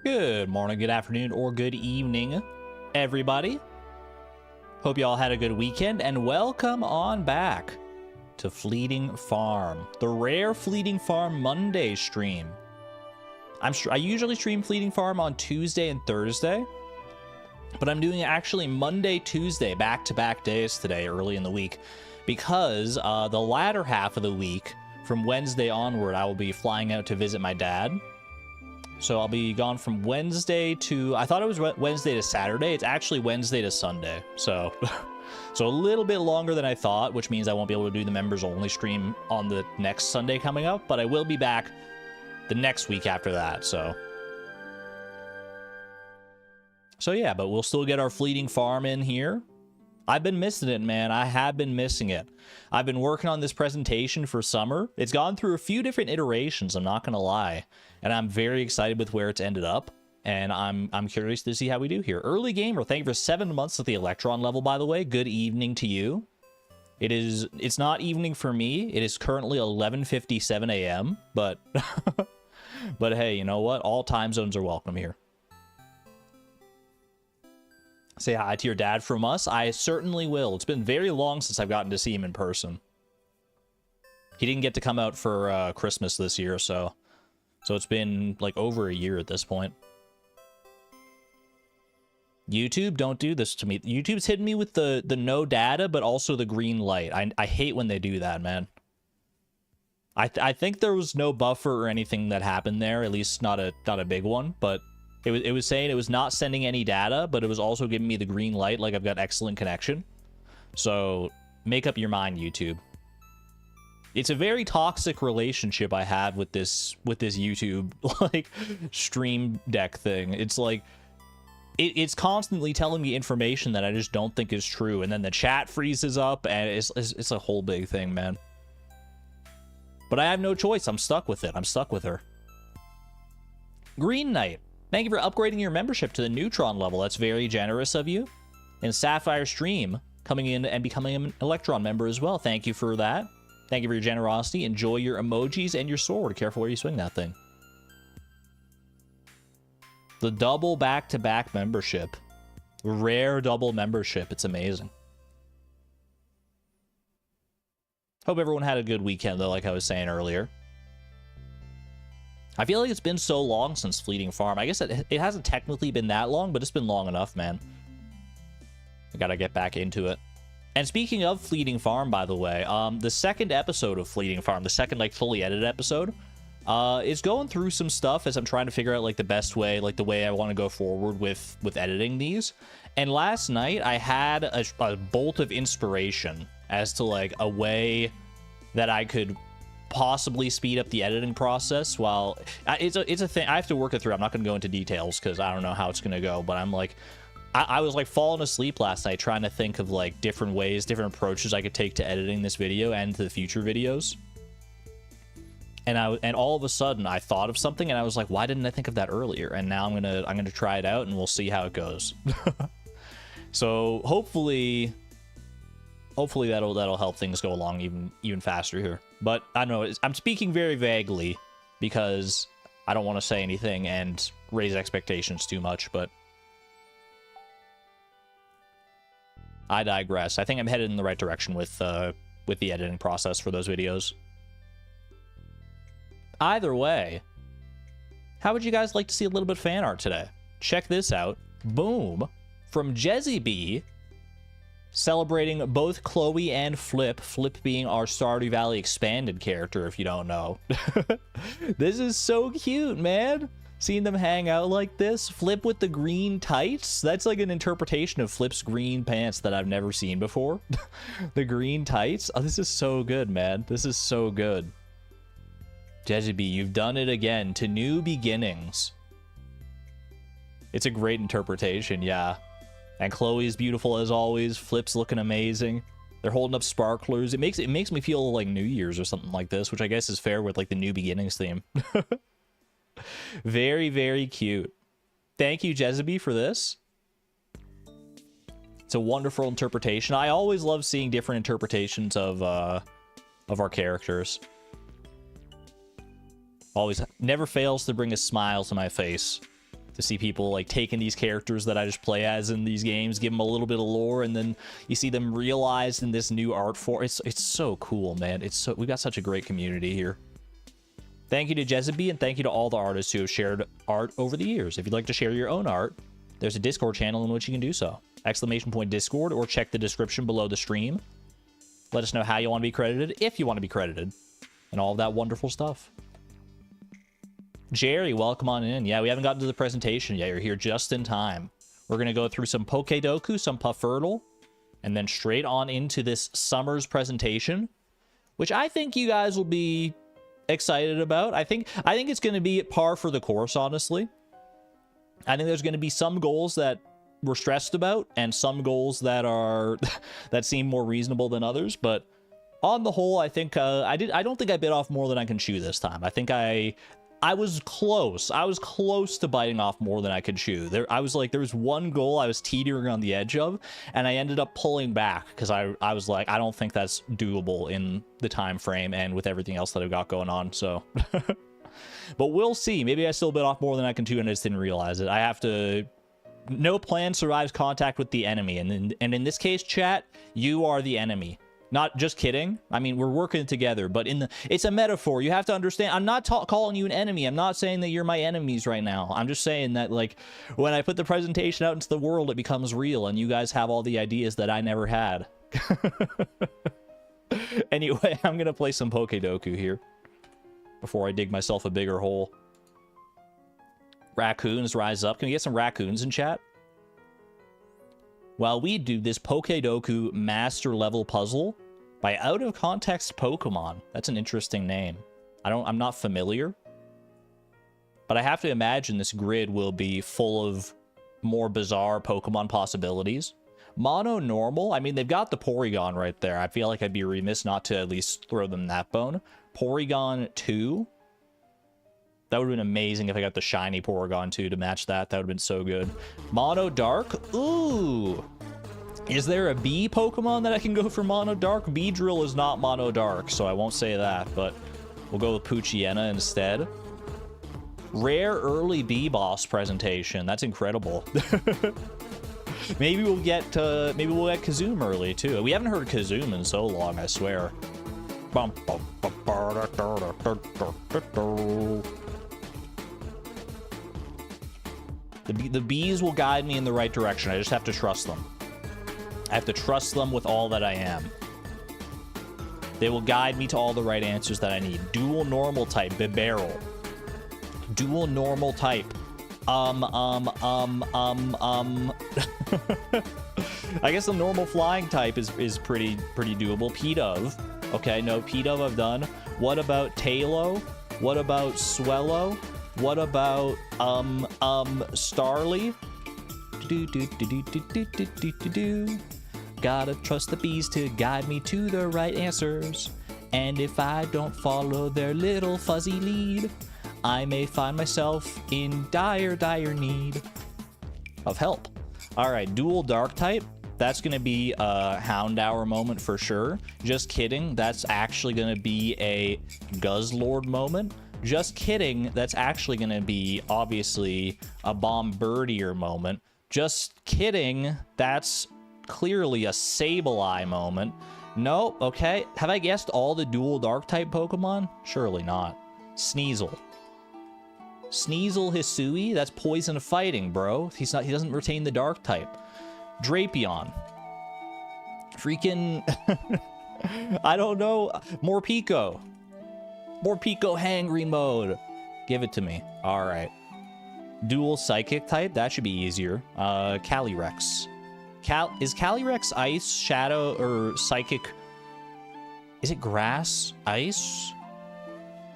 Good morning, good afternoon, or good evening, everybody. Hope you all had a good weekend, and welcome on back to Fleeting Farm, the rare Fleeting Farm Monday stream. I usually stream Fleeting Farm on Tuesday and Thursday, but I'm doing actually Monday, Tuesday, back-to-back days today, early in the week, because the latter half of the week, from Wednesday onward, I will be flying out to visit my dad. So I'll be gone from Wednesday to, I thought it was Wednesday to Saturday. It's actually Wednesday to Sunday. So, so a little bit longer than I thought, which means I won't be able to do the members only stream on the next Sunday coming up, but I will be back the next week after that. So yeah, but we'll still get our Fleeting Farm in here. I've been missing it, man. I have been missing it. I've been working on this presentation for summer. It's gone through a few different iterations, I'm not going to lie. And I'm very excited with where it's ended up. And I'm curious to see how we do here. Early Gamer, thank you for 7 months at the Electron level, by the way. Good evening to you. It's not evening for me. It is currently 11:57 a.m. But, but hey, you know what? All time zones are welcome here. Say hi to your dad from us. I certainly will. It's been very long since I've gotten to see him in person. He didn't get to come out for Christmas this year, so it's been like over a year at this point. YouTube, don't do this to me. YouTube's hitting me with the no data, but also the green light. I hate when they do that, man. I think there was no buffer or anything that happened there, at least not a big one, but it was saying it was not sending any data, but it was also giving me the green light, like I've got excellent connection. So make up your mind, YouTube. It's a very toxic relationship I have with this YouTube like stream deck thing. It's like it's constantly telling me information that I just don't think is true, and then the chat freezes up, and it's a whole big thing, man. But I have no choice. I'm stuck with it. I'm stuck with her. Green Knight, thank you for upgrading your membership to the Neutron level. That's very generous of you. And Sapphire Stream coming in and becoming an Electron member as well. Thank you for that. Thank you for your generosity. Enjoy your emojis and your sword. Careful where you swing that thing. The double back-to-back membership. Rare double membership. It's amazing. Hope everyone had a good weekend, though, like I was saying earlier. I feel like it's been so long since Fleeting Farm. I guess it hasn't technically been that long, but it's been long enough, man. I gotta get back into it. And speaking of Fleeting Farm, by the way, the second episode of Fleeting Farm, the second, like, fully edited episode, is going through some stuff as I'm trying to figure out, like, the best way, like, the way I want to go forward with editing these. And last night, I had a bolt of inspiration as to, like, a way that I could possibly speed up the editing process. While it's a thing I have to work it through. I'm not going to go into details because I don't know how it's going to go, but I'm like, I was like falling asleep last night trying to think of like different ways, different approaches I could take to editing this video and to the future videos. And all of a sudden I thought of something and I was like, why didn't I think of that earlier? And now I'm gonna try it out and we'll see how it goes. So hopefully that'll help things go along even faster here. But I don't know, I'm speaking very vaguely because I don't want to say anything and raise expectations too much, but I digress. I think I'm headed in the right direction with the editing process for those videos. Either way, how would you guys like to see a little bit of fan art today? Check this out. Boom. From Jezzy B, celebrating both Chloe and Flip. Flip being our Stardew Valley expanded character, if you don't know. This is so cute, man. Seeing them hang out like this. Flip with the green tights. That's like an interpretation of Flip's green pants that I've never seen before. The green tights. Oh, this is so good, man. This is so good. Jezzy B, you've done it again. To new beginnings. It's a great interpretation, yeah. And Chloe's beautiful as always. Flip's looking amazing. They're holding up sparklers. It makes me feel like New Year's or something like this, which I guess is fair with like the new beginnings theme. Very, very cute. Thank you, Jezebee, for this. It's a wonderful interpretation. I always love seeing different interpretations of our characters. Always never fails to bring a smile to my face to see people like taking these characters that I just play as in these games, give them a little bit of lore, and then you see them realized in this new art form. It's so cool, man. We've got such a great community here. Thank you to Jezebel, and thank you to all the artists who have shared art over the years. If you'd like to share your own art, there's a Discord channel in which you can do so. !Discord, or check the description below the stream. Let us know how you want to be credited, if you want to be credited, and all of that wonderful stuff. Jerry, welcome on in. Yeah, we haven't gotten to the presentation yet. You're here just in time. We're going to go through some Pokedoku, some Puffurtle, and then straight on into this summer's presentation, which I think you guys will be excited about. I think it's going to be at par for the course, honestly. I think there's going to be some goals that we're stressed about and some goals that are that seem more reasonable than others, but on the whole, I think I don't think I bit off more than I can chew this time. I think I was close. I was close to biting off more than I could chew. There was one goal I was teetering on the edge of, and I ended up pulling back because I was like, I don't think that's doable in the time frame and with everything else that I've got going on. So, but we'll see. Maybe I still bit off more than I can chew and I just didn't realize it. I have to. No plan survives contact with the enemy, and in this case, chat, you are the enemy. Not just kidding. I mean, we're working together, but it's a metaphor. You have to understand. I'm not calling you an enemy. I'm not saying that you're my enemies right now. I'm just saying that, like, when I put the presentation out into the world, it becomes real, and you guys have all the ideas that I never had. Anyway, I'm gonna play some Pokedoku here before I dig myself a bigger hole. Raccoons rise up. Can we get some raccoons in chat? While we do this Pokedoku master level puzzle by Out of Context Pokemon. That's an interesting name. I'm not familiar, but I have to imagine this grid will be full of more bizarre Pokemon possibilities. Mono normal. I mean, they've got the Porygon right there. I feel like I'd be remiss not to at least throw them that bone. Porygon 2. That would have been amazing if I got the shiny Porygon 2 to match that. That would have been so good. Mono Dark. Ooh. Is there a bee Pokemon that I can go for Mono Dark? Beedrill is not Mono Dark, so I won't say that, but we'll go with Poochyena instead. Rare early bee boss presentation. That's incredible. Maybe we'll get Kazoom early too. We haven't heard Kazoom in so long, I swear. The bees will guide me in the right direction. I just have to trust them. I have to trust them with all that I am. They will guide me to all the right answers that I need. Dual normal type, Bibarel. Dual normal type. I guess the normal flying type is pretty doable. Pidove. Okay, no, Pidove I've done. What about Talo? What about Swellow? What about Starly? Gotta trust the bees to guide me to the right answers. And if I don't follow their little fuzzy lead, I may find myself in dire need of help. All right, dual dark type. That's gonna be a Houndour moment for sure. Just kidding. That's actually gonna be a Guzzlord moment. Just kidding, that's actually going to be, obviously, a Bombirdier moment. Just kidding, that's clearly a Sableye moment. Nope, okay. Have I guessed all the dual Dark-type Pokemon? Surely not. Sneasel. Sneasel Hisui? That's poison fighting, bro. He doesn't retain the Dark-type. Drapion. Freaking... I don't know. Morpeko. Morpeko hangry mode. Give it to me. All right. Dual psychic type. That should be easier. Calyrex. Is Calyrex ice, shadow, or psychic? Is it grass, ice?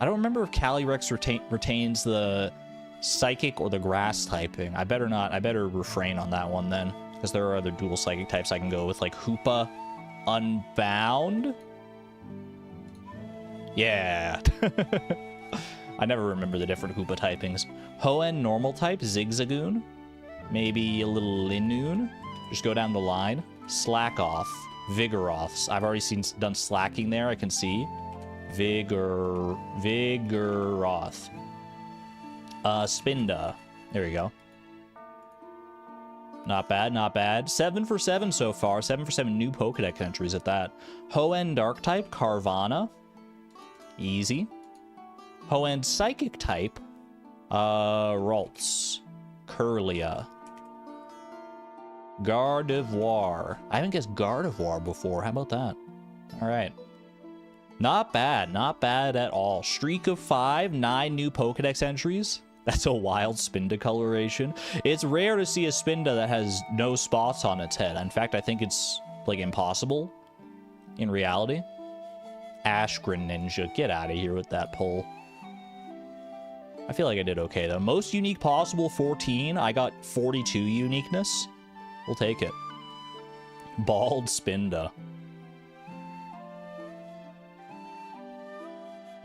I don't remember if Calyrex retains the psychic or the grass typing. I better not. I better refrain on that one then, because there are other dual psychic types I can go with, like Hoopa, Unbound. Yeah. I never remember the different Hoopa typings. Hoenn normal type, Zigzagoon. Maybe a little Linoon. Just go down the line. Slackoth. Vigoroths. I've already done slacking there, I can see. Vigoroth. Spinda. There we go. Not bad, not bad. 7 for 7 so far. 7 for 7 new Pokedex entries at that. Hoenn Dark type, Carvana. Easy. Hoenn Psychic type, Ralts. Curlia. Gardevoir. I haven't guessed Gardevoir before. How about that? All right. Not bad. Not bad at all. Streak of 5, 9 new Pokedex entries. That's a wild Spinda coloration. It's rare to see a Spinda that has no spots on its head. In fact, I think it's, like, impossible in reality. Ash Greninja. Get out of here with that pull. I feel like I did okay, though. Most unique possible, 14. I got 42 uniqueness. We'll take it. Bald Spinda.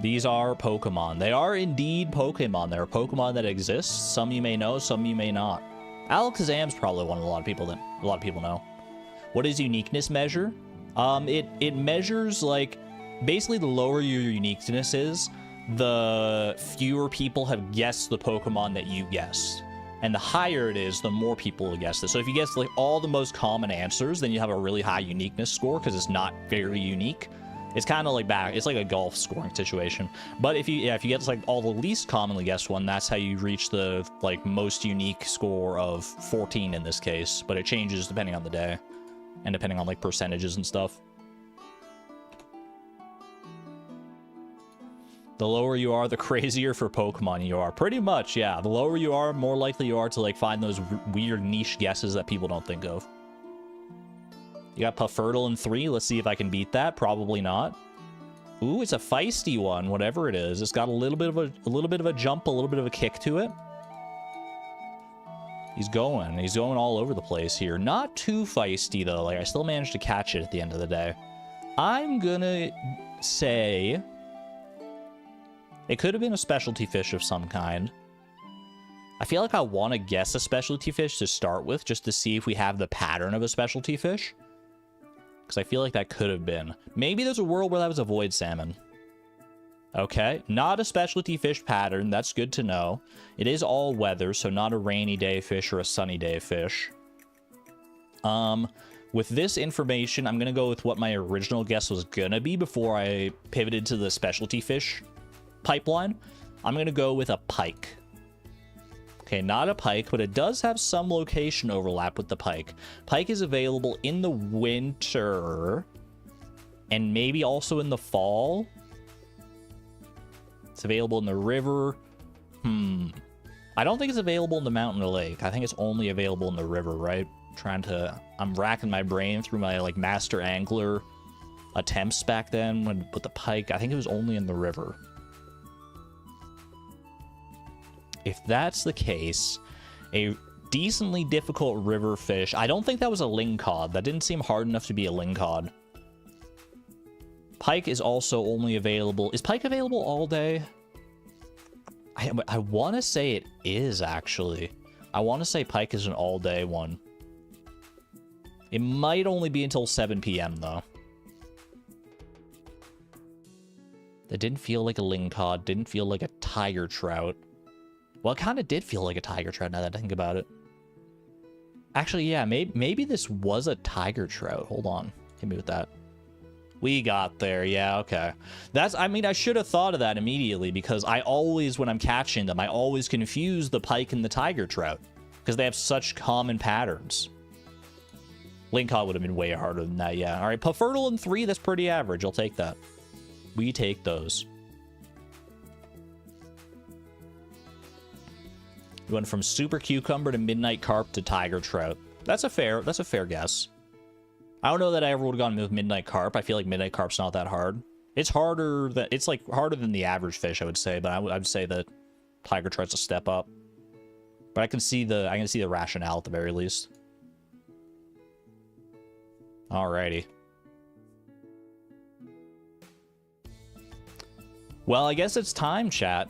These are Pokemon. They are indeed Pokemon. They're Pokemon that exist. Some you may know, some you may not. Alakazam's probably one a lot of people know. What does uniqueness measure? It measures, like, basically the lower your uniqueness is, the fewer people have guessed the Pokemon that you guessed. And the higher it is, the more people will guess this. So if you guess, like, all the most common answers, then you have a really high uniqueness score because it's not very unique. It's kind of like it's like a golf scoring situation. But if you get, like, all the least commonly guessed one, that's how you reach the, like, most unique score of 14 in this case. But it changes depending on the day and depending on, like, percentages and stuff. The lower you are, the crazier for Pokemon you are. Pretty much, yeah. The lower you are, more likely you are to, like, find those weird niche guesses that people don't think of. You got Puffurtle in 3. Let's see if I can beat that. Probably not. Ooh, it's a feisty one, whatever it is. It's got a little bit of a jump, a little bit of a kick to it. He's going all over the place here. Not too feisty though. Like, I still managed to catch it at the end of the day. I'm gonna say it could have been a specialty fish of some kind. I feel like I want to guess a specialty fish to start with, just to see if we have the pattern of a specialty fish. Because I feel like that could have been. Maybe there's a world where that was a void salmon. Okay, not a specialty fish pattern. That's good to know. It is all weather, so not a rainy day fish or a sunny day fish. With this information, I'm going to go with what my original guess was going to be before I pivoted to the specialty fish pipeline. I'm going to go with a pike. Okay, not a pike, but it does have some location overlap with the pike. Pike is available in the winter and maybe also in the fall. It's available in the river. I don't think it's available in the mountain or lake. I think it's only available in the river, right? I'm racking my brain through my, like, master angler attempts back then with the pike. I think it was only in the river. If that's the case, a decently difficult river fish. I don't think that was a lingcod. That didn't seem hard enough to be a lingcod. Pike is also only available. Is pike available all day? I want to say it is, actually. I want to say pike is an all-day one. It might only be until 7 p.m., though. That didn't feel like a lingcod. Didn't feel like a tiger trout. Well, it kind of did feel like a tiger trout now that I think about it. Actually, yeah, maybe this was a tiger trout. Hold on. Hit me with that. We got there. Yeah, okay. I mean, I should have thought of that immediately because I always, when I'm catching them, I always confuse the pike and the tiger trout because they have such common patterns. Lingcod would have been way harder than that, yeah. All right, Puffurtle in 3, that's pretty average. I'll take that. We take those. We went from Super Cucumber to Midnight Carp to Tiger Trout. That's a fair guess. I don't know that I ever would have gone with Midnight Carp. I feel like Midnight Carp's not that hard. It's harder than the average fish, I would say, but I would say that Tiger Trout's a step up. But I can see the rationale at the very least. Alrighty. Well, I guess it's time, chat.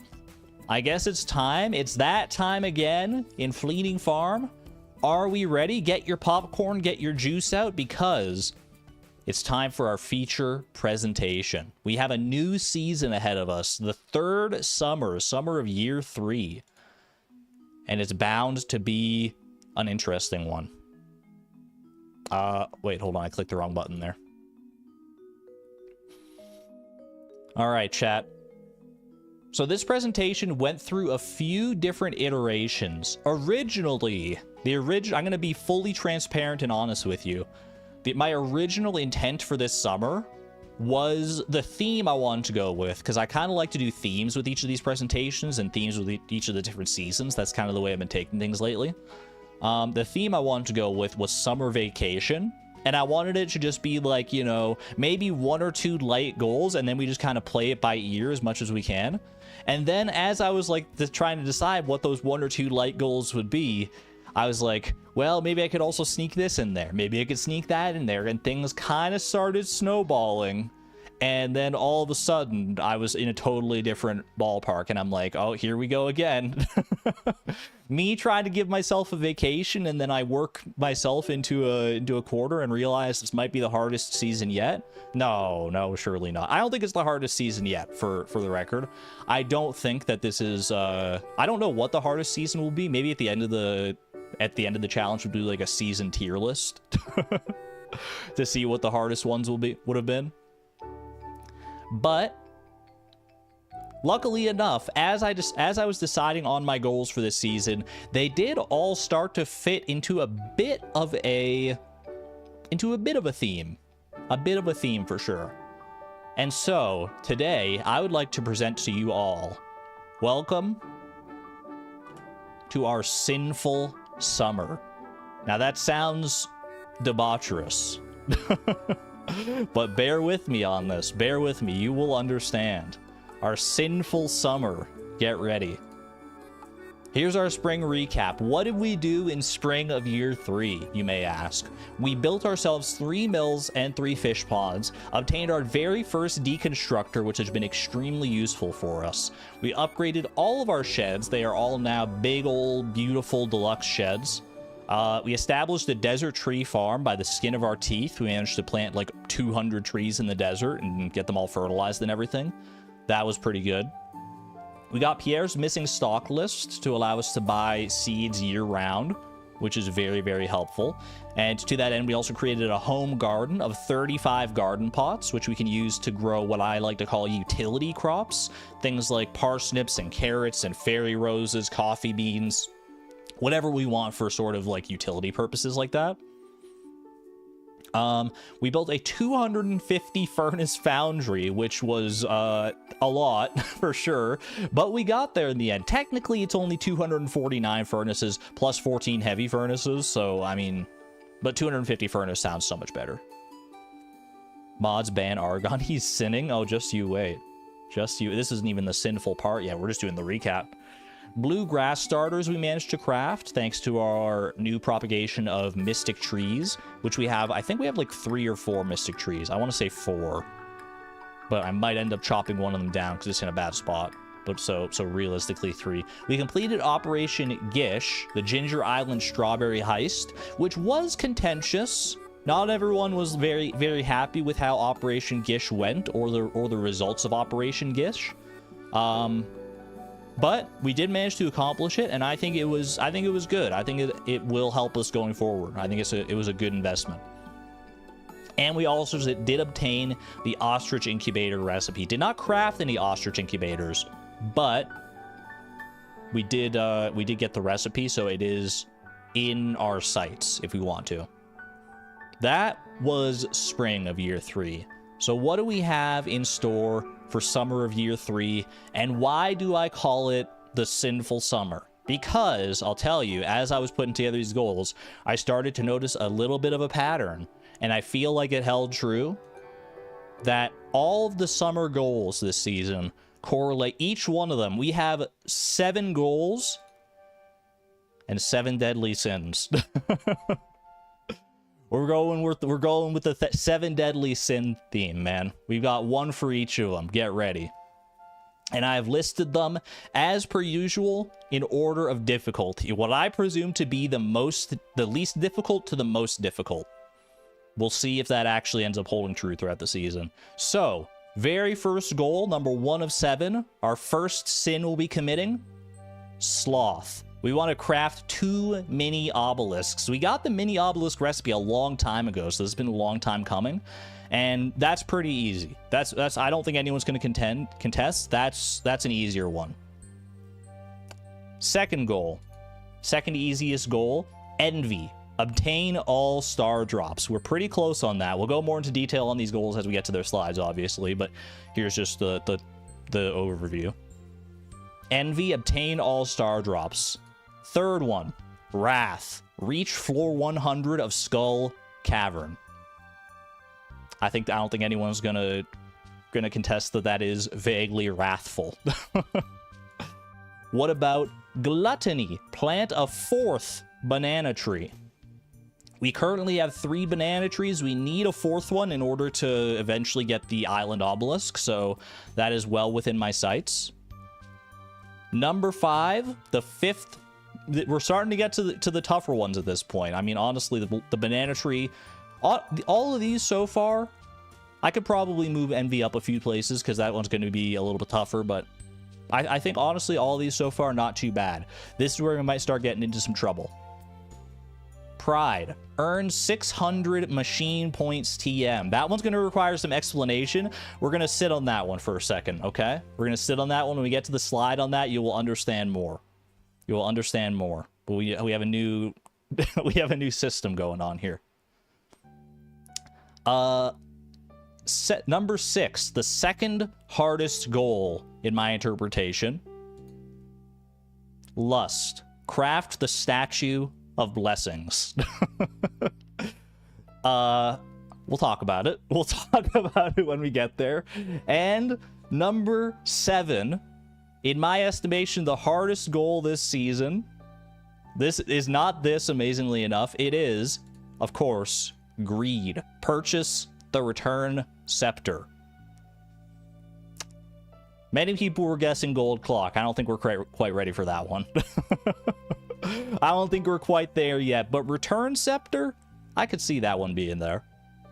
I guess it's time. It's that time again in Fleeting Farm. Are we ready? Get your popcorn, get your juice out, because it's time for our feature presentation. We have a new season ahead of us, the third summer of year 3. And it's bound to be an interesting one. Wait, hold on. I clicked the wrong button there. All right, chat. So this presentation went through a few different iterations. Originally, I'm going to be fully transparent and honest with you. My original intent for this summer was the theme I wanted to go with, because I kind of like to do themes with each of these presentations and themes with each of the different seasons. That's kind of the way I've been taking things lately. The theme I wanted to go with was summer vacation. And I wanted it to just be like, you know, maybe 1 or 2 light goals, and then we just kind of play it by ear as much as we can. And then as I was like trying to decide what those 1 or 2 light goals would be, I was like, well, maybe I could also sneak this in there. Maybe I could sneak that in there. And things kind of started snowballing. And then all of a sudden, I was in a totally different ballpark. And I'm like, oh, here we go again. Me trying to give myself a vacation, and then I work myself into a quarter and realize this might be the hardest season yet. No, surely not. I don't think it's the hardest season yet, for the record. I don't think that this is... I don't know what the hardest season will be. Maybe at the end of the challenge, we'll do like a season tier list to see what the hardest ones would have been. But luckily enough, as I was deciding on my goals for this season, they did all start to fit into a bit of a theme. A bit of a theme for sure. And so, today, I would like to present to you all, welcome to our sinful summer. Now that sounds debaucherous. But bear with me on this. Bear with me. You will understand. Our sinful summer. Get ready. Here's our spring recap. What did we do in spring of year 3, you may ask? We built ourselves 3 mills and 3 fish ponds, obtained our very first deconstructor, which has been extremely useful for us. We upgraded all of our sheds. They are all now big old beautiful deluxe sheds. We established a desert tree farm by the skin of our teeth. We managed to plant like 200 trees in the desert and get them all fertilized and everything. That was pretty good. We got Pierre's missing stock list to allow us to buy seeds year-round, which is very, very helpful. And to that end, we also created a home garden of 35 garden pots, which we can use to grow what I like to call utility crops. Things like parsnips and carrots and fairy roses, coffee beans, whatever we want for sort of like utility purposes like that. We built a 250 furnace foundry, which was a lot for sure, but we got there in the end. Technically, it's only 249 furnaces plus 14 heavy furnaces, so I mean, but 250 furnace sounds so much better. Mods ban Argon. He's sinning. Oh, just you wait. Just you. This isn't even the sinful part yet. We're just doing the recap. Blue grass starters we managed to craft thanks to our new propagation of mystic trees, which we have. I think we have like 3 or 4 mystic trees. I want to say 4, but I might end up chopping one of them down because it's in a bad spot. But so realistically 3. We completed Operation Gish, the Ginger Island strawberry heist, which was contentious. Not everyone was very, very happy with how Operation Gish went or the results of Operation Gish. But we did manage to accomplish it, and I think it was good. I think it will help us going forward. I think it was a good investment. And we also did obtain the ostrich incubator recipe. Did not craft any ostrich incubators, but we did get the recipe, so it is in our sights if we want to. That was spring of year 3. So what do we have in store for summer of year 3, and why do I call it the sinful summer? Because I'll tell you, as I was putting together these goals, I started to notice a little bit of a pattern, and I feel like it held true that all of the summer goals this season correlate. Each one of them, we have 7 goals and 7 deadly sins. We're going with the 7 deadly sin theme, man. We've got one for each of them. Get ready. And I have listed them as per usual in order of difficulty. What I presume to be the least difficult to the most difficult. We'll see if that actually ends up holding true throughout the season. So, very first goal, number 1 of 7. Our first sin we'll be committing: sloth. We want to craft 2 mini obelisks. We got the mini obelisk recipe a long time ago, so this has been a long time coming, and that's pretty easy. That's I don't think anyone's going to contest. That's an easier one. Second goal, second easiest goal, envy. Obtain all star drops. We're pretty close on that. We'll go more into detail on these goals as we get to their slides, obviously, but here's just the overview. Envy, obtain all star drops. Third one, wrath. Reach floor 100 of Skull Cavern. I don't think anyone's gonna contest that is vaguely wrathful. What about gluttony? Plant a 4th banana tree. We currently have 3 banana trees. We need a 4th one in order to eventually get the island obelisk, so that is well within my sights. Number 5, the 5th. We're starting to get to the tougher ones at this point. I mean, honestly, the banana tree, all of these so far, I could probably move envy up a few places because that one's going to be a little bit tougher, but I think, honestly, all of these so far, not too bad. This is where we might start getting into some trouble. Pride. Earn 600 machine points TM. That one's going to require some explanation. We're going to sit on that one for a second, okay? We're going to sit on that one. When we get to the slide on that, you will understand more. You will understand more. But we have a new we have a new system going on here. Number 6, the second hardest goal in my interpretation. Lust. Craft the statue of blessings. We'll talk about it. We'll talk about it when we get there. And number 7, in my estimation, the hardest goal this season. This is not this, amazingly enough. It is, of course, greed. Purchase the return scepter. Many people were guessing gold clock. I don't think we're quite ready for that one. I don't think we're quite there yet, but return scepter, I could see that one being there.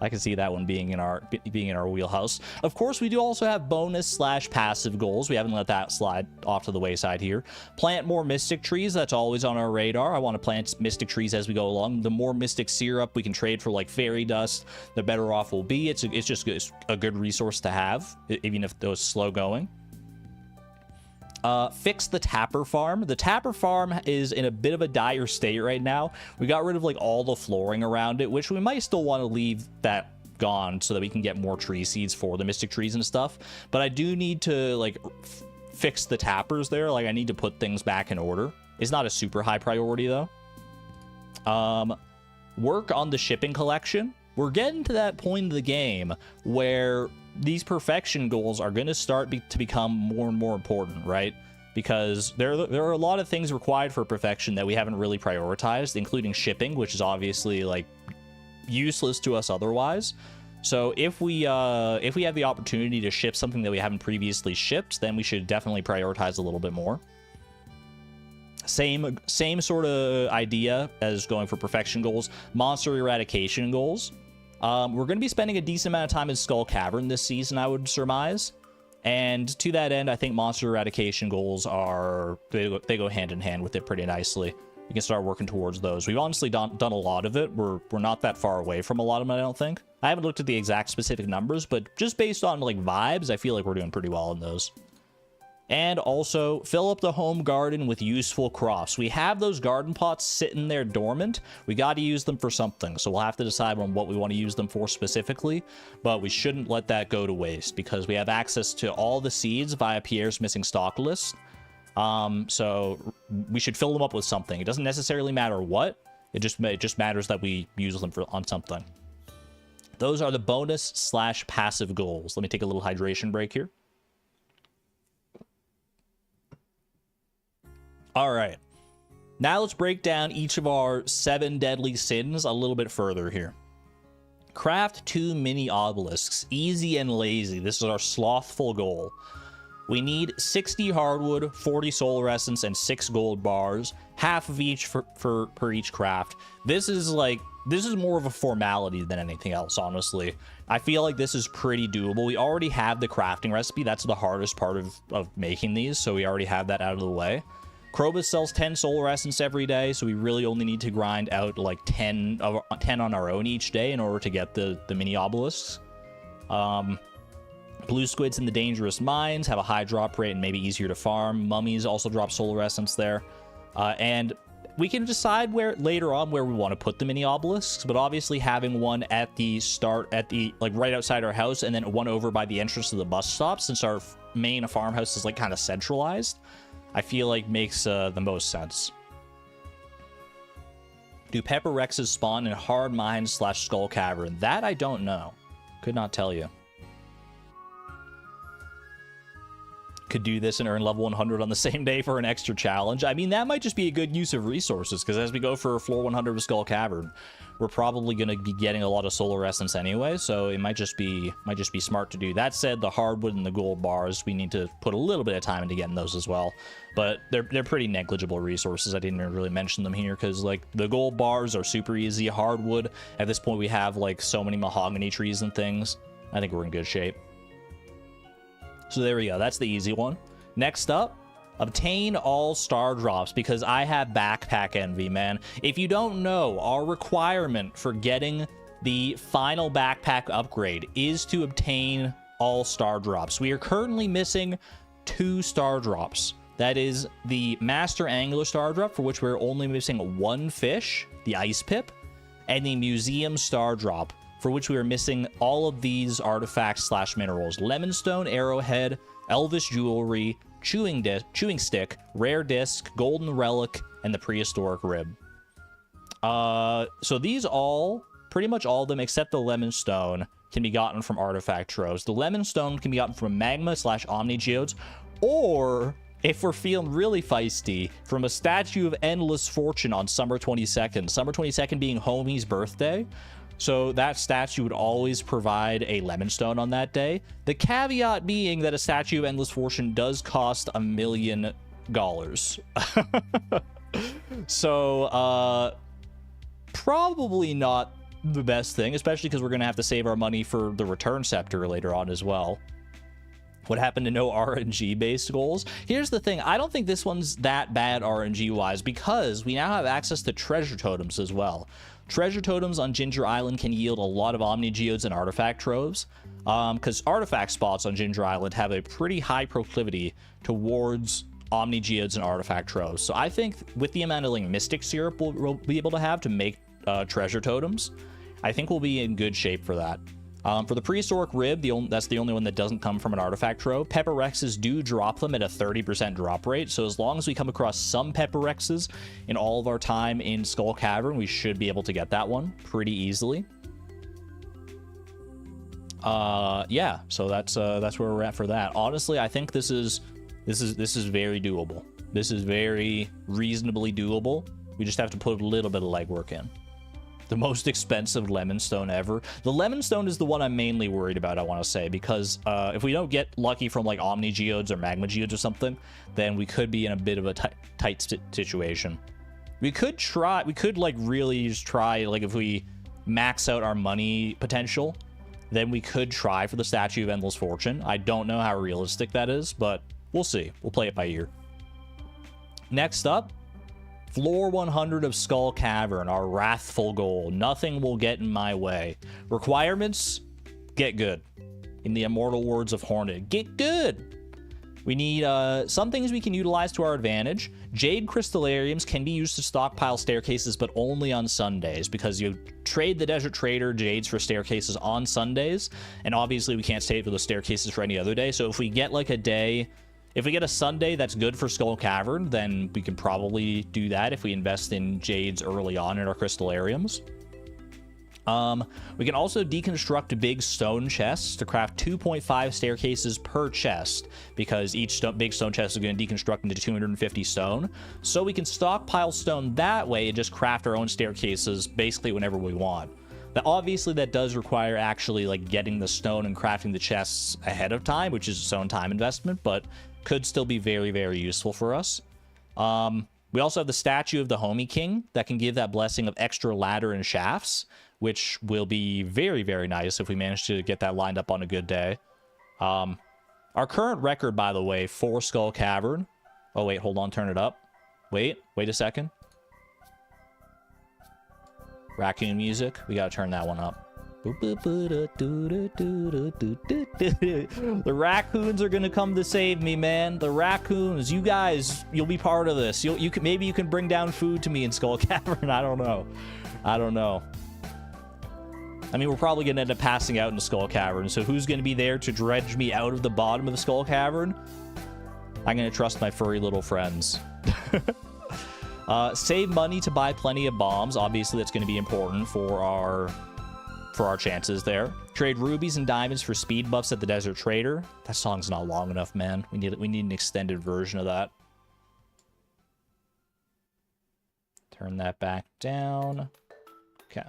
I can see that one being in our wheelhouse. Of course, we do also have bonus/passive goals. We haven't let that slide off to the wayside here. Plant more mystic trees. That's always on our radar. I want to plant mystic trees as we go along. The more mystic syrup we can trade for, like fairy dust, the better off we'll be. It's just a good resource to have, even if it was slow going. Fix the tapper farm. The tapper farm is in a bit of a dire state right now. We got rid of like all the flooring around it, which we might still want to leave that gone so that we can get more tree seeds for the mystic trees and stuff. But I do need to like fix the tappers there. Like I need to put things back in order. It's not a super high priority though. Work on the shipping collection. We're getting to that point in the game where these perfection goals are going to start to become more and more important, right? Because there are a lot of things required for perfection that we haven't really prioritized, including shipping, which is obviously like useless to us otherwise. So if we have the opportunity to ship something that we haven't previously shipped, then we should definitely prioritize a little bit more. Same sort of idea as going for perfection goals. Monster eradication goals. We're going to be spending a decent amount of time in Skull Cavern this season, I would surmise. And to that end, I think monster eradication goals they go hand in hand with it pretty nicely. We can start working towards those. We've honestly done a lot of it. We're not that far away from a lot of them, I don't think. I haven't looked at the exact specific numbers, but just based on like vibes, I feel like we're doing pretty well in those. And also, fill up the home garden with useful crops. We have those garden pots sitting there dormant. We got to use them for something, so we'll have to decide on what we want to use them for specifically, but we shouldn't let that go to waste because we have access to all the seeds via Pierre's missing stock list. So we should fill them up with something. It doesn't necessarily matter what. It just matters that we use them on something. Those are the bonus/passive goals. Let me take a little hydration break here. All right, now let's break down each of our 7 deadly sins a little bit further here. Craft 2 mini obelisks, easy and lazy. This is our slothful goal. We need 60 hardwood, 40 solar essence, and 6 gold bars, half of each per each craft. This is more of a formality than anything else, honestly. I feel like this is pretty doable. We already have the crafting recipe. That's the hardest part of making these, so we already have that out of the way. Krobus sells 10 solar essence every day, so we really only need to grind out like 10 on our own each day in order to get the mini obelisks. Blue squids in the dangerous mines have a high drop rate and maybe easier to farm. Mummies also drop solar essence there. And we can decide later on where we want to put the mini obelisks, but obviously having one at the start, like right outside our house, and then one over by the entrance to the bus stop, since our main farmhouse is like kind of centralized, I feel like makes the most sense. Do pepper rexes spawn in hard mines / skull cavern? That I don't know. Could not tell you. Could do this and earn level 100 on the same day for an extra challenge. I mean, that might just be a good use of resources, because as we go for floor 100 of Skull Cavern, we're probably going to be getting a lot of solar essence anyway, so it might just be smart to do. That said, the hardwood and the gold bars, we need to put a little bit of time into getting those as well, but they're pretty negligible resources. I didn't even really mention them here because like the gold bars are super easy. Hardwood, at this point we have like so many mahogany trees and things. I think we're in good shape. So there we go. That's the easy one. Next up, obtain all star drops, because I have backpack envy, man. If you don't know, our requirement for getting the final backpack upgrade is to obtain all star drops. We are currently missing 2 star drops. That is the Master Angler star drop, for which we're only missing 1 fish, the Ice Pip, and the Museum star drop, for which we are missing all of these artifacts / minerals: Lemonstone, Arrowhead, Elvish Jewelry, Chewing Stick, Rare Disc, Golden Relic, and the Prehistoric Rib. So these all, pretty much all of them except the Lemonstone, can be gotten from artifact troves. The Lemonstone can be gotten from Magma / Omni Geodes, or, if we're feeling really feisty, from a Statue of Endless Fortune on Summer 22nd. Summer 22nd being Homie's birthday. So that statue would always provide a Lemonstone on that day. The caveat being that a Statue of Endless Fortune does cost $1 million. So, probably not the best thing, especially because we're going to have to save our money for the Return Scepter later on as well. What happened to no RNG-based goals? Here's the thing. I don't think this one's that bad RNG-wise, because we now have access to treasure totems as well. Treasure totems on Ginger Island can yield a lot of Omni Geodes and artifact troves, because artifact spots on Ginger Island have a pretty high proclivity towards Omni Geodes and artifact troves. So I think with the amount of like Mystic Syrup we'll be able to have to make treasure totems, I think we'll be in good shape for that. For the Prehistoric Rib, that's the only one that doesn't come from an artifact trove. Pepper Rexes do drop them at a 30% drop rate, so as long as we come across some Pepper Rexes in all of our time in Skull Cavern, we should be able to get that one pretty easily. Yeah, so that's where we're at for that. Honestly, I think this is very doable. This is very reasonably doable. We just have to put a little bit of legwork in. The most expensive Lemonstone ever. The Lemonstone is the one I'm mainly worried about, I want to say, because if we don't get lucky from like Omni Geodes or Magma Geodes or something, then we could be in a bit of a tight situation. We could like really just try, like if we max out our money potential, then we could try for the Statue of Endless Fortune. I don't know how realistic that is, but we'll see. We'll play it by ear. Next up, Floor 100 of Skull Cavern, our wrathful goal. Nothing will get in my way. Requirements, get good. In the immortal words of Hornet, get good. We need some things we can utilize to our advantage. Jade crystallariums can be used to stockpile staircases, but only on Sundays, because you trade the Desert Trader jades for staircases on Sundays, and obviously we can't save for the staircases for any other day. So if we get like a day, if we get a Sunday that's good for Skull Cavern, then we can probably do that if we invest in jades early on in our crystallariums. We can also deconstruct big stone chests to craft 2.5 staircases per chest, because each big stone chest is going to deconstruct into 250 stone. So we can stockpile stone that way and just craft our own staircases basically whenever we want. Now, obviously, that does require actually like getting the stone and crafting the chests ahead of time, which is its own time investment, but could still be very, very useful for us. We also have the statue of the Homie King that can give that blessing of extra ladder and shafts, which will be very, very nice if we manage to get that lined up on a good day. Our current record, by the way, for Skull Cavern... Oh, wait, hold on, turn it up. Wait a second. Raccoon music. We gotta turn that one up. The raccoons are gonna come to save me, man. The raccoons. You guys, you'll be part of this. Maybe you can bring down food to me in Skull Cavern. I don't know. I mean, we're probably gonna end up passing out in the Skull Cavern. So who's gonna be there to dredge me out of the bottom of the Skull Cavern? I'm gonna trust my furry little friends. Save money to buy plenty of bombs. Obviously, that's going to be important for our chances there. Trade rubies and diamonds for speed buffs at the Desert Trader. That song's not long enough, man. We need an extended version of that. Turn that back down. Okay.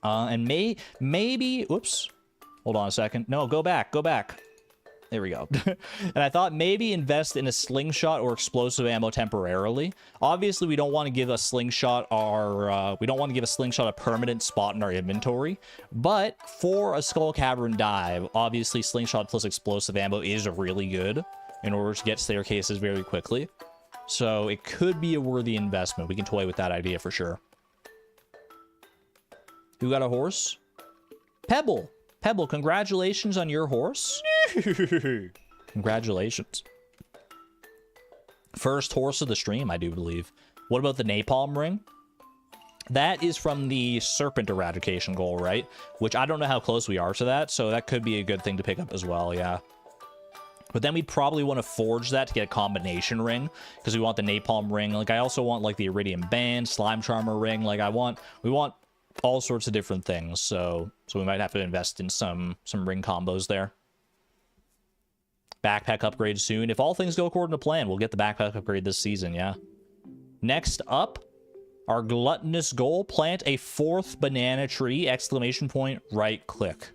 And maybe. Whoops. Hold on a second. No, go back. There we go. And I thought maybe invest in a slingshot or explosive ammo temporarily. Obviously, we don't want to give a slingshot a permanent spot in our inventory. But for a Skull Cavern dive, obviously slingshot plus explosive ammo is really good in order to get staircases very quickly. So it could be a worthy investment. We can toy with that idea for sure. Who got a horse? Pebble. Pebble, congratulations on your horse. Congratulations. First horse of the stream, I do believe. What about the napalm ring? That is from the serpent eradication goal, right? Which I don't know how close we are to that, so that could be a good thing to pick up as well, yeah. But then we'd probably want to forge that to get a combination ring, because we want the napalm ring. Like, I also want, like, the iridium band, slime charmer ring. Like, we want all sorts of different things, so we might have to invest in some ring combos there. Backpack upgrade soon. If all things go according to plan, we'll get the backpack upgrade this season, yeah. Next up, our gluttonous goal, plant a 4th banana tree, exclamation point, right click.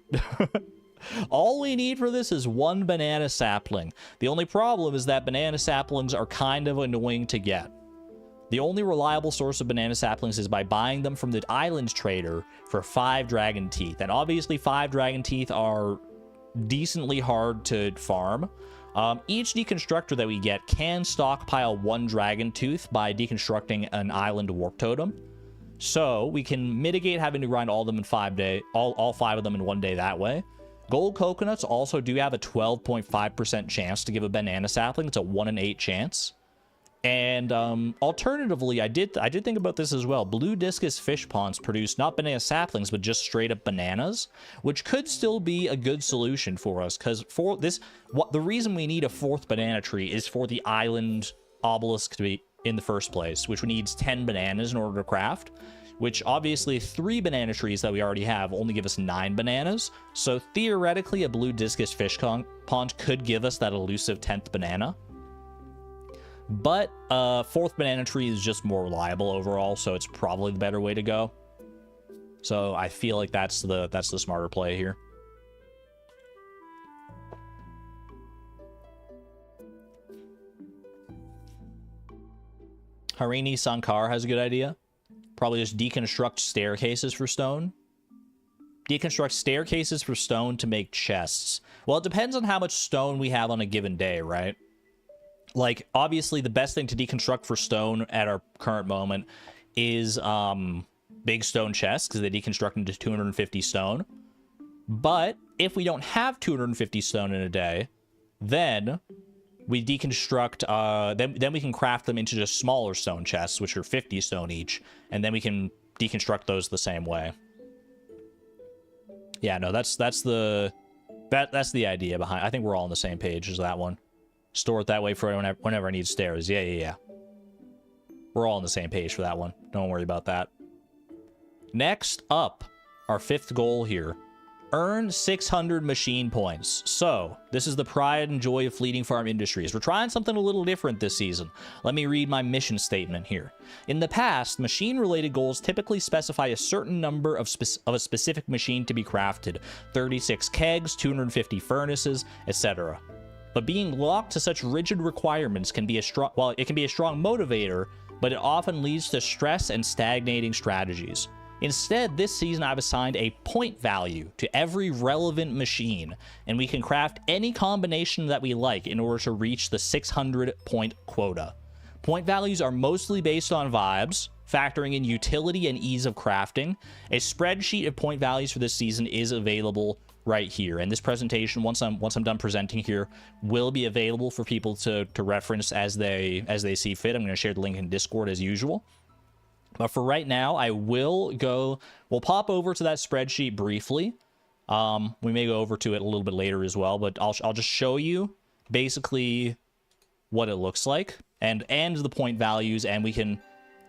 All we need for this is 1 banana sapling. The only problem is that banana saplings are kind of annoying to get. The only reliable source of banana saplings is by buying them from the island trader for 5 dragon teeth. And obviously 5 dragon teeth are decently hard to farm. Each deconstructor that we get can stockpile 1 dragon tooth by deconstructing an island warp totem. So we can mitigate having to grind all of them in 5 days, all 5 of them in 1 day that way. Gold coconuts also do have a 12.5% chance to give a banana sapling. It's a 1 in 8 chance. And alternatively, I did think about this as well. Blue discus fish ponds produce not banana saplings, but just straight up bananas, which could still be a good solution for us. Because for this, the reason we need a 4th banana tree is for the island obelisk to be in the first place, which needs 10 bananas in order to craft. Which obviously 3 banana trees that we already have only give us 9 bananas. So theoretically, a blue discus fish pond could give us that elusive 10th banana. But 4th banana tree is just more reliable overall, so it's probably the better way to go. So I feel like that's the smarter play here. Harini Sankar has a good idea. Probably just deconstruct staircases for stone. Deconstruct staircases for stone to make chests. Well, it depends on how much stone we have on a given day, right? Like, obviously, the best thing to deconstruct for stone at our current moment is big stone chests, because they deconstruct into 250 stone. But if we don't have 250 stone in a day, then we deconstruct, then we can craft them into just smaller stone chests, which are 50 stone each, and then we can deconstruct those the same way. Yeah, no, that's the idea behind. I think we're all on the same page as that one. Store it that way for whenever I need stairs. Yeah. We're all on the same page for that one. Don't worry about that. Next up, our 5th goal here. Earn 600 machine points. So, this is the pride and joy of Fleeting Farm Industries. We're trying something a little different this season. Let me read my mission statement here. In the past, machine-related goals typically specify a certain number of a specific machine to be crafted. 36 kegs, 250 furnaces, etc. But being locked to such rigid requirements can be a strong motivator, but it often leads to stress and stagnating strategies. Instead, this season I've assigned a point value to every relevant machine, and we can craft any combination that we like in order to reach the 600 point quota. Point values are mostly based on vibes, factoring in utility and ease of crafting. A spreadsheet of point values for this season is available right here, and this presentation, once I'm done presenting here, will be available for people to reference as they see fit. I'm going to share the link in Discord as usual. But for right now, we'll pop over to that spreadsheet briefly. We may go over to it a little bit later as well, but I'll just show you basically what it looks like and the point values, and we can,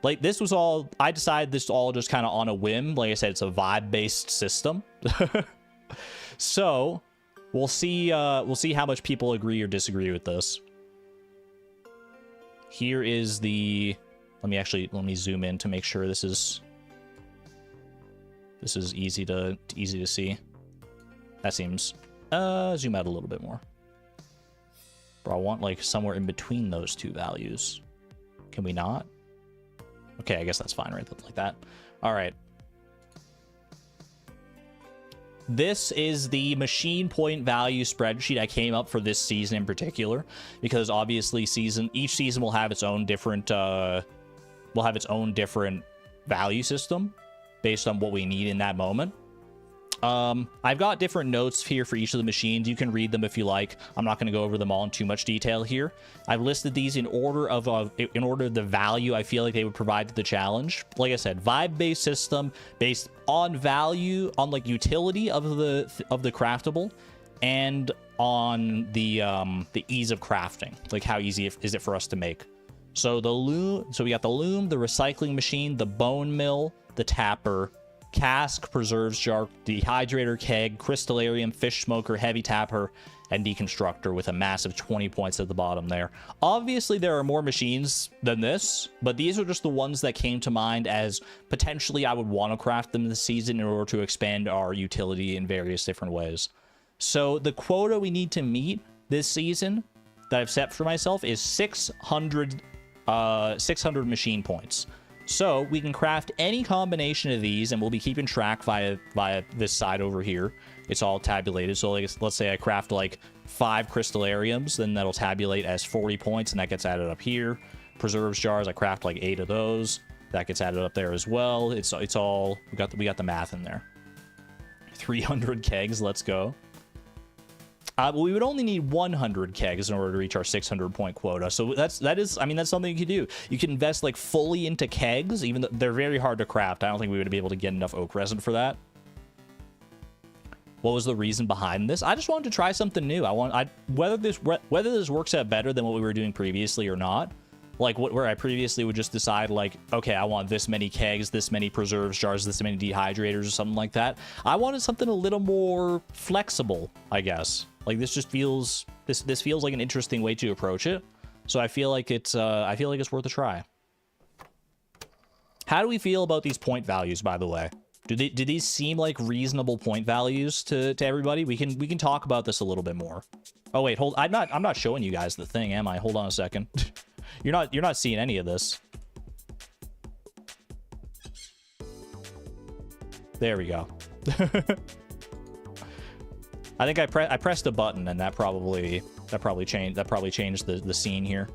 like, this was all, I decided this all just kind of on a whim. Like I said, it's a vibe-based system. So we'll see how much people agree or disagree with this. Here is the, let me zoom in to make sure this is easy to see. That seems, zoom out a little bit more. But I want, like, somewhere in between those two values. Can we not? Okay, I guess that's fine, right? Like that. All right. This is the machine point value spreadsheet I came up for this season in particular, because obviously each season will have its own different value system based on what we need in that moment. I've got different notes here for each of the machines. You can read them if you like. I'm not going to go over them all in too much detail here. I've listed these in order of the value I feel like they would provide to the challenge. Like I said, vibe-based system based on value, on like utility of the craftable, and on the ease of crafting. Like how easy is it for us to make? So we got the loom, the recycling machine, the bone mill, the tapper, cask, preserves jar, dehydrator, keg, crystallarium, fish smoker, heavy tapper, and deconstructor with a massive 20 points at the bottom there. Obviously, there are more machines than this, but these are just the ones that came to mind as potentially I would want to craft them this season in order to expand our utility in various different ways. So the quota we need to meet this season that I've set for myself is 600 machine points. So we can craft any combination of these, and we'll be keeping track via this side over here. It's all tabulated. So like, let's say I craft like 5 crystallariums, then that'll tabulate as 40 points, and that gets added up here. Preserves jars, I craft like 8 of those. That gets added up there as well. It's all, we got the math in there. 300 kegs, let's go. We would only need 100 kegs in order to reach our 600 point quota. So that is, I mean, that's something you can do. You can invest like fully into kegs, even though they're very hard to craft. I don't think we would be able to get enough oak resin for that. What was the reason behind this? I just wanted to try something new. Whether this works out better than what we were doing previously or not. Like where I previously would just decide like, okay, I want this many kegs, this many preserves jars, this many dehydrators or something like that. I wanted something a little more flexible, I guess. Like this just feels, this feels like an interesting way to approach it. So I feel like it's worth a try. How do we feel about these point values, by the way? Do these seem like reasonable point values to everybody? We can talk about this a little bit more. Oh wait, hold. I'm not showing you guys the thing, am I? Hold on a second. You're not seeing any of this. There we go. I think I pressed a button, and that probably changed the scene here.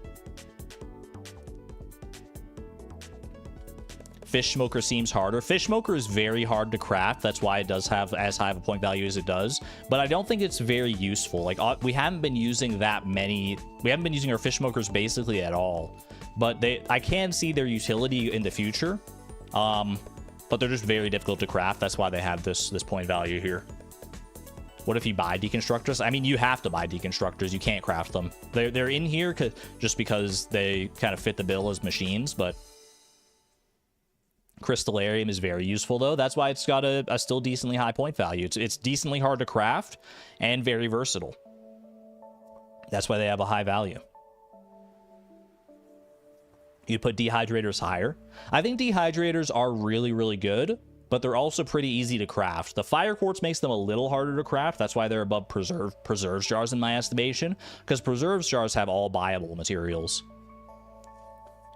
Fish smoker seems harder. Fish smoker is very hard to craft. That's why it does have as high of a point value as it does. But I don't think it's very useful. Like we haven't been using that many. We haven't been using our fish smokers basically at all. But I can see their utility in the future. But they're just very difficult to craft. That's why they have this point value here. What if you buy deconstructors? I mean, you have to buy deconstructors. You can't craft them. They're in here just because they kind of fit the bill as machines, but crystallarium is very useful, though. That's why it's got a still decently high point value. It's decently hard to craft and very versatile. That's why they have a high value. You put dehydrators higher. I think dehydrators are really, really good, but they're also pretty easy to craft. The fire quartz makes them a little harder to craft. That's why they're above preserves jars in my estimation, because preserves jars have all buyable materials.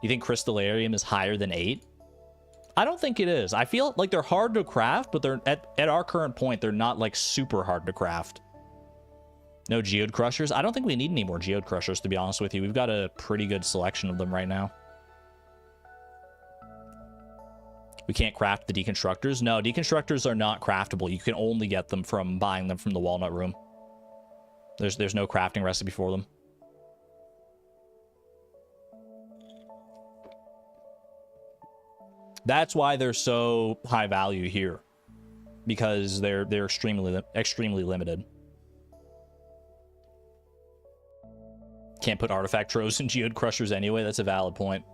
You think crystallarium is higher than 8? I don't think it is. I feel like they're hard to craft, but they're at our current point, they're not like super hard to craft. No geode crushers. I don't think we need any more geode crushers, to be honest with you. We've got a pretty good selection of them right now. We can't craft the deconstructors. No, deconstructors are not craftable. You can only get them from buying them from the walnut room. There's no crafting recipe for them. That's why they're so high value here, because they're extremely limited. Can't put artifact troves in geode crushers anyway. That's a valid point.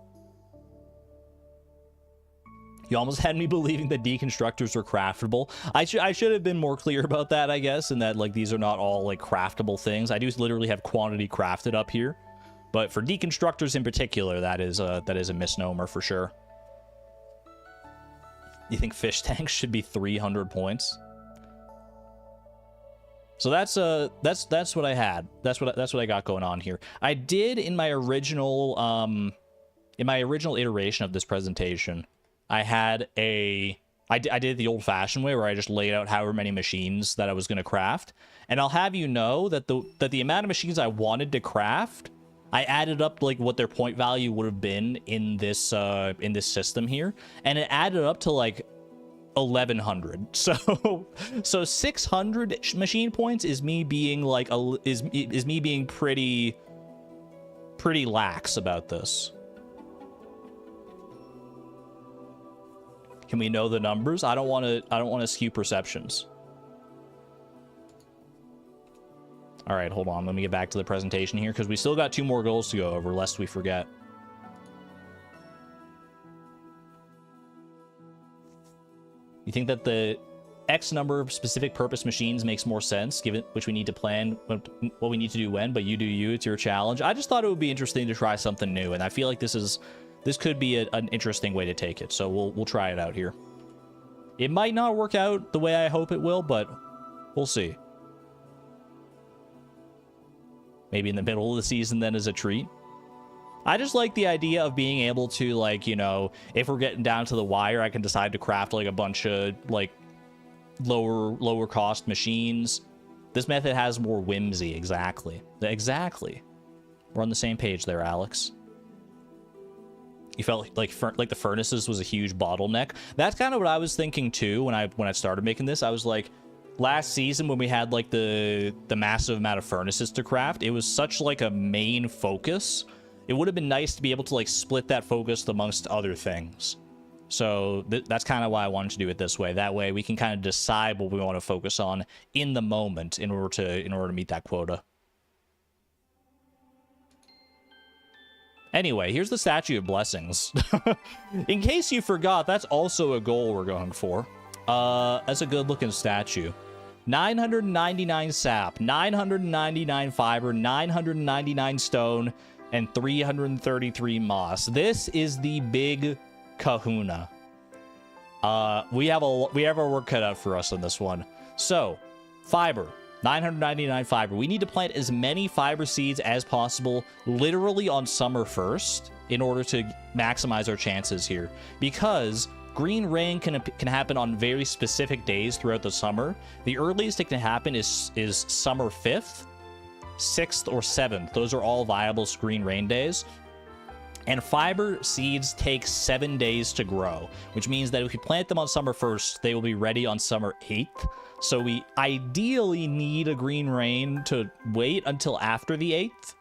You almost had me believing that deconstructors were craftable. I should have been more clear about that, I guess, and that like these are not all like craftable things. I do literally have quantity crafted up here, but for deconstructors in particular, that is a misnomer for sure. You think fish tanks should be 300 points? So that's what I had. That's what I got going on here. I did in my original iteration of this presentation, I did the old-fashioned way where I just laid out however many machines that I was going to craft, and I'll have you know that the amount of machines I wanted to craft, I added up like what their point value would have been in this system here, and it added up to like 1,100. So 600 machine points is me being like is me being pretty lax about this. Can we know the numbers? I don't want to skew perceptions. All right, hold on. Let me get back to the presentation here because we still got 2 more goals to go over, lest we forget. You think that the X number of specific purpose machines makes more sense, given which we need to plan what we need to do when, but you do you. It's your challenge. I just thought it would be interesting to try something new, and I feel like this could be an interesting way to take it. So we'll try it out here. It might not work out the way I hope it will, but we'll see. Maybe in the middle of the season then as a treat. I just like the idea of being able to, like, you know, if we're getting down to the wire, I can decide to craft like a bunch of like lower cost machines. This method has more whimsy. Exactly. We're on the same page there, Alex. You felt like the furnaces was a huge bottleneck. That's kind of what I was thinking too when I started making this. I was like, last season when we had like the massive amount of furnaces to craft, it was such like a main focus. It would have been nice to be able to like split that focus amongst other things. So that's kind of why I wanted to do it this way. That way we can kind of decide what we want to focus on in the moment in order to meet that quota. Anyway, here's the Statue of Blessings. In case you forgot, that's also a goal we're going for. That's a good looking statue. 999 sap, 999 fiber, 999 stone, and 333 moss. This is the big kahuna. We have our work cut out for us on this one. So, fiber, 999 fiber. We need to plant as many fiber seeds as possible, literally on summer 1st, in order to maximize our chances here. Because green rain can happen on very specific days throughout the summer. The earliest it can happen is summer 5th, 6th, or 7th. Those are all viable green rain days. And fiber seeds take 7 days to grow, which means that if we plant them on summer 1st, they will be ready on summer 8th. So we ideally need a green rain to wait until after the 8th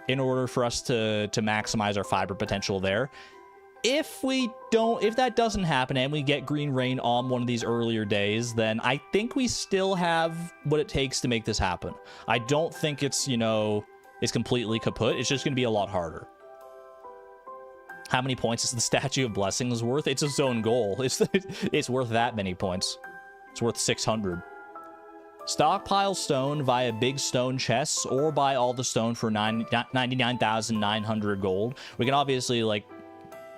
in order for us to maximize our fiber potential there. If that doesn't happen and we get green rain on one of these earlier days, then I think we still have what it takes to make this happen. I don't think it's, it's completely kaput. It's just going to be a lot harder. How many points is the Statue of Blessings worth? It's its own goal. It's worth that many points. It's worth 600. Stockpile stone via big stone chests or buy all the stone for 99,900 gold. We can obviously, like,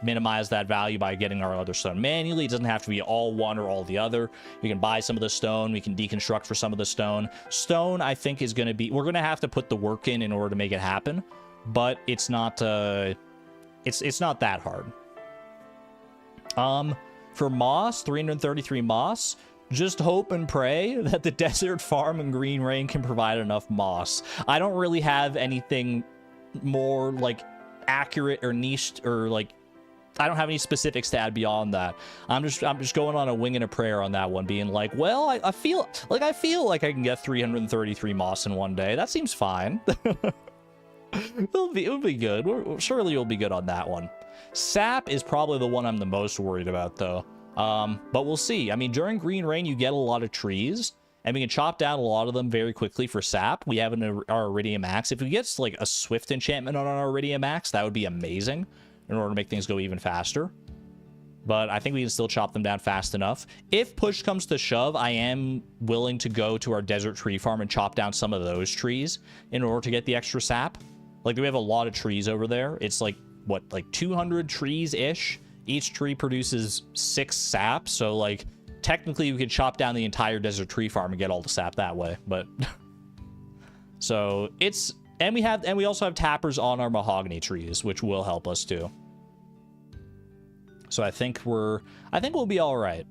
minimize that value by getting our other stone manually. It doesn't have to be all one or all the other. We can buy some of the stone. We can deconstruct for some of the stone. Stone, I think, is going to be... We're going to have to put the work in order to make it happen, but it's not... It's not that hard. For moss, 333 moss, just hope and pray that the desert farm and green rain can provide enough moss. I don't really have anything more like accurate or niche or like I don't have any specifics to add beyond that. I'm just going on a wing and a prayer on that one, being like, well, I feel like I can get 333 moss in one day. That seems fine. It'll be good. Surely you'll be good on that one. Sap is probably the one I'm the most worried about, though. But we'll see. I mean, during green rain, you get a lot of trees, and we can chop down a lot of them very quickly for sap. We have our Iridium Axe. If we get like a Swift enchantment on our Iridium Axe, that would be amazing in order to make things go even faster. But I think we can still chop them down fast enough. If push comes to shove, I am willing to go to our desert tree farm and chop down some of those trees in order to get the extra sap. Like, we have a lot of trees over there. It's like, what, like 200 trees-ish? Each tree produces 6 sap, so like technically we could chop down the entire desert tree farm and get all the sap that way. But so it's and we also have tappers on our mahogany trees, which will help us too. So I think we'll be all right.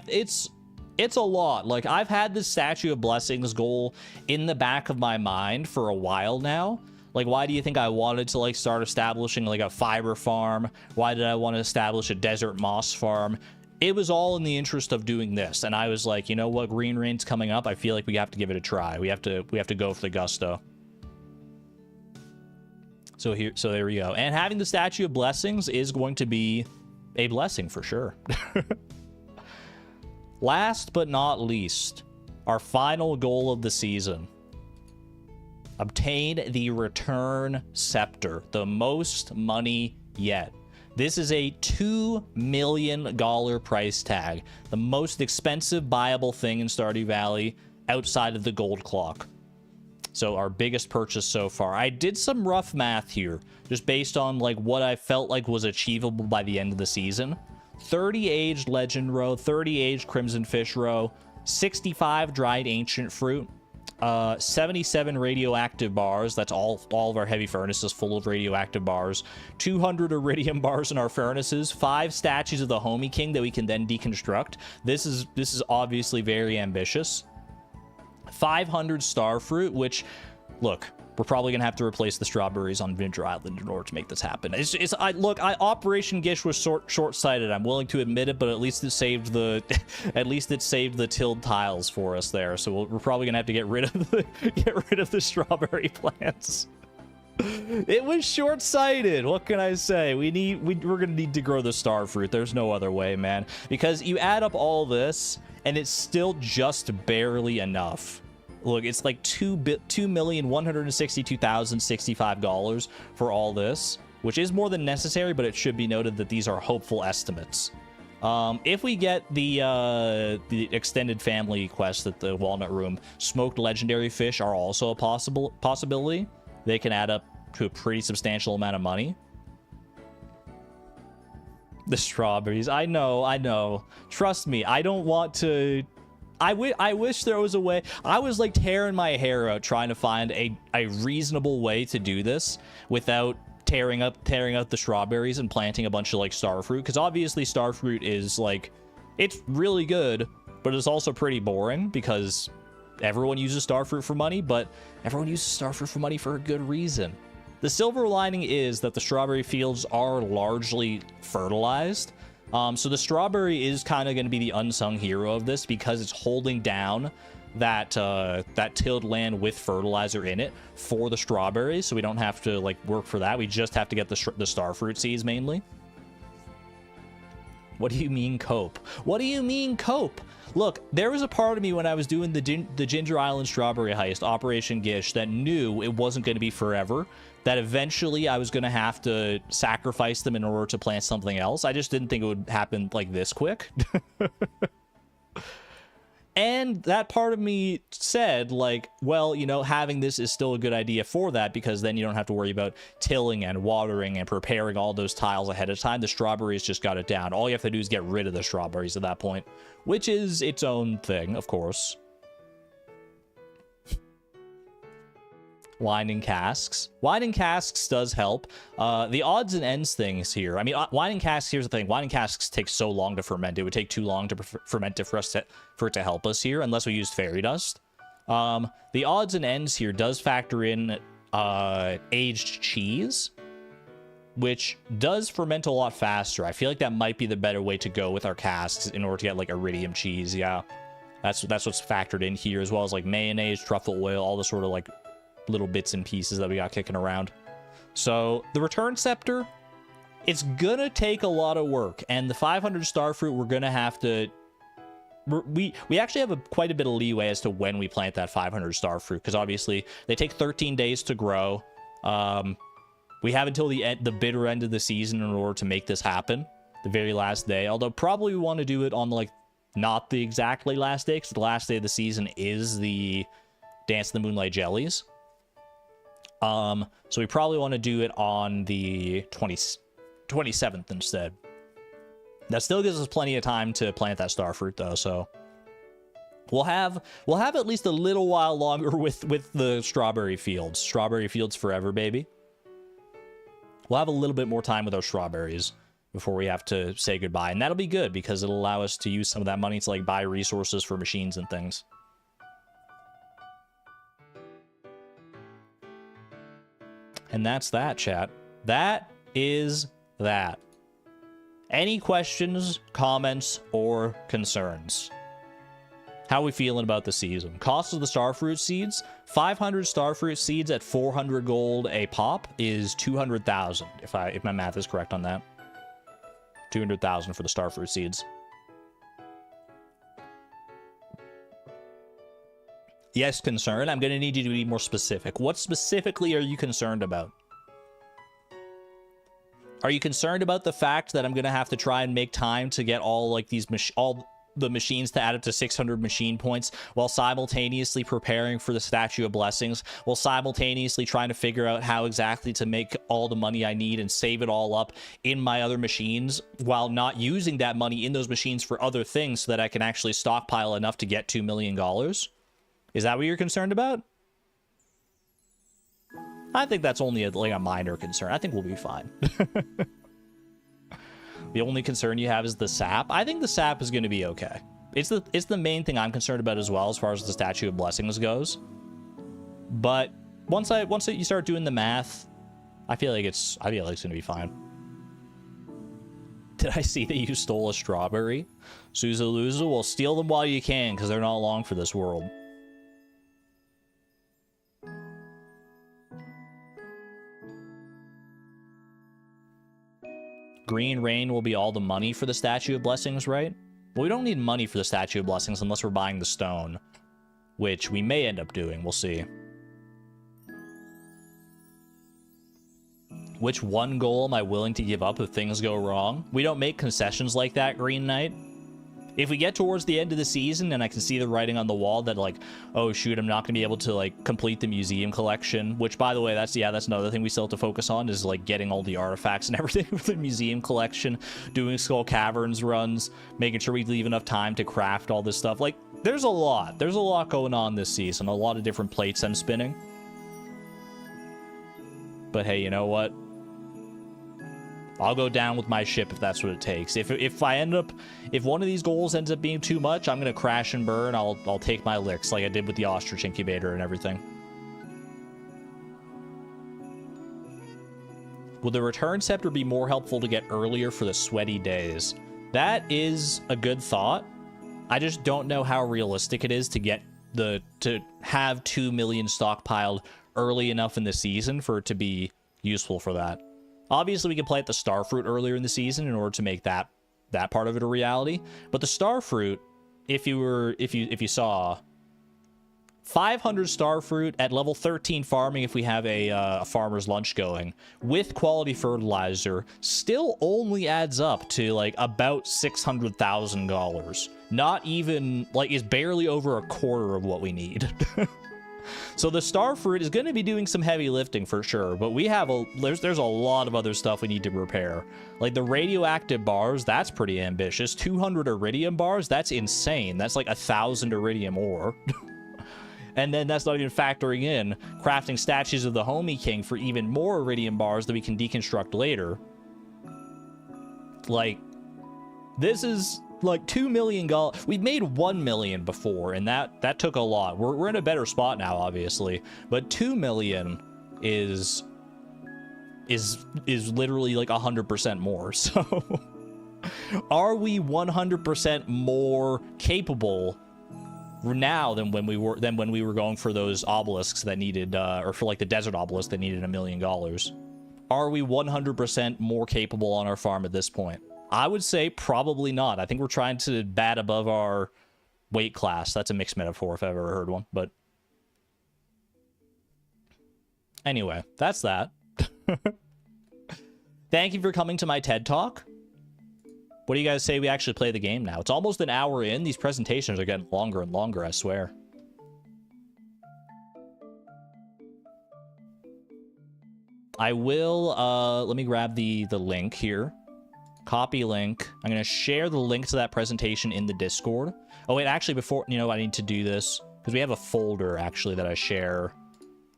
It's a lot. Like, I've had this Statue of Blessings goal in the back of my mind for a while now. Like, why do you think I wanted to, like, start establishing, like, a fiber farm? Why did I want to establish a desert moss farm? It was all in the interest of doing this. And I was like, you know what? Green rain's coming up. I feel like we have to give it a try. We have to go for the gusto. So there we go. And having the Statue of Blessings is going to be a blessing for sure. Last but not least, our final goal of the season. Obtain the Return Scepter, the most money yet. This is a $2 million price tag, the most expensive buyable thing in Stardew Valley outside of the gold clock. So our biggest purchase so far. I did some rough math here, just based on like what I felt like was achievable by the end of the season. 30 aged Legend Row, 30 aged Crimson Fish Row, 65 dried Ancient Fruit, 77 radioactive bars. That's all of our heavy furnaces full of radioactive bars. 200 iridium bars in our furnaces. 5 statues of the Homie King that we can then deconstruct. This is obviously very ambitious. 500 star fruit, which, look, we're probably gonna have to replace the strawberries on Vinegar Island in order to make this happen. Operation Gish was short-sighted. I'm willing to admit it, but at least it saved the tilled tiles for us there. So we're probably gonna have to get rid of the strawberry plants. It was short-sighted. What can I say? We're gonna need to grow the star fruit. There's no other way, man. Because you add up all this, and it's still just barely enough. Look, it's like $2,162,065 for all this, which is more than necessary, but it should be noted that these are hopeful estimates. If we get the extended family quest at the Walnut Room, smoked legendary fish are also a possibility. They can add up to a pretty substantial amount of money. The strawberries, I know. Trust me, I don't want to... I wish there was a way. I was like tearing my hair out trying to find a reasonable way to do this without tearing out the strawberries and planting a bunch of like starfruit, because obviously starfruit is like, it's really good, but it's also pretty boring because everyone uses starfruit for money, but everyone uses starfruit for money for a good reason. The silver lining is that the strawberry fields are largely fertilized. So the strawberry is kind of going to be the unsung hero of this because it's holding down that tilled land with fertilizer in it for the strawberries. So we don't have to like work for that. We just have to get the starfruit seeds mainly. What do you mean cope? What do you mean cope? Look, there was a part of me when I was doing the Ginger Island strawberry heist, Operation Gish, that knew it wasn't going to be forever, that eventually I was going to have to sacrifice them in order to plant something else. I just didn't think it would happen like this quick. And that part of me said, like, well, you know, having this is still a good idea for that, because then you don't have to worry about tilling and watering and preparing all those tiles ahead of time. The strawberries just got it down. All you have to do is get rid of the strawberries at that point, which is its own thing, of course. Winding casks. Winding casks does help. The odds and ends things here. I mean, winding casks, here's the thing. Winding casks take so long to ferment. It would take too long to ferment it for it to help us here, unless we used fairy dust. The odds and ends here does factor in aged cheese, which does ferment a lot faster. I feel like that might be the better way to go with our casks in order to get, like, iridium cheese. Yeah, that's what's factored in here, as well as, like, mayonnaise, truffle oil, all the sort of, like, little bits and pieces that we got kicking around. So the return scepter, it's gonna take a lot of work, and the 500 starfruit, we're gonna have to we actually have quite a bit of leeway as to when we plant that 500 starfruit, because obviously they take 13 days to grow. We have until the bitter end of the season in order to make this happen, the very last day, although probably we want to do it on, like, not the exactly last day, because the last day of the season is the Dance of the Moonlight Jellies. So we probably want to do it on the 27th instead. That still gives us plenty of time to plant that starfruit, though, so we'll have at least a little while longer with the strawberry fields. Strawberry fields forever, baby. We'll have a little bit more time with those strawberries before we have to say goodbye, and that'll be good because it'll allow us to use some of that money to, like, buy resources for machines and things. And that's that, chat. That is that. Any questions, comments, or concerns? How are we feeling about the season? Cost of the starfruit seeds. 500 starfruit seeds at 400 gold a pop is 200,000. If my math is correct on that. 200,000 for the starfruit seeds. Yes, concern. I'm going to need you to be more specific. What specifically are you concerned about? Are you concerned about the fact that I'm going to have to try and make time to get all, like, all the machines to add up to 600 machine points while simultaneously preparing for the Statue of Blessings, while simultaneously trying to figure out how exactly to make all the money I need and save it all up in my other machines while not using that money in those machines for other things so that I can actually stockpile enough to get $2 million? Is that what you're concerned about? I think that's only a minor concern. I think we'll be fine. The only concern you have is the sap. I think the sap is going to be okay. It's the main thing I'm concerned about as well, as far as the Statue of Blessings goes. But once you start doing the math, I feel like it's going to be fine. Did I see that you stole a strawberry? Suzaluza? Well, steal them while you can, because they're not long for this world. Green rain will be all the money for the Statue of Blessings, right? Well, we don't need money for the Statue of Blessings unless we're buying the stone, which we may end up doing. We'll see. Which one goal am I willing to give up if things go wrong? We don't make concessions like that, Green Knight. If we get towards the end of the season and I can see the writing on the wall that, like, oh shoot, I'm not gonna be able to, like, complete the museum collection, which, by the way, that's another thing we still have to focus on, is, like, getting all the artifacts and everything for the museum collection, doing Skull Caverns runs, making sure we leave enough time to craft all this stuff. Like, there's a lot going on this season, a lot of different plates I'm spinning. But hey, you know what? I'll go down with my ship if that's what it takes. If one of these goals ends up being too much, I'm gonna crash and burn. I'll take my licks like I did with the ostrich incubator and everything. Would the return scepter be more helpful to get earlier for the sweaty days? That is a good thought. I just don't know how realistic it is to have 2 million stockpiled early enough in the season for it to be useful for that. Obviously, we can plant the starfruit earlier in the season in order to make that part of it a reality. But the starfruit, if you saw 500 starfruit at level 13 farming, if we have a farmer's lunch going with quality fertilizer, still only adds up to, like, about $600,000. Not even, like, is barely over a quarter of what we need. So the starfruit is going to be doing some heavy lifting for sure, but we have there's a lot of other stuff we need to repair. Like the radioactive bars, that's pretty ambitious. 200 iridium bars, that's insane. That's like 1,000 iridium ore. And then that's not even factoring in crafting statues of the Homie King for even more iridium bars that we can deconstruct later. Like, this is like $2 million. We've made 1 million before, and that took a lot. We're in a better spot now, obviously, but 2 million is literally like 100% more. So are we 100% more capable now than when we were going for those obelisks that needed or for like the desert obelisk that needed $1 million? Are we 100% more capable on our farm at this point? I would say probably not. I think we're trying to bat above our weight class. That's a mixed metaphor if I've ever heard one, but anyway, that's that. Thank you for coming to my TED Talk. What do you guys say we actually play the game now? It's almost an hour in. These presentations are getting longer and longer, I swear. I will, let me grab the link here. Copy link. I'm going to share the link to that presentation in the Discord. Oh, wait, actually, before, you know, I need to do this because we have a folder, actually, that I share,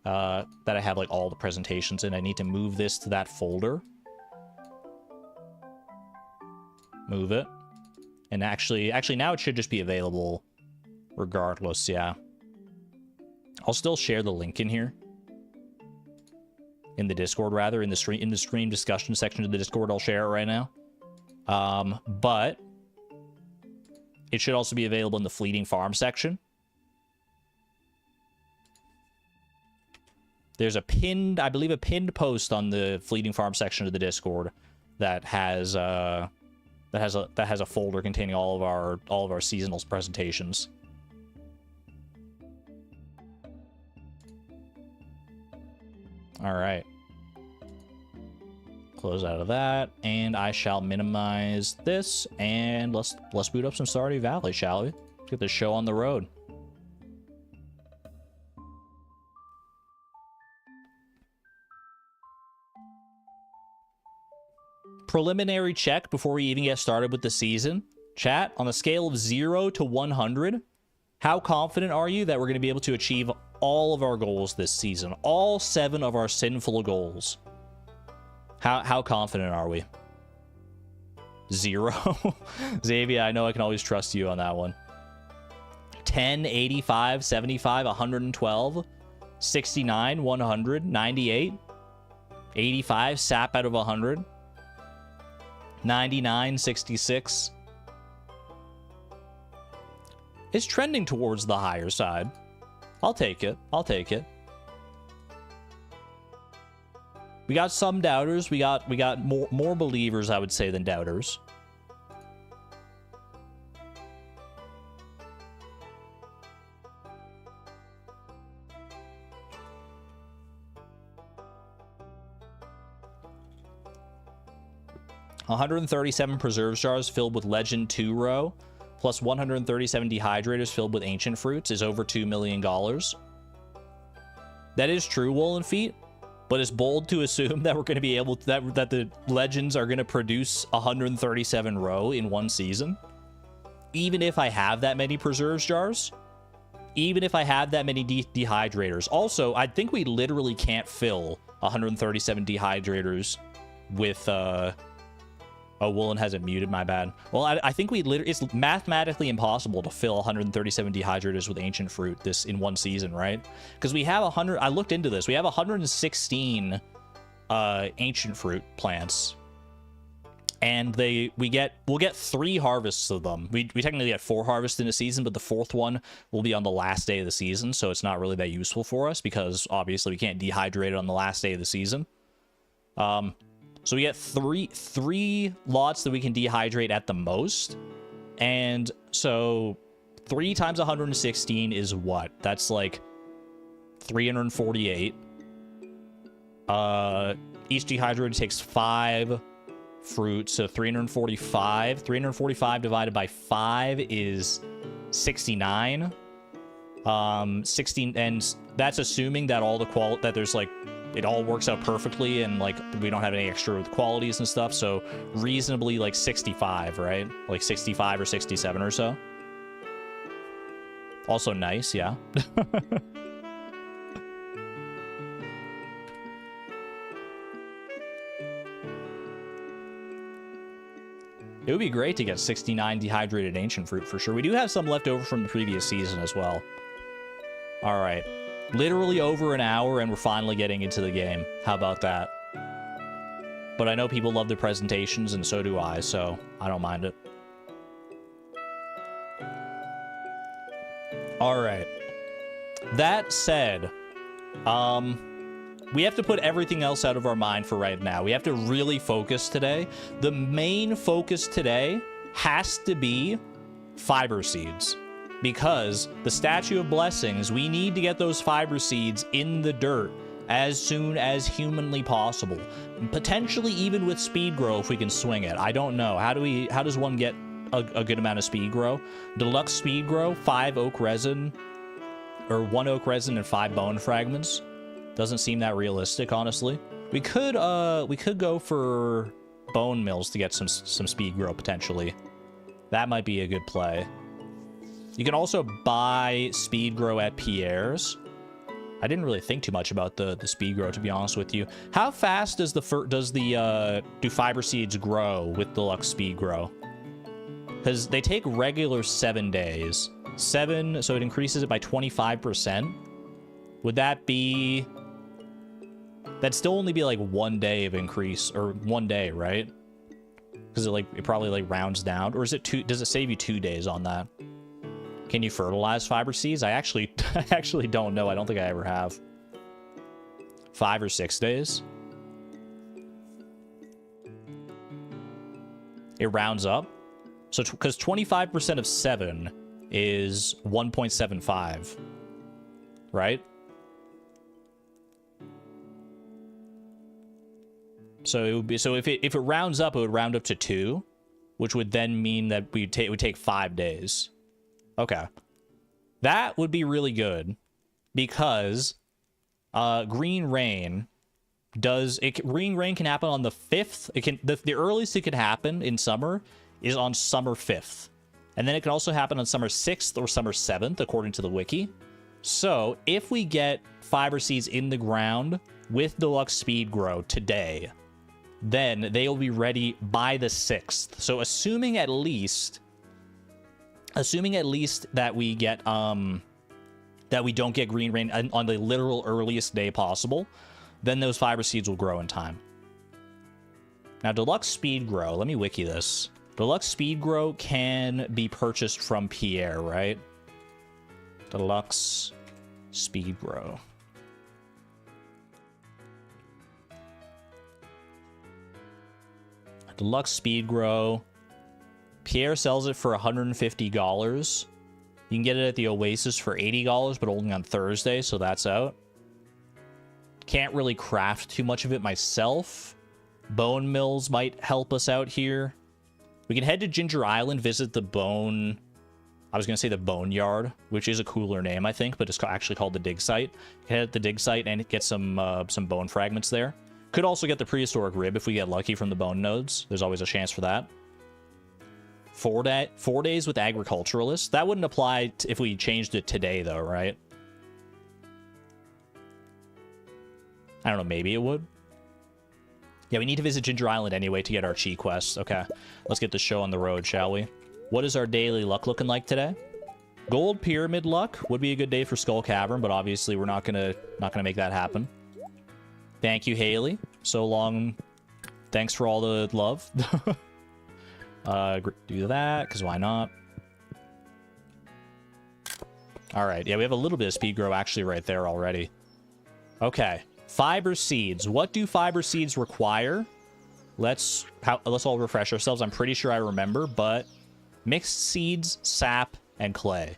that I have, like, all the presentations in. I need to move this to that folder. Move it. And actually, now it should just be available regardless, yeah. I'll still share the link in here. In the Discord, rather. In the stream discussion section of the Discord, I'll share it right now. But it should also be available in the Fleeting Farm section. There's a pinned, I believe, a pinned post on the Fleeting Farm section of the Discord that has a folder containing all of our seasonal presentations. All right. Close out of that, and I shall minimize this, and let's boot up some Stardew Valley, shall we? Let's get this show on the road. Preliminary check before we even get started with the season. Chat, on a scale of 0 to 100, how confident are you that we're going to be able to achieve all of our goals this season? All 7 of our sinful goals. How confident are we? 0? Xavier, I know I can always trust you on that one. 10, 85, 75, 112, 69, 100, 98, 85, sap out of 100, 99, 66. It's trending towards the higher side. I'll take it. I'll take it. We got some doubters. We got more believers, I would say, than doubters. $137 preserves jars filled with Legend 2 row, plus 137 dehydrators filled with ancient fruits is over $2 million. That is true, Woolen Feet. But it's bold to assume that we're going to be able to, that the legends are going to produce 137 row in one season. Even if I have that many preserves jars. Even if I have that many dehydrators. Also, I think we literally can't fill 137 dehydrators with, oh, Woolen has it muted, my bad. Well, I think it's mathematically impossible to fill 137 dehydrators with ancient fruit in one season, right? Because we have 100, I looked into this, we have 116 ancient fruit plants. And we'll get 3 harvests of them. We technically get 4 harvests in a season, but the 4th one will be on the last day of the season, so it's not really that useful for us because obviously we can't dehydrate it on the last day of the season. So we get three lots that we can dehydrate at the most. And so 3 times 116 is what? That's like 348. Each dehydrator takes 5 fruits, so 345. 345 divided by 5 is 69. 16, and that's assuming that all the that there's like it all works out perfectly and like we don't have any extra qualities and stuff, so reasonably like 65, right? Like 65 or 67 or so. Also nice, yeah. It would be great to get 69 dehydrated ancient fruit for sure. We do have some left over from the previous season as well. All right. Literally over an hour and we're finally getting into the game. How about that? But I know people love the presentations and so do I, so I don't mind it. All right. That said, we have to put everything else out of our mind for right now. We have to really focus today. The main focus today has to be fiber seeds. Because the Statue of Blessings, we need to get those fiber seeds in the dirt as soon as humanly possible. Potentially even with speed grow if we can swing it. I don't know. How does one get a good amount of speed grow? Deluxe speed grow, 5 oak resin, or 1 oak resin and 5 bone fragments. Doesn't seem that realistic, honestly. We could go for bone mills to get some speed grow potentially. That might be a good play. You can also buy speed grow at Pierre's. I didn't really think too much about the speed grow, to be honest with you. How fast does do fiber seeds grow with deluxe speed grow? Because they take regular 7 days. 7, so it increases it by 25%. Would that be... That'd still only be like 1 day of increase, or 1 day, right? Because it probably like rounds down, or is it 2? Does it save you 2 days on that? Can you fertilize fiber seeds? I actually don't know. I don't think I ever have. 5 or 6 days. It rounds up. So because 25% of 7 is 1.75, right? So it would be, so if it rounds up, it would round up to 2, which would then mean that it would take 5 days. Okay. That would be really good because green rain green rain can happen on the 5th. It can the earliest it could happen in summer is on summer 5th. And then it can also happen on summer 6th or summer 7th according to the wiki. So, if we get fiber seeds in the ground with deluxe speed grow today, then they will be ready by the 6th. So, assuming at least that we get that we don't get green rain on the literal earliest day possible, then those fiber seeds will grow in time. Now, deluxe speed grow, let me wiki this. Deluxe speed grow can be purchased from Pierre, right? Deluxe speed grow. Deluxe speed grow. Pierre sells it for $150. You can get it at the Oasis for $80, but only on Thursday, so that's out. Can't really craft too much of it myself. Bone mills might help us out here. We can head to Ginger Island, visit the bone... I was going to say the Boneyard, which is a cooler name, I think, but it's actually called the Dig Site. Head at the Dig Site and get some bone fragments there. Could also get the prehistoric rib if we get lucky from the bone nodes. There's always a chance for that. 4 days with agriculturalists. That wouldn't apply if we changed it today, though, right? I don't know, maybe it would. Yeah, we need to visit Ginger Island anyway to get our chi quests. Okay, let's get the show on the road, shall we? What is our daily luck looking like today? Gold pyramid luck would be a good day for Skull Cavern, but obviously we're not gonna make that happen. Thank you, Haley. So long. Thanks for all the love. Do that, because why not? All right, yeah, we have a little bit of speed grow actually right there already. Okay, fiber seeds. What do fiber seeds require? Let's all refresh ourselves. I'm pretty sure I remember, but mixed seeds, sap, and clay.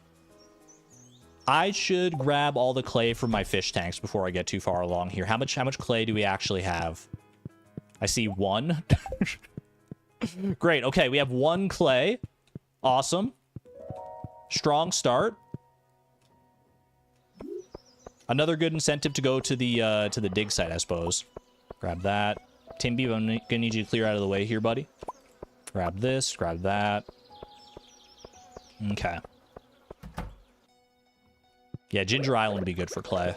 I should grab all the clay from my fish tanks before I get too far along here. How much clay do we actually have? I see 1. Great. Okay, we have 1 clay. Awesome. Strong start. Another good incentive to go to the dig site, I suppose. Grab that. Timby, I'm gonna need you to clear out of the way here, buddy. Grab this. Grab that. Okay. Yeah, Ginger Island would be good for clay.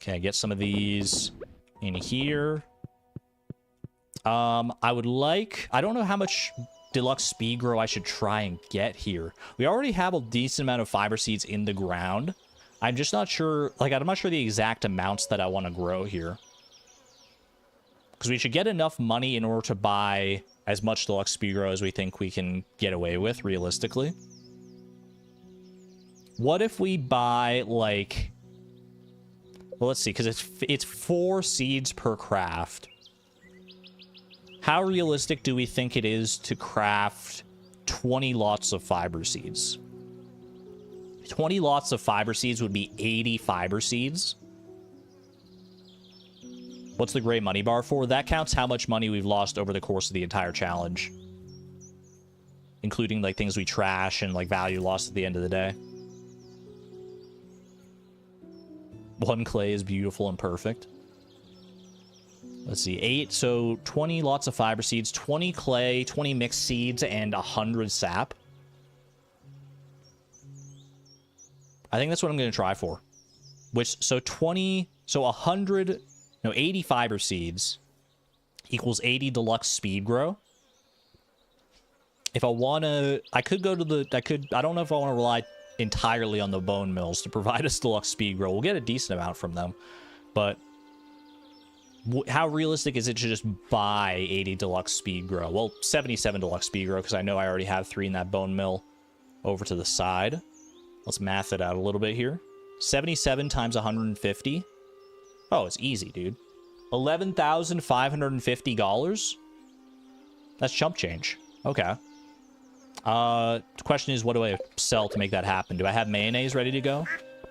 Okay, get some of these in here. I would like... I don't know how much deluxe speed grow I should try and get here. We already have a decent amount of fiber seeds in the ground. I'm just not sure... Like, I'm not sure the exact amounts that I want to grow here. Because we should get enough money in order to buy as much deluxe speed grow as we think we can get away with, realistically. What if we buy, like... Well, let's see, because it's 4 seeds per craft. How realistic do we think it is to craft 20 lots of fiber seeds? 20 lots of fiber seeds would be 80 fiber seeds. What's the gray money bar for? That counts how much money we've lost over the course of the entire challenge. Including, like, things we trash and, like, value lost at the end of the day. 1 clay is beautiful and perfect. Let's see, 8, so 20 lots of fiber seeds, 20 clay, 20 mixed seeds, and 100 sap. I think that's what I'm going to try for. Which, so 20, so 100, no, 80 fiber seeds equals 80 deluxe speed grow. If I want to, I could go to the, I don't know if I want to rely entirely on the bone mills to provide us deluxe speed grow. We'll get a decent amount from them, but how realistic is it to just buy 80 deluxe speed grow? Well, 77 deluxe speed grow, because I know I already have 3 in that bone mill over to the side. Let's math it out a little bit here. 77 times 150. Oh, it's easy, dude. $11,550. That's chump change. Okay. The question is, what do I sell to make that happen? Do I have mayonnaise ready to go?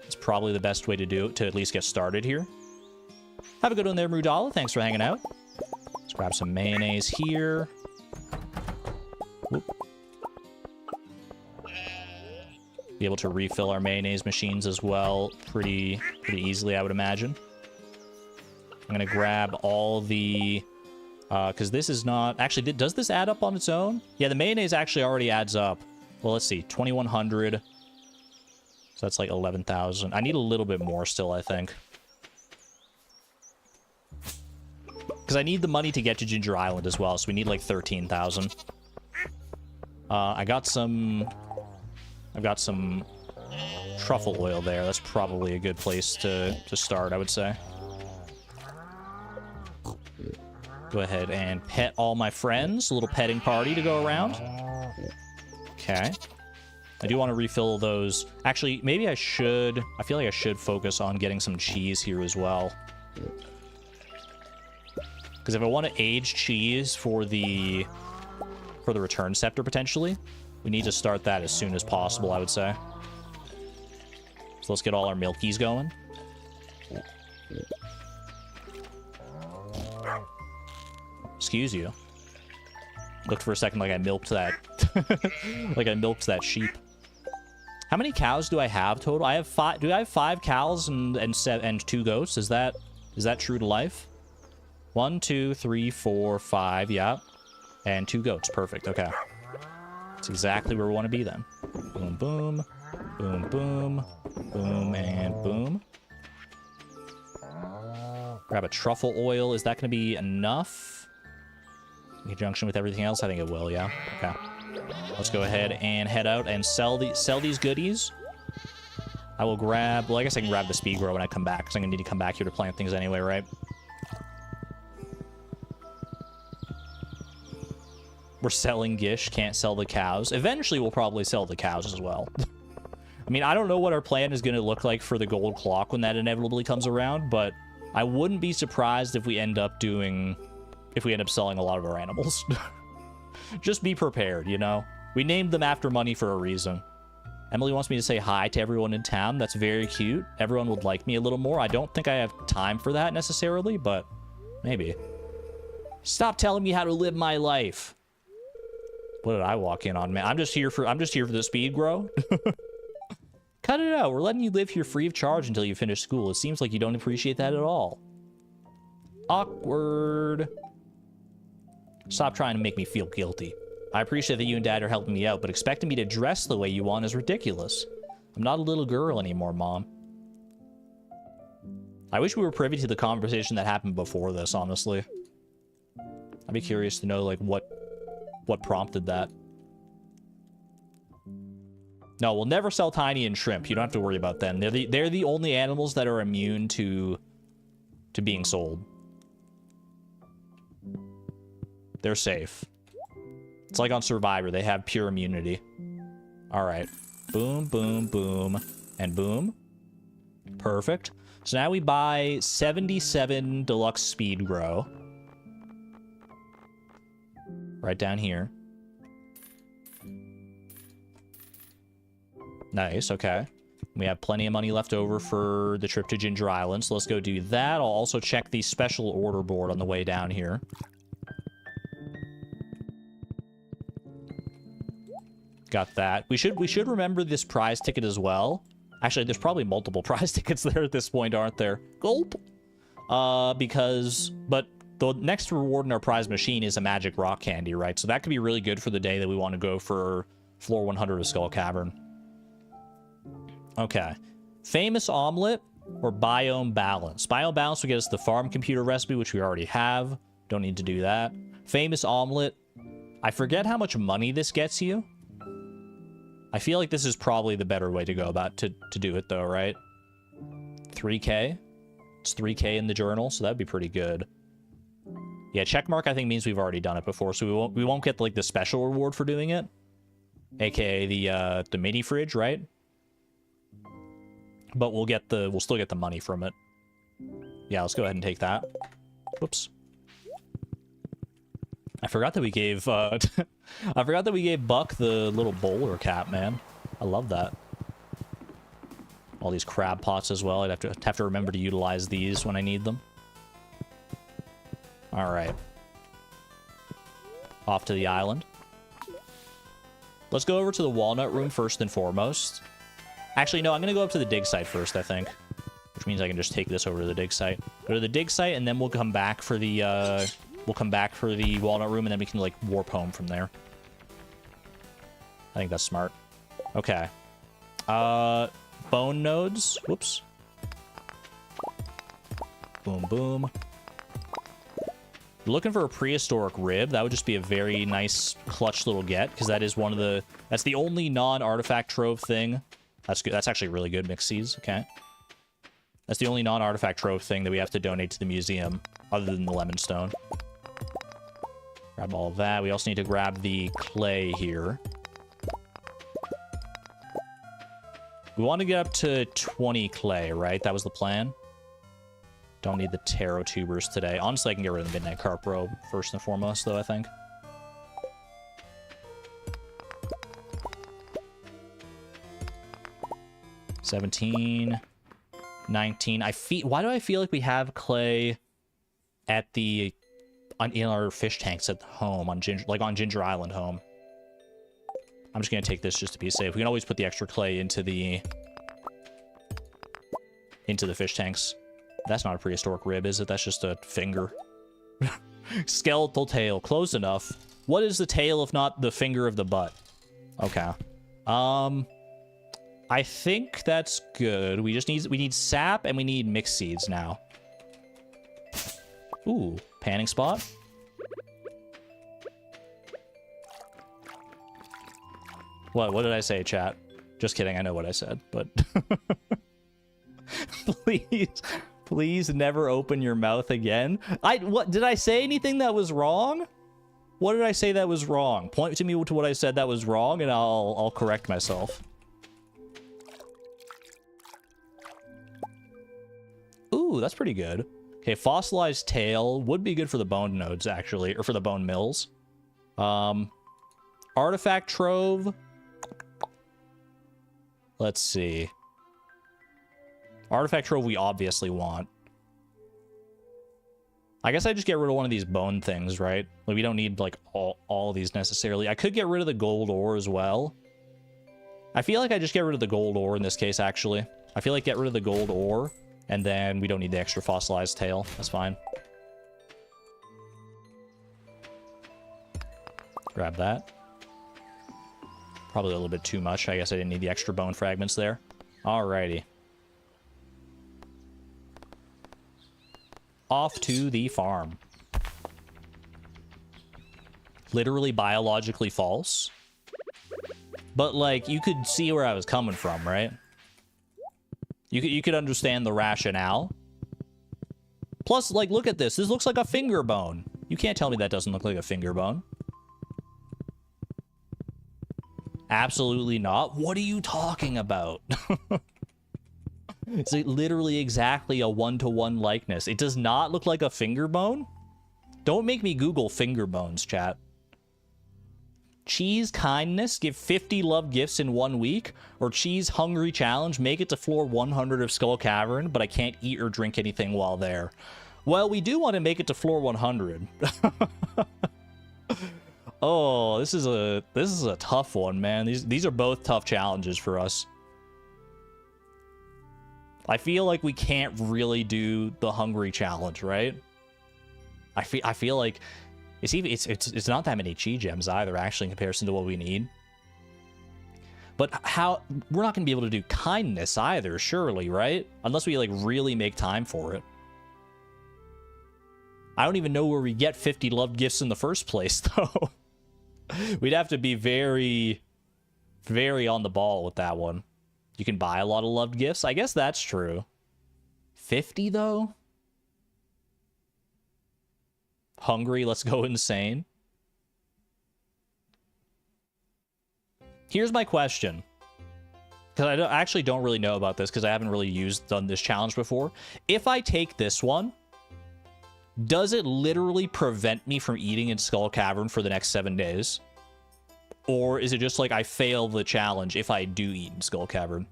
It's probably the best way to do it, to at least get started here. Have a good one there, Mudala. Thanks for hanging out. Let's grab some mayonnaise here. Whoop. Be able to refill our mayonnaise machines as well pretty easily, I would imagine. I'm going to grab all the... because this is not... Actually, does this add up on its own? Yeah, the mayonnaise actually already adds up. Well, let's see. 2,100. So that's like 11,000. I need a little bit more still, I think. Because I need the money to get to Ginger Island as well, so we need like 13,000. I've got some truffle oil there. That's probably a good place to start, I would say. Go ahead and pet all my friends. A little petting party to go around. Okay. I do want to refill those. Actually, maybe I should... I feel like I should focus on getting some cheese here as well. Because if I want to age cheese for the return scepter, potentially, we need to start that as soon as possible, I would say. So let's get all our milkies going. Excuse you. Looked for a second like I milked that. Like I milked that sheep. How many cows do I have total? I have 5. Do I have 5 cows and 2 goats? Is that true to life? 1, 2, 3, 4, 5. Yeah, and 2 goats. Perfect. Okay, that's exactly where we want to be then. Boom, boom, boom, boom, boom, and boom. Grab a truffle oil. Is that going to be enough? In conjunction with everything else, I think it will, yeah. Okay. Let's go ahead and head out and sell these goodies. I will grab... Well, I guess I can grab the speed grow when I come back, because I'm going to need to come back here to plant things anyway, right? We're selling Gish, can't sell the cows. Eventually, we'll probably sell the cows as well. I mean, I don't know what our plan is going to look like for the gold clock when that inevitably comes around, but I wouldn't be surprised if we end up selling a lot of our animals. Just be prepared, you know? We named them after money for a reason. Emily wants me to say hi to everyone in town. That's very cute. Everyone would like me a little more. I don't think I have time for that necessarily, but maybe. Stop telling me how to live my life. What did I walk in on, man? I'm just here for the speed grow. Cut it out. We're letting you live here free of charge until you finish school. It seems like you don't appreciate that at all. Awkward. Stop trying to make me feel guilty. I appreciate that you and Dad are helping me out, but expecting me to dress the way you want is ridiculous. I'm not a little girl anymore, Mom. I wish we were privy to the conversation that happened before this, honestly. I'd be curious to know, like, what prompted that. No, we'll never sell Tiny and Shrimp. You don't have to worry about them. They're the only animals that are immune to being sold. They're safe. It's like on Survivor. They have pure immunity. All right. Boom, boom, boom, and boom. Perfect. So now we buy 77 Deluxe Speed Grow. Right down here. Nice, okay. We have plenty of money left over for the trip to Ginger Island, so let's go do that. I'll also check the special order board on the way down here. Got that. We should remember this prize ticket as well. Actually, there's probably multiple prize tickets there at this point, aren't there? Gulp! But the next reward in our prize machine is a magic rock candy, right? So that could be really good for the day that we want to go for floor 100 of Skull Cavern. Okay. Famous omelet or biome balance? Biome balance will get us the farm computer recipe, which we already have. Don't need to do that. Famous omelet. I forget how much money this gets you. I feel like this is probably the better way to go about to do it, though, right? 3K? It's 3K in the journal, so that'd be pretty good. Yeah, checkmark I think means we've already done it before, so we won't get like the special reward for doing it, aka the mini fridge, right? But we'll still get the money from it. Yeah, let's go ahead and take that. Whoops. I forgot that we gave I forgot that we gave Buck the little bowler cap, man. I love that. All these crab pots as well. I'd have to remember to utilize these when I need them. All right. Off to the island. Let's go over to the walnut room first and foremost. Actually, no, I'm going to go up to the dig site first, I think. Which means I can just take this over to the dig site. Go to the dig site, and then we'll come back for the, walnut room, and then we can, like, warp home from there. I think that's smart. Okay. Bone nodes. Whoops. Boom, boom. Looking for a prehistoric rib. That would just be a very nice clutch little get, because that is one of the... That's the only non-artifact trove thing. That's good. That's actually really good, mixed seeds. Okay. That's the only non-artifact trove thing that we have to donate to the museum, other than the lemon stone. Grab all of that. We also need to grab the clay here. We want to get up to 20 clay, right? That was the plan. Don't need the taro tubers today. Honestly, I can get rid of the midnight carp robe first and foremost, though, I think. $17, $19. Why do I feel like we have clay at in our fish tanks at home on Ginger Island home? I'm just gonna take this just to be safe. We can always put the extra clay into the fish tanks. That's not a prehistoric rib, is it? That's just a finger. Skeletal tail. Close enough. What is the tail if not the finger of the butt? Okay. I think that's good. We need sap and we need mixed seeds now. Ooh, panning spot. What did I say, chat? Just kidding, I know what I said, but... Please never open your mouth again. Did I say anything that was wrong? What did I say that was wrong? Point to me to what I said that was wrong, and I'll correct myself. Ooh, that's pretty good. Okay, fossilized tail would be good for the bone nodes, actually, or for the bone mills. Artifact trove. Let's see. Artifact trove we obviously want. I guess I just get rid of one of these bone things, right? Like, we don't need, like, all of these necessarily. I could get rid of the gold ore as well. I feel like I just get rid of the gold ore in this case, actually. I feel like get rid of the gold ore, and then we don't need the extra fossilized tail. That's fine. Grab that. Probably a little bit too much. I guess I didn't need the extra bone fragments there. Alrighty. Off to the farm. Literally biologically false. But, like, you could see where I was coming from, right? You could understand the rationale. Plus, like, look at this. This looks like a finger bone. You can't tell me that doesn't look like a finger bone. Absolutely not. What are you talking about? It's literally exactly a one-to-one likeness. It does not look like a finger bone. Don't make me Google finger bones, chat. Cheese kindness, give 50 love gifts in 1 week. Or cheese hungry challenge, make it to floor 100 of Skull Cavern, but I can't eat or drink anything while there. Well, we do want to make it to floor 100. Oh, this is a tough one, man. These are both tough challenges for us. I feel like we can't really do the hungry challenge, right? I feel like it's not that many chi gems either, actually, in comparison to what we need. But how we're not gonna be able to do kindness either, surely, right? Unless we like really make time for it. I don't even know where we get 50 love gifts in the first place, though. We'd have to be very, very on the ball with that one. You can buy a lot of loved gifts. I guess that's true. 50, though? Hungry, let's go insane. Here's my question. Because I actually don't really know about this, because I haven't really done this challenge before. If I take this one, does it literally prevent me from eating in Skull Cavern for the next 7 days? Or is it just like I fail the challenge if I do eat in Skull Cavern?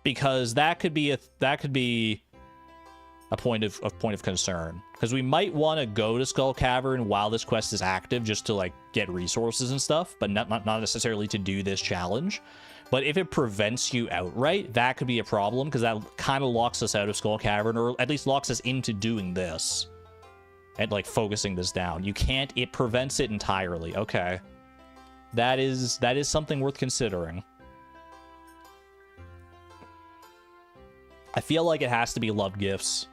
Because that could be a point of concern. Because we might want to go to Skull Cavern while this quest is active just to like get resources and stuff, but not necessarily to do this challenge. But if it prevents you outright, that could be a problem, because that kind of locks us out of Skull Cavern, or at least locks us into doing this. And, like, focusing this down. You can't... It prevents it entirely. Okay. That is something worth considering. I feel like it has to be love gifts.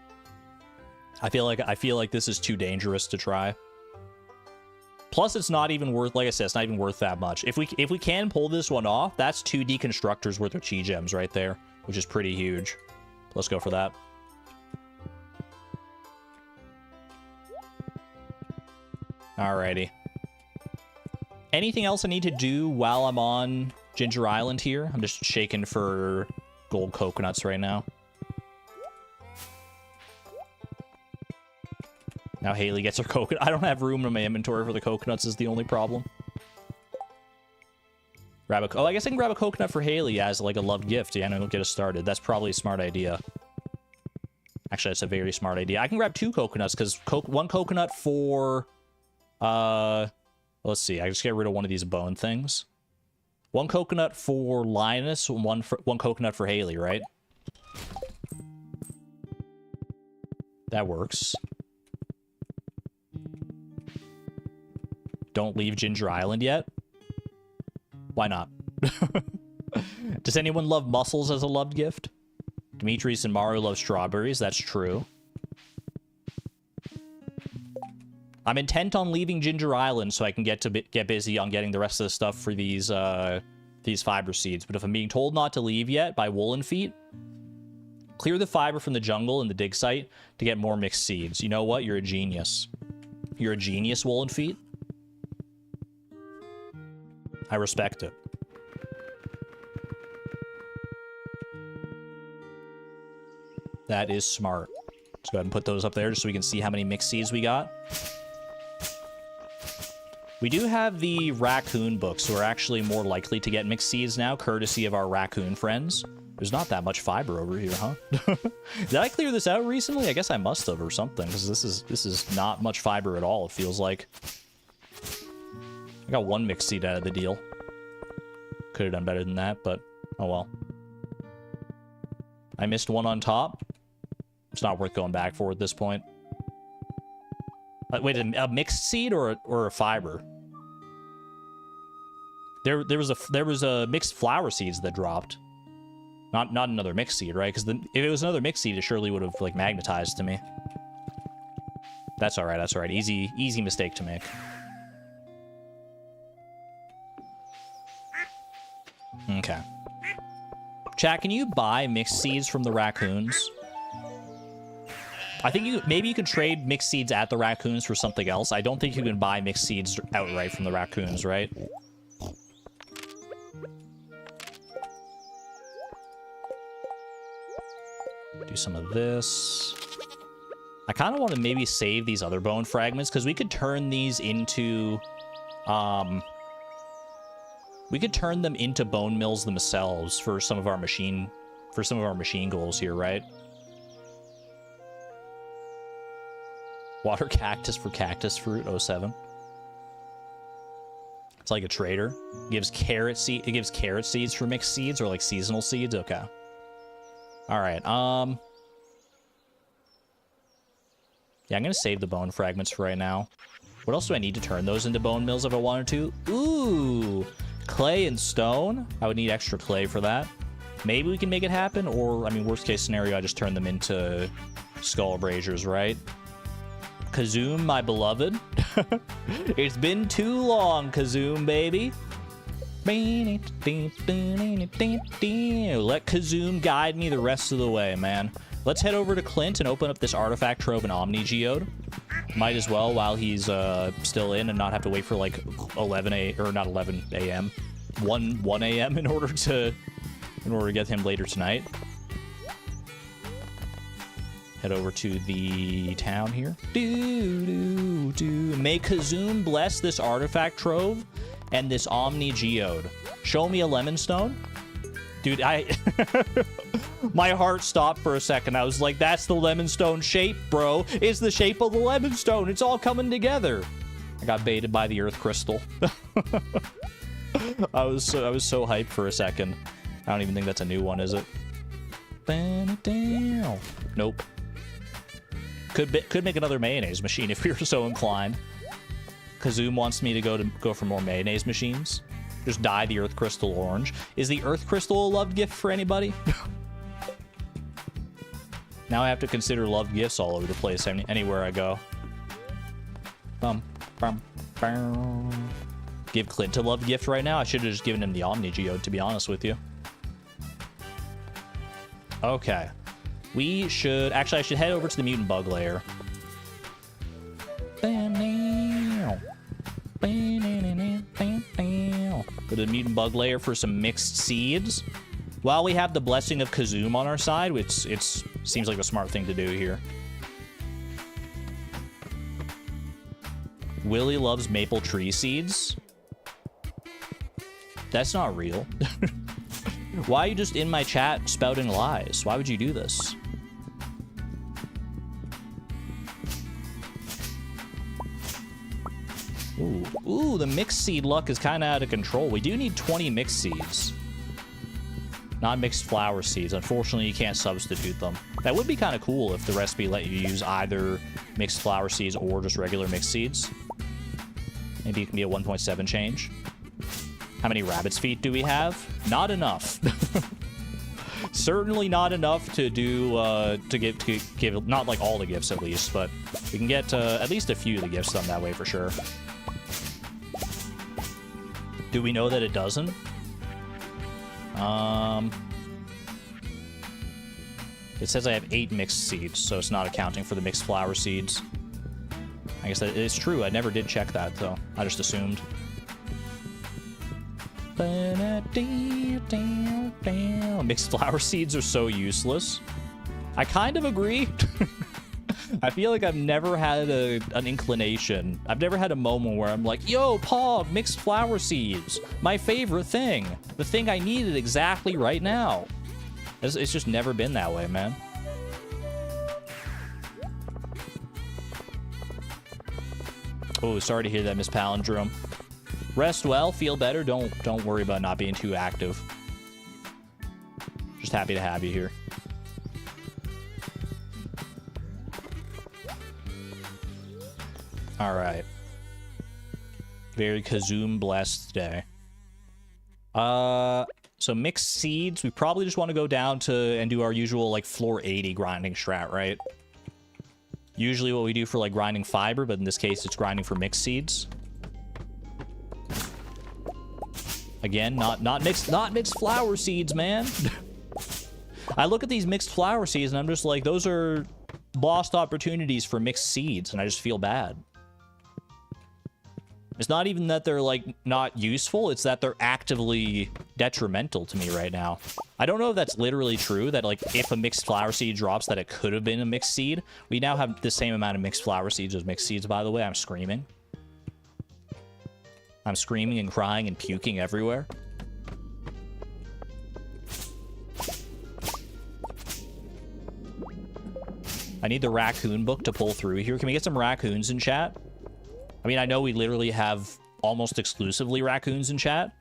I feel like this is too dangerous to try. Plus, it's not even worth, like I said, it's not even worth that much. If we can pull this one off, that's 2 deconstructors worth of chi gems right there, which is pretty huge. Let's go for that. Alrighty. Anything else I need to do while I'm on Ginger Island here? I'm just shaking for gold coconuts right now. Now Haley gets her coconut. I don't have room in my inventory for the coconuts is the only problem. Oh, I guess I can grab a coconut for Haley as like a loved gift. Yeah, and it'll get us started. That's probably a smart idea. Actually, that's a very smart idea. I can grab 2 coconuts because one coconut for... let's see. I just get rid of one of these bone things. 1 coconut for Linus, one coconut for Haley, right? That works. Don't leave Ginger Island yet? Why not? Does anyone love mussels as a loved gift? Demetrius and Mario love strawberries. That's true. I'm intent on leaving Ginger Island so I can get busy on getting the rest of the stuff for these fiber seeds. But if I'm being told not to leave yet by Woolen Feet, clear the fiber from the jungle and the dig site to get more mixed seeds. You know what? You're a genius. You're a genius, Woolen Feet. I respect it. That is smart. Let's go ahead and put those up there just so we can see how many mixed seeds we got. We do have the raccoon books, so we're actually more likely to get mixed seeds now, courtesy of our raccoon friends. There's not that much fiber over here, huh? Did I clear this out recently? I guess I must have or something, because this is not much fiber at all, it feels like. I got 1 mixed seed out of the deal. Could have done better than that, but oh well. I missed one on top. It's not worth going back for at this point. Wait, a mixed seed or a fiber? There was a mixed flower seeds that dropped. Not another mixed seed, right? Because if it was another mixed seed, it surely would have like magnetized to me. That's all right. That's all right. Easy mistake to make. Okay. Chat, can you buy mixed seeds from the raccoons? I think maybe you can trade mixed seeds at the raccoons for something else. I don't think you can buy mixed seeds outright from the raccoons, right? Do some of this. I kind of want to maybe save these other bone fragments because we could turn these into we could turn them into bone mills themselves for some of our machine goals here, right? Water cactus for cactus fruit 07. It's like a trader. It gives carrot seeds for mixed seeds or like seasonal seeds. Okay. All right. Yeah, I'm gonna save the bone fragments for right now. What else do I need to turn those into bone mills if I wanted to? Ooh, clay and stone. I would need extra clay for that. Maybe we can make it happen, or I mean, worst case scenario, I just turn them into skull braziers, right? Kazoom, my beloved. It's been too long, Kazoom, baby. Let Kazoom guide me the rest of the way, man. Let's head over to Clint and open up this artifact trove and Omni Geode. Might as well while he's still in and not have to wait for like 1 a.m. in order to get him later tonight. Head over to the town here. May Kazoom bless this artifact trove and this Omni Geode. Show me a lemon stone. Dude, my heart stopped for a second. I was like, that's the lemon stone shape, bro. It's the shape of the lemon stone. It's all coming together. I got baited by the earth crystal. I was so hyped for a second. I don't even think that's a new one, is it? Nope. Could make another mayonnaise machine if we were so inclined. Kazoom wants me to go for more mayonnaise machines. Just dye the earth crystal orange. Is the earth crystal a loved gift for anybody? Now I have to consider loved gifts all over the place anywhere I go. Give Clint a loved gift right now? I should have just given him the Omni Geode, to be honest with you. Okay. We should... Actually, I should head over to the mutant bug lair. Go to the mutant bug lair for some mixed seeds. While we have the blessing of Kazoom on our side, which it seems like a smart thing to do here. Willie loves maple tree seeds. That's not real. Why are you just in my chat spouting lies? Why would you do this? Ooh, the mixed seed luck is kind of out of control. We do need 20 mixed seeds. Not mixed flower seeds. Unfortunately, you can't substitute them. That would be kind of cool if the recipe let you use either mixed flower seeds or just regular mixed seeds. Maybe it can be a 1.7 change. How many rabbit's feet do we have? Not enough. Certainly not enough to do, to give, not like all the gifts at least, but we can get at least a few of the gifts done that way for sure. Do we know that it doesn't? It says I have 8 mixed seeds, so it's not accounting for the mixed flower seeds. I guess that is true. I never did check that, though. I just assumed. Mixed flower seeds are so useless. I kind of agree. I feel like I've never had an inclination. I've never had a moment where I'm like, yo, Pog, mixed flower seeds. My favorite thing. The thing I needed exactly right now. It's just never been that way, man. Oh, sorry to hear that, Miss Palindrome. Rest well, feel better. Don't worry about not being too active. Just happy to have you here. All right. Very Kazoom blessed day. So mixed seeds, we probably just want to go down to and do our usual like floor 80 grinding strat, right? Usually what we do for like grinding fiber, but in this case it's grinding for mixed seeds. Again, not mixed flower seeds, man. I look at these mixed flower seeds and I'm just like, those are lost opportunities for mixed seeds, and I just feel bad. It's not even that they're, like, not useful. It's that they're actively detrimental to me right now. I don't know if that's literally true, that, like, if a mixed flower seed drops, that it could have been a mixed seed. We now have the same amount of mixed flower seeds as mixed seeds, by the way. I'm screaming. I'm screaming and crying and puking everywhere. I need the raccoon book to pull through here. Can we get some raccoons in chat? I mean, I know we literally have almost exclusively raccoons in chat,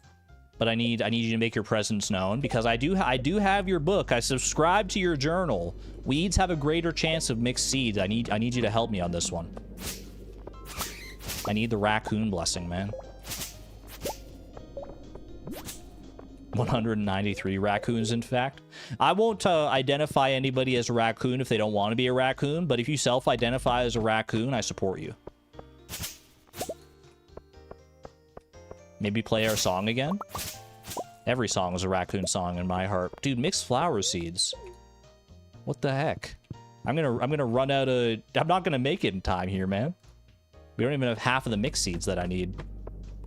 but I need you to make your presence known, because I do have your book. I subscribe to your journal. Weeds have a greater chance of mixed seeds. I need you to help me on this one. I need the raccoon blessing, man. 193 raccoons, in fact. I won't identify anybody as a raccoon if they don't want to be a raccoon, but if you self-identify as a raccoon, I support you. Maybe play our song again? Every song is a raccoon song in my heart. Dude, mixed flower seeds. What the heck? I'm gonna run out of... I'm not gonna make it in time here, man. We don't even have half of the mixed seeds that I need.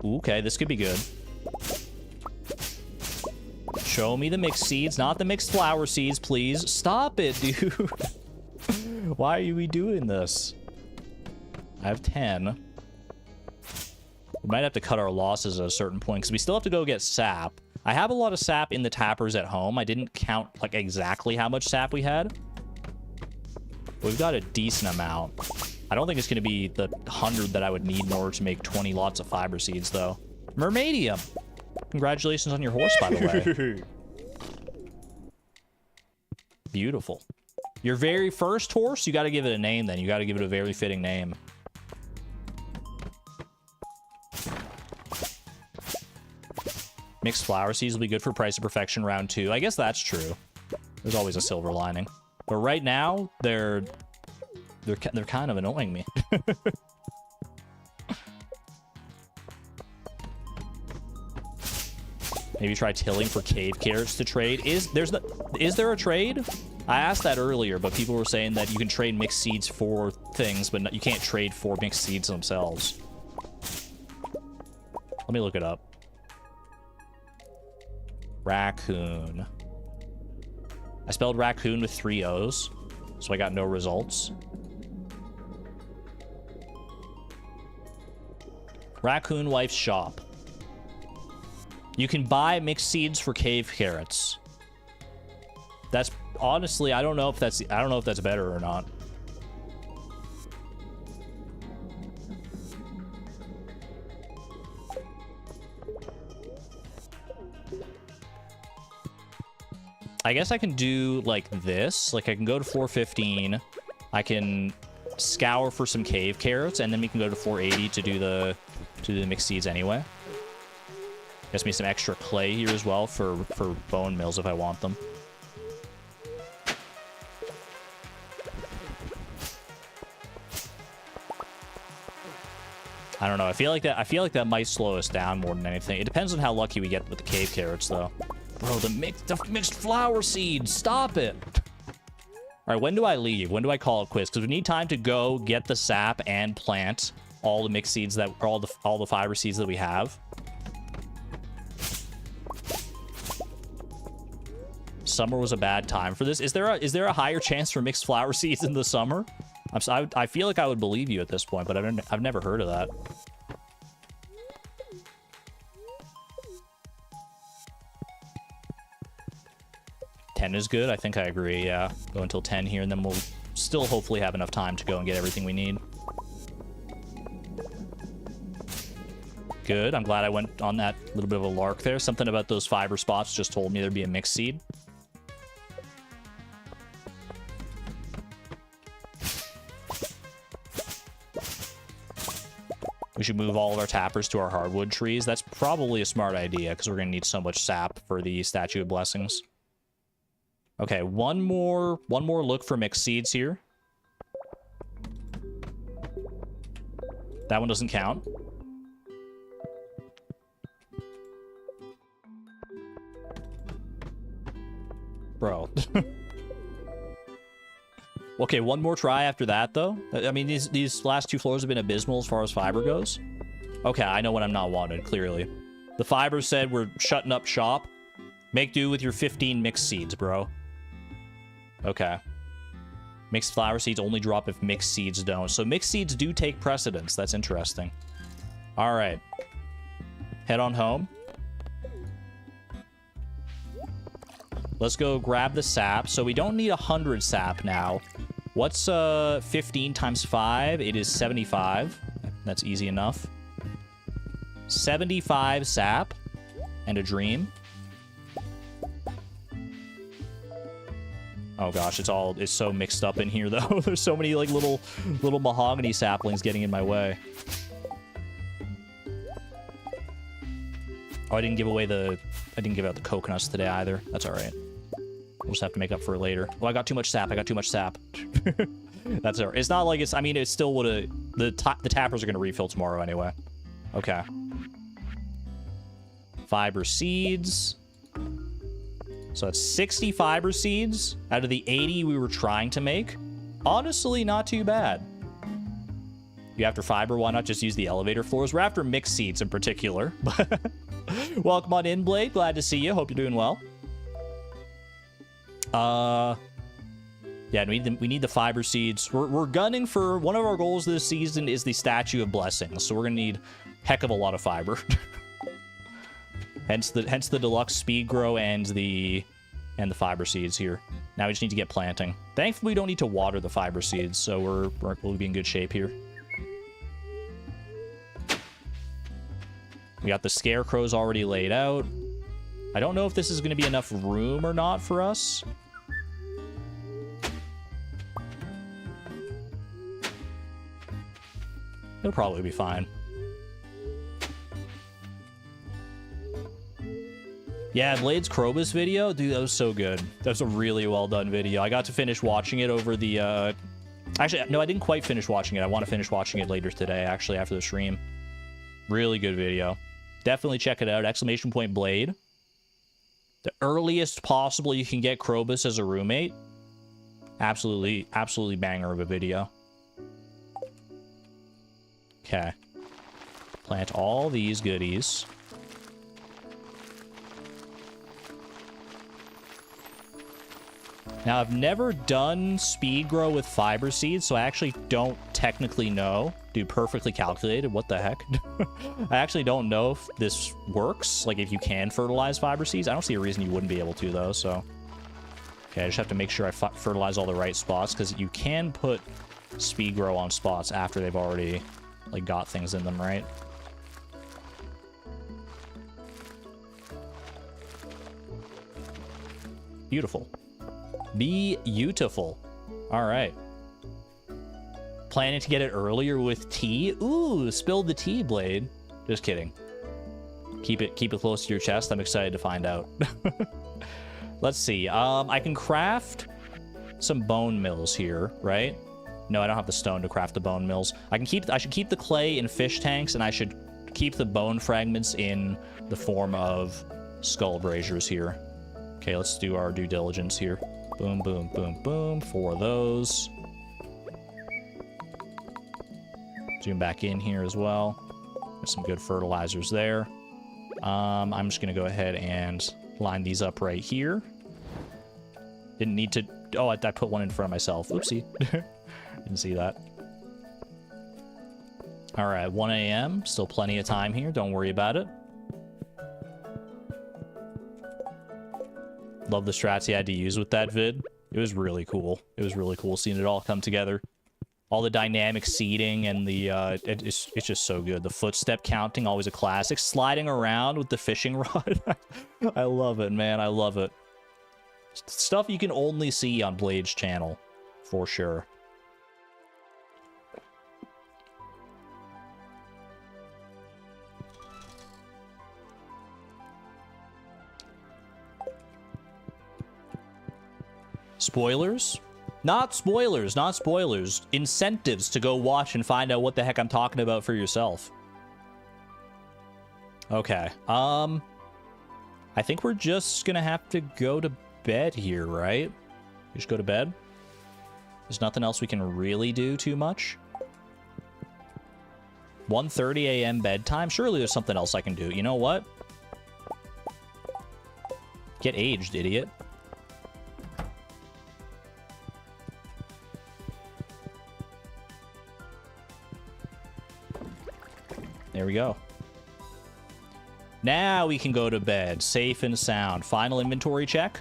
Ooh, okay, this could be good. Show me the mixed seeds, not the mixed flower seeds, please. Stop it, dude. Why are we doing this? I have 10. We might have to cut our losses at a certain point, because we still have to go get sap. I have a lot of sap in the tappers at home. I didn't count, like, exactly how much sap we had. But we've got a decent amount. I don't think it's going to be the 100 that I would need in order to make 20 lots of fiber seeds, though. Mermaidium! Congratulations on your horse, by the way. Beautiful. Your very first horse? You got to give it a name, then. You got to give it a very fitting name. Mixed flower seeds will be good for Price of Perfection round 2. I guess that's true. There's always a silver lining. But right now, they're kind of annoying me. Maybe try tilling for cave carrots to trade. Is there a trade? I asked that earlier, but people were saying that you can trade mixed seeds for things, but you can't trade for mixed seeds themselves. Let me look it up. Raccoon. I spelled raccoon with 3 O's, so I got no results. Raccoon Wife's Shop. You can buy mixed seeds for cave carrots. That's honestly, I don't know if that's better or not. I guess I can do like this. Like I can go to 415. I can scour for some cave carrots, and then we can go to 480 to do the mixed seeds anyway. Gets me some extra clay here as well for bone mills if I want them. I don't know. I feel like that might slow us down more than anything. It depends on how lucky we get with the cave carrots, though. Bro, the mixed flower seeds. Stop it. All right, when do I leave? When do I call it quits? Because we need time to go get the sap and plant all the mixed seeds that all the fiber seeds that we have. Summer was a bad time for this. Is there a higher chance for mixed flower seeds in the summer? I feel like I would believe you at this point, but I've never heard of that. $10 is good. I think I agree. Yeah, go until 10 here, and then we'll still hopefully have enough time to go and get everything we need. Good. I'm glad I went on that little bit of a lark there. Something about those fiber spots just told me there'd be a mixed seed. should move all of our tappers to our hardwood trees. That's probably a smart idea, because we're going to need so much sap for the Statue of Blessings. Okay, one more look for mixed seeds here. That one doesn't count. Bro. Okay, one more try after that, though. I mean, these last 2 floors have been abysmal as far as fiber goes. Okay, I know when I'm not wanted, clearly. The fiber said we're shutting up shop. Make do with your 15 mixed seeds, bro. Okay. Mixed flower seeds only drop if mixed seeds don't. So mixed seeds do take precedence. That's interesting. All right. Head on home. Let's go grab the sap. So we don't need 100 sap now. What's 15 times 5? It is 75. That's easy enough. 75 sap and a dream. Oh gosh, it's so mixed up in here though. There's so many like little mahogany saplings getting in my way. Oh, I didn't give out the coconuts today either. That's all right. We'll just have to make up for it later. Oh, I got too much sap. That's all right. It's not like I mean, it still would have... The tappers are going to refill tomorrow anyway. Okay. Fiber seeds. So that's 60 fiber seeds out of the 80 we were trying to make. Honestly, not too bad. You after fiber, why not just use the elevator floors? We're after mixed seeds in particular. Welcome on in, Blade. Glad to see you. Hope you're doing well. Yeah, we need the fiber seeds. We're gunning for... One of our goals this season is the Statue of Blessings, so we're gonna need heck of a lot of fiber. hence the deluxe speed grow and the fiber seeds here. Now we just need to get planting. Thankfully, we don't need to water the fiber seeds, so we'll be in good shape here. We got the scarecrows already laid out. I don't know if this is going to be enough room or not for us. It'll probably be fine. Yeah, Blade's Krobus video, dude, that was so good. That was a really well done video. I got to finish watching it over the, Actually, no, I didn't quite finish watching it. I want to finish watching it later today, actually, after the stream. Really good video. Definitely check it out. Exclamation point Blade. The earliest possible you can get Krobus as a roommate. Absolutely banger of a video. Okay. Plant all these goodies. Now, I've never done speed grow with fiber seeds, so I actually don't technically know. Dude, perfectly calculated. What the heck? I actually don't know if this works. Like, if you can fertilize fiber seeds. I don't see a reason you wouldn't be able to, though, so... Okay, I just have to make sure I fertilize all the right spots, because you can put speed grow on spots after they've already, like, got things in them, right? Beautiful. Beautiful. All right. Planning to get it earlier with tea? Ooh, spilled the tea, Blade. Just kidding. Keep it close to your chest. I'm excited to find out. Let's see. I can craft some bone mills here, right? No, I don't have the stone to craft the bone mills. I should keep the clay in fish tanks, and I should keep the bone fragments in the form of skull braziers here. Okay, let's do our due diligence here. Boom, boom, boom, boom. 4 of those. Zoom back in here as well. There's some good fertilizers there. I'm just going to go ahead and line these up right here. Didn't need to... Oh, I put one in front of myself. Oopsie. Didn't see that. All right, 1 a.m. Still plenty of time here. Don't worry about it. Love the strats he had to use with that vid. It was really cool. It was really cool seeing it all come together. All the dynamic seating and the... it's just so good. The footstep counting, always a classic. Sliding around with the fishing rod. I love it, man. I love it. Stuff you can only see on Blade's channel. For sure. Spoilers? Not spoilers, not spoilers. Incentives to go watch and find out what the heck I'm talking about for yourself. Okay, I think we're just gonna have to go to bed here, right? Just go to bed? There's nothing else we can really do too much. 1:30 a.m. bedtime? Surely there's something else I can do. You know what? Get aged, idiot. There we go. Now we can go to bed, safe and sound. Final inventory check.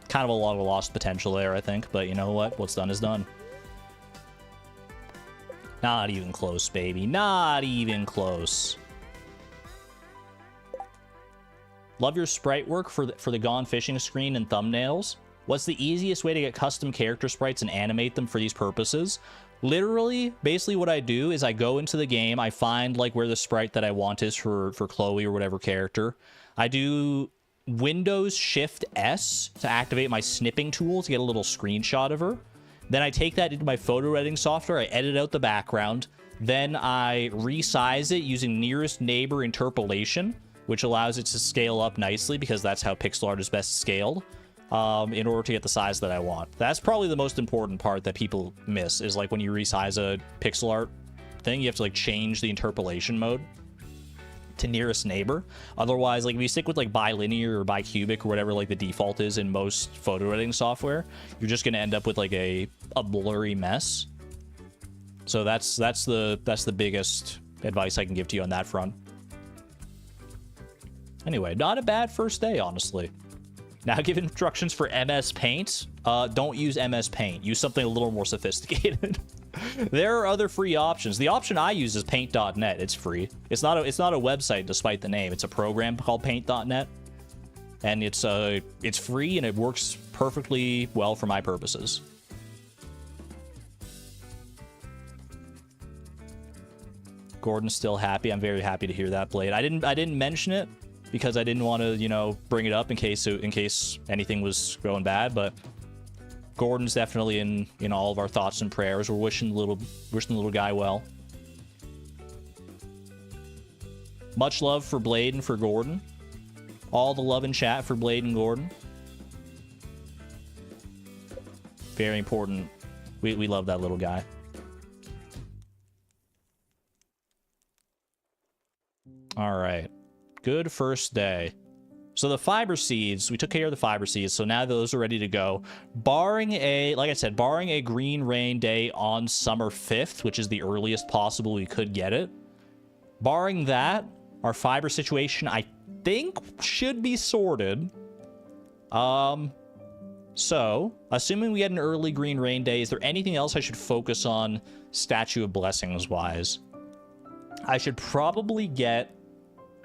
Kind of a lot of lost potential there, I think. But you know what? What's done is done. Not even close, baby. Not even close. Love your sprite work for the gone fishing screen and thumbnails. What's the easiest way to get custom character sprites and animate them for these purposes? Literally, basically what I do is I go into the game, I find like where the sprite that I want is for Chloe or whatever character. I do Windows Shift S to activate my snipping tool to get a little screenshot of her. Then I take that into my photo editing software, I edit out the background, then I resize it using nearest neighbor interpolation, which allows it to scale up nicely because that's how pixel art is best scaled. In order to get the size that I want. That's probably the most important part that people miss, is like when you resize a pixel art thing, you have to like change the interpolation mode to nearest neighbor. Otherwise, like if you stick with like bilinear or bicubic or whatever like the default is in most photo editing software, you're just going to end up with like a blurry mess. So that's the biggest advice I can give to you on that front. Anyway, not a bad first day, honestly. Now give instructions for MS Paint. Don't use MS Paint. Use something a little more sophisticated. There are other free options. The option I use is paint.net. It's free. It's not a website despite the name. It's a program called paint.net. And it's free and it works perfectly well for my purposes. Gordon's still happy. I'm very happy to hear that, Blade. I didn't mention it because I didn't want to, you know, bring it up in case anything was going bad, but Gordon's definitely in all of our thoughts and prayers. We're wishing the little guy well. Much love for Blade and for Gordon. All the love in chat for Blade and Gordon. Very important. We love that little guy. All right. Good first day. So the fiber seeds, we took care of the fiber seeds, so now those are ready to go. Barring like I said, barring a green rain day on summer 5th, which is the earliest possible we could get it. Barring that, our fiber situation, I think, should be sorted. So, assuming we get an early green rain day, is there anything else I should focus on Statue of Blessings wise? I should probably get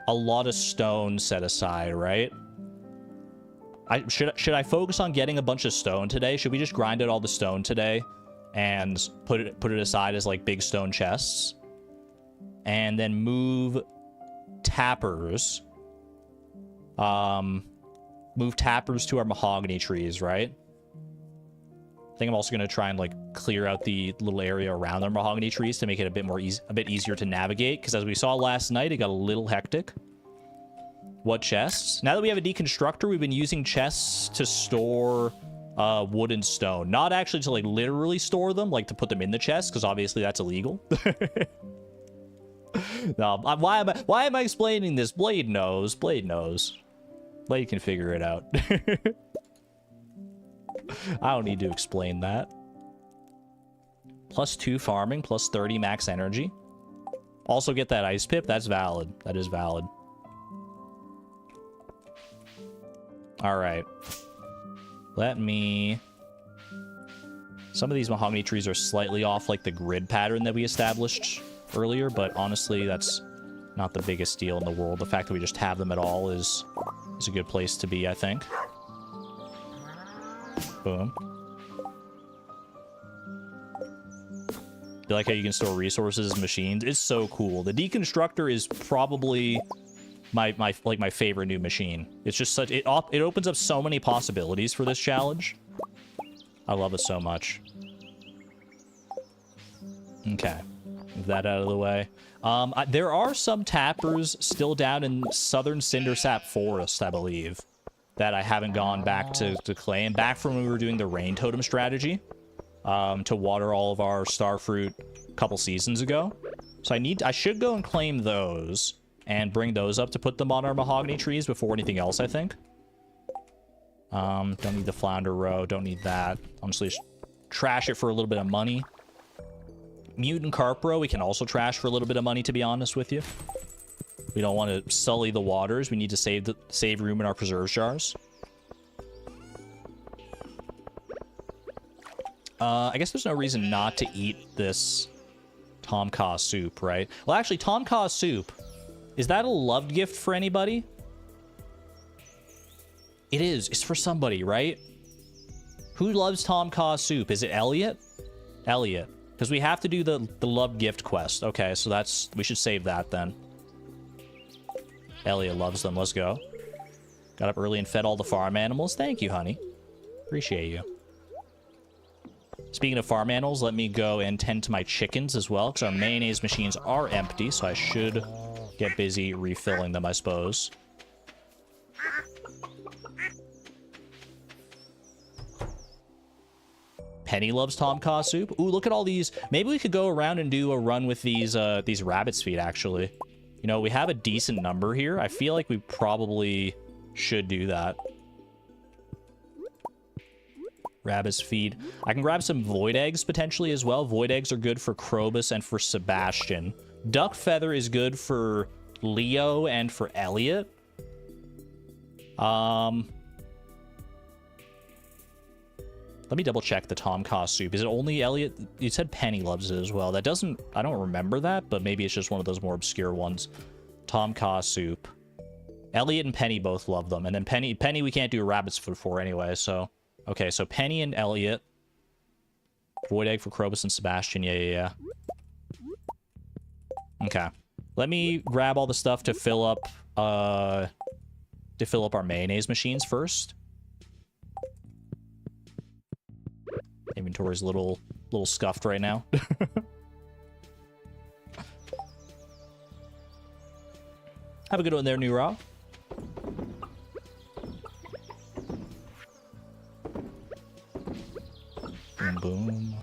a lot of stone set aside, right? Should I focus on getting a bunch of stone today? Should we just grind out all the stone today and put it aside as like big stone chests? And then move tappers. Move tappers to our mahogany trees, right? I think I'm also going to try and like clear out the little area around our mahogany trees to make it a bit easier to navigate, because as we saw last night, it got a little hectic. What chests? Now that we have a deconstructor, we've been using chests to store wood and stone. Not actually to like literally store them, like to put them in the chest, because obviously that's illegal. No, why am I explaining this? Blade knows. Blade knows. Blade can figure it out. I don't need to explain that. +2 farming, +30 max energy. Also get that ice pip. That's valid. That is valid. All right. Let me... Some of these mahogany trees are slightly off like the grid pattern that we established earlier, but honestly, that's not the biggest deal in the world. The fact that we just have them at all is a good place to be, I think. Boom. You like how you can store resources as machines? It's so cool. The deconstructor is probably my favorite new machine. It's just such... It opens up so many possibilities for this challenge. I love it so much. Okay. Move that out of the way. There are some tappers still down in southern Cindersap Forest, I believe, that I haven't gone back to claim. Back from when we were doing the rain totem strategy to water all of our starfruit a couple seasons ago. So I should go and claim those and bring those up to put them on our mahogany trees before anything else, I think. Don't need the flounder row. Don't need that. Honestly, just trash it for a little bit of money. Mutant carp row, we can also trash for a little bit of money, to be honest with you. We don't want to sully the waters. We need to save room in our preserve jars. I guess there's no reason not to eat this Tom Kha soup, right? Well, actually, Tom Kha soup, is that a loved gift for anybody? It is. It's for somebody, right? Who loves Tom Kha soup? Is it Elliot? Elliot. Because we have to do the love gift quest. Okay, so that's... We should save that then. Elliot loves them. Let's go. Got up early and fed all the farm animals. Thank you, honey. Appreciate you. Speaking of farm animals, let me go and tend to my chickens as well, because our mayonnaise machines are empty, so I should get busy refilling them, I suppose. Penny loves Tom Kha soup. Ooh, look at all these. Maybe we could go around and do a run with these rabbit's feet, actually. You know, we have a decent number here. I feel like we probably should do that. Rabbit's feed. I can grab some void eggs potentially as well. Void eggs are good for Krobus and for Sebastian. Duck feather is good for Leo and for Elliot. Let me double check the Tom Kha soup. Is it only Elliot? You said Penny loves it as well. That doesn't... I don't remember that, but maybe it's just one of those more obscure ones. Tom Kha soup. Elliot and Penny both love them. And then Penny we can't do rabbit's food for anyway, so... Okay, so Penny and Elliot. Void egg for Krobus and Sebastian. Yeah. Okay. Let me grab all the stuff to fill up our mayonnaise machines first. Inventory's a little scuffed right now. Have a good one there, New Raw. Boom, boom.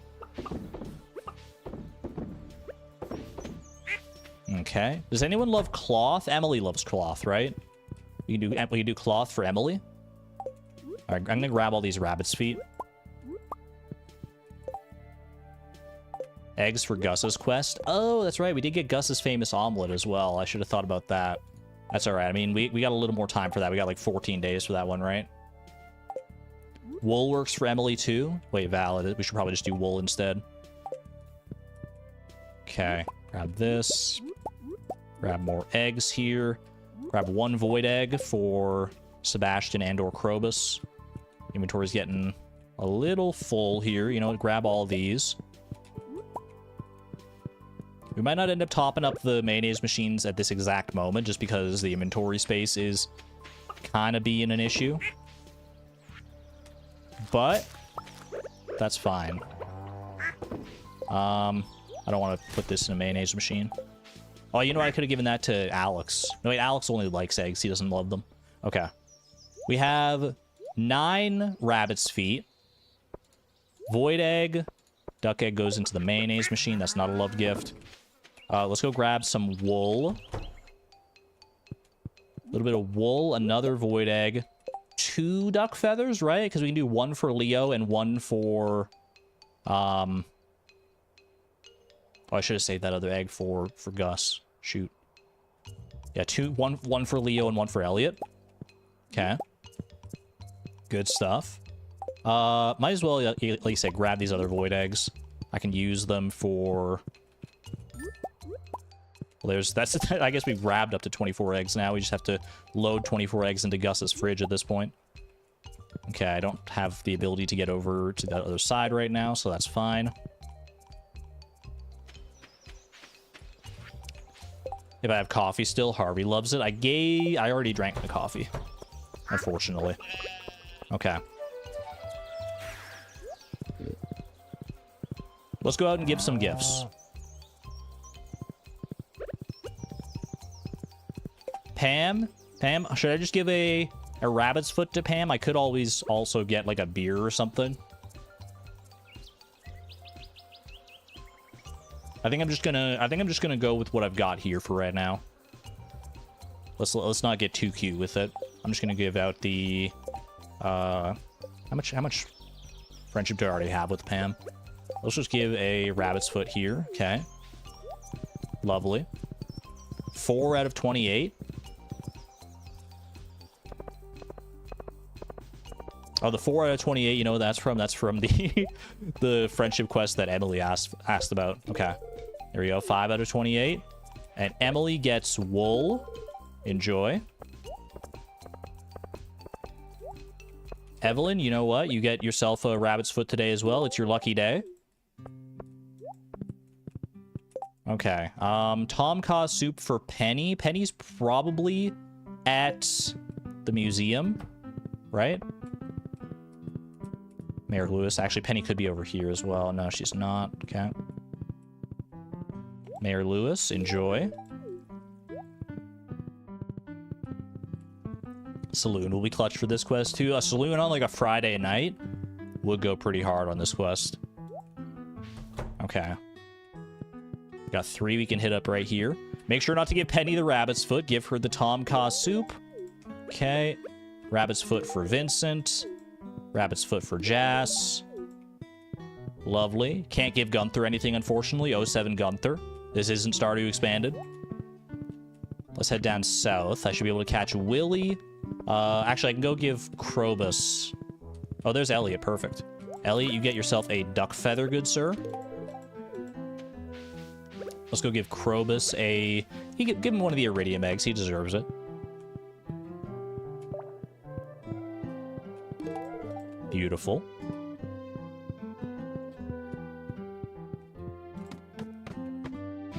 Okay. Does anyone love cloth? Emily loves cloth, right? We can do cloth for Emily. All right, I'm gonna grab all these rabbit's feet. Eggs for Gus's quest. Oh, that's right. We did get Gus's famous omelet as well. I should have thought about that. That's all right. I mean, we got a little more time for that. We got like 14 days for that one, right? Wool works for Emily too. Wait, valid. We should probably just do wool instead. Okay. Grab this. Grab more eggs here. Grab one void egg for Sebastian and or Krobus. Inventory's getting a little full here. You know what? Grab all these. We might not end up topping up the mayonnaise machines at this exact moment, just because the inventory space is kind of being an issue. But that's fine. I don't want to put this in a mayonnaise machine. Oh, you know what? I could have given that to Alex. No, wait, Alex only likes eggs. He doesn't love them. Okay. We have 9 rabbit's feet. Void egg. Duck egg goes into the mayonnaise machine. That's not a love gift. Let's go grab some wool. A little bit of wool. Another void egg. 2 duck feathers, right? Because we can do 1 for Leo and 1 for... Oh, I should have saved that other egg for Gus. Shoot. Yeah, 1 for Leo and 1 for Elliot. Okay. Good stuff. Might as well, like you said, grab these other void eggs. I can use them for... Well, I guess we've grabbed up to 24 eggs now. We just have to load 24 eggs into Gus's fridge at this point. Okay, I don't have the ability to get over to that other side right now, so that's fine. If I have coffee still, Harvey loves it. I already drank the coffee, unfortunately. Okay. Let's go out and give some gifts. Pam, should I just give a rabbit's foot to Pam? I could always also get like a beer or something. I think I'm just gonna go with what I've got here for right now. Let's not get too cute with it. I'm just gonna give out the how much friendship do I already have with Pam? Let's just give a rabbit's foot here. Okay. Lovely. 4 out of 28. Oh, the 4 out of 28, you know what that's from? That's from the the friendship quest that Emily asked about. Okay. There we go. 5 out of 28. And Emily gets wool. Enjoy. Evelyn, you know what? You get yourself a rabbit's foot today as well. It's your lucky day. Okay. Tom Ka soup for Penny. Penny's probably at the museum, right? Mayor Lewis. Actually, Penny could be over here as well. No, she's not. Okay. Mayor Lewis, enjoy. Saloon will be clutch for this quest too. A saloon on like a Friday night would go pretty hard on this quest. Okay. Got 3 we can hit up right here. Make sure not to give Penny the rabbit's foot. Give her the Tom Ka soup. Okay. Rabbit's foot for Vincent. Rabbit's foot for Jas. Lovely. Can't give Gunther anything, unfortunately. 07 Gunther. This isn't Stardew Expanded. Let's head down south. I should be able to catch Willy. Actually, I can go give Krobus. Oh, there's Elliot. Perfect. Elliot, you get yourself a duck feather, good sir. Let's go give Krobus a... give him one of the iridium eggs. He deserves it. Beautiful.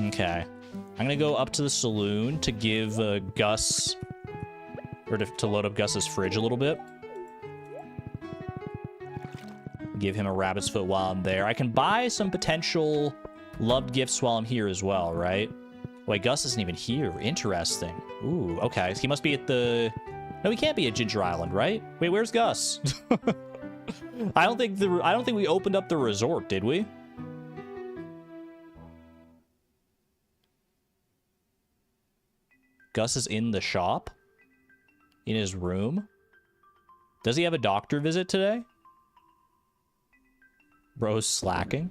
Okay. I'm gonna go up to the saloon to give Gus... or to load up Gus's fridge a little bit. Give him a rabbit's foot while I'm there. I can buy some potential loved gifts while I'm here as well, right? Wait, Gus isn't even here. Interesting. Ooh, okay. He must be at the... No, he can't be at Ginger Island, right? Wait, where's Gus? I don't think we opened up the resort, did we? Gus is in the shop? In his room? Does he have a doctor visit today? Bro's slacking.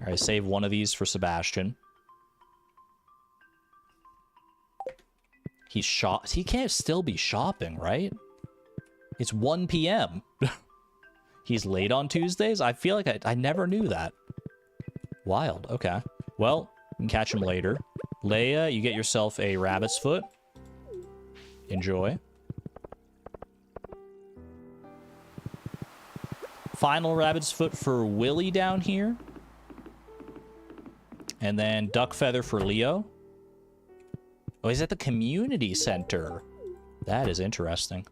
All right, save one of these for Sebastian. He can't still be shopping, right? It's 1 p.m. He's late on Tuesdays? I feel like I never knew that. Wild. Okay. Well, we can catch him later. Leia, you get yourself a rabbit's foot. Enjoy. Final rabbit's foot for Willy down here. And then duck feather for Leo. Oh, he's at the community center. That is interesting.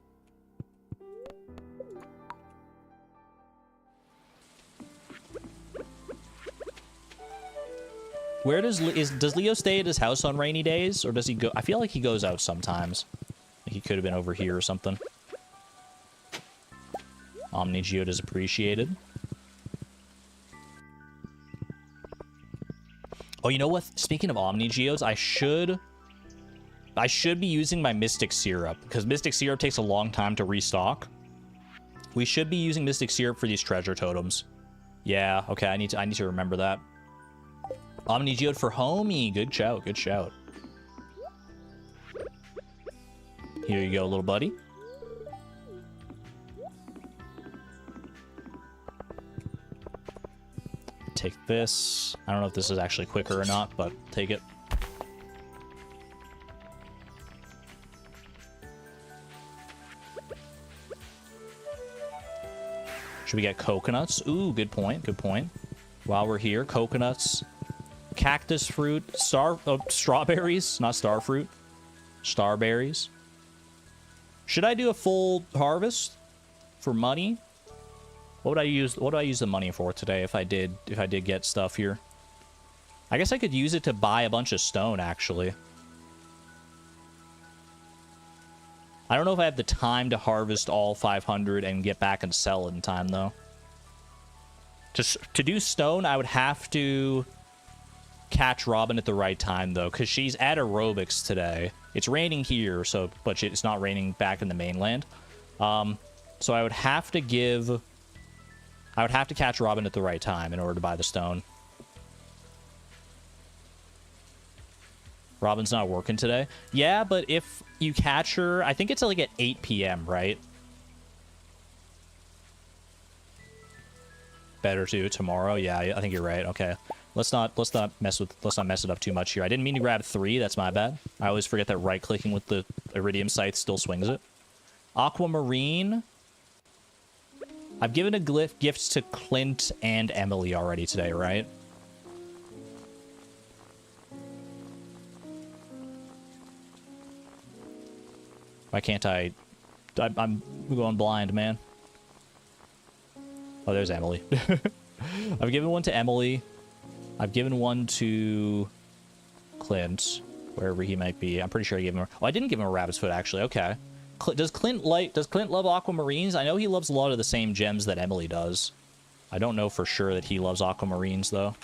Where does Leo stay at his house on rainy days, or does he go? I feel like he goes out sometimes. He could have been over here or something. Omni Geode is appreciated. Oh, you know what? Speaking of Omni Geodes, I should be using my Mystic Syrup, because Mystic Syrup takes a long time to restock. We should be using Mystic Syrup for these treasure totems. Yeah, okay, I need to remember that. Omni Geode for homie. Good shout, good shout. Here you go, little buddy. Take this. I don't know if this is actually quicker or not, but take it. Should we get coconuts? Ooh, good point, good point. While we're here, coconuts cactus fruit, strawberries, not star fruit. Starberries. Should I do a full harvest for money? What would I use the money for today if I did get stuff here? I guess I could use it to buy a bunch of stone, actually. I don't know if I have the time to harvest all 500 and get back and sell it in time, though. To do stone, I would have to catch Robin at the right time, though, because she's at aerobics today. It's raining here, but it's not raining back in the mainland. So I would have to catch Robin at the right time in order to buy the stone. Robin's not working today. Yeah, but if you catch her, I think it's like at 8 p.m., right? Better to do it tomorrow. Yeah, I think you're right. Okay. Let's not mess it up too much here. I didn't mean to grab 3. That's my bad. I always forget that right-clicking with the iridium scythe still swings it. Aquamarine. I've given a gifts to Clint and Emily already today, right? Why can't I'm going blind, man. Oh, there's Emily. I've given one to Emily. I've given one to Clint, wherever he might be. I'm pretty sure I gave him. Oh, I didn't give him a rabbit's foot, actually. Okay. Does Clint love aquamarines? I know he loves a lot of the same gems that Emily does. I don't know for sure that he loves aquamarines, though.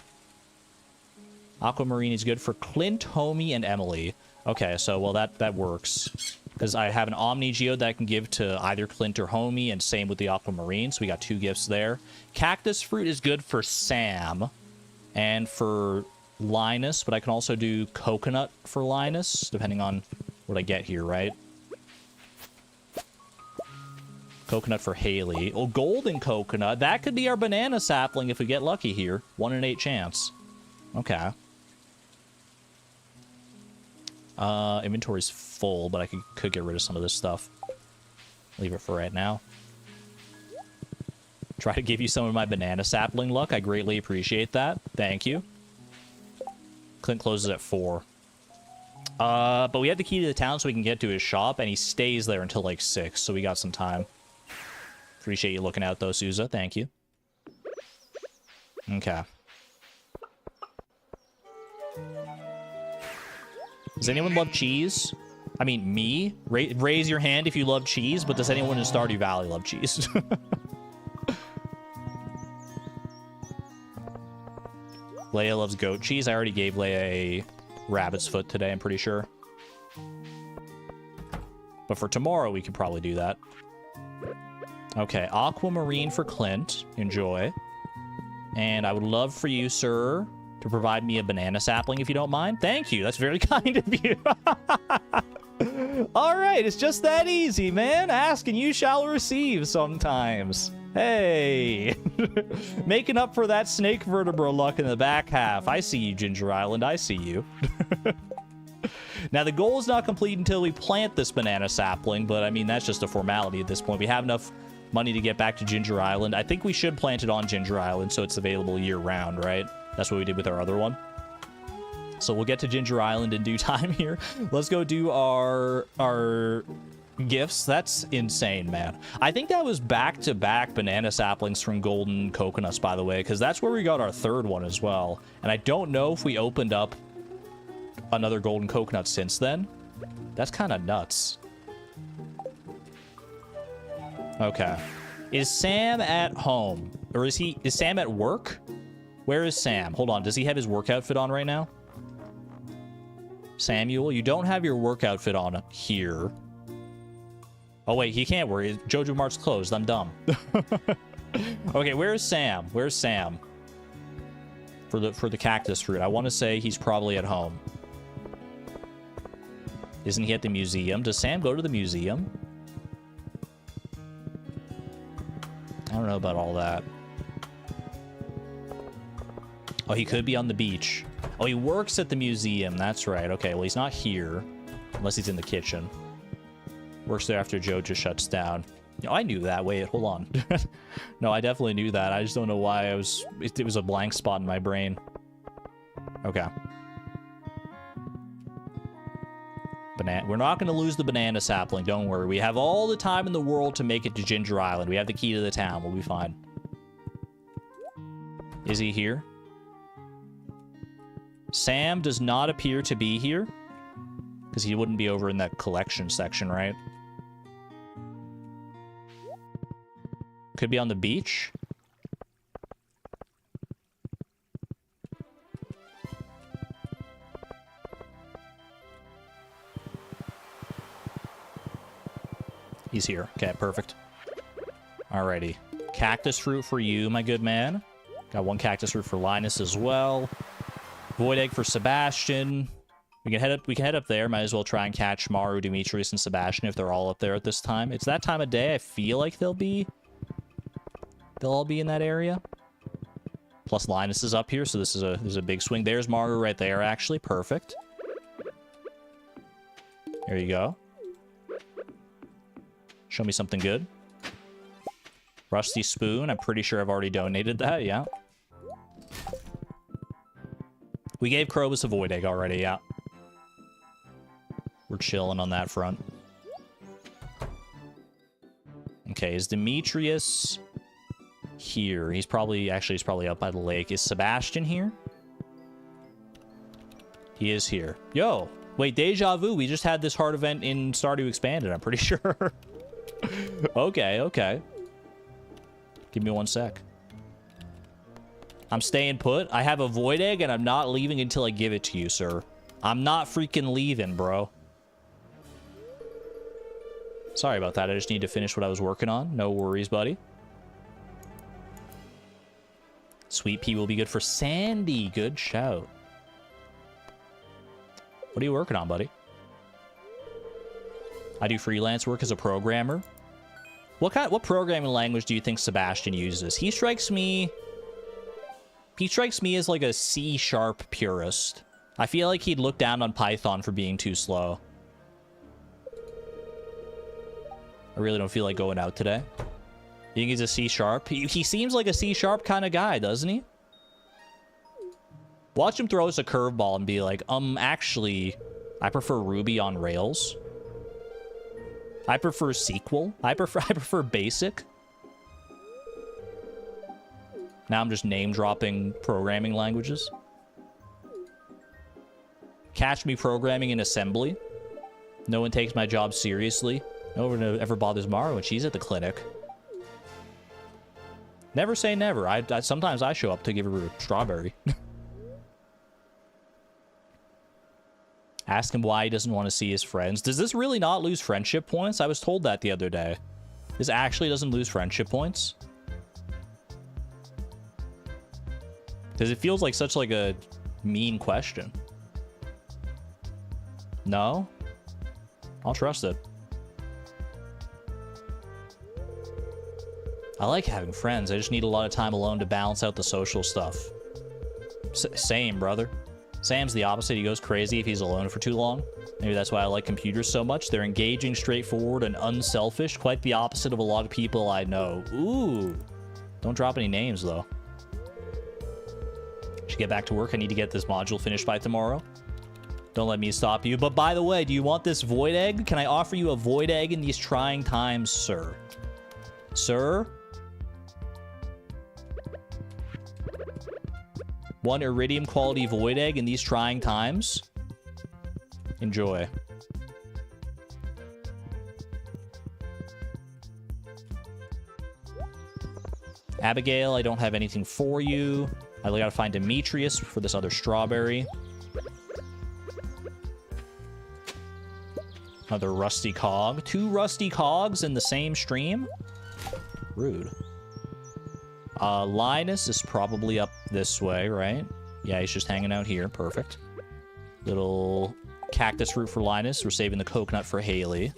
Aquamarine is good for Clint, Homie, and Emily. Okay, so, well, that works. Because I have an Omni Geode that I can give to either Clint or Homie, and same with the Aquamarine, so we got 2 gifts there. Cactus Fruit is good for Sam and for Linus, but I can also do Coconut for Linus, depending on what I get here, right? Coconut for Haley. Oh, Golden Coconut. That could be our banana sapling if we get lucky here. 1 in 8 chance. Okay. Inventory's full, but I could get rid of some of this stuff. Leave it for right now. Try to give you some of my banana sapling luck. I greatly appreciate that. Thank you. Clint closes at 4. But we have the key to the town so we can get to his shop, and he stays there until like 6, so we got some time. Appreciate you looking out, though, Souza. Thank you. Okay. Does anyone love cheese? I mean, me? Raise your hand if you love cheese, but does anyone in Stardew Valley love cheese? Leia loves goat cheese. I already gave Leia a rabbit's foot today, I'm pretty sure. But for tomorrow, we could probably do that. Okay, aquamarine for Clint. Enjoy. And I would love for you, sir, to provide me a banana sapling if you don't mind. Thank you. That's very kind of you. All right, it's just that easy, man. Ask and you shall receive sometimes. Hey. Making up for that snake vertebra luck in the back half. I see you, Ginger Island. I see you. Now, the goal is not complete until we plant this banana sapling, but I mean, that's just a formality at this point. We have enough money to get back to Ginger Island. I think we should plant it on Ginger Island so it's available year-round, right? That's what we did with our other one. So we'll get to Ginger Island in due time here. Let's go do our gifts. That's insane, man. I think that was back-to-back banana saplings from Golden Coconuts, by the way, because that's where we got our 3rd one as well. And I don't know if we opened up another Golden Coconut since then. That's kind of nuts. Okay. Is Sam at home? Or is Sam at work? Where is Sam? Hold on. Does he have his work outfit on right now? Samuel, you don't have your work outfit on here. Oh, wait. He can't work. Jojo Mart's closed. I'm dumb. Okay, where's Sam? Where's Sam? For the cactus fruit. I want to say he's probably at home. Isn't he at the museum? Does Sam go to the museum? I don't know about all that. Oh, he could be on the beach. Oh, he works at the museum. That's right. Okay, well, he's not here. Unless he's in the kitchen. Works there after Joe just shuts down. No, I knew that. Wait, hold on. No, I definitely knew that. I just don't know why it was a blank spot in my brain. Okay. We're not going to lose the banana sapling. Don't worry. We have all the time in the world to make it to Ginger Island. We have the key to the town. We'll be fine. Is he here? Sam does not appear to be here. Because he wouldn't be over in that collection section, right? Could be on the beach. He's here. Okay, perfect. Alrighty. Cactus fruit for you, my good man. Got one cactus fruit for Linus as well. Void egg for Sebastian. We can head up there. Might as well try and catch Maru, Demetrius, and Sebastian if they're all up there at this time. It's that time of day. I feel like they'll all be in that area. Plus Linus is up here, so this is a big swing. There's Maru right there, actually. Perfect. There you go. Show me something good. Rusty spoon. I'm pretty sure I've already donated that. Yeah. We gave Krobus a void egg already. Yeah. We're chilling on that front. Okay, is Demetrius here? He's probably up by the lake. Is Sebastian here? He is here. Yo, wait, deja vu. We just had this hard event in Stardew Expanded, I'm pretty sure. Okay, okay. Give me 1 sec. I'm staying put. I have a void egg, and I'm not leaving until I give it to you, sir. I'm not freaking leaving, bro. Sorry about that. I just need to finish what I was working on. No worries, buddy. Sweet pea will be good for Sandy. Good shout. What are you working on, buddy? I do freelance work as a programmer. What programming language do you think Sebastian uses? He strikes me as like a C# purist. I feel like he'd look down on Python for being too slow. I really don't feel like going out today. You think he's a C#? He seems like a C# kind of guy, doesn't he? Watch him throw us a curveball and be like, actually, I prefer Ruby on Rails. I prefer SQL. I prefer Basic. Now I'm just name-dropping programming languages. Catch me programming in assembly. No one takes my job seriously. No one ever bothers Maru when she's at the clinic. Never say never. Sometimes I show up to give her a strawberry. Ask him why he doesn't want to see his friends. Does this really not lose friendship points? I was told that the other day. This actually doesn't lose friendship points? Because it feels like such like a mean question. No? I'll trust it. I like having friends. I just need a lot of time alone to balance out the social stuff. Same, brother. Sam's the opposite. He goes crazy if he's alone for too long. Maybe that's why I like computers so much. They're engaging, straightforward, and unselfish. Quite the opposite of a lot of people I know. Ooh. Don't drop any names, though. Should get back to work. I need to get this module finished by tomorrow. Don't let me stop you. But by the way, do you want this void egg? Can I offer you a void egg in these trying times, sir? Sir? One iridium quality void egg in these trying times? Enjoy. Abigail, I don't have anything for you. I gotta find Demetrius for this other strawberry. Another rusty cog. 2 rusty cogs in the same stream? Rude. Linus is probably up this way, right? Yeah, he's just hanging out here. Perfect. Little cactus root for Linus. We're saving the coconut for Haley.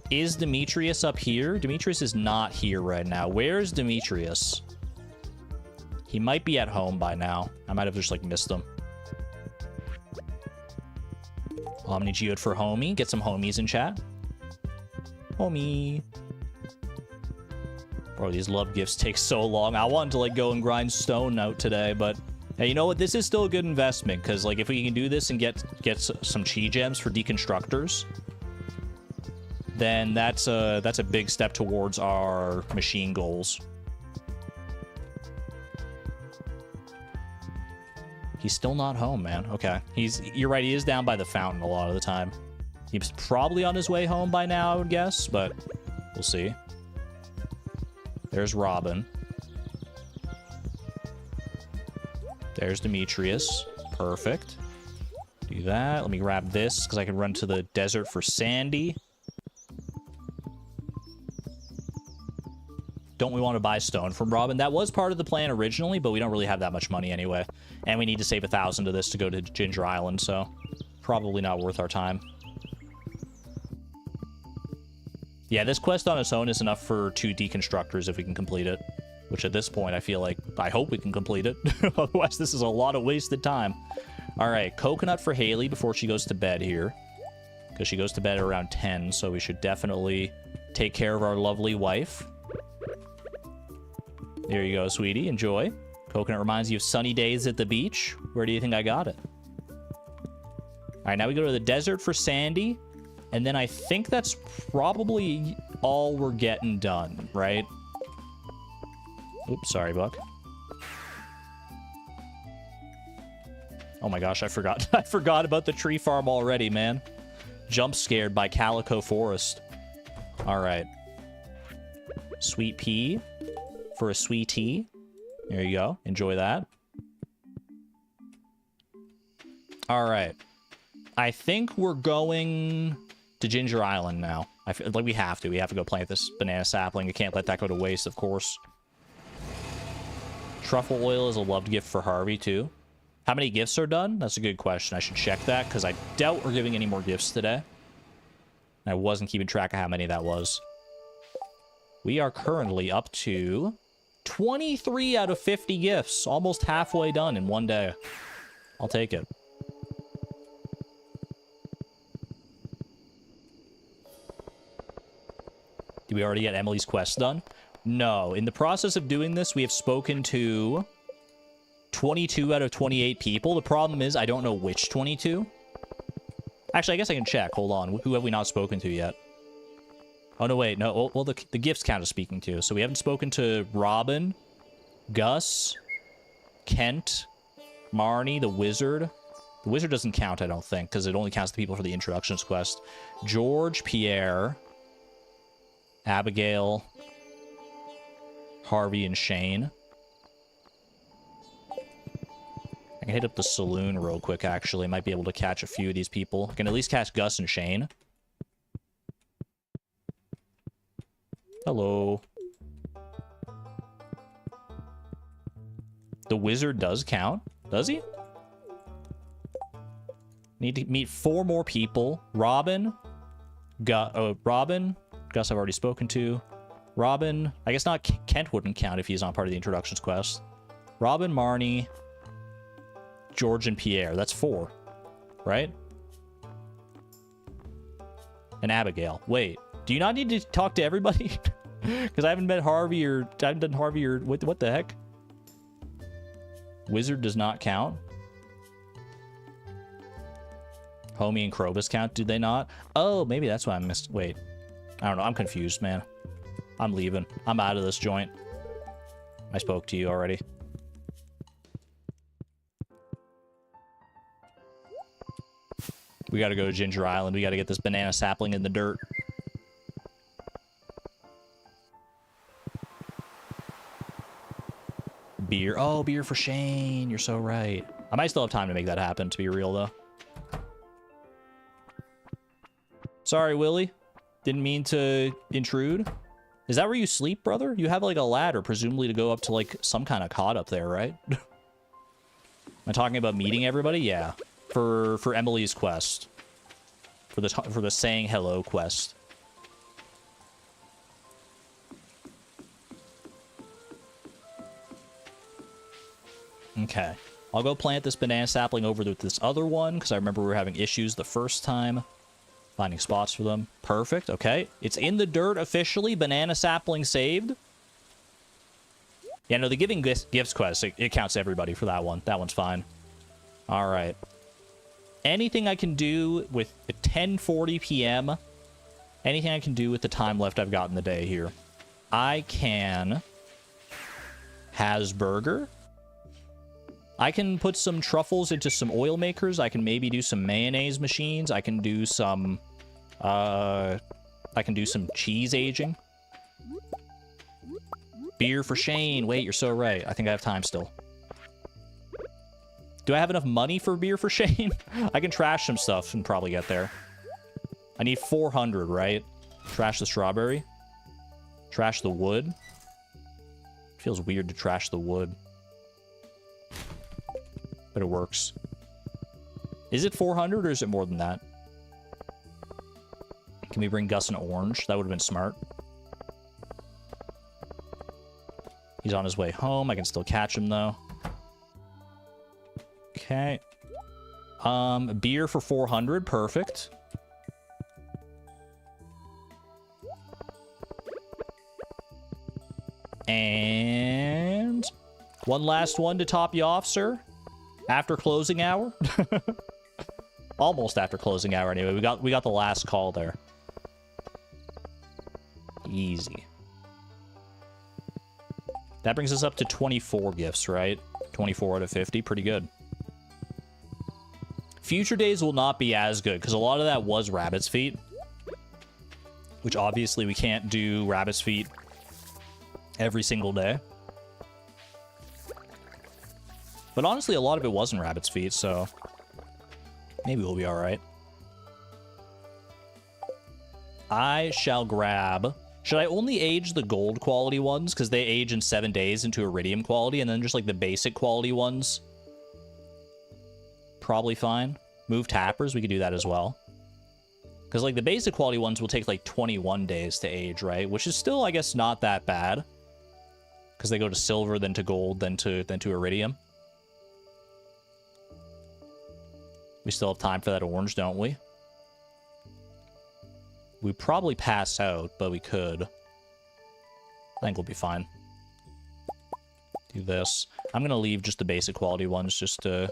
Is Demetrius up here? Demetrius is not here right now. Where's Demetrius? He might be at home by now. I might have just, like, missed him. Omni Geode for homie. Get some homies in chat. Homie. Bro, these love gifts take so long. I wanted to, like, go and grind stone out today, but... Hey, you know what? This is still a good investment, because, like, if we can do this and get some chi gems for deconstructors, then that's a big step towards our machine goals. He's still not home, man. Okay. You're right, he is down by the fountain a lot of the time. He's probably on his way home by now, I would guess, but we'll see. There's Robin. There's Demetrius. Perfect. Do that. Let me grab this, because I can run to the desert for Sandy. Don't we want to buy stone from Robin? That was part of the plan originally, but we don't really have that much money anyway. And we need to save 1,000 to this to go to Ginger Island, so probably not worth our time. Yeah, this quest on its own is enough for 2 deconstructors if we can complete it. Which at this point, I hope we can complete it. Otherwise, this is a lot of wasted time. All right, coconut for Haley before she goes to bed here. Because she goes to bed around 10, so we should definitely take care of our lovely wife. There you go, sweetie. Enjoy. Coconut reminds you of sunny days at the beach. Where do you think I got it? All right, now we go to the desert for Sandy. And then I think that's probably all we're getting done, right? Oops, sorry, Buck. Oh my gosh, I forgot. I forgot about the tree farm already, man. Jump scared by Calico Forest. All right. Sweet pea for a sweetie. There you go. Enjoy that. All right. I think we're going to Ginger Island now. I feel like we have to. We have to go plant this banana sapling. We can't let that go to waste, of course. Truffle oil is a loved gift for Harvey, too. How many gifts are done? That's a good question. I should check that, because I doubt we're giving any more gifts today. I wasn't keeping track of how many that was. We are currently up to 23 out of 50 gifts. Almost halfway done in one day. I'll take it. Did we already get Emily's quest done? No. In the process of doing this, we have spoken to 22 out of 28 people. The problem is I don't know which 22. Actually, I guess I can check. Hold on. Who have we not spoken to yet? Oh, no, wait. No. Well, the gifts count as speaking to. So we haven't spoken to Robin, Gus, Kent, Marnie, the wizard. The wizard doesn't count, I don't think, because it only counts the people for the introductions quest. George, Pierre, Abigail, Harvey, and Shane. I can hit up the saloon real quick, actually. Might be able to catch a few of these people. I can at least catch Gus and Shane. Hello. The wizard does count. Does he? Need to meet 4 more people. Robin. Robin. Gus I've already spoken to. Robin. I guess not. Kent wouldn't count if he's not part of the introductions quest. Robin, Marnie, George, and Pierre. That's 4. Right? And Abigail. Wait. Do you not need to talk to everybody? Because I haven't met Harvey or... I haven't done Harvey or... What the heck? Wizard does not count. Homie and Krobus count, do they not? Oh, maybe that's why I missed... Wait. I don't know. I'm confused, man. I'm leaving. I'm out of this joint. I spoke to you already. We gotta go to Ginger Island. We gotta get this banana sapling in the dirt. Beer. Oh, beer for Shane. You're so right. I might still have time to make that happen, to be real, though. Sorry, Willie. Didn't mean to intrude. Is that where you sleep, brother? You have, like, a ladder, presumably to go up to, like, some kind of cot up there, right? Am I talking about meeting everybody? Yeah. For Emily's quest. For the saying hello quest. Okay. I'll go plant this banana sapling over with this other one, because I remember we were having issues the first time. Finding spots for them. Perfect. Okay. It's in the dirt officially. Banana sapling saved. Yeah, no, the giving gifts quest, it counts everybody for that one. That one's fine. All right. Anything I can do with 10:40 p.m. Anything I can do with the time left I've got in the day here. I can Hasburger. I can put some truffles into some oil makers. I can maybe do some mayonnaise machines. I can do some cheese aging. Beer for Shane. Wait, you're so right. I think I have time still. Do I have enough money for beer for Shane? I can trash some stuff and probably get there. I need 400, right? Trash the strawberry. Trash the wood. Feels weird to trash the wood. But it works. Is it 400 or is it more than that? Can we bring Gus an orange? That would have been smart. He's on his way home. I can still catch him, though. Okay. Beer for 400. Perfect. And one last one to top you off, sir. After closing hour. Almost after closing hour, anyway. We got the last call there. Easy. That brings us up to 24 gifts, right? 24 out of 50. Pretty good. Future days will not be as good, because a lot of that was Rabbit's Feet. Which obviously we can't do Rabbit's Feet every single day. But honestly, a lot of it wasn't Rabbit's Feet, so maybe we'll be alright. I shall grab... Should I only age the gold quality ones? Because they age in 7 days into iridium quality, and then just like the basic quality ones. Probably fine. Move tappers, we could do that as well. Because like the basic quality ones will take like 21 days to age, right? Which is still, I guess, not that bad. Because they go to silver, then to gold, then to iridium. We still have time for that orange, don't we? We probably pass out, but we could. I think we'll be fine. Do this. I'm going to leave just the basic quality ones just to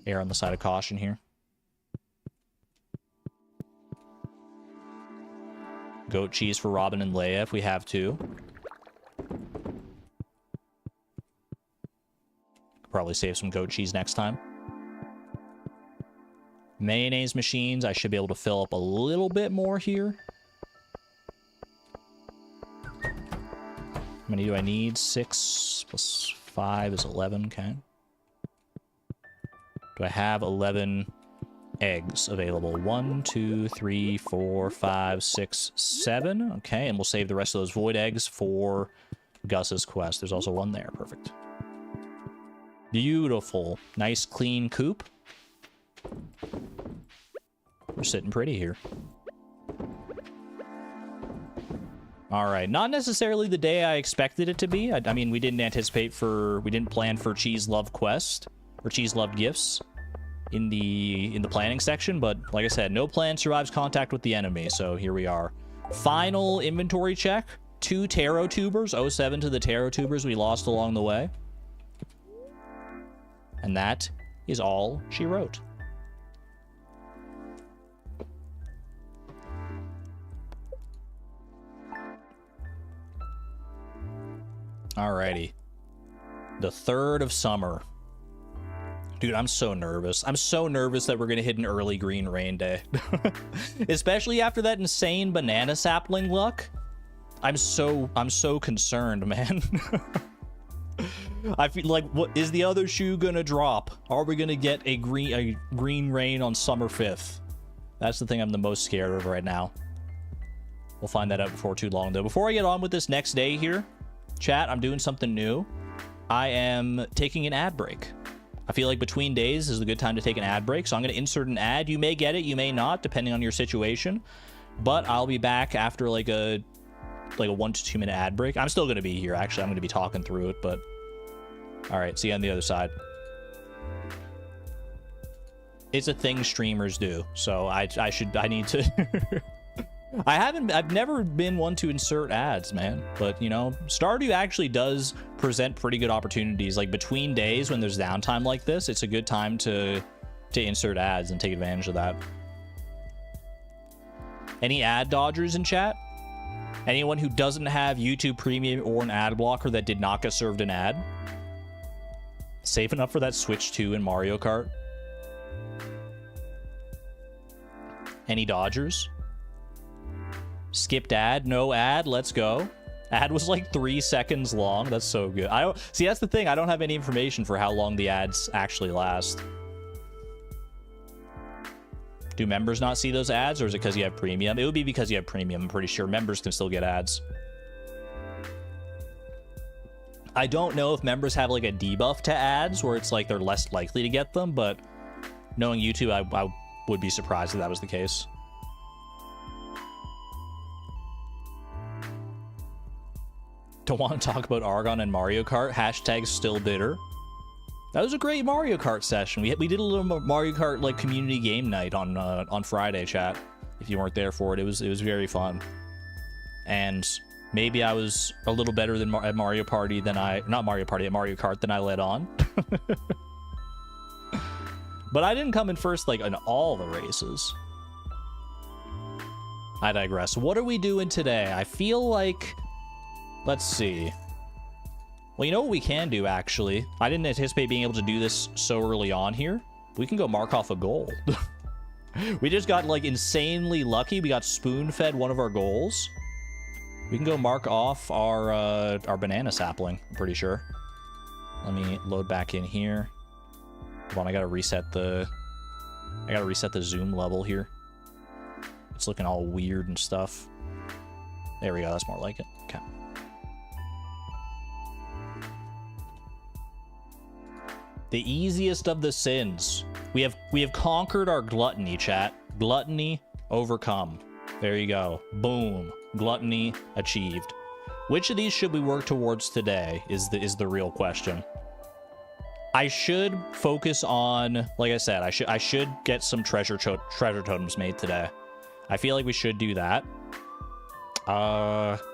err on the side of caution here. Goat cheese for Robin and Leia if we have to. Probably save some goat cheese next time. Mayonnaise machines. I should be able to fill up a little bit more here. How many do I need? 6 plus 5 is 11. Okay. Do I have 11 eggs available? 1, 2, 3, 4, 5, 6, 7. Okay, and we'll save the rest of those void eggs for Gus's quest. There's also one there. Perfect. Beautiful. Nice, clean coop. We're sitting pretty here. All right, not necessarily the day I expected it to be. I mean, we didn't plan for Cheese Love Quest or Cheese Love Gifts in the planning section, but like I said, no plan survives contact with the enemy, so here we are. Final inventory check. 2 taro tubers, 07 to the taro tubers we lost along the way. And that is all she wrote. Alrighty. The 3rd of summer. Dude, I'm so nervous. I'm so nervous that we're gonna hit an early green rain day. Especially after that insane banana sapling luck. I'm so concerned, man. I feel like, what is the other shoe gonna drop? Are we gonna get a green rain on summer 5th? That's the thing I'm the most scared of right now. We'll find that out before too long, though. Before I get on with this next day here, chat, I'm doing something new. I am taking an ad break. I feel like between days is a good time to take an ad break, so I'm going to insert an ad. You may get it, you may not, depending on your situation. But I'll be back after like a 1 to 2 minute ad break. I'm still going to be here, actually. I'm going to be talking through it, but... Alright, see you on the other side. It's a thing streamers do, so I need to... I've never been one to insert ads, man. But, you know, Stardew actually does present pretty good opportunities. Like, between days when there's downtime like this, it's a good time to insert ads and take advantage of that. Any ad dodgers in chat? Anyone who doesn't have YouTube Premium or an ad blocker that did not get served an ad? Safe enough for that Switch 2 in Mario Kart? Any dodgers? Skipped ad? No ad? Let's go. Ad was like 3 seconds long. That's so good. I don't see, that's the thing. I don't have any information for how long the ads actually last. Do members not see those ads, or is it because you have premium? It would be because you have premium. I'm pretty sure members can still get ads. I don't know if members have like a debuff to ads where it's like they're less likely to get them, but knowing YouTube, I would be surprised if that was the case. Don't want to talk about Argon and Mario Kart. Hashtag still bitter. That was a great Mario Kart session. We did a little Mario Kart like community game night on Friday, chat. If you weren't there for it, it was very fun. And maybe I was a little better than at Mario Party than at Mario Kart than I led on. But I didn't come in first like in all the races. I digress. What are we doing today? I feel like, let's see. Well, you know what we can do, actually? I didn't anticipate being able to do this so early on here. We can go mark off a goal. We just got, like, insanely lucky. We got spoon-fed one of our goals. We can go mark off our banana sapling, I'm pretty sure. Let me load back in here. Hold on, I gotta reset the zoom level here. It's looking all weird and stuff. There we go, that's more like it. Okay. The easiest of the sins. We have conquered our gluttony, chat. Gluttony overcome. There you go. Boom. Gluttony achieved. Which of these should we work towards today is the real question. I should focus on, like I said, I should get some treasure totems made today. I feel like we should do that.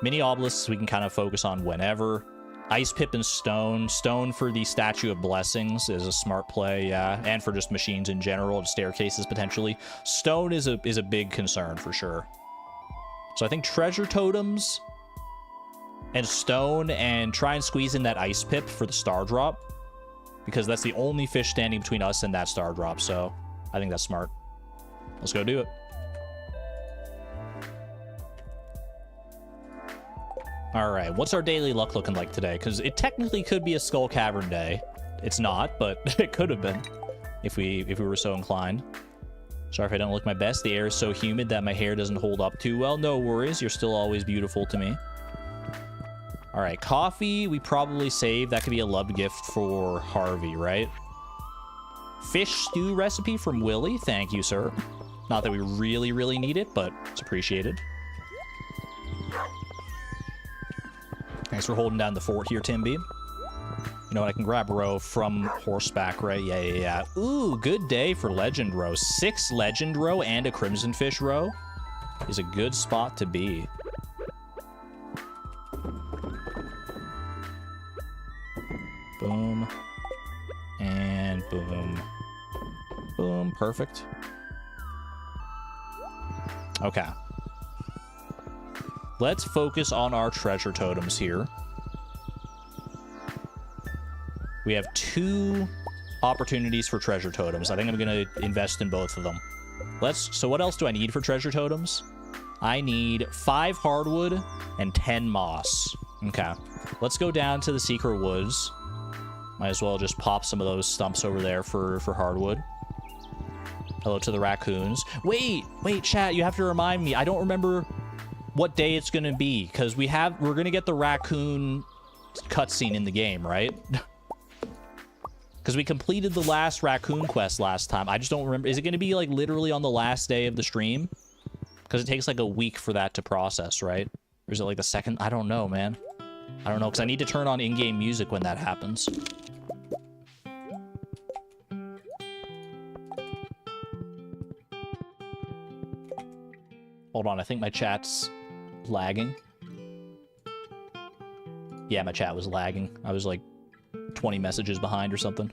Mini obelisks we can kind of focus on whenever. Ice Pip and Stone. Stone for the Statue of Blessings is a smart play, yeah. And for just machines in general, and staircases potentially. Stone is a big concern for sure. So I think treasure totems and stone, and try and squeeze in that Ice Pip for the star drop, because that's the only fish standing between us and that star drop. So I think that's smart. Let's go do it. All right, what's our daily luck looking like today? Because it technically could be a Skull Cavern day. It's not, but it could have been if we were so inclined. Sorry if I don't look my best. The air is so humid that my hair doesn't hold up too well. No worries, you're still always beautiful to me. All right, coffee we probably save. That could be a love gift for Harvey, right? Fish stew recipe from Willie. Thank you, sir. Not that we really, really need it, but it's appreciated. Thanks for holding down the fort here, Timby. You know what? I can grab row from horseback, right? Yeah. Ooh, good day for legend row. 6 legend row and a crimson fish row is a good spot to be. Boom. And boom. Boom. Perfect. Okay. Let's focus on our treasure totems here. We have 2 opportunities for treasure totems. I think I'm going to invest in both of them. So what else do I need for treasure totems? I need 5 hardwood and 10 moss. Okay. Let's go down to the secret woods. Might as well just pop some of those stumps over there for hardwood. Hello to the raccoons. Wait, chat, you have to remind me. I don't remember what day it's gonna be, because we're gonna get the raccoon cutscene in the game, right? Because we completed the last raccoon quest last time. I just don't remember. Is it gonna be like literally on the last day of the stream? Because it takes like a week for that to process, right? Or is it like the second? I don't know, man. I don't know, because I need to turn on in-game music when that happens. Hold on, I think my chat's lagging. Yeah, my chat was lagging. I was like 20 messages behind or something.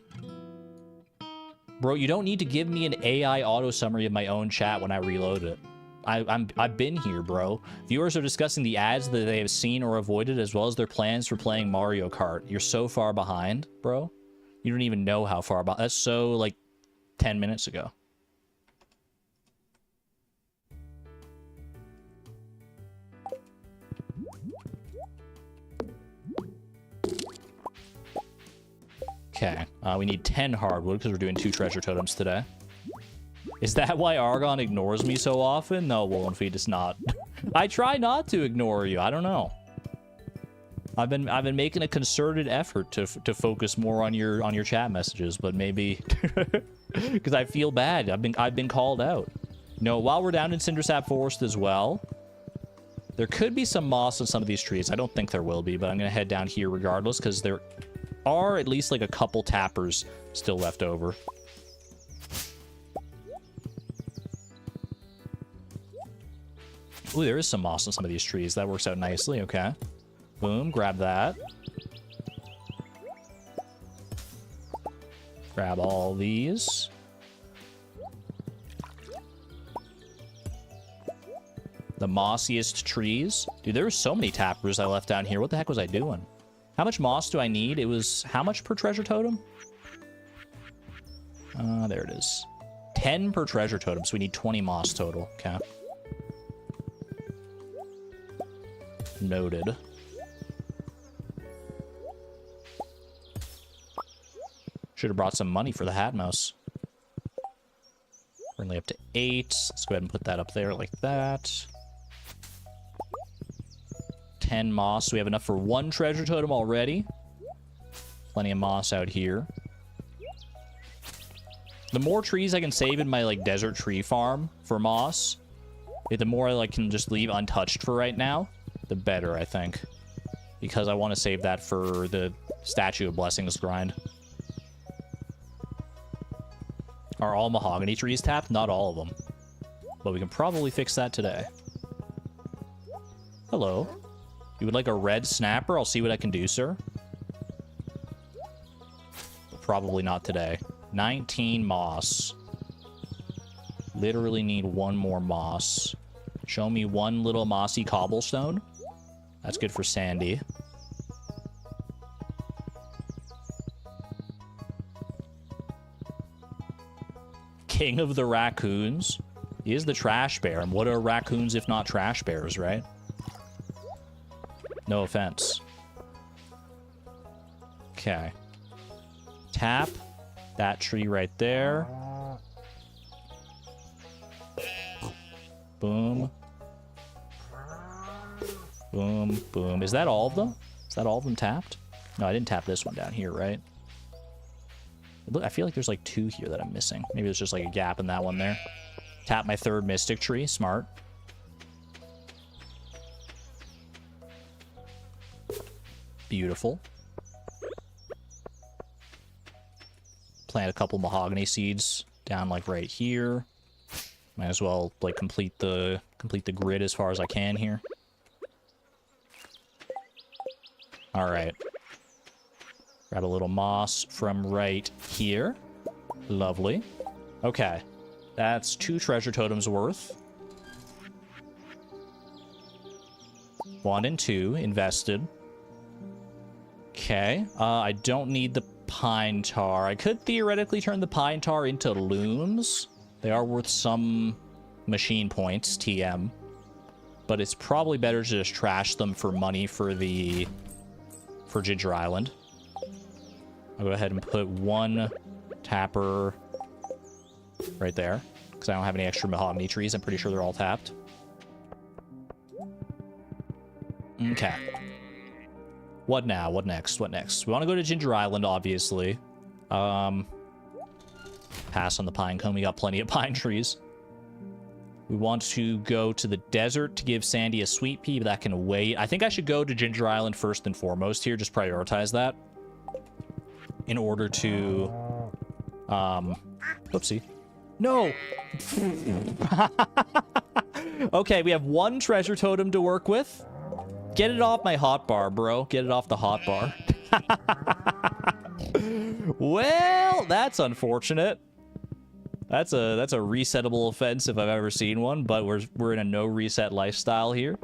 Bro, you don't need to give me an AI auto summary of my own chat when I reload it. I've been here, bro. Viewers are discussing the ads that they have seen or avoided, as well as their plans for playing Mario Kart. You're so far behind, bro. You don't even know how far behind. That's so, like, 10 minutes ago. Okay, we need 10 hardwood because we're doing 2 treasure totems today. Is that why Argon ignores me so often? No, Wolfenfeed, it's not. I try not to ignore you. I don't know. I've been making a concerted effort to focus more on your chat messages, but maybe because I feel bad. I've been called out. No, while we're down in Cindersap Forest as well, there could be some moss on some of these trees. I don't think there will be, but I'm gonna head down here regardless because there are at least like a couple tappers still left over. Ooh, there is some moss on some of these trees. That works out nicely. Okay. Boom. Grab that. Grab all these. The mossiest trees. Dude, there were so many tappers I left down here. What the heck was I doing? How much moss do I need? It was how much per treasure totem? There it is. 10 per treasure totem, so we need 20 moss total. Okay. Noted. Should have brought some money for the hat mouse. Currently up to 8. Let's go ahead and put that up there like that. 10 moss. We have enough for 1 treasure totem already. Plenty of moss out here. The more trees I can save in my like desert tree farm for moss, the more I like can just leave untouched for right now, the better, I think. Because I want to save that for the Statue of Blessings grind. Are all mahogany trees tapped? Not all of them. But we can probably fix that today. Hello. You would like a red snapper? I'll see what I can do, sir. Probably not today. 19 moss. Literally need 1 more moss. Show me 1 little mossy cobblestone. That's good for Sandy. King of the raccoons. He is the trash bear. And what are raccoons if not trash bears, right? No offense. Okay. Tap that tree right there. Boom. Boom, boom. Is that all of them? Is that all of them tapped? No, I didn't tap this one down here, right? Look, I feel like there's like 2 here that I'm missing. Maybe there's just like a gap in that one there. Tap my 3rd mystic tree. Smart. Beautiful. Plant a couple mahogany seeds down like right here. Might as well like complete the grid as far as I can here. All right. Grab a little moss from right here. Lovely. Okay. That's 2 treasure totems worth. 1 and 2 invested. Okay. I don't need the pine tar. I could theoretically turn the pine tar into looms. They are worth some machine points, TM. But it's probably better to just trash them for money for Ginger Island. I'll go ahead and put 1 tapper right there, because I don't have any extra mahogany trees. I'm pretty sure they're all tapped. Okay. What now? What next? What next? We want to go to Ginger Island, obviously. Pass on the pine cone. We got plenty of pine trees. We want to go to the desert to give Sandy a sweet pea, but that can wait. I think I should go to Ginger Island first and foremost here. Just prioritize that. In order to... Whoopsie. No! Okay, we have one treasure totem to work with. Get it off my hotbar, bro. Get it off the hotbar. Well, that's unfortunate. That's a resettable offense if I've ever seen one, but we're in a no reset lifestyle here.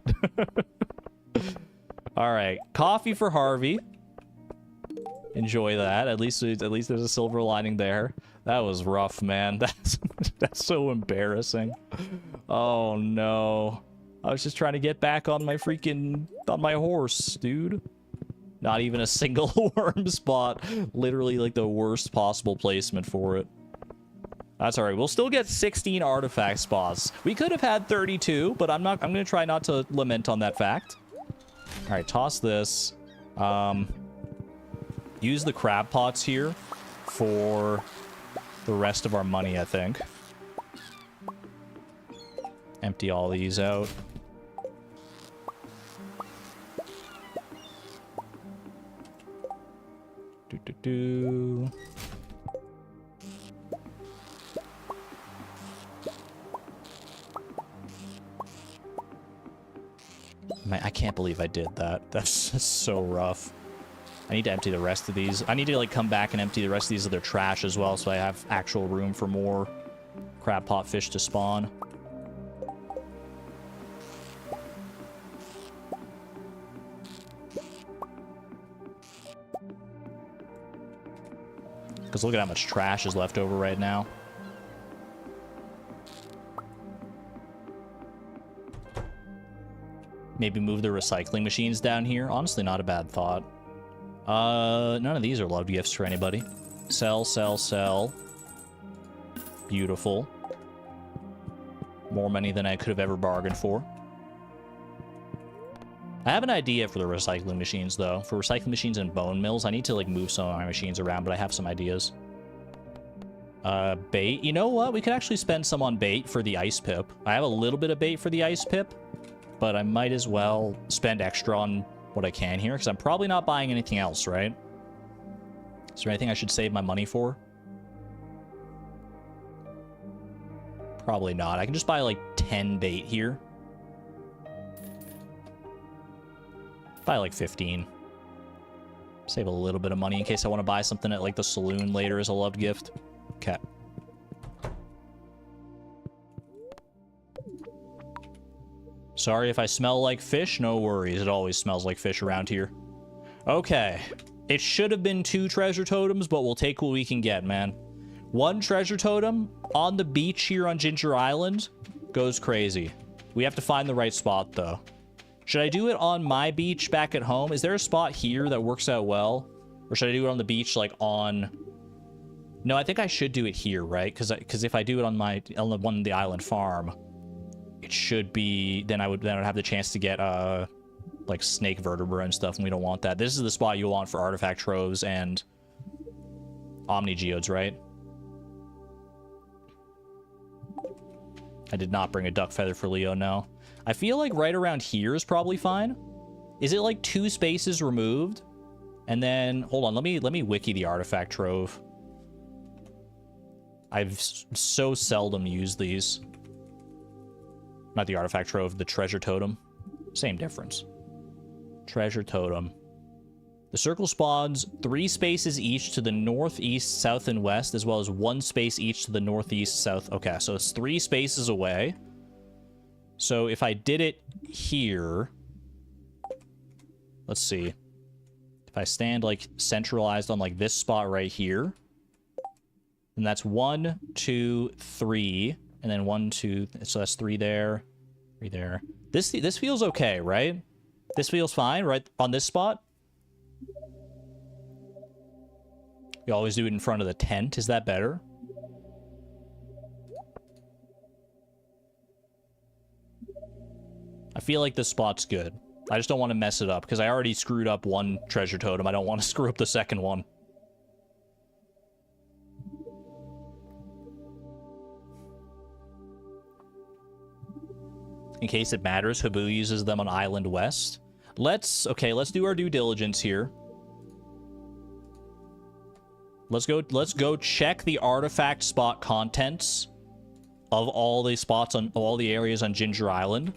All right, coffee for Harvey. Enjoy that. At least there's a silver lining there. That was rough, man. That's so embarrassing. Oh no. I was just trying to get back on my horse, dude. Not even a single worm spot. Literally like the worst possible placement for it. That's all right. We'll still get 16 artifact spots. We could have had 32, but I'm going to try not to lament on that fact. All right, toss this. Use the crab pots here for the rest of our money, I think. Empty all these out. Do. Man, I can't believe I did that. That's just so rough. I need to empty the rest of these. I need to, like, come back and empty the rest of these of their trash as well, so I have actual room for more crab pot fish to spawn. Because look at how much trash is left over right now. Maybe move the recycling machines down here. Honestly, not a bad thought. None of these are loved gifts for anybody. Sell, sell, sell. Beautiful. More money than I could have ever bargained for. I have an idea for the recycling machines, though. For recycling machines and bone mills, I need to, like, move some of my machines around, but I have some ideas. Bait. You know what? We could actually spend some on bait for the ice pip. I have a little bit of bait for the ice pip, but I might as well spend extra on what I can here, because I'm probably not buying anything else, right? Is there anything I should save my money for? Probably not. I can just buy, like, 10 bait here. Buy like 15. Save a little bit of money in case I want to buy something at like the saloon later as a loved gift. Okay. Sorry if I smell like fish. No worries. It always smells like fish around here. Okay. It should have been 2 treasure totems, but we'll take what we can get, man. 1 treasure totem on the beach here on Ginger Island goes crazy. We have to find the right spot, though. Should I do it on my beach back at home? Is there a spot here that works out well? Or should I do it on the beach, like, on... No, I think I should do it here, right? Because if I do it on the one in the island farm, it should be... Then I would have the chance to get, like, snake vertebra and stuff, and we don't want that. This is the spot you want for artifact troves and omni geodes, right? I did not bring a duck feather for Leo, no. I feel like right around here is probably fine. Is it like 2 spaces removed? And then, hold on, let me wiki the artifact trove. I've so seldom used these. Not the artifact trove, the treasure totem. Same difference. Treasure totem. The circle spawns 3 spaces each to the northeast, south, and west, as well as 1 space each to the northeast, south. Okay, so it's 3 spaces away. So if I did it here, let's see. If I stand like centralized on like this spot right here, and that's 1, 2, 3, and then 1, 2. So that's 3 there, 3 there. This feels okay, right? This feels fine, right on this spot. We always do it in front of the tent. Is that better? I feel like this spot's good. I just don't want to mess it up, because I already screwed up 1 treasure totem. I don't want to screw up the second one. In case it matters, Habu uses them on Island West. Let's do our due diligence here. Let's go check the artifact spot contents of all the spots on all the areas on Ginger Island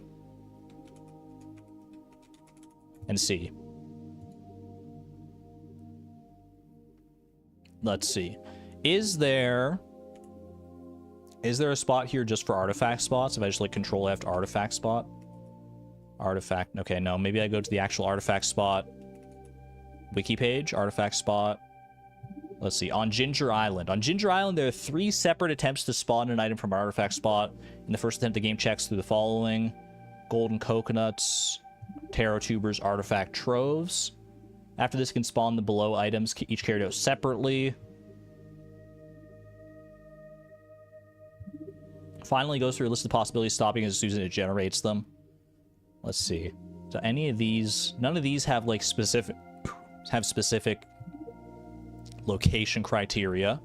and see. Let's see. Is there a spot here just for artifact spots? If I just like control F artifact spot? Artifact. Okay, no. Maybe I go to the actual artifact spot. Wiki page, artifact spot. Let's see. On Ginger Island. On Ginger Island, there are 3 separate attempts to spawn an item from an artifact spot. In the first attempt, the game checks through the following: golden coconuts, taro tubers, artifact troves. After this, can spawn the below items, each carried out separately. Finally, goes through a list of possibilities, stopping as soon as it generates them. Let's see. So any of these, none of these have like specific location criteria.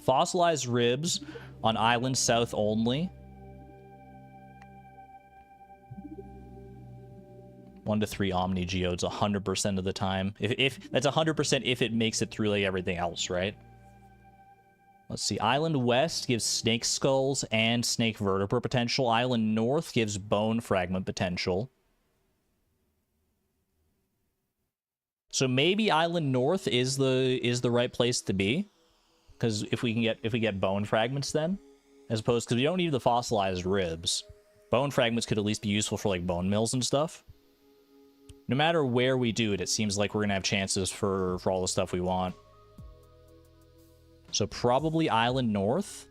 Fossilized ribs on island south only. 1 to 3 Omni Geodes 100% of the time. If that's 100% if it makes it through like everything else, right? Let's see. Island West gives snake skulls and snake vertebra potential. Island North gives bone fragment potential. So maybe Island North is the right place to be, because if we get bone fragments then, as opposed, because we don't need the fossilized ribs. Bone fragments could at least be useful for like bone mills and stuff. No matter where we do it, it seems like we're gonna have chances for all the stuff we want. So probably Island North.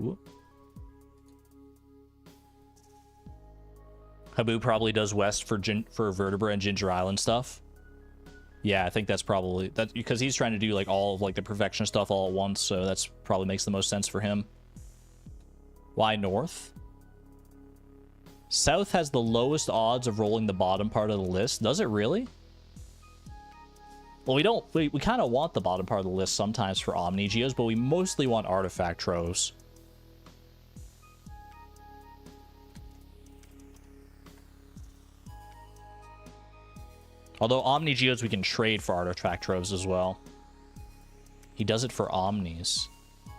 Ooh. Habu probably does west for vertebra and Ginger Island stuff. Yeah, I think that's probably that, because he's trying to do like all of like the perfection stuff all at once, so that's probably makes the most sense for him. Why North? South has the lowest odds of rolling the bottom part of the list. Does it really? Well, we kind of want the bottom part of the list sometimes for Omni Geos, but we mostly want artifact troves. Although Omni Geodes we can trade for artifact troves as well. He does it for Omnis.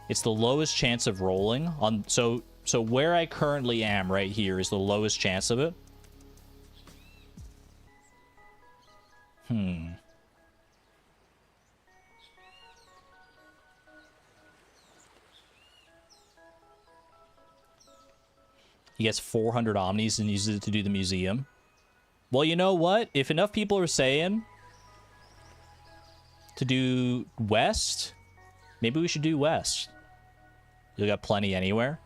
It's the lowest chance of rolling on, so where I currently am right here is the lowest chance of it. He gets 400 Omnis and uses it to do the museum. Well, you know what? If enough people are saying to do west, maybe we should do west. You got plenty anywhere.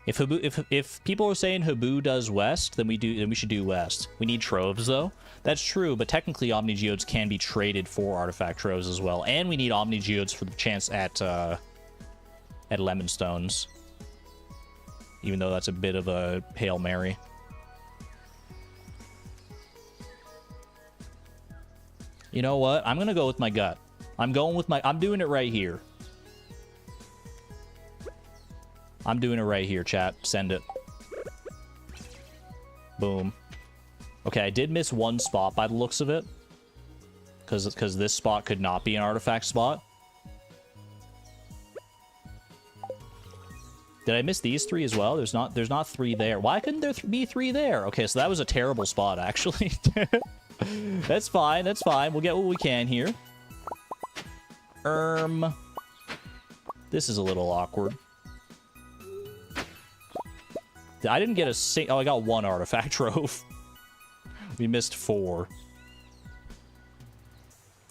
If people are saying Habu does west, then we should do west. We need troves though. That's true, but technically Omni Geodes can be traded for artifact troves as well, and we need Omni Geodes for the chance at Lemon Stones. Even though that's a bit of a Hail Mary. You know what? I'm gonna go with my gut. I'm doing it right here. I'm doing it right here, chat. Send it. Boom. Okay, I did miss one spot by the looks of it. Because this spot could not be an artifact spot. Did I miss these 3 as well? There's not 3 there. Why couldn't there be 3 there? Okay, so that was a terrible spot, actually. That's fine, that's fine. We'll get what we can here. This is a little awkward. I didn't get oh, I got 1 artifact trove. We missed 4.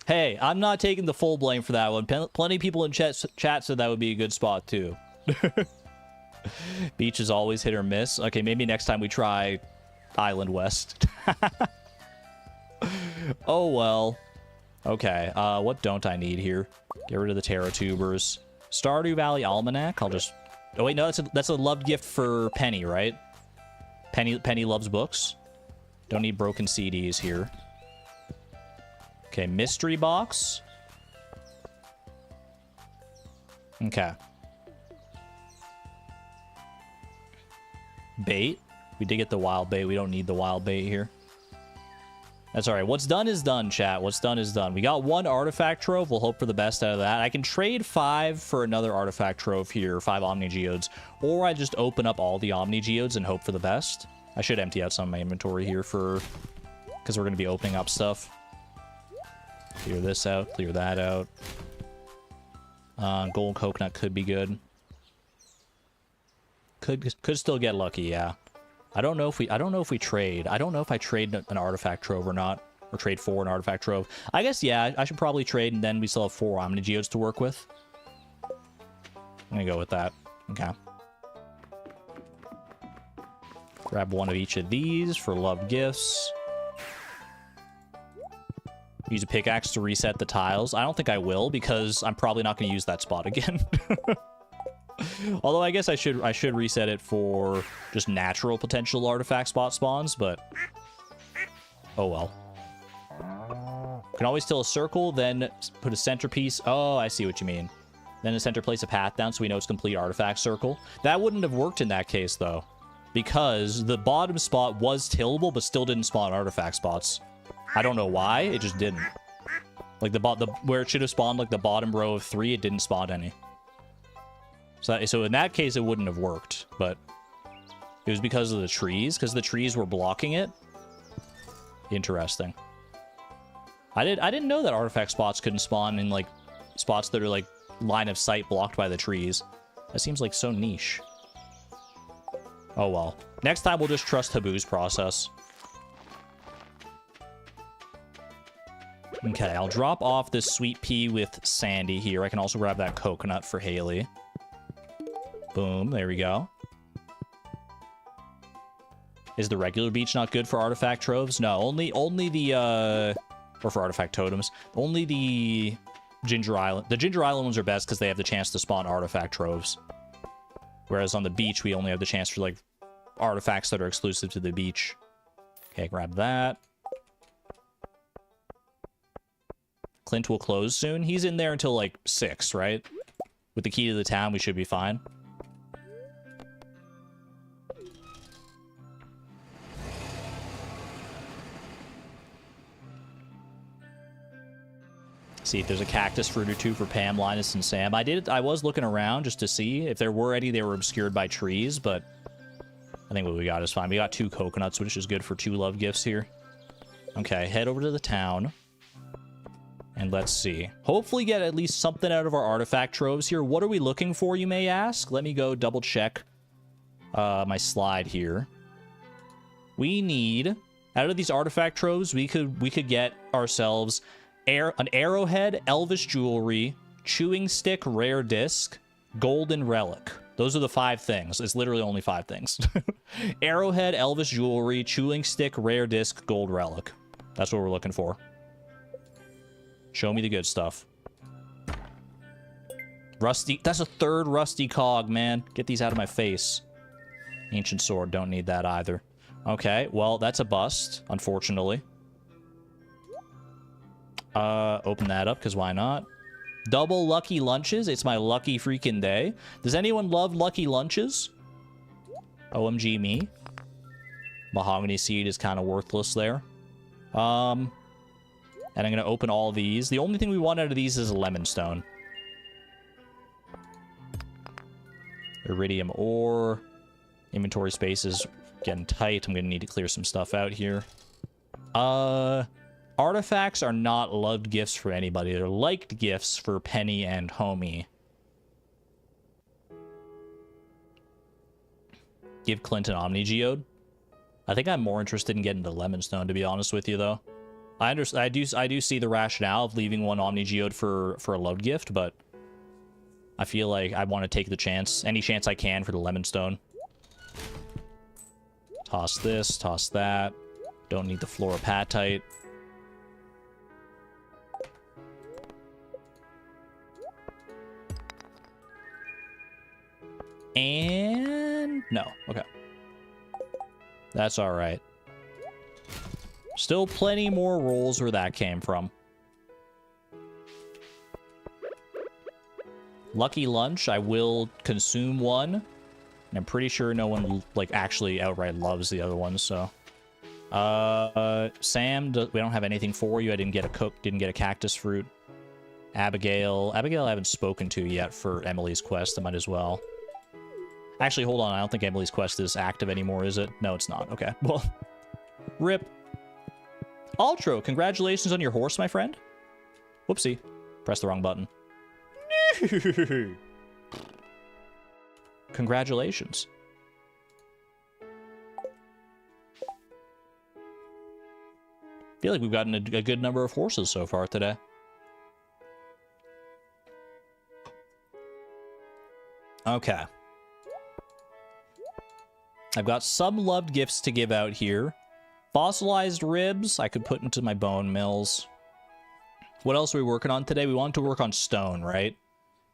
Hey, I'm not taking the full blame for that one. Plenty of people in chat said that would be a good spot, too. Beach is always hit or miss. Okay, maybe next time we try Island West. Oh, well. Okay, what don't I need here? Get rid of the taro tubers. Stardew Valley Almanac. I'll just... Oh, wait, no, that's a loved gift for Penny, right? Penny loves books. Don't need broken CDs here. Okay, mystery box. Okay. Bait. We did get the wild bait. We don't need the wild bait here. That's all right. What's done is done, chat. What's done is done. We got 1 artifact trove. We'll hope for the best out of that. I can trade 5 for another artifact trove here, 5 Omni Geodes, or I just open up all the Omni Geodes and hope for the best. I should empty out some of my inventory here because we're going to be opening up stuff. Clear this out, clear that out. Gold coconut could be good. Could still get lucky, yeah. I don't know if we trade. I don't know if I trade an artifact trove or not, or trade for an artifact trove. I guess, yeah, I should probably trade, and then we still have 4 Omni Geodes to work with. I'm gonna go with that. Okay. Grab 1 of each of these for love gifts. Use a pickaxe to reset the tiles. I don't think I will, because I'm probably not gonna use that spot again. Although I guess I should reset it for just natural potential artifact spot spawns, but oh well. Can always till a circle, then put a centerpiece. Oh, I see what you mean. Then a center place a path down so we know it's complete artifact circle. That wouldn't have worked in that case though, because the bottom spot was tillable but still didn't spawn artifact spots. I don't know why, it just didn't. Like where it should have spawned like the bottom row of 3, it didn't spawn any. So in that case, it wouldn't have worked, but it was because of the trees, because the trees were blocking it. Interesting. I didn't know that artifact spots couldn't spawn in, like, spots that are, like, line of sight blocked by the trees. That seems, like, so niche. Oh, well. Next time, we'll just trust Habu's process. Okay, I'll drop off this sweet pea with Sandy here. I can also grab that coconut for Haley. Boom, there we go. Is the regular beach not good for artifact troves? No, only the, or for artifact totems. Only the Ginger Island. The Ginger Island ones are best because they have the chance to spawn artifact troves. Whereas on the beach, we only have the chance for, like, artifacts that are exclusive to the beach. Okay, grab that. Clint will close soon. He's in there until, like, 6, right? With the key to the town, we should be fine. See if there's a cactus fruit or 2 for Pam, Linus, and Sam. I was looking around just to see if there were any. They were obscured by trees, but I think what we got is fine. We got 2 coconuts, which is good for 2 love gifts here. Okay, head over to the town. And let's see. Hopefully get at least something out of our artifact troves here. What are we looking for, you may ask? Let me go double check my slide here. We need, out of these artifact troves, we could get ourselves an arrowhead, elvish jewelry, chewing stick, rare disc, golden relic. Those are the 5 things. It's literally only 5 things. Arrowhead, elvish jewelry, chewing stick, rare disc, gold relic. That's what we're looking for. Show me the good stuff. Rusty. That's a 3rd rusty cog, man. Get these out of my face. Ancient sword. Don't need that either. Okay, well, that's a bust, unfortunately. Open that up, because why not? Double lucky lunches. It's my lucky freaking day. Does anyone love lucky lunches? OMG me. Mahogany seed is kind of worthless there. And I'm going to open all these. The only thing we want out of these is a lemon stone. Iridium ore. Inventory space is getting tight. I'm going to need to clear some stuff out here. Artifacts are not loved gifts for anybody. They're liked gifts for Penny and Homie. Give Clint an Omni Geode. I think I'm more interested in getting the Lemon Stone, to be honest with you, though. I do see the rationale of leaving 1 Omni Geode for a loved gift, but I feel like I want to take the chance, any chance I can, for the Lemon Stone. Toss this, toss that. Don't need the Fluoropatite. And no, okay. That's all right. Still plenty more rolls where that came from. Lucky lunch, I will consume 1. And I'm pretty sure no one, like, actually outright loves the other ones, so... Sam, we don't have anything for you. I didn't get a cook, didn't get a cactus fruit. Abigail I haven't spoken to yet for Emily's quest. I might as well. Actually, hold on. I don't think Emily's quest is active anymore, is it? No, it's not. Okay. Well, rip. Ultro, congratulations on your horse, my friend. Whoopsie. Press the wrong button. Congratulations. I feel like we've gotten a good number of horses so far today. Okay. I've got some loved gifts to give out here. Fossilized ribs I could put into my bone mills. What else are we working on today? We wanted to work on stone, right?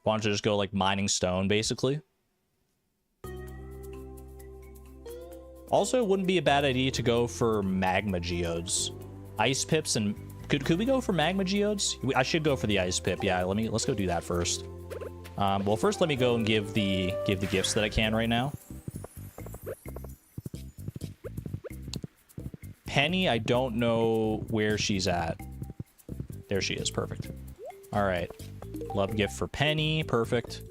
Wanted to just go, like, mining stone, basically. Also, it wouldn't be a bad idea to go for magma geodes. Ice pips and... Could we go for magma geodes? I should go for the ice pip. Yeah, let's go do that first. Well, first let me go and give the gifts that I can right now. Penny, I don't know where she's at. There she is. Perfect. All right. Love gift for Penny. Perfect.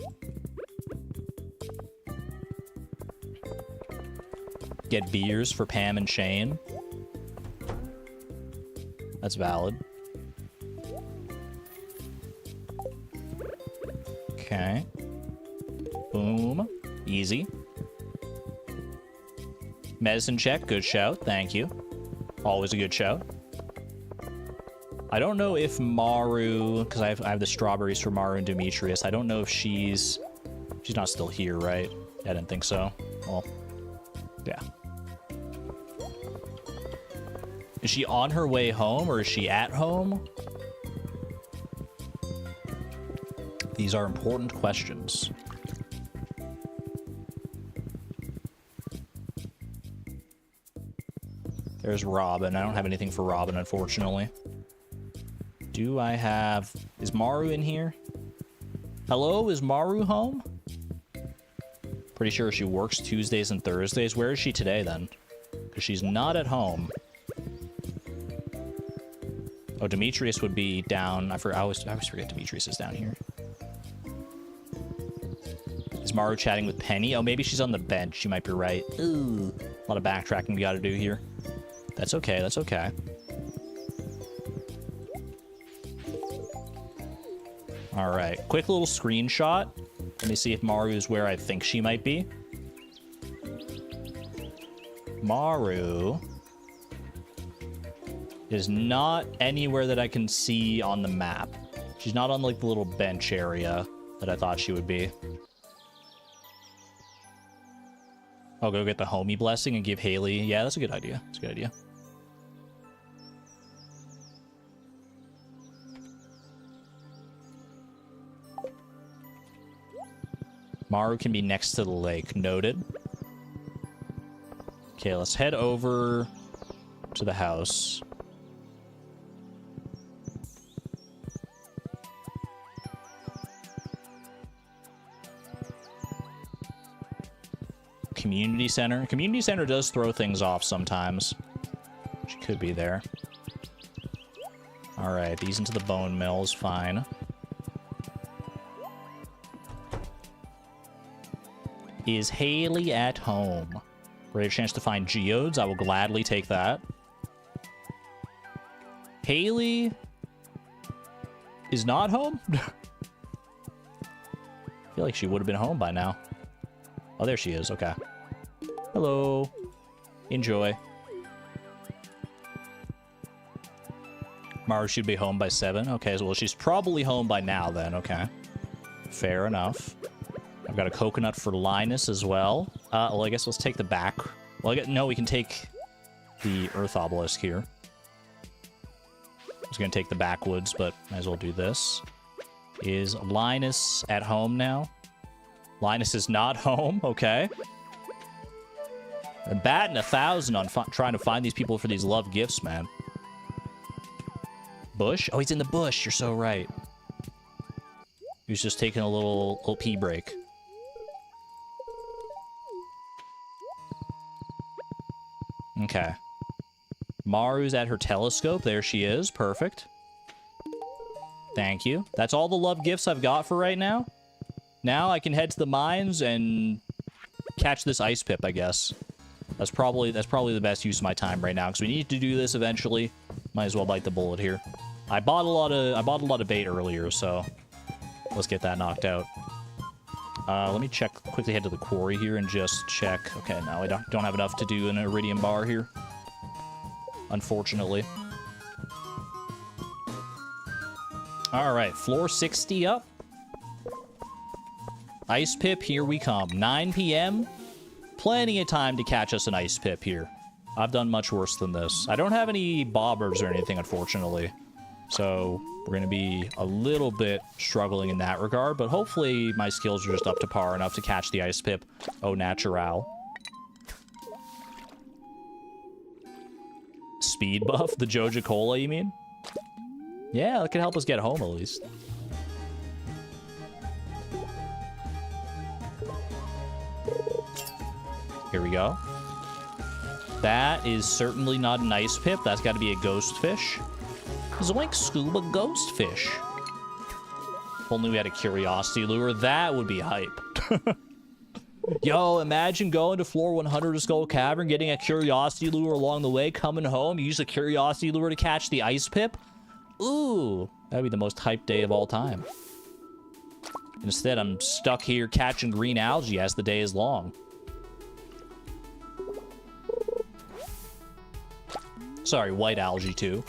Get beers for Pam and Shane. That's valid. Okay. Boom. Easy. Medicine check. Good shout. Thank you. Always a good shout. I don't know if Maru, because I have the strawberries for Maru and Demetrius. I don't know if she's not still here, right? I didn't think so. Well, yeah. Is she on her way home or is she at home? These are important questions. There's Robin. I don't have anything for Robin, unfortunately. Do I have... Is Maru in here? Hello, is Maru home? Pretty sure she works Tuesdays and Thursdays. Where is she today, then? Because she's not at home. Oh, Demetrius would be down. I always forget Demetrius is down here. Is Maru chatting with Penny? Oh, maybe she's on the bench. You might be right. Ooh. A lot of backtracking we got to do here. That's okay. That's okay. All right. Quick little screenshot. Let me see if Maru is where I think she might be. Maru is not anywhere that I can see on the map. She's not on, like, the little bench area that I thought she would be. I'll go get the homie blessing and give Haley... Yeah, that's a good idea. That's a good idea. Maru can be next to the lake. Noted. Okay, let's head over to the house. Community center. Community center does throw things off sometimes. She could be there. All right, these into the bone mills. Fine. Is Haley at home? Great chance to find geodes. I will gladly take that. Haley is not home? I feel like she would have been home by now. Oh, there she is. Okay. Hello. Enjoy. Maru should be home by 7. Okay, so well, she's probably home by now then. Okay. Fair enough. I've got a coconut for Linus as well. Well, I guess let's take the back. Well, no, we can take the Earth Obelisk here. I was going to take the backwoods, but might as well do this. Is Linus at home now? Linus is not home. Okay. I'm batting 1,000 on trying to find these people for these love gifts, man. Bush? Oh, he's in the bush. You're so right. He was just taking a little pee break. Okay. Maru's at her telescope. There she is. Perfect. Thank you. That's all the love gifts I've got for right now. Now I can head to the mines and catch this ice pip, I guess. That's probably the best use of my time right now, because we need to do this eventually. Might as well bite the bullet here. I bought a lot of bait earlier, so let's get that knocked out. Let me quickly head to the quarry here and just check. Okay, no, I don't have enough to do an iridium bar here, unfortunately. All right, floor 60 up. Ice pip, here we come. 9 p.m. Plenty of time to catch us an ice pip here. I've done much worse than this. I don't have any bobbers or anything, unfortunately. So we're going to be a little bit struggling in that regard, but hopefully my skills are just up to par enough to catch the ice pip au natural. Speed buff? The Joja Cola, you mean? Yeah, that could help us get home at least. Here we go. That is certainly not an ice pip. That's got to be a ghost fish. Zoink scuba ghost fish. If only we had a curiosity lure, that would be hype. Yo, imagine going to floor 100 of Skull Cavern, getting a curiosity lure along the way, coming home, use the curiosity lure to catch the ice pip. Ooh, that'd be the most hyped day of all time. Instead, I'm stuck here catching green algae as the day is long. Sorry, white algae too.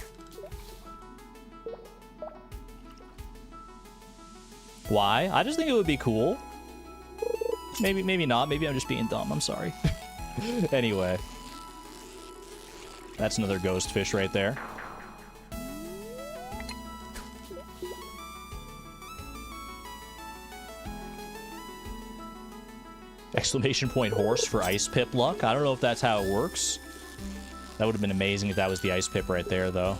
Why? I just think it would be cool. Maybe not. Maybe I'm just being dumb. I'm sorry. Anyway. That's another ghost fish right there. Exclamation point horse for ice pip luck. I don't know if that's how it works. That would have been amazing if that was the ice pip right there, though.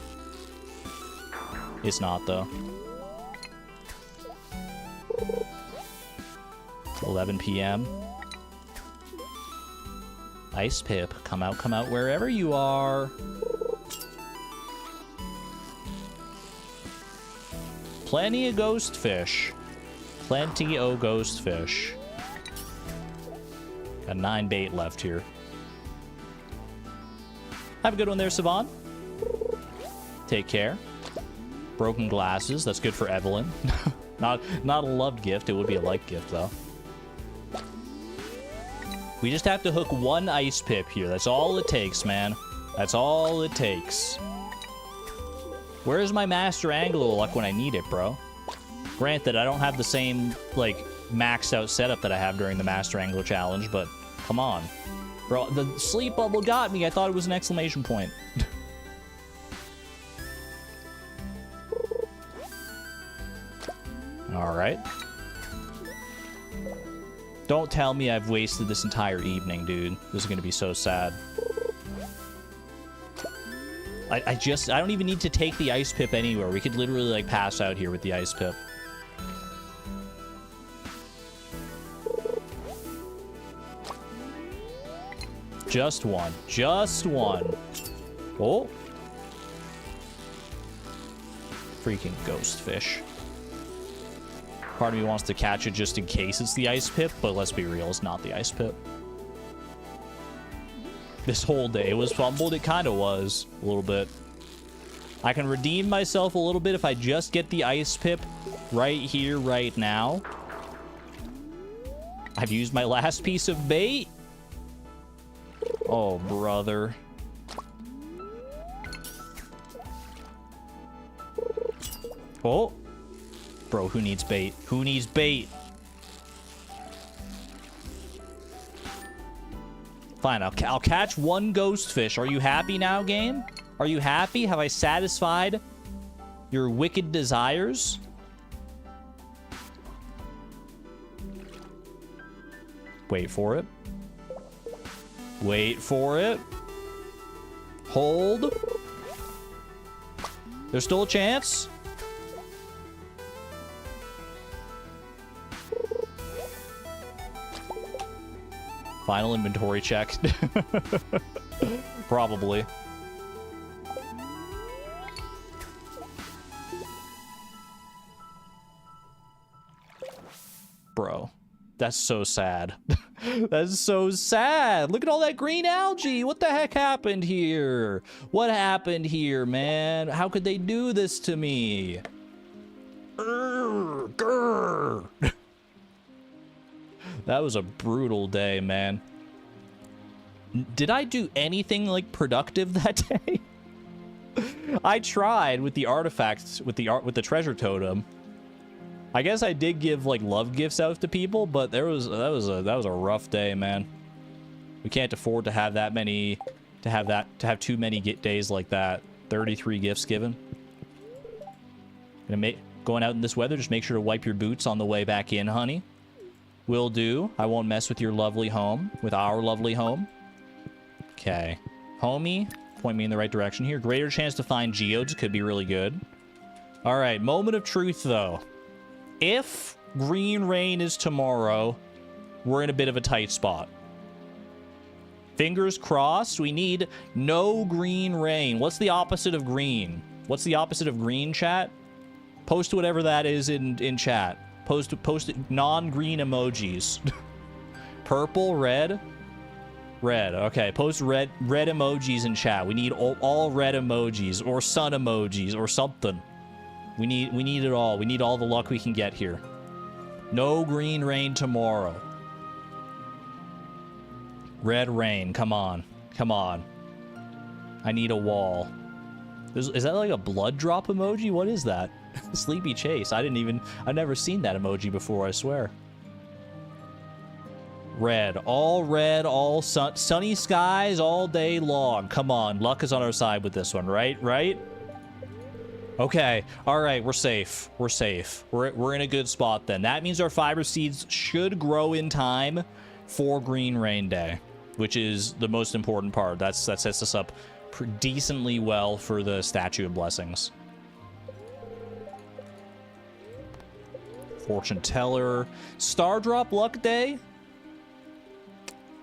It's not, though. 11 p.m. Ice pip, come out wherever you are. Plenty of ghost fish. Plenty of ghost fish. Got 9 bait left here. Have a good one there, Savon. Take care. Broken glasses. That's good for Evelyn. Not a loved gift. It would be a liked gift, though. We just have to hook one ice pip here. That's all it takes, man. That's all it takes. Where's my master angler luck when I need it, bro? Granted, I don't have the same, like, maxed out setup that I have during the master angler challenge, but come on. Bro, the sleep bubble got me. I thought it was an exclamation point. Alright. Don't tell me I've wasted this entire evening, dude. This is gonna be so sad. I don't even need to take the ice pip anywhere. We could literally, like, pass out here with the ice pip. Just one. Just one. Oh. Freaking ghost fish. Part of me wants to catch it just in case it's the ice pip, but let's be real, it's not the ice pip. This whole day was fumbled. It kind of was, a little bit. I can redeem myself a little bit if I just get the ice pip right here, right now. I've used my last piece of bait. Oh, brother. Oh. Bro, who needs bait? Who needs bait? Fine, I'll catch one ghost fish. Are you happy now, game? Are you happy? Have I satisfied your wicked desires? Wait for it. Wait for it. Hold. There's still a chance. Final inventory check. Probably. Bro, that's so sad. That's so sad. Look at all that green algae. What the heck happened here? What happened here, man? How could they do this to me? Grr. That was a brutal day, man. Did I do anything like productive that day? I tried with the artifacts, with the treasure totem. I guess I did give like love gifts out to people, but that was a rough day, man. We can't afford to have that many, to have too many days like that. 33 gifts given. Going out in this weather, just make sure to wipe your boots on the way back in, honey. Will do. I won't mess with your lovely home, with our lovely home. Okay. Homie, point me in the right direction here. Greater chance to find geodes could be really good. All right, moment of truth, though. If green rain is tomorrow, we're in a bit of a tight spot. Fingers crossed. We need no green rain. What's the opposite of green? What's the opposite of green, chat? Post whatever that is in chat. Post non-green emojis. Purple, red. Red. Okay, post red emojis in chat. We need all red emojis or sun emojis or something. We need it all. We need all the luck we can get here. No green rain tomorrow. Red rain. Come on. Come on. I need a wall. Is that like a blood drop emoji? What is that? Sleepy Chase. I've never seen that emoji before, I swear. Red. All sunny skies all day long. Come on. Luck is on our side with this one, right? Right? Okay. All right. We're safe. We're safe. We're in a good spot then. That means our fiber seeds should grow in time for Green Rain Day, which is the most important part. That sets us up decently well for the Statue of Blessings. Fortune Teller. Star Drop Luck Day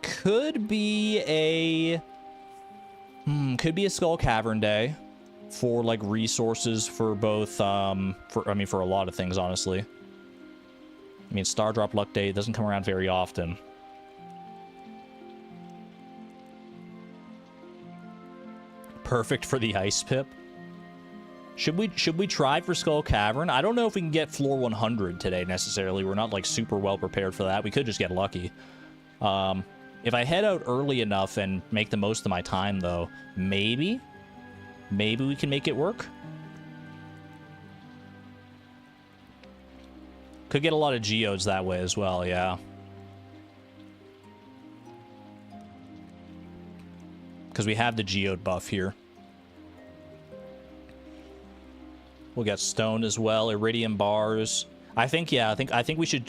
could be a Skull Cavern Day for like resources for both for a lot of things, honestly. I mean, Star Drop Luck Day doesn't come around very often. Perfect for the ice pip. Should we try for Skull Cavern? I don't know if we can get floor 100 today necessarily. We're not like super well prepared for that. We could just get lucky. If I head out early enough and make the most of my time, though, maybe we can make it work. Could get a lot of geodes that way as well, yeah. Because we have the geode buff here. We'll get stone as well, iridium bars. I think we should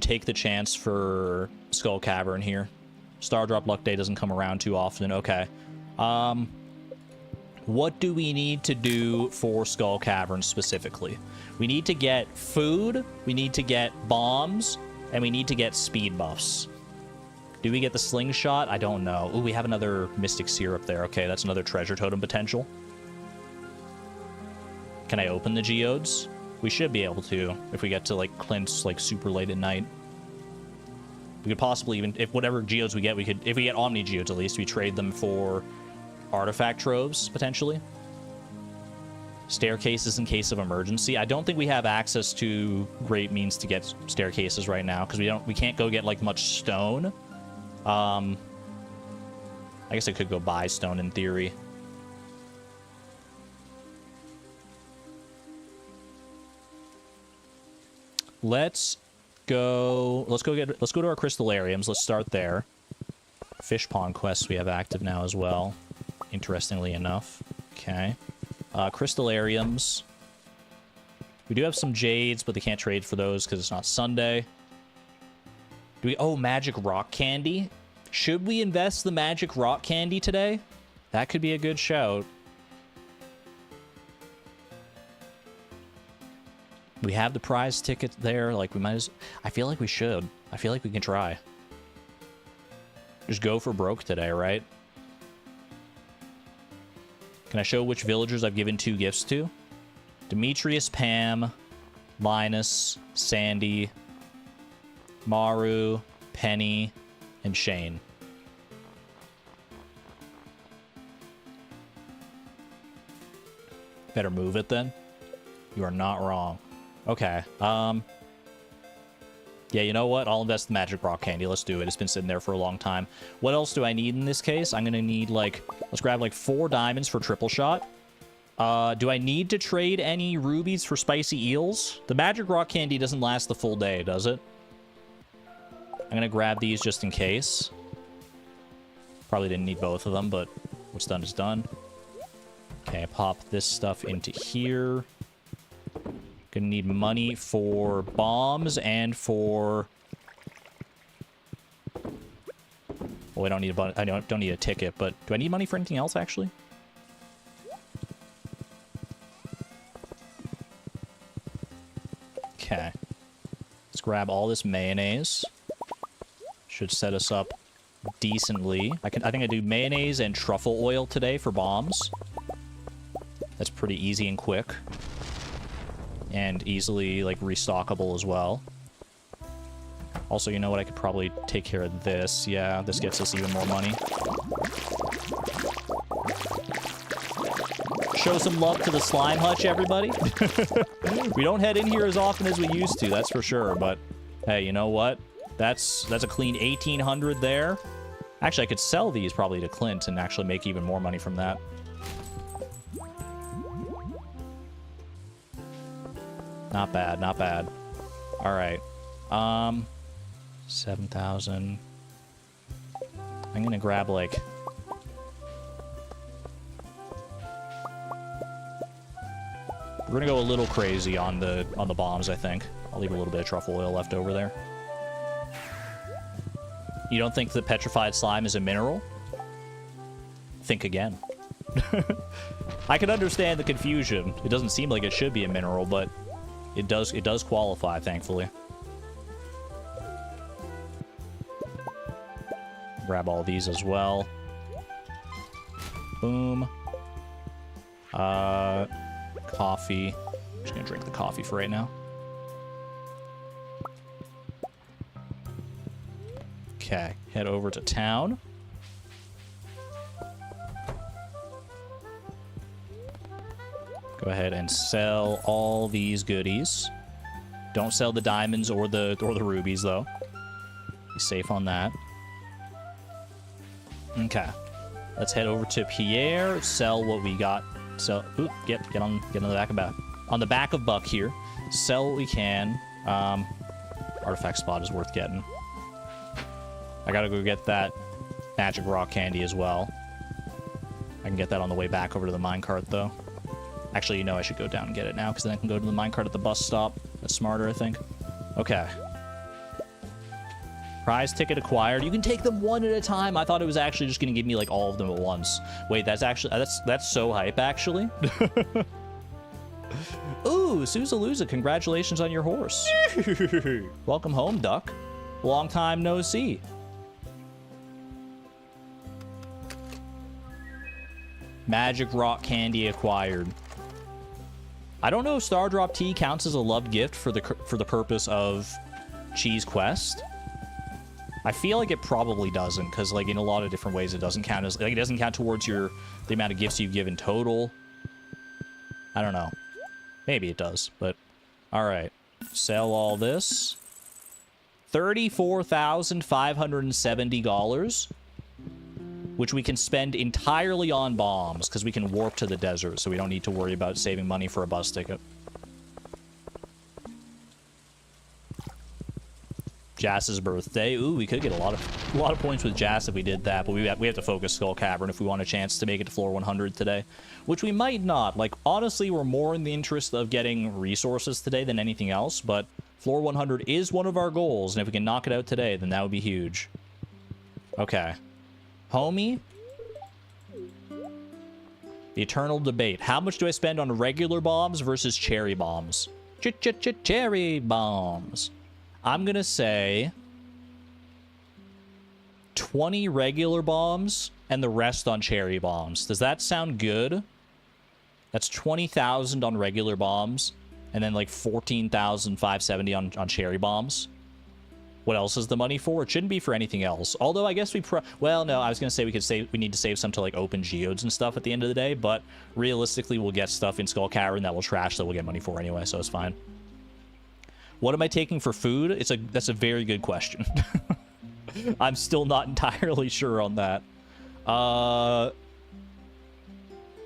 take the chance for Skull Cavern here. Star Drop Luck Day doesn't come around too often. Okay. What do we need to do for Skull Cavern specifically? We need to get food, we need to get bombs, and we need to get speed buffs. Do we get the slingshot? I don't know. Ooh, we have another mystic syrup there. Okay, that's another treasure totem potential. Can I open the geodes? We should be able to if we get to like Clint's like super late at night. We could possibly even, if whatever geodes we get, if we get Omni geodes at least, we trade them for artifact troves potentially. Staircases in case of emergency. I don't think we have access to great means to get staircases right now because we can't go get like much stone. I guess I could go buy stone in theory. Let's go to our crystallariums. Let's start there. Fish pond quests we have active now as well, interestingly enough. Okay. Crystallariums. We do have some jades, but they can't trade for those because it's not Sunday. Oh, magic rock candy. Should we invest the magic rock candy today? That could be a good shout. We have the prize ticket there. Like, we might as... I feel like we should. I feel like we can try. Just go for broke today, right? Can I show which villagers I've given 2 gifts to? Demetrius, Pam, Linus, Sandy, Maru, Penny, and Shane. Better move it then. You are not wrong. Okay. Yeah, you know what? I'll invest the magic rock candy. Let's do it. It's been sitting there for a long time. What else do I need in this case? I'm gonna need like, let's grab like 4 diamonds for triple shot. Do I need to trade any rubies for spicy eels? The magic rock candy doesn't last the full day, does it? I'm gonna grab these just in case. Probably didn't need both of them, but what's done is done. Okay, pop this stuff into here. Gonna need money for bombs and for... Well, I don't need a don't need a ticket, but do I need money for anything else actually? Okay. Let's grab all this mayonnaise. Should set us up decently. I think I do mayonnaise and truffle oil today for bombs. That's pretty easy and quick. And easily, like, restockable as well. Also, you know what? I could probably take care of this. Yeah, this gets us even more money. Show some love to the slime hutch, everybody. We don't head in here as often as we used to, that's for sure. But, hey, you know what? That's a clean 1,800 there. Actually, I could sell these probably to Clint and actually make even more money from that. Not bad, not bad. All right. 7,000. I'm gonna grab like... We're gonna go a little crazy on the bombs, I think. I'll leave a little bit of truffle oil left over there. You don't think the petrified slime is a mineral? Think again. I can understand the confusion. It doesn't seem like it should be a mineral, but it does qualify, thankfully. Grab all these as well. Boom. Coffee. I'm just gonna drink the coffee for right now. Okay, head over to town. Go ahead and sell all these goodies. Don't sell the diamonds or the rubies though. Be safe on that. Okay. Let's head over to Pierre, sell what we got. So, oop, get on the back of Buck here. Sell what we can. Artifact spot is worth getting. I gotta go get that magic rock candy as well. I can get that on the way back over to the minecart though. Actually, you know, I should go down and get it now because then I can go to the minecart at the bus stop. That's smarter, I think. Okay. Prize ticket acquired. You can take them one at a time. I thought it was actually just going to give me like all of them at once. Wait, that's actually that's so hype actually. Ooh, Susalooza, congratulations on your horse. Welcome home, Duck. Long time no see. Magic rock candy acquired. I don't know if Star Drop Tea counts as a loved gift for the purpose of Cheese Quest. I feel like it probably doesn't, because like in a lot of different ways it doesn't count as, like, it doesn't count towards the amount of gifts you've given total. I don't know. Maybe it does, but all right. Sell all this. $34,570, which we can spend entirely on bombs because we can warp to the desert, so we don't need to worry about saving money for a bus ticket. Jass's birthday. Ooh, we could get a lot of points with Jass if we did that, but we have to focus Skull Cavern if we want a chance to make it to floor 100 today, which we might not. Like, honestly, we're more in the interest of getting resources today than anything else, but floor 100 is one of our goals, and if we can knock it out today, then that would be huge. Okay. Homie. The eternal debate. How much do I spend on regular bombs versus cherry bombs? Cherry bombs. I'm gonna say 20 regular bombs and the rest on cherry bombs. Does that sound good? That's 20,000 on regular bombs, and then like 14,570 on cherry bombs. What else is the money for? It shouldn't be for anything else. Although I guess well, no, I was gonna say we need to save some to like open geodes and stuff at the end of the day, but realistically we'll get stuff in Skull Cavern that will trash that we'll get money for anyway, so it's fine. What am I taking for food? That's a very good question. I'm still not entirely sure on that.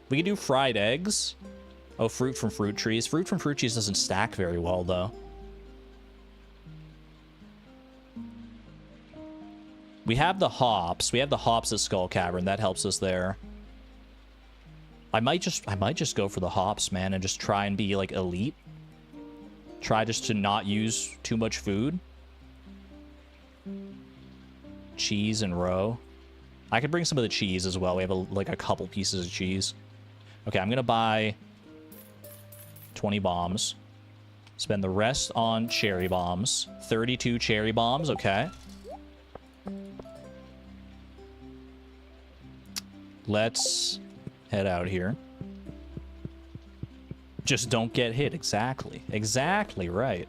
We can do fried eggs. Oh, fruit from fruit trees. Fruit from fruit trees doesn't stack very well though. We have the hops. We have the hops at Skull Cavern. That helps us there. I might just go for the hops, man, and just try and be like elite. Try just to not use too much food. Cheese and roe. I could bring some of the cheese as well. We have like a couple pieces of cheese. Okay, I'm gonna buy 20 bombs. Spend the rest on cherry bombs. 32 cherry bombs, okay. Let's head out here. Just don't get hit. Exactly. Exactly right.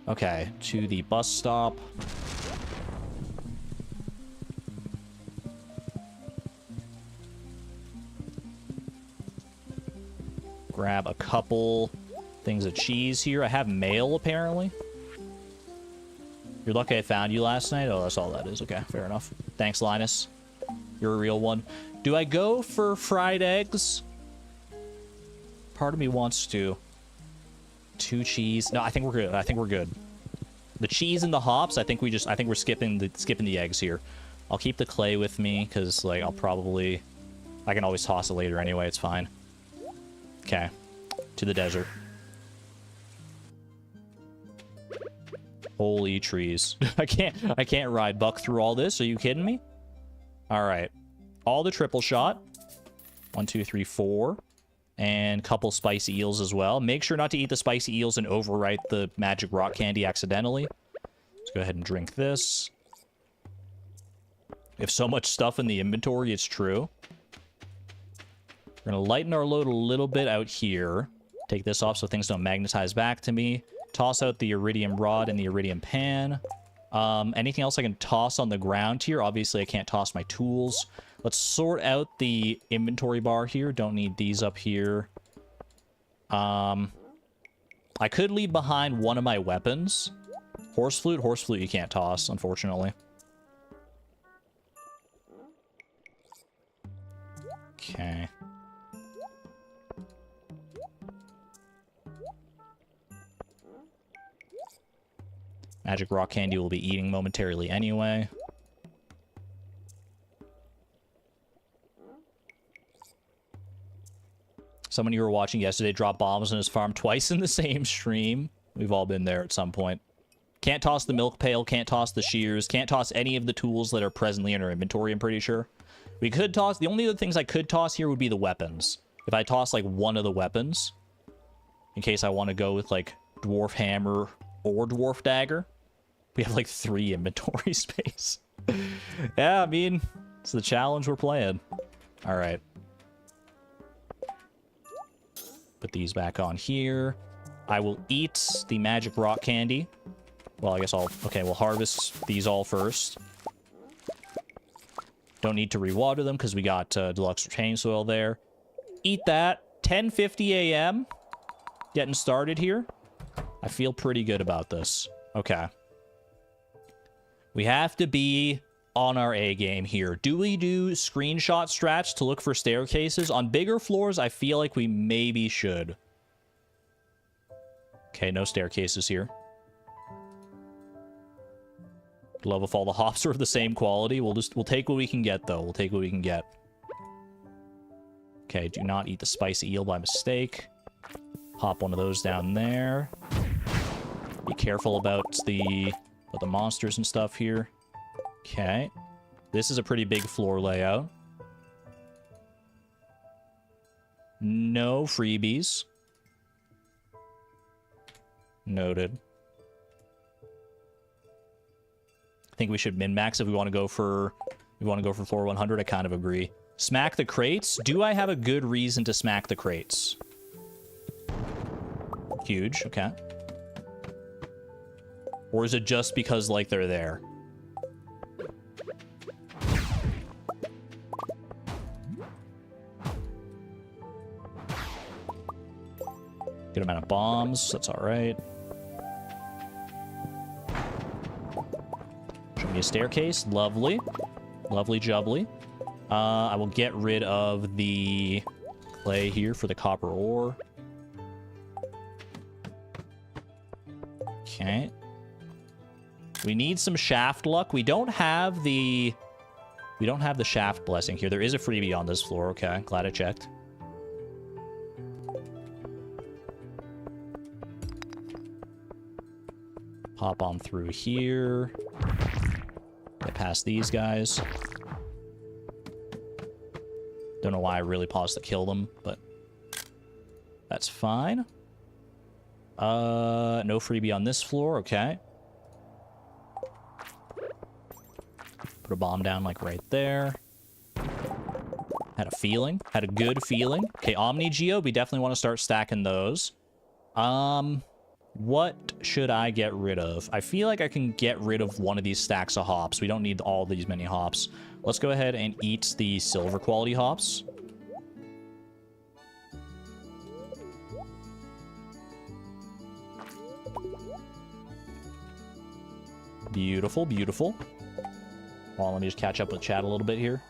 Okay, to the bus stop. Grab a couple things of cheese here. I have mail, apparently. You're lucky I found you last night? Oh, that's all that is. Okay, fair enough. Thanks, Linus. You're a real one. Do I go for fried eggs? Part of me wants to. 2 cheese. No, I think we're good. I think we're good. The cheese and the hops, I think we're skipping the eggs here. I'll keep the clay with me, because, like, I can always toss it later anyway. It's fine. Okay. To the desert. Holy trees. I can't ride buck through all this. Are you kidding me? All right. All the triple shot. 1, 2, 3, 4. And couple spicy eels as well. Make sure not to eat the spicy eels and overwrite the magic rock candy accidentally. Let's go ahead and drink this. We have so much stuff in the inventory, it's true. We're going to lighten our load a little bit out here. Take this off so things don't magnetize back to me. Toss out the iridium rod and the iridium pan. Anything else I can toss on the ground here? Obviously, I can't toss my tools. Let's sort out the inventory bar here. Don't need these up here. I could leave behind one of my weapons. Horse flute you can't toss, unfortunately. Okay. Magic rock candy will be eating momentarily anyway. Someone you were watching yesterday dropped bombs on his farm twice in the same stream. We've all been there at some point. Can't toss the milk pail, can't toss the shears, can't toss any of the tools that are presently in our inventory, I'm pretty sure. We could toss... The only other things I could toss here would be the weapons. If I toss, like, one of the weapons, in case I want to go with, like, dwarf hammer or dwarf dagger, we have, like, 3 inventory space. Yeah, I mean, it's the challenge we're playing. All right. Put these back on here. I will eat the magic rock candy. Well, I guess okay, we'll harvest these all first. Don't need to rewater them because we got deluxe retaining soil there. Eat that. 10:50 a.m. Getting started here. I feel pretty good about this. Okay. We have to be on our A game here. Do we do screenshot strats to look for staircases? On bigger floors, I feel like we maybe should. Okay, no staircases here. Love if all the hops are of the same quality. We'll take what we can get, though. We'll take what we can get. Okay, do not eat the spicy eel by mistake. Hop one of those down there. Be careful about the monsters and stuff here. Okay. This is a pretty big floor layout. No freebies. Noted. I think we should min-max if we want to go for floor 100. I kind of agree. Smack the crates. Do I have a good reason to smack the crates? Huge, okay. Or is it just because, like, they're there? Good amount of bombs. That's all right. Show me a staircase. Lovely. Lovely jubbly. I will get rid of the clay here for the copper ore. Okay. We need some shaft luck. We don't have the shaft blessing here. There is a freebie on this floor. Okay, glad I checked. Pop on through here. Get past these guys. Don't know why I really paused to kill them, but that's fine. No freebie on this floor. Okay. Put a bomb down, like, right there. Had a feeling. Had a good feeling. Okay, Omni Geo. We definitely want to start stacking those. What should I get rid of? I feel like I can get rid of one of these stacks of hops. We don't need all these many hops. Let's go ahead and eat the silver quality hops. Beautiful, beautiful. Well, let me just catch up with chat a little bit here.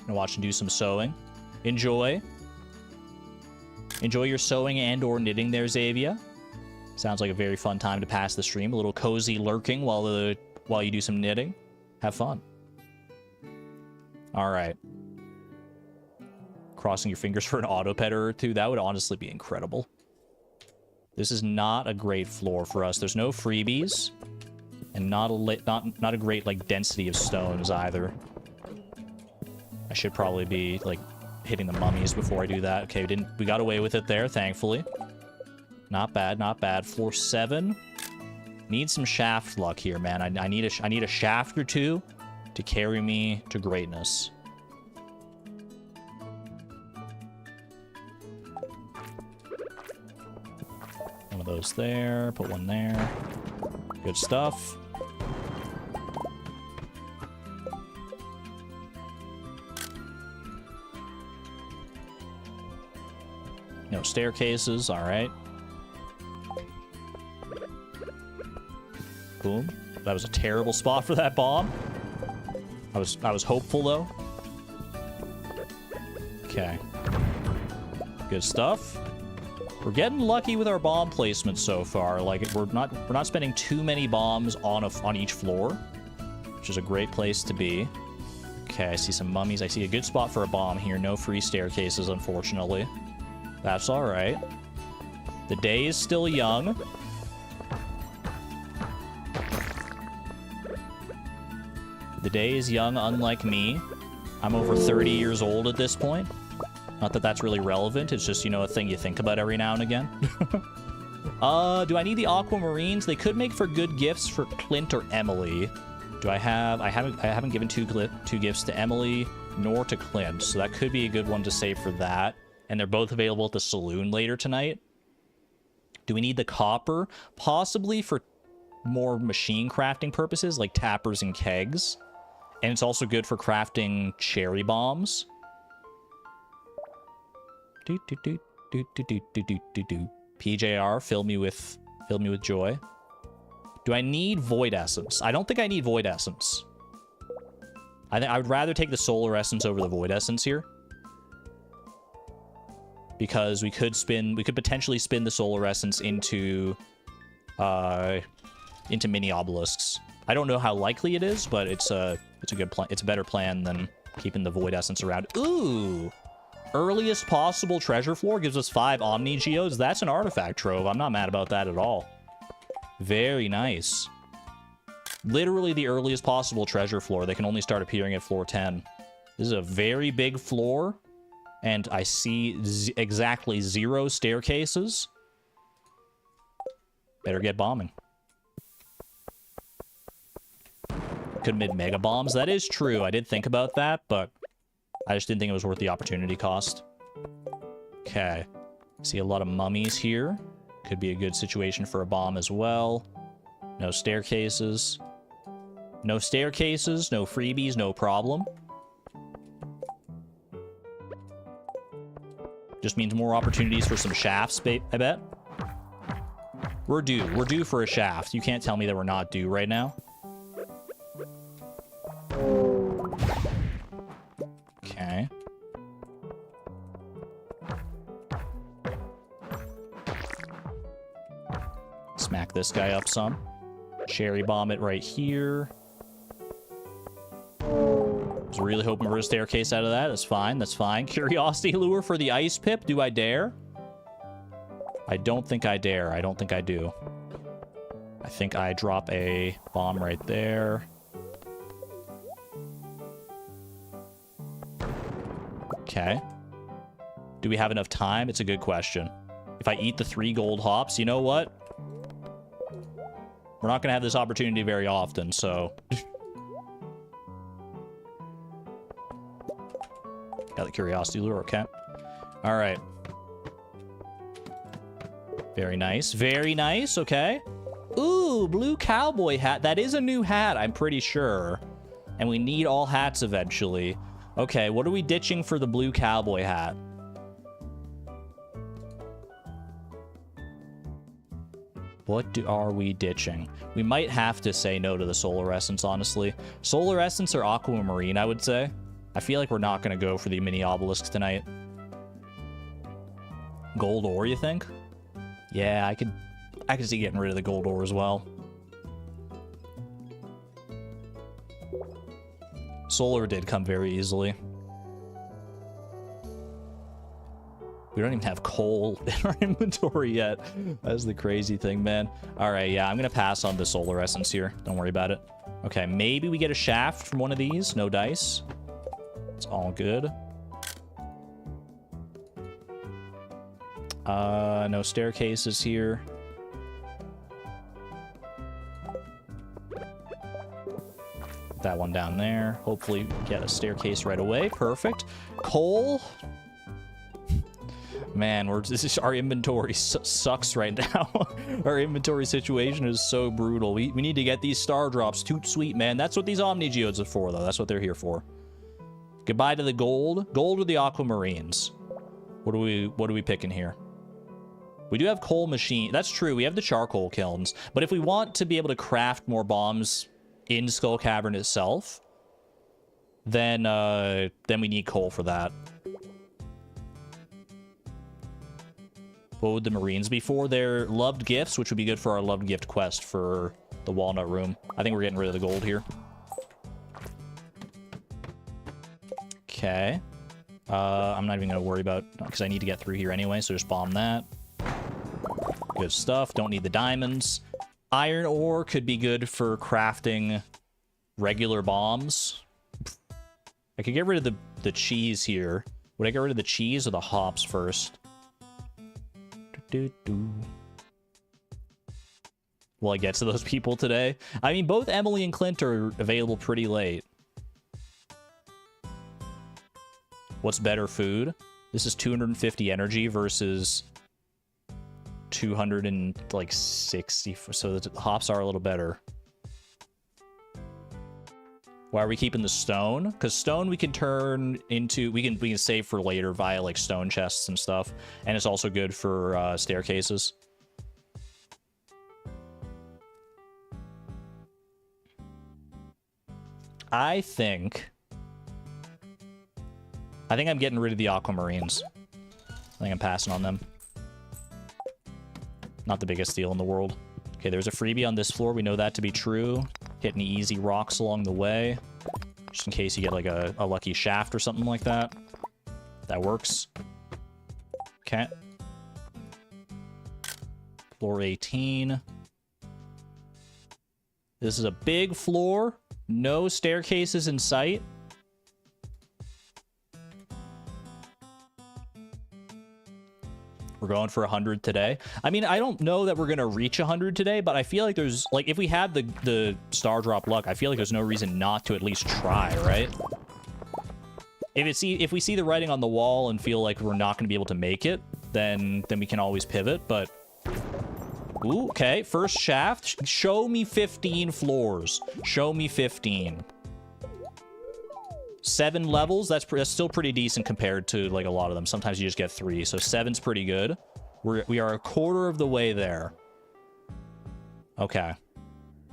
Gonna watch and do some sewing. Enjoy. Enjoy your sewing and or knitting there, Xavier. Sounds like a very fun time to pass the stream. A little cozy lurking while you do some knitting. Have fun. All right. Crossing your fingers for an auto petter or two. That would honestly be incredible. This is not a great floor for us. There's no freebies. And not a great, like, density of stones either. I should probably be, like, hitting the mummies before I do that. Okay, we got away with it there, thankfully. Not bad, not bad. Floor 7. Need some shaft luck here, man. I need a shaft or two to carry me to greatness. One of those there. Put one there. Good stuff. No staircases, all right. Boom. That was a terrible spot for that bomb. I was hopeful though. Okay. Good stuff. We're getting lucky with our bomb placement so far. Like, we're not spending too many bombs on each floor, which is a great place to be. Okay, I see some mummies. I see a good spot for a bomb here. No free staircases, unfortunately. That's all right. The day is still young. The day is young, unlike me. I'm over 30 years old at this point. Not that that's really relevant. It's just, you know, a thing you think about every now and again. Do I need the aquamarines? They could make for good gifts for Clint or Emily. Do I have... I haven't given two gifts to Emily nor to Clint, so that could be a good one to save for that. And they're both available at the saloon later tonight. Do we need the copper? Possibly for more machine crafting purposes, like tappers and kegs. And it's also good for crafting cherry bombs. PJR, fill me with joy. Do I need void essence? I don't think I need void essence. I would rather take the solar essence over the void essence here. Because we could potentially spin the solar essence into mini obelisks. I don't know how likely it is, but it's a good plan. It's a better plan than keeping the void essence around. Ooh, earliest possible treasure floor gives us 5 Omni Geodes. That's an artifact trove. I'm not mad about that at all. Very nice. Literally the earliest possible treasure floor. They can only start appearing at floor 10. This is a very big floor. And I see exactly 0 staircases. Better get bombing. could mid mega bombs. That is true. I did think about that, but I just didn't think it was worth the opportunity cost. Okay. See a lot of mummies here. Could be a good situation for a bomb as well. No staircases. No staircases, no freebies, no problem. Just means more opportunities for some shafts, I bet. We're due. We're due for a shaft. You can't tell me that we're not due right now. Okay. Smack this guy up some. Cherry bomb it right here. Was really hoping for a staircase out of that. That's fine. That's fine. Curiosity lure for the ice pip. Do I dare? I don't think I dare. I don't think I do. I think I drop a bomb right there. Okay. Do we have enough time? It's a good question. If I eat the 3 gold hops, you know what? We're not going to have this opportunity very often, so... Got the curiosity lure, okay. All right. Very nice. Very nice, okay. Ooh, blue cowboy hat. That is a new hat, I'm pretty sure. And we need all hats eventually. Okay, what are we ditching for the blue cowboy hat? What are we ditching? We might have to say no to the solar essence, honestly. Solar essence or aquamarine, I would say. I feel like we're not going to go for the mini obelisks tonight. Gold ore, you think? Yeah, I could see getting rid of the gold ore as well. Solar did come very easily. We don't even have coal in our inventory yet. That's the crazy thing, man. All right, yeah, I'm going to pass on the solar essence here. Don't worry about it. Okay, maybe we get a shaft from one of these. No dice. It's all good. No staircases here. That one down there. Hopefully get a staircase right away. Perfect. Coal. Man, our inventory sucks right now. Our inventory situation is so brutal. We need to get these star drops. Toot sweet, man. That's what these Omni Geodes are for, though. That's what they're here for. Goodbye to the gold. Gold or the aquamarines? What are we picking here? We do have coal machine. That's true. We have the charcoal kilns. But if we want to be able to craft more bombs in Skull Cavern itself, then we need coal for that. What would the marines be for? They're loved gifts, which would be good for our loved gift quest for the walnut room. I think we're getting rid of the gold here. Okay. I'm not even going to worry about... because I need to get through here anyway, so just bomb that. Good stuff. Don't need the diamonds. Iron ore could be good for crafting regular bombs. I could get rid of the cheese here. Would I get rid of the cheese or the hops first? Will I get to those people today? I mean, both Emily and Clint are available pretty late. What's better food? This is 250 energy versus 260. So the hops are a little better. Why are we keeping the stone? Because stone we can turn into... We can save for later via, like, stone chests and stuff. And it's also good for staircases. I think I'm getting rid of the aquamarines. I think I'm passing on them. Not the biggest deal in the world. Okay, there's a freebie on this floor. We know that to be true. Hitting easy rocks along the way. Just in case you get like a lucky shaft or something like that. That works. Okay. Floor 18. This is a big floor. No staircases in sight. We're going for 100 today. I mean, I don't know that we're going to reach 100 today, but I feel like there's, like, if we have the star drop luck, I feel like there's no reason not to at least try, right? If we see the writing on the wall and feel like we're not going to be able to make it, then we can always pivot, but... Ooh, okay, first shaft. Show me 15 floors. Show me 15. 7 levels, that's still pretty decent compared to, like, a lot of them. Sometimes you just get 3, so 7's pretty good. We are a quarter of the way there. Okay.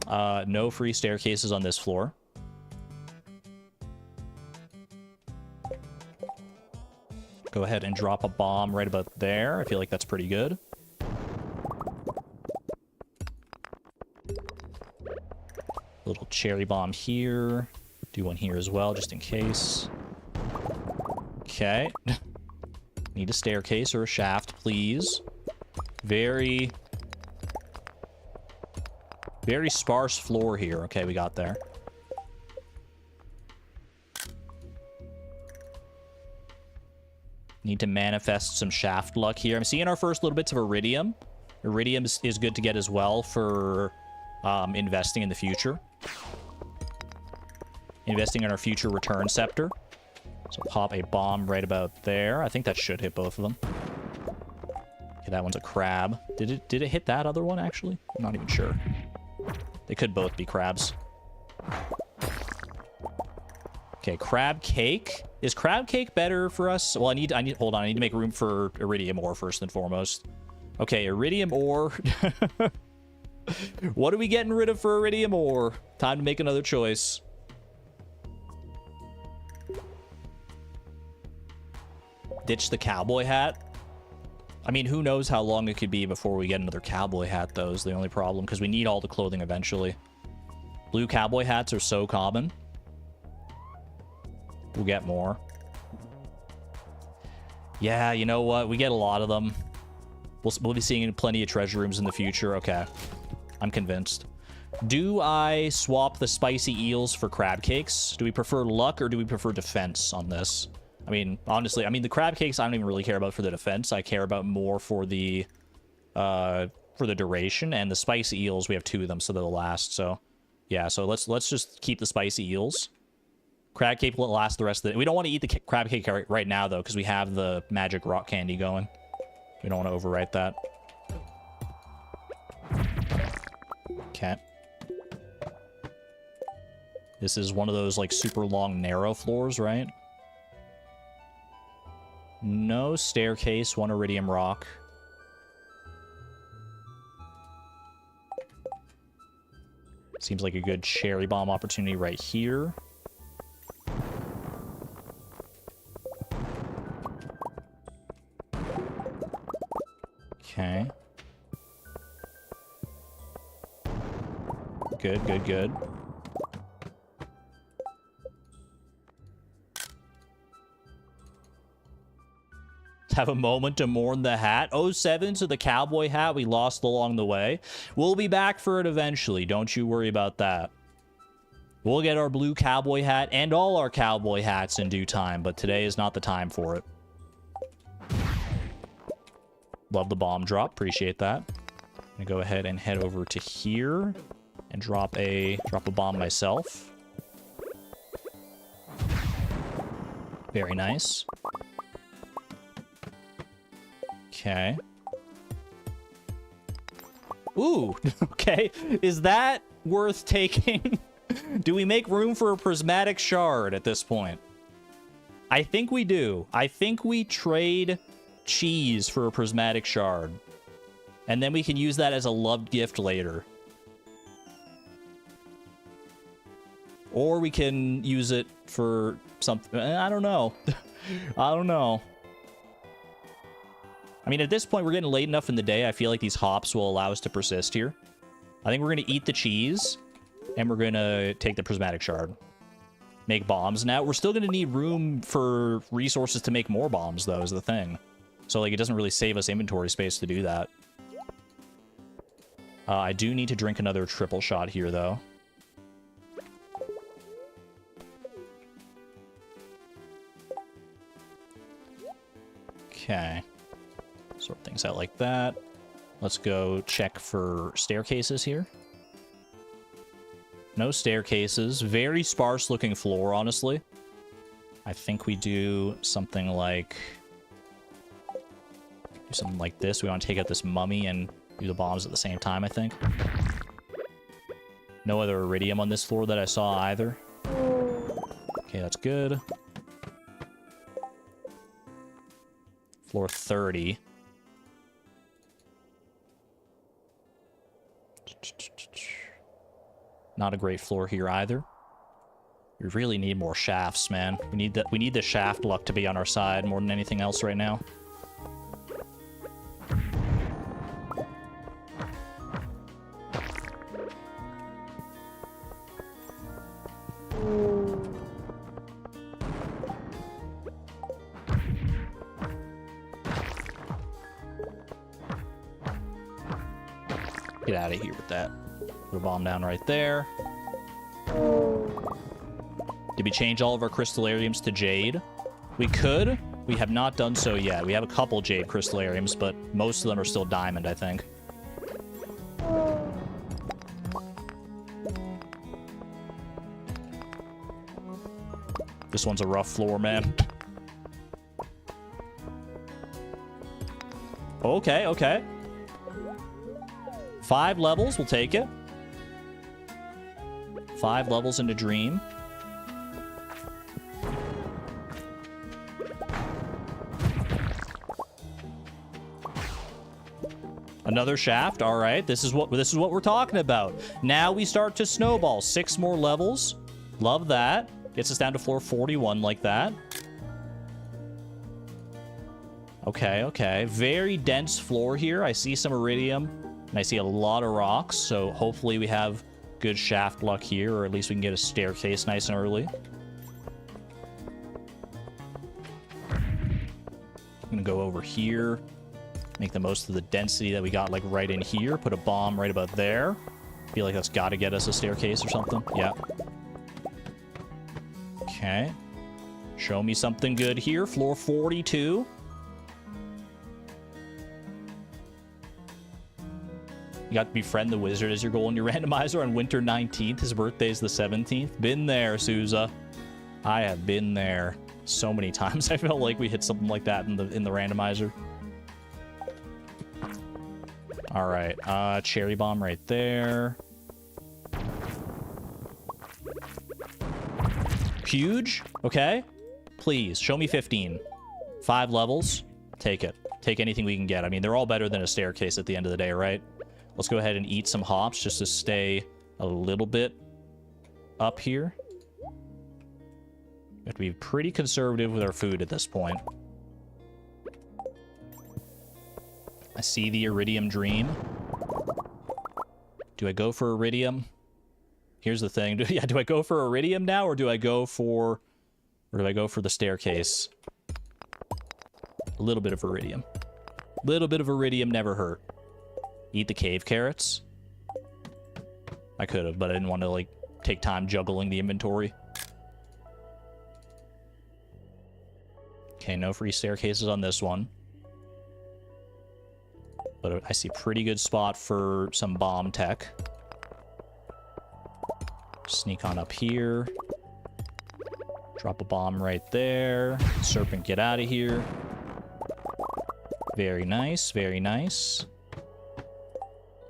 No free staircases on this floor. Go ahead and drop a bomb right about there. I feel like that's pretty good. Little cherry bomb here. Do one here as well, just in case. Okay. Need a staircase or a shaft, please. Very sparse floor here. Okay, we got there. Need to manifest some shaft luck here. I'm seeing our first little bits of iridium. Iridium is good to get as well for investing in the future. Investing in our future return scepter. So pop a bomb right about there. I think that should hit both of them. Okay, that one's a crab. Did it hit that other one, actually? I'm not even sure. They could both be crabs. Okay, crab cake. Is crab cake better for us? Well, hold on. I need to make room for iridium ore first and foremost. Okay, iridium ore. What are we getting rid of for iridium ore? Time to make another choice. Ditch the cowboy hat. I mean, who knows how long it could be before we get another cowboy hat, though, is the only problem, because we need all the clothing eventually. Blue cowboy hats are so common. We'll get more. Yeah, you know what? We get a lot of them. We'll be seeing plenty of treasure rooms in the future. Okay. I'm convinced. Do I swap the spicy eels for crab cakes? Do we prefer luck or do we prefer defense on this? I mean, honestly, the crab cakes I don't even really care about for the defense. I care about more for the duration, and the spicy eels, we have 2 of them, so they'll last. So, yeah, so let's just keep the spicy eels. Crab cake will last the rest of the... We don't want to eat the crab cake right now, though, because we have the magic rock candy going. We don't want to overwrite that. Okay. This is one of those, like, super long, narrow floors, right? No staircase, 1 iridium rock. Seems like a good cherry bomb opportunity right here. Okay. Good, good, good. Have a moment to mourn the hat. 07 to the cowboy hat we lost along the way. We'll be back for it eventually. Don't you worry about that. We'll get our blue cowboy hat and all our cowboy hats in due time, but today is not the time for it. Love the bomb drop. Appreciate that. I'm gonna go ahead and head over to here and drop a bomb myself. Very nice. Okay. Ooh, okay. Is that worth taking? Do we make room for a prismatic shard at this point? I think we do. I think we trade cheese for a prismatic shard. And then we can use that as a loved gift later. Or we can use it for something. I don't know. I don't know. I mean, at this point, we're getting late enough in the day. I feel like these hops will allow us to persist here. I think we're going to eat the cheese, and we're going to take the prismatic shard. Make bombs. Now, we're still going to need room for resources to make more bombs, though, is the thing. So, like, it doesn't really save us inventory space to do that. I do need to drink another triple shot here, though. So Sort things out like that. Let's go check for staircases here. No staircases. Very sparse looking floor, honestly. I think we do something like... do something like this. We want to take out this mummy and do the bombs at the same time, I think. No other iridium on this floor that I saw either. Okay, that's good. Floor 30. Not a great floor here either. We really need more shafts, man. We need the shaft luck to be on our side more than anything else right now. Get out of here with that. Put a bomb down right there. Did we change all of our crystallariums to jade? We could. We have not done so yet. We have a couple jade crystallariums, but most of them are still diamond, I think. This one's a rough floor, man. Okay, okay. 5 levels, we'll take it. 5 levels into Dream. Another shaft. All right, this is what we're talking about. Now we start to snowball. 6 more levels. Love that. Gets us down to floor 41 like that. Okay, okay. Very dense floor here. I see some iridium, and I see a lot of rocks, so hopefully we have good shaft luck here, or at least we can get a staircase nice and early. I'm gonna go over here, make the most of the density that we got, like, right in here. Put a bomb right about there. Feel like that's gotta get us a staircase or something. Yeah. Okay. Show me something good here. Floor 42. You got to befriend the wizard as your goal in your randomizer on winter 19th. His birthday's the 17th. Been there, Souza. I have been there so many times. I felt like we hit something like that in the randomizer. All right, cherry bomb right there. Huge. Okay. Please show me 15. 5 levels. Take it. Take anything we can get. I mean, they're all better than a staircase at the end of the day, right? Let's go ahead and eat some hops just to stay a little bit up here. We have to be pretty conservative with our food at this point. I see the iridium dream. Do I go for iridium? Here's the thing. Do I go for iridium now, or do I go for the staircase? A little bit of iridium. A little bit of iridium never hurt. Eat the cave carrots. I could have, but I didn't want to, like, take time juggling the inventory. Okay, no free staircases on this one. But I see pretty good spot for some bomb tech. Sneak on up here. Drop a bomb right there. Serpent, get out of here. Very nice, very nice.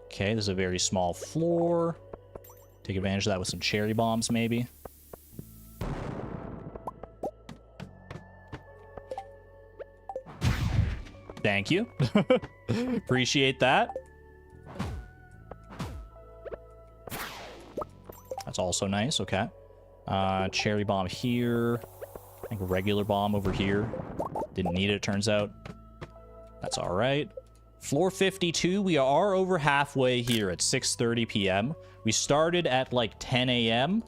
Okay, this is a very small floor. Take advantage of that with some cherry bombs, maybe. Thank you. Appreciate that. That's also nice, okay. Cherry bomb here. I think regular bomb over here. Didn't need it, it turns out. That's all right. Floor 52, we are over halfway here at 6:30 p.m. We started at like 10 a.m.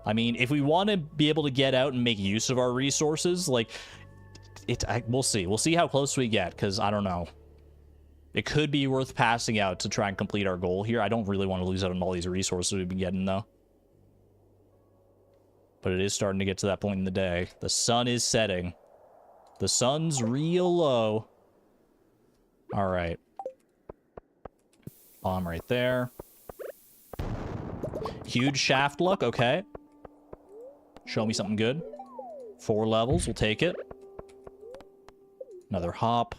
I mean, if we want to be able to get out and make use of our resources, like, we'll see. We'll see how close we get, because I don't know. It could be worth passing out to try and complete our goal here. I don't really want to lose out on all these resources we've been getting, though. But it is starting to get to that point in the day. The sun is setting. The sun's real low. All right. Bomb right there. Huge shaft luck. Okay. Show me something good. 4 levels. We'll take it. Another hop.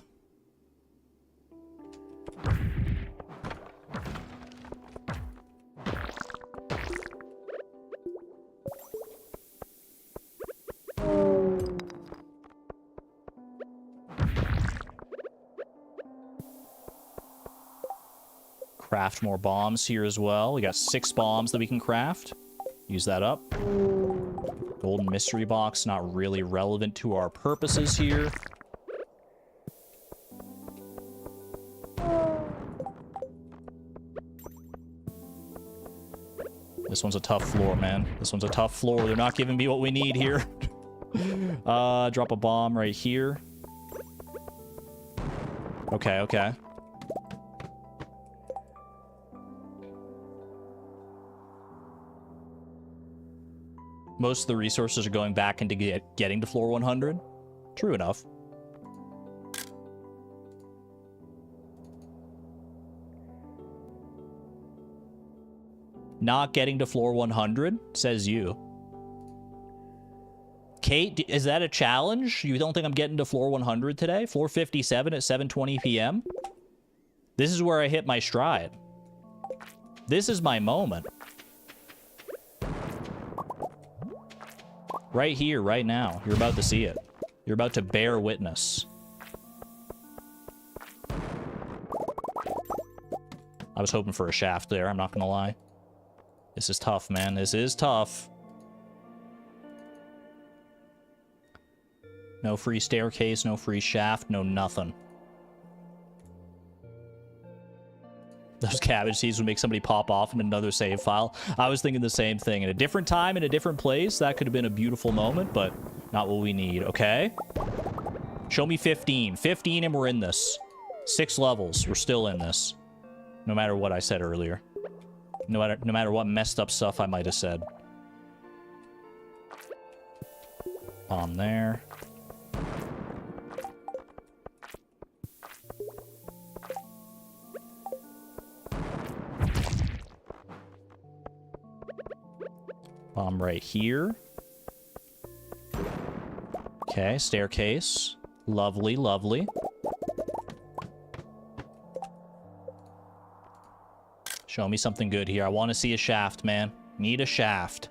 Craft more bombs here as well. We got 6 bombs that we can craft. Use that up. Golden mystery box, not really relevant to our purposes here. This one's a tough floor, man. This one's a tough floor. They're not giving me what we need here. Drop a bomb right here. Okay, okay. Most of the resources are going back into getting to floor 100. True enough. Not getting to floor 100, says you. Kate, is that a challenge? You don't think I'm getting to floor 100 today? Floor 57 at 7:20 p.m.? This is where I hit my stride. This is my moment. Right here, right now. You're about to see it. You're about to bear witness. I was hoping for a shaft there, I'm not gonna lie. This is tough, man. This is tough. No free staircase, no free shaft, no nothing. Those cabbage seeds would make somebody pop off in another save file. I was thinking the same thing. In a different time, in a different place, that could have been a beautiful moment, but not what we need. Okay. Show me 15. 15 and we're in this. 6 levels. We're still in this. No matter what I said earlier. No matter what messed up stuff I might have said. Bomb there. Bomb right here. Okay, staircase. Lovely, lovely. Show me something good here. I want to see a shaft, man. Need a shaft.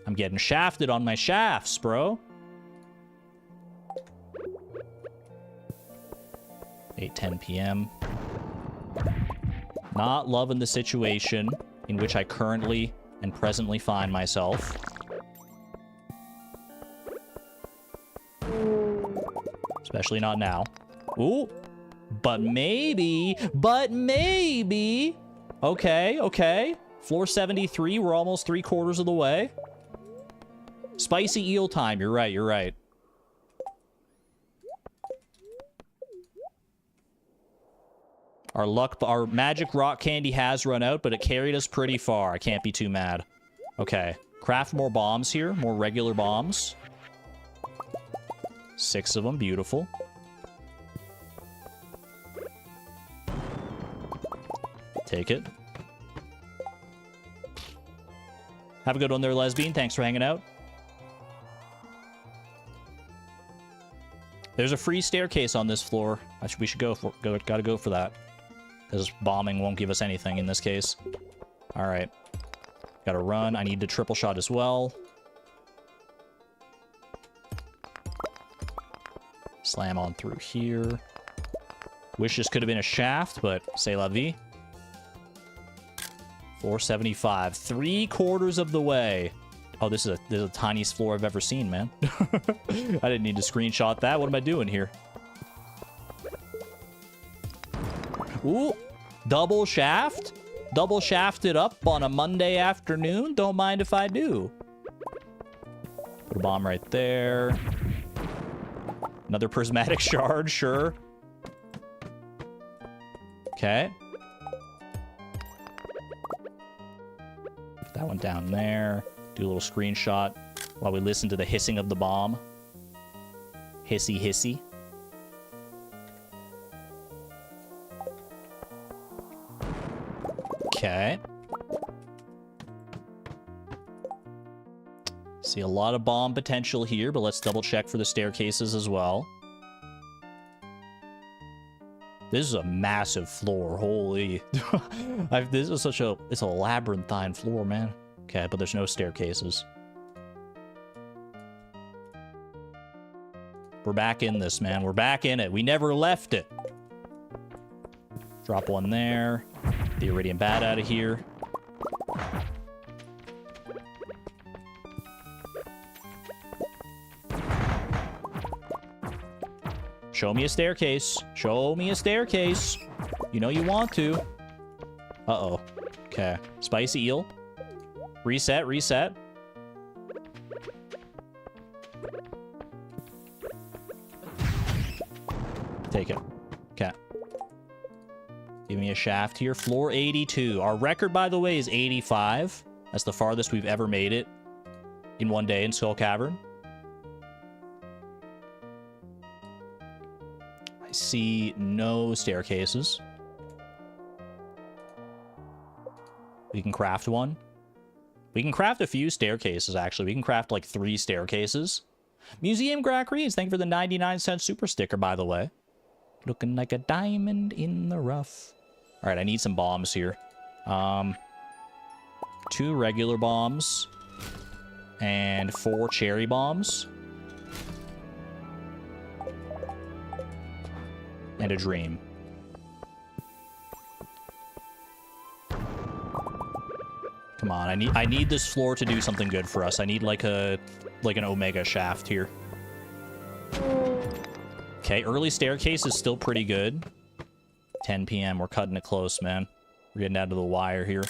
I'm getting shafted on my shafts, bro. 8:10 p.m. Not loving the situation in which I currently and presently find myself. Especially not now. Ooh. But maybe. Okay, okay. Floor 73, we're almost 3/4 of the way. Spicy eel time, you're right, you're right. Our magic rock candy has run out, but it carried us pretty far. I can't be too mad. Okay. Craft more bombs here. More regular bombs. 6 of them. Beautiful. Take it. Have a good one there, lesbian. Thanks for hanging out. There's a free staircase on this floor. We should gotta go for that. Because bombing won't give us anything in this case. Alright. Gotta run. I need the triple shot as well. Slam on through here. Wish this could have been a shaft, but c'est la vie. 475. 3/4 of the way. Oh, this is the tiniest floor I've ever seen, man. I didn't need to screenshot that. What am I doing here? Ooh, double shaft? Double shafted up on a Monday afternoon? Don't mind if I do. Put a bomb right there. Another prismatic shard, sure. Okay. Put that one down there. Do a little screenshot while we listen to the hissing of the bomb. Hissy, hissy. Okay. See a lot of bomb potential here, but let's double check for the staircases as well. This is a massive floor. Holy. This is such a... It's a labyrinthine floor, man. Okay, but there's no staircases. We're back in this, man. We're back in it. We never left it. Drop one there. The iridium bat out of here. Show me a staircase. Show me a staircase. You know you want to. Uh-oh. Okay. Spicy eel. Reset, reset. Take it. Okay. Give me a shaft here. Floor 82. Our record, by the way, is 85. That's the farthest we've ever made it in one day in Skull Cavern. I see no staircases. We can craft one. We can craft a few staircases, actually. We can craft like 3 staircases. Museum Grack Reads, thank you for the 99-cent super sticker, by the way. Looking like a diamond in the rough. All right, I need some bombs here. 2 regular bombs and 4 cherry bombs. And a dream. Come on, I need this floor to do something good for us. I need like an omega shaft here. Okay, early staircase is still pretty good. 10 p.m. We're cutting it close, man. We're getting down to the wire here.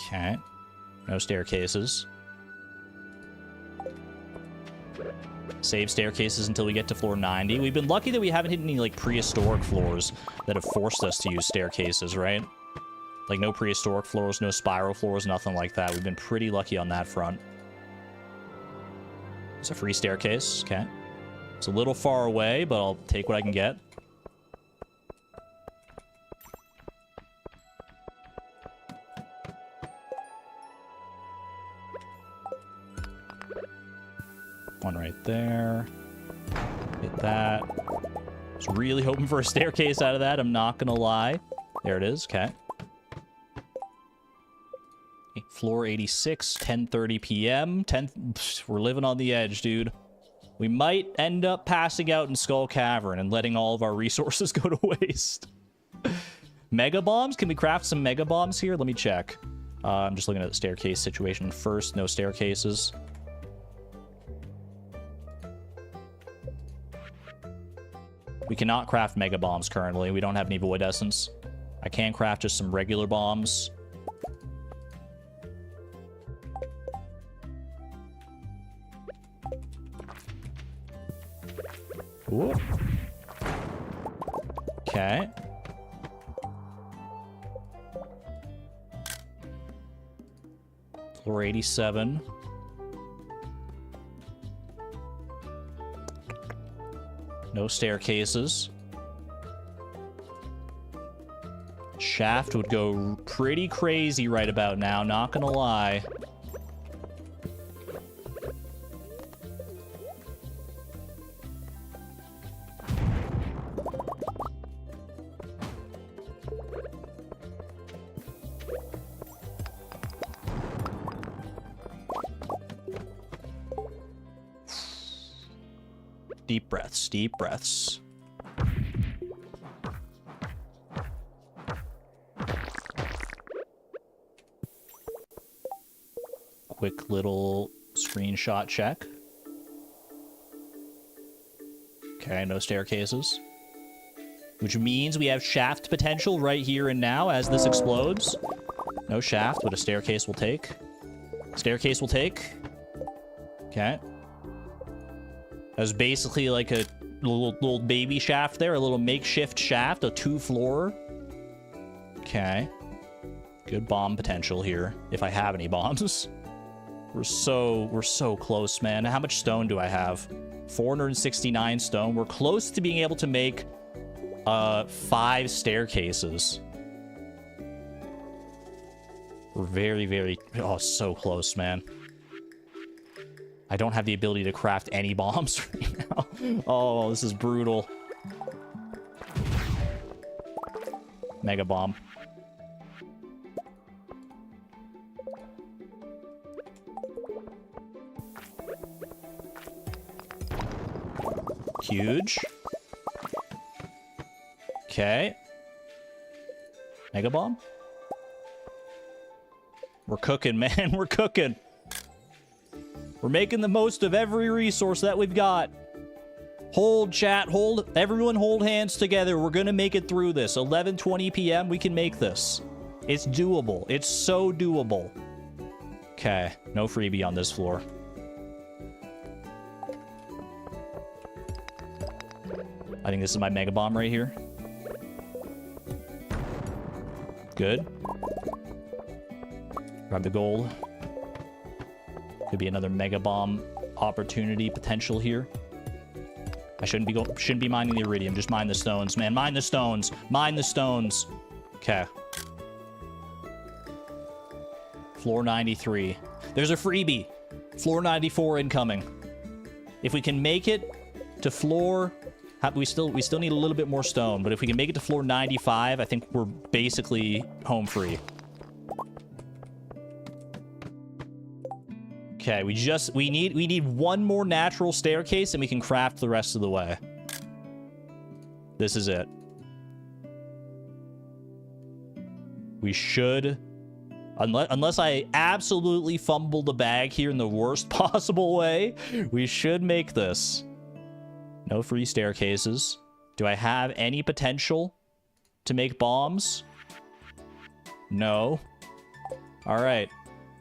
Okay. No staircases. Save staircases until we get to floor 90. We've been lucky that we haven't hit any, like, prehistoric floors that have forced us to use staircases, right? Like, no prehistoric floors, no spiral floors, nothing like that. We've been pretty lucky on that front. It's a free staircase. Okay. It's a little far away, but I'll take what I can get. One right there. Hit that. I was really hoping for a staircase out of that. I'm not gonna lie. There it is. Okay. Floor 86, 10:30 p.m. We're living on the edge, dude. We might end up passing out in Skull Cavern and letting all of our resources go to waste. Mega bombs? Can we craft some mega bombs here? Let me check. I'm just looking at the staircase situation first. No staircases. We cannot craft mega bombs currently. We don't have any void essence. I can craft just some regular bombs. Ooh. Okay. Floor 87. No staircases. Shaft would go pretty crazy right about now, not gonna lie. Deep breaths, deep breaths. Quick little screenshot check. Okay, no staircases. Which means we have shaft potential right here and now as this explodes. No shaft, but a staircase will take. Staircase will take. Okay. That was basically like a little baby shaft there, a little makeshift shaft, a 2-floor. Okay. Good bomb potential here, if I have any bombs. We're so close, man. How much stone do I have? 469 stone. We're close to being able to make 5 staircases. We're very, oh, so close, man. I don't have the ability to craft any bombs right now. Oh, this is brutal. Mega bomb. Huge. Okay. Mega bomb. We're cooking, man. We're cooking. We're making the most of every resource that we've got. Hold, chat. Hold. Everyone hold hands together. We're going to make it through this. 11:20 p.m. We can make this. It's doable. It's so doable. Okay. No freebie on this floor. I think this is my mega bomb right here. Good. Grab the gold. Could be another mega bomb opportunity potential here. I shouldn't be mining the iridium. Just mine the stones, man. Mine the stones. Mine the stones. Okay. Floor 93. There's a freebie. Floor 94 incoming. If we can make it to floor... We still need a little bit more stone, but if we can make it to floor 95, I think we're basically home free. Okay, we need one more natural staircase and we can craft the rest of the way. This is it. We should, unless I absolutely fumble the bag here in the worst possible way, we should make this. No free staircases. Do I have any potential to make bombs? No. All right,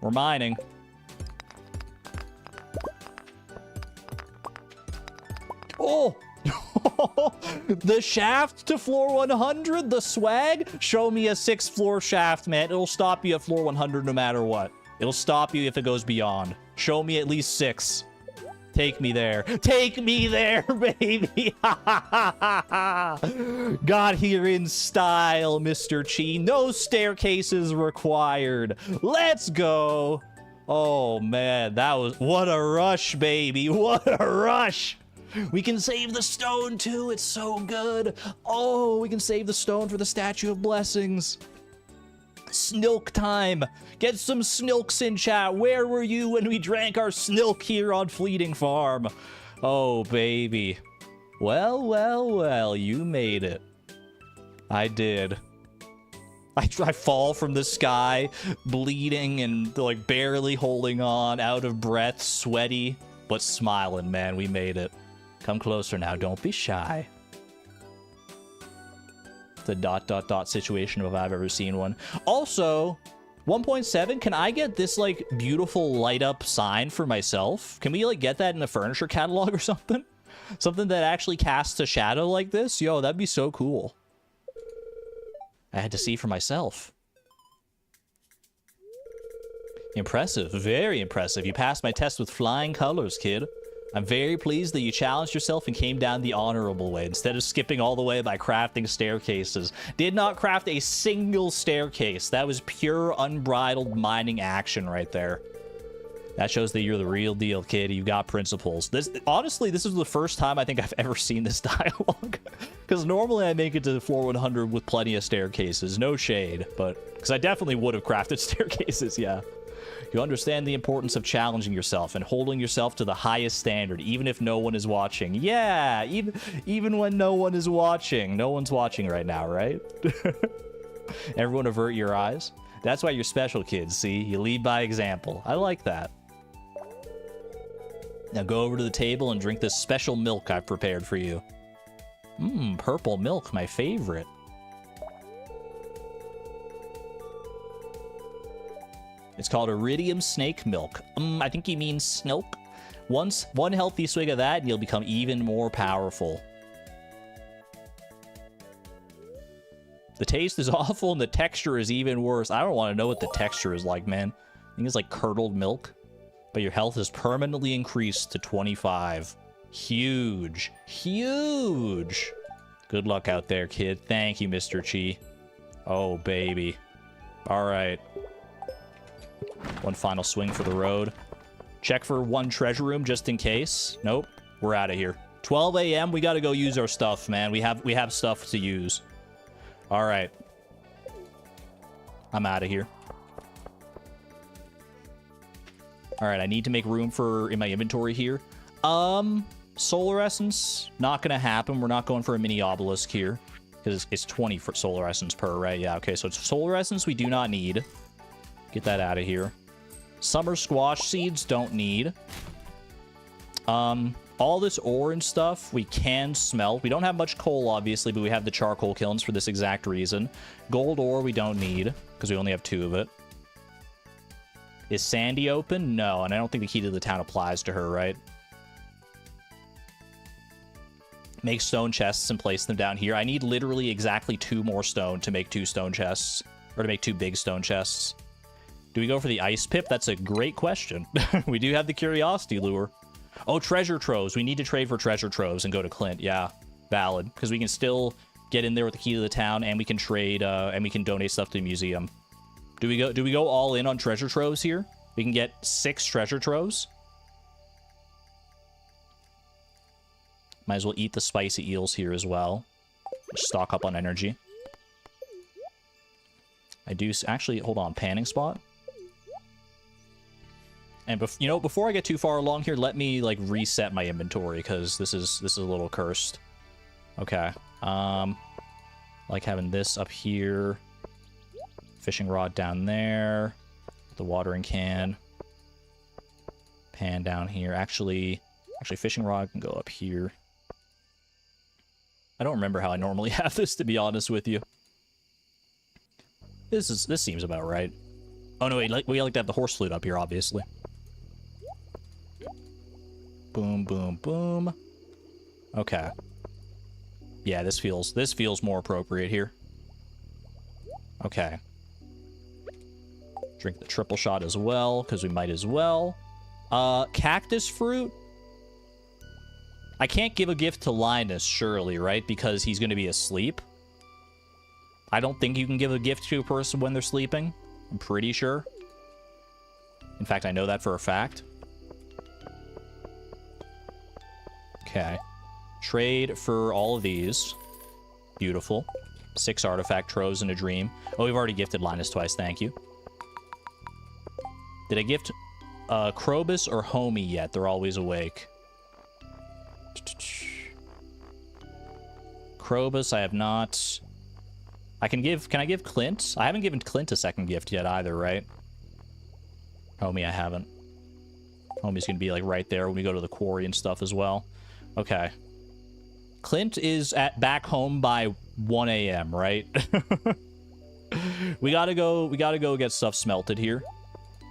we're mining. Oh! The shaft to floor 100? The swag? Show me a 6th floor shaft, man. It'll stop you at floor 100 no matter what. It'll stop you if it goes beyond. Show me at least 6. Take me there. Take me there, baby. Got here in style, Mr. Chi. No staircases required. Let's go. Oh, man. That was... What a rush, baby. What a rush. We can save the stone, too. It's so good. Oh, we can save the stone for the Statue of Blessings. Snilk time. Get some Snilks in chat. Where were you when we drank our Snilk here on Fleeting Farm? Oh, baby. Well, you made it. I did. I fall from the sky, bleeding and, like, barely holding on, out of breath, sweaty, but smiling, man. We made it. Come closer now. Don't be shy. The ... situation if I've ever seen one. Also, 1.7, can I get this, like, beautiful light-up sign for myself? Can we, like, get that in the furniture catalog or something? Something that actually casts a shadow like this? Yo, that'd be so cool. I had to see for myself. Impressive. Very impressive. You passed my test with flying colors, kid. I'm very pleased that you challenged yourself and came down the honorable way, instead of skipping all the way by crafting staircases. Did not craft a single staircase. That was pure, unbridled mining action right there. That shows that you're the real deal, kid. You've got principles. Honestly, this is the first time I think I've ever seen this dialogue. Because normally I make it to floor 100 with plenty of staircases. No shade, but... Because I definitely would have crafted staircases, yeah. You understand the importance of challenging yourself and holding yourself to the highest standard, even if no one is watching. Yeah, even when no one is watching. No one's watching right now, right? Everyone avert your eyes. That's why you're special, kids, see? You lead by example. I like that. Now go over to the table and drink this special milk I've prepared for you. Purple milk, my favorite. It's called Iridium Snake Milk. I think he means Snilk. One healthy swig of that, and you'll become even more powerful. The taste is awful, and the texture is even worse. I don't want to know what the texture is like, man. I think it's like curdled milk. But your health is permanently increased to 25. Huge. Huge. Good luck out there, kid. Thank you, Mr. Chi. Oh, baby. All right. One final swing for the road. Check for one treasure room just in case. Nope. We're out of here. 12 a.m. We got to go use our stuff, man. We have stuff to use. All right. I'm out of here. All right, I need to make room in my inventory here. Solar Essence, not going to happen. We're not going for a mini obelisk here because it's 20 for Solar Essence per, right? Yeah, okay, so it's Solar Essence we do not need. Get that out of here. Summer Squash Seeds, don't need. All this ore and stuff we can smelt. We don't have much coal, obviously, but we have the charcoal kilns for this exact reason. Gold ore we don't need because we only have 2 of it. Is Sandy open? No, and I don't think the key to the town applies to her, right? Make stone chests and place them down here. I need literally exactly 2 more stone to make 2 stone chests. Or to make 2 big stone chests. Do we go for the ice pip? That's a great question. We do have the curiosity lure. Oh, treasure troves. We need to trade for treasure troves and go to Clint. Yeah, valid. Because we can still get in there with the key to the town, and we can trade, and we can donate stuff to the museum. Do we go all in on treasure troves here? We can get 6 treasure troves. Might as well eat the spicy eels here as well. Stock up on energy. I do actually, hold on, panning spot. And before I get too far along here, let me like reset my inventory because this is a little cursed. Okay. Like having this up here. Fishing rod down there. The watering can. Pan down here. Actually, fishing rod can go up here. I don't remember how I normally have this, to be honest with you. This seems about right. Oh no, wait, we like to have the horse flute up here, obviously. Boom, boom, boom. Okay. Yeah, this feels more appropriate here. Okay. Drink the triple shot as well, because we might as well. Cactus fruit? I can't give a gift to Linus, surely, right? Because he's going to be asleep. I don't think you can give a gift to a person when they're sleeping. I'm pretty sure. In fact, I know that for a fact. Okay. Trade for all of these. Beautiful. 6 artifact troves in a dream. Oh, we've already gifted Linus twice, thank you. Did I gift Krobus or Homie yet? They're always awake. Krobus, I have not. Can I give Clint? I haven't given Clint a second gift yet either, right? Homie, I haven't. Homie's gonna be like right there when we go to the quarry and stuff as well. Okay. Clint is back home by 1 a.m., right? we gotta go get stuff smelted here.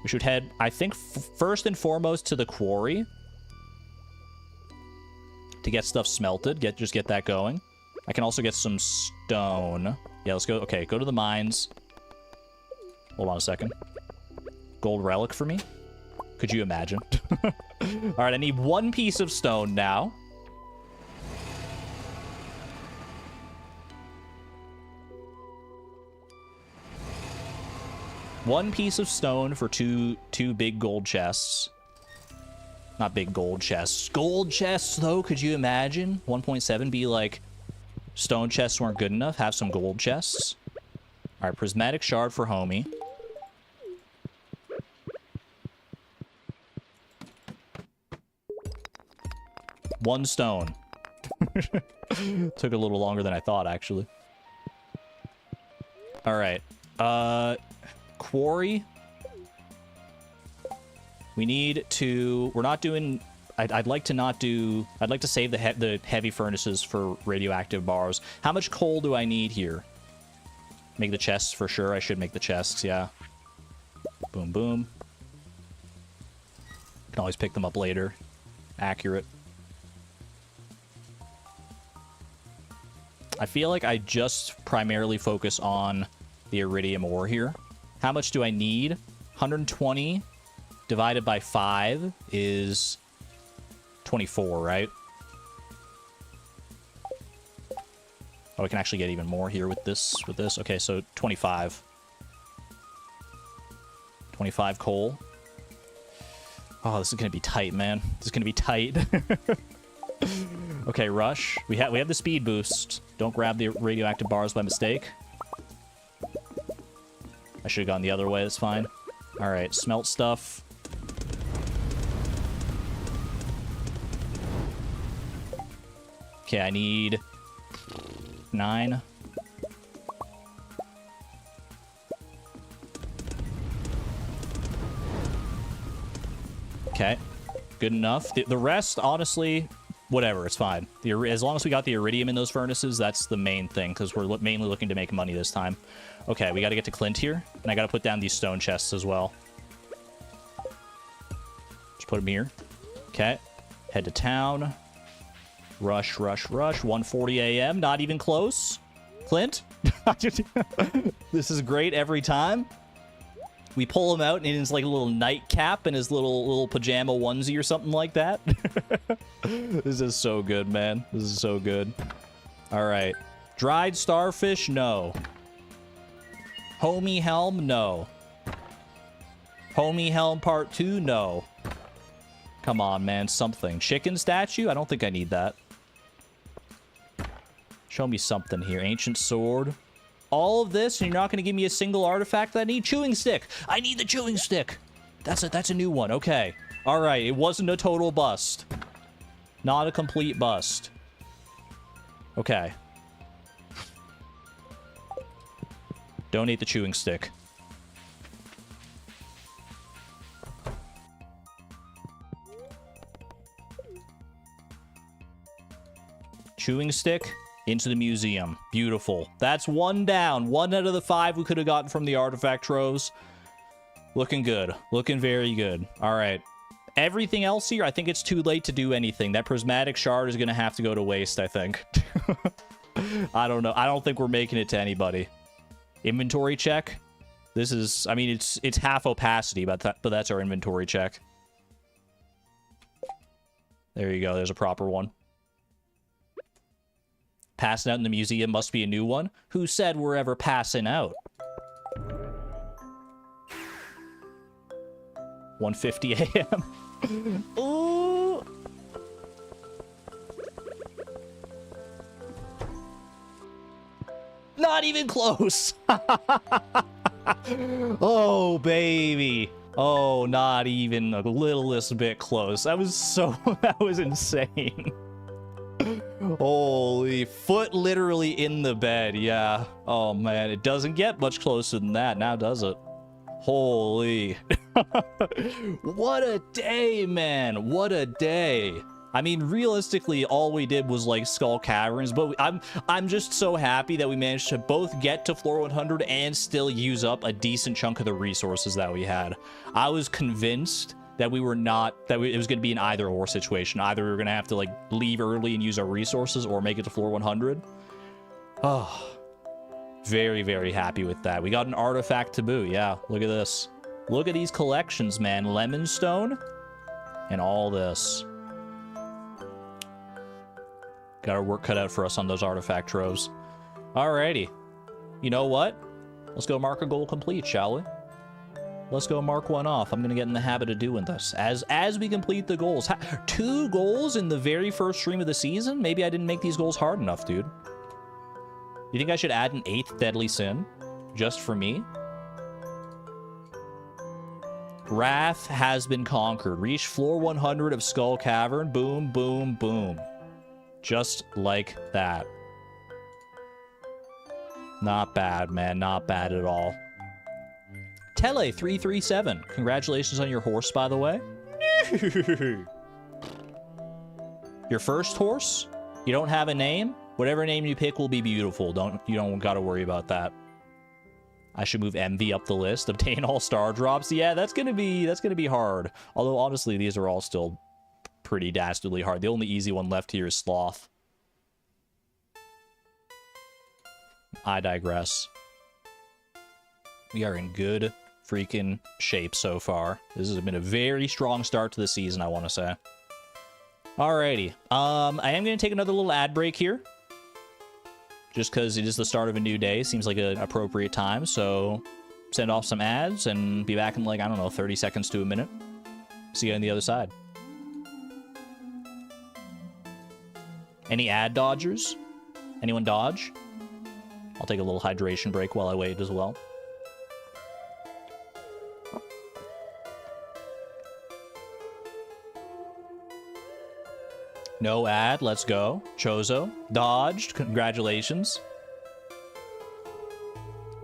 We should head, I think, first and foremost to the quarry. To get stuff smelted. Just get that going. I can also get some stone. Yeah, let's go. Okay, go to the mines. Hold on a second. Gold relic for me? Could you imagine? Alright, I need 1 piece of stone now. One piece of stone for two big gold chests. Not big gold chests. Gold chests, though, could you imagine? 1.7 be like, stone chests weren't good enough. Have some gold chests. All right, prismatic shard for Homie. One stone. Took a little longer than I thought, actually. All right. Quarry. We need to... We're not doing... I'd like to not do... I'd like to save the heavy furnaces for radioactive bars. How much coal do I need here? Make the chests for sure. I should make the chests, yeah. Boom, boom. Can always pick them up later. Accurate. I feel like I just primarily focus on the iridium ore here. How much do I need? 120. divided by 5 is 24, right? Oh, we can actually get even more here with this. Okay, so 25. 25 coal. Oh, this is gonna be tight, man. This is gonna be tight. Okay, rush. We have the speed boost. Don't grab the radioactive bars by mistake. I should have gone the other way. That's fine. All right, smelt stuff. Okay, I need 9. Okay, good enough. The rest, honestly, whatever, it's fine. As long as we got the iridium in those furnaces, that's the main thing, because we're mainly looking to make money this time. Okay, we got to get to Clint here, and I got to put down these stone chests as well. Just put them here. Okay, head to town. Rush, rush, rush. 1:40 a.m., not even close. Clint, this is great every time. We pull him out in his like little nightcap and his little pajama onesie or something like that. This is so good, man. This is so good. All right. Dried starfish, no. Homie helm, no. Homie helm part 2, no. Come on, man, something. Chicken statue? I don't think I need that. Show me something here. Ancient sword. All of this, and you're not going to give me a single artifact that I need? Chewing stick. I need the chewing stick. That's a new one. Okay. All right. It wasn't a total bust. Not a complete bust. Okay. Don't eat the chewing stick. Chewing stick. Into the museum. Beautiful. That's 1 down. 1 out of the 5 we could have gotten from the artifact troves. Looking good. Looking very good. All right. Everything else here, I think it's too late to do anything. That prismatic shard is going to have to go to waste, I think. I don't know. I don't think we're making it to anybody. Inventory check. This is, I mean, it's half opacity, but that's our inventory check. There you go. There's a proper one. Passing out in the museum must be a new one. Who said we're ever passing out? 1:50 a.m. Ooh. Not even close. Oh, baby. Oh, not even a littlest bit close. That was insane. Holy, foot literally in the bed. Yeah. Oh man, it doesn't get much closer than that now, does it? Holy. What a day, man. What a day. I mean, realistically, all we did was like Skull Caverns, but I'm just so happy that we managed to both get to floor 100 and still use up a decent chunk of the resources that we had. I was convinced that it was going to be an either-or situation. Either we were going to have to, like, leave early and use our resources or make it to floor 100. Oh, very, very happy with that. We got an artifact to boot. Yeah, look at this. Look at these collections, man. Lemon stone and all this. Got our work cut out for us on those artifact troves. Alrighty. You know what? Let's go mark a goal complete, shall we? Let's go mark one off. I'm going to get in the habit of doing this. As we complete the goals. 2 goals in the very first stream of the season? Maybe I didn't make these goals hard enough, dude. You think I should add an 8th deadly sin? Just for me? Wrath has been conquered. Reach floor 100 of Skull Cavern. Boom, boom, boom. Just like that. Not bad, man. Not bad at all. Tele337. Congratulations on your horse, by the way. Your first horse? You don't have a name? Whatever name you pick will be beautiful. You don't gotta worry about that. I should move Envy up the list. Obtain all star drops. Yeah, that's gonna be hard. Although honestly, these are all still pretty dastardly hard. The only easy one left here is Sloth. I digress. We are in good freaking shape so far. This has been a very strong start to the season, I want to say. Alrighty. I am going to take another little ad break here. Just because it is the start of a new day. Seems like an appropriate time. So send off some ads and be back in like, I don't know, 30 seconds to a minute. See you on the other side. Any ad dodgers? Anyone dodge? I'll take a little hydration break while I wait as well. No ad, let's go. Chozo, dodged, congratulations.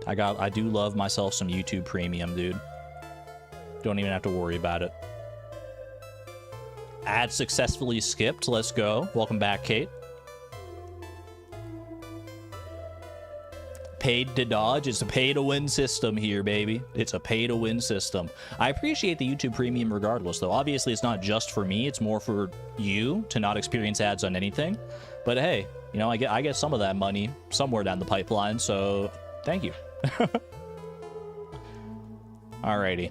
I do love myself some YouTube Premium, dude. Don't even have to worry about it. Ad successfully skipped, let's go. Welcome back, Kate. Paid to dodge. It's a pay-to-win system here, baby. It's a pay-to-win system. I appreciate the YouTube Premium regardless, though. Obviously, it's not just for me. It's more for you to not experience ads on anything. But hey, you know, I get some of that money somewhere down the pipeline, so thank you. Alrighty.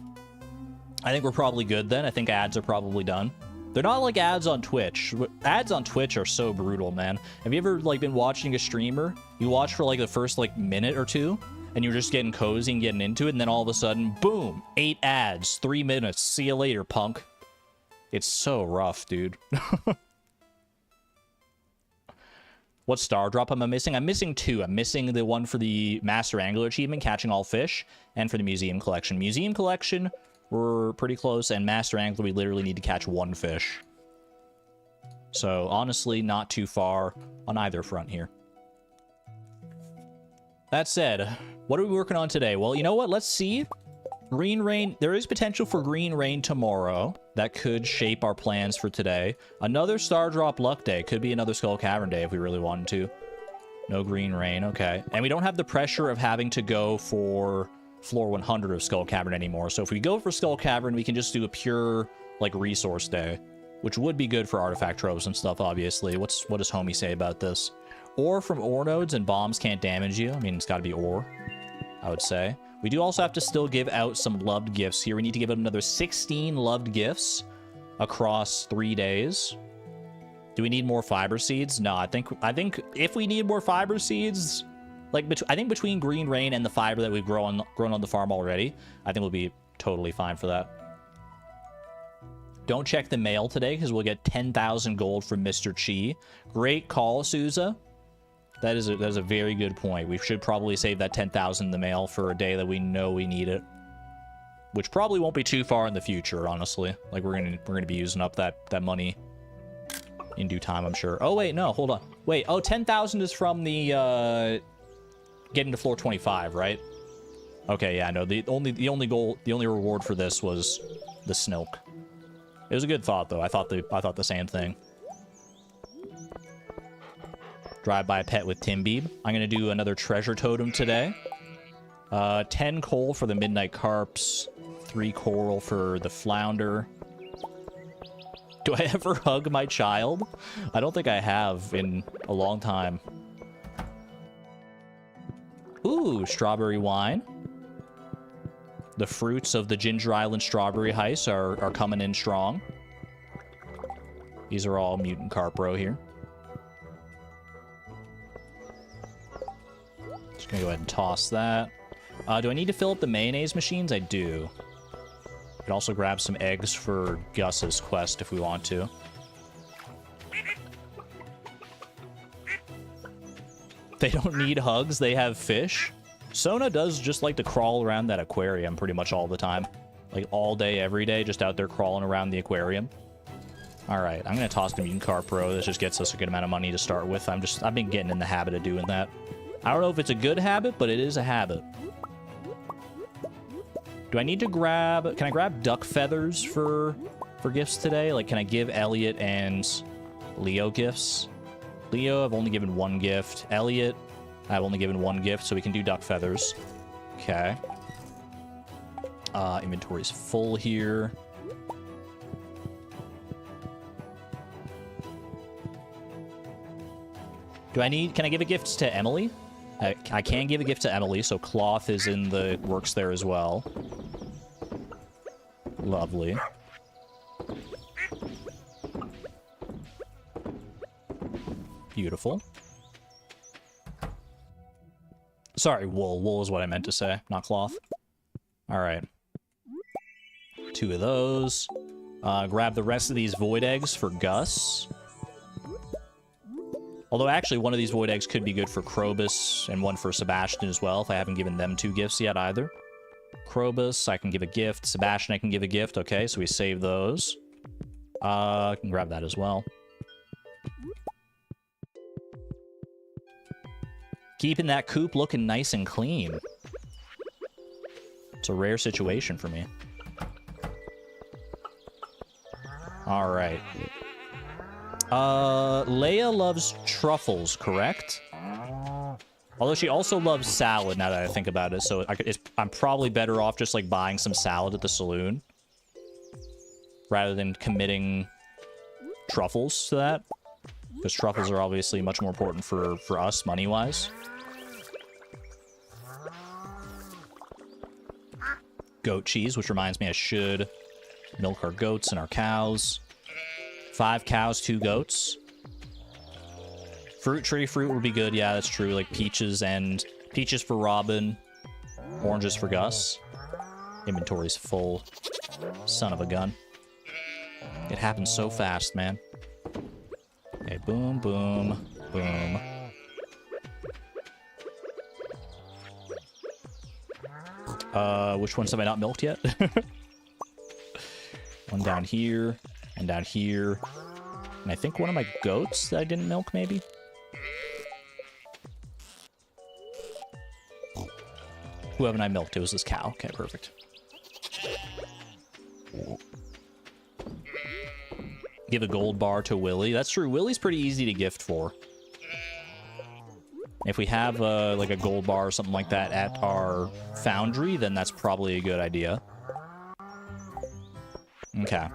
I think we're probably good then. I think ads are probably done. They're not like ads on Twitch. Ads on Twitch are so brutal, man. Have you ever like been watching a streamer? You watch for like the first like minute or two, and you're just getting cozy and getting into it, and then all of a sudden, boom, 8 ads, 3 minutes. See you later, punk. It's so rough, dude. What star drop am I missing? I'm missing 2. I'm missing the one for the Master Angler achievement, catching all fish, and for the Museum Collection. Museum Collection, we're pretty close, and Master Angler, we literally need to catch 1 fish. So, honestly, not too far on either front here. That said, what are we working on today? Well, you know what? Let's see. Green rain. There is potential for green rain tomorrow. That could shape our plans for today. Another star drop luck day. Could be another Skull Cavern day if we really wanted to. No green rain. Okay. And we don't have the pressure of having to go for floor 100 of Skull Cavern anymore. So if we go for Skull Cavern, we can just do a pure, like, resource day, which would be good for artifact tropes and stuff, obviously. What does homie say about this? Ore from ore nodes and bombs can't damage you. I mean, it's got to be ore, I would say. We do also have to still give out some loved gifts here. We need to give out another 16 loved gifts across 3 days. Do we need more fiber seeds? No, I think if we need more fiber seeds, like I think between green rain and the fiber that we've grown on the farm already, I think we'll be totally fine for that. Don't check the mail today because we'll get 10,000 gold from Mr. Chi. Great call, Souza. That is a very good point. We should probably save that 10,000 in the mail for a day that we know we need it, which probably won't be too far in the future, honestly. Like we're gonna be using up that money in due time, I'm sure. Oh wait, no, hold on. Wait, oh, 10,000 is from the getting to floor 25, right? Okay, yeah, no. The only reward for this was the Snilk. It was a good thought though. I thought the same thing. Drive by a pet with Timbeeb. I'm going to do another treasure totem today. 10 coal for the midnight carps. 3 coral for the flounder. Do I ever hug my child? I don't think I have in a long time. Ooh, strawberry wine. The fruits of the Ginger Island strawberry heist are coming in strong. These are all mutant carpro here. Just gonna go ahead and toss that. Do I need to fill up the mayonnaise machines? I do. We can also grab some eggs for Gus's quest if we want to. They don't need hugs, they have fish. Sona does just like to crawl around that aquarium pretty much all the time. Like all day, every day, just out there crawling around the aquarium. Alright, I'm gonna toss the mutant carpro. This just gets us a good amount of money to start with. I've been getting in the habit of doing that. I don't know if it's a good habit, but it is a habit. Do I need to grab... Can I grab duck feathers for gifts today? Like, can I give Elliot and Leo gifts? Leo, I've only given 1 gift. Elliot, I've only given 1 gift, so we can do duck feathers. Okay. Inventory's full here. Can I give a gift to Emily? I can give a gift to Emily, so cloth is in the works there as well. Lovely. Beautiful. Sorry, wool. Wool is what I meant to say, not cloth. Alright. 2 of those. Grab the rest of these void eggs for Gus. Although, actually, one of these void eggs could be good for Krobus, and one for Sebastian as well, if I haven't given them 2 gifts yet either. Krobus, I can give a gift. Sebastian, I can give a gift. Okay, so we save those. I can grab that as well. Keeping that coop looking nice and clean. It's a rare situation for me. Alright. Leia loves truffles, correct? Although she also loves salad, now that I think about it, so I'm probably better off just, like, buying some salad at the saloon. Rather than committing truffles to that. Because truffles are obviously much more important for us, money-wise. Goat cheese, which reminds me I should milk our goats and our cows. 5 cows, 2 goats. Fruit tree fruit would be good. Yeah, that's true. Like peaches for Robin. Oranges for Gus. Inventory's full. Son of a gun. It happens so fast, man. Okay, boom, boom, boom. Which ones have I not milked yet? One down here, and down here. And I think one of my goats that I didn't milk, maybe? Who haven't I milked? It was this cow. Okay, perfect. Give a gold bar to Willy. That's true. Willy's pretty easy to gift for. If we have like a gold bar or something like that at our foundry, then that's probably a good idea. Okay.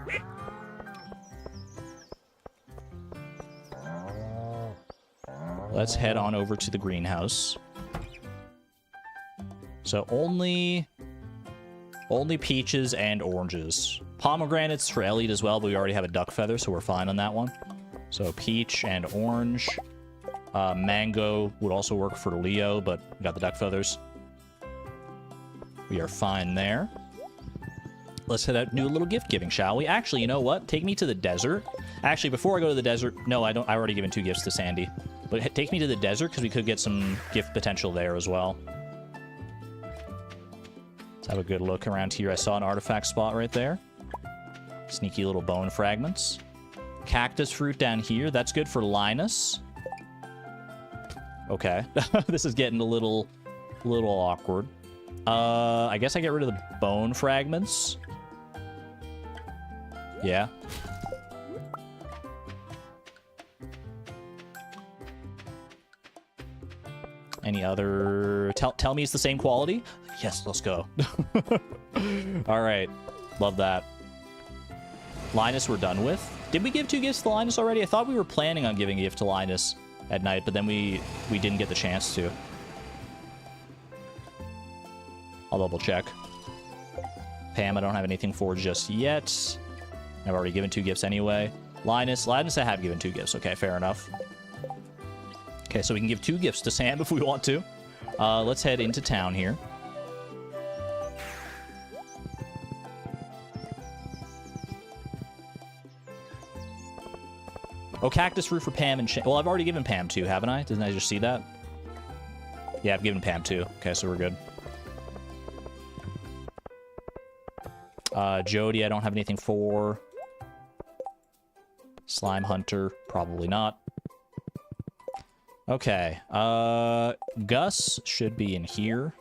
Let's head on over to the greenhouse. So only peaches and oranges. Pomegranates for Elliot as well, but we already have a duck feather, so we're fine on that one. So peach and orange. Mango would also work for Leo, but we got the duck feathers. We are fine there. Let's head out and do a little gift giving, shall we? Actually, you know what? Take me to the desert. Actually, before I go to the desert... No, I don't. I already given 2 gifts to Sandy. But take me to the desert, because we could get some gift potential there as well. Let's have a good look around here. I saw an artifact spot right there. Sneaky little bone fragments. Cactus fruit down here. That's good for Linus. Okay. This is getting a little awkward. I guess I get rid of the bone fragments. Yeah. Any other... Tell me it's the same quality? Yes, let's go. Alright. Love that. Linus we're done with. Did we give 2 gifts to Linus already? I thought we were planning on giving a gift to Linus at night, but then we didn't get the chance to. I'll double check. Pam, I don't have anything for just yet. I've already given 2 gifts anyway. Linus, I have given 2 gifts. Okay, fair enough. Okay, so we can give 2 gifts to Sam if we want to. Let's head into town here. Oh, cactus fruit for Pam and well, I've already given Pam 2, haven't I? Didn't I just see that? Yeah, I've given Pam 2. Okay, so we're good. Jody, I don't have anything for. Slime Hunter, probably not. Okay, Gus should be in here.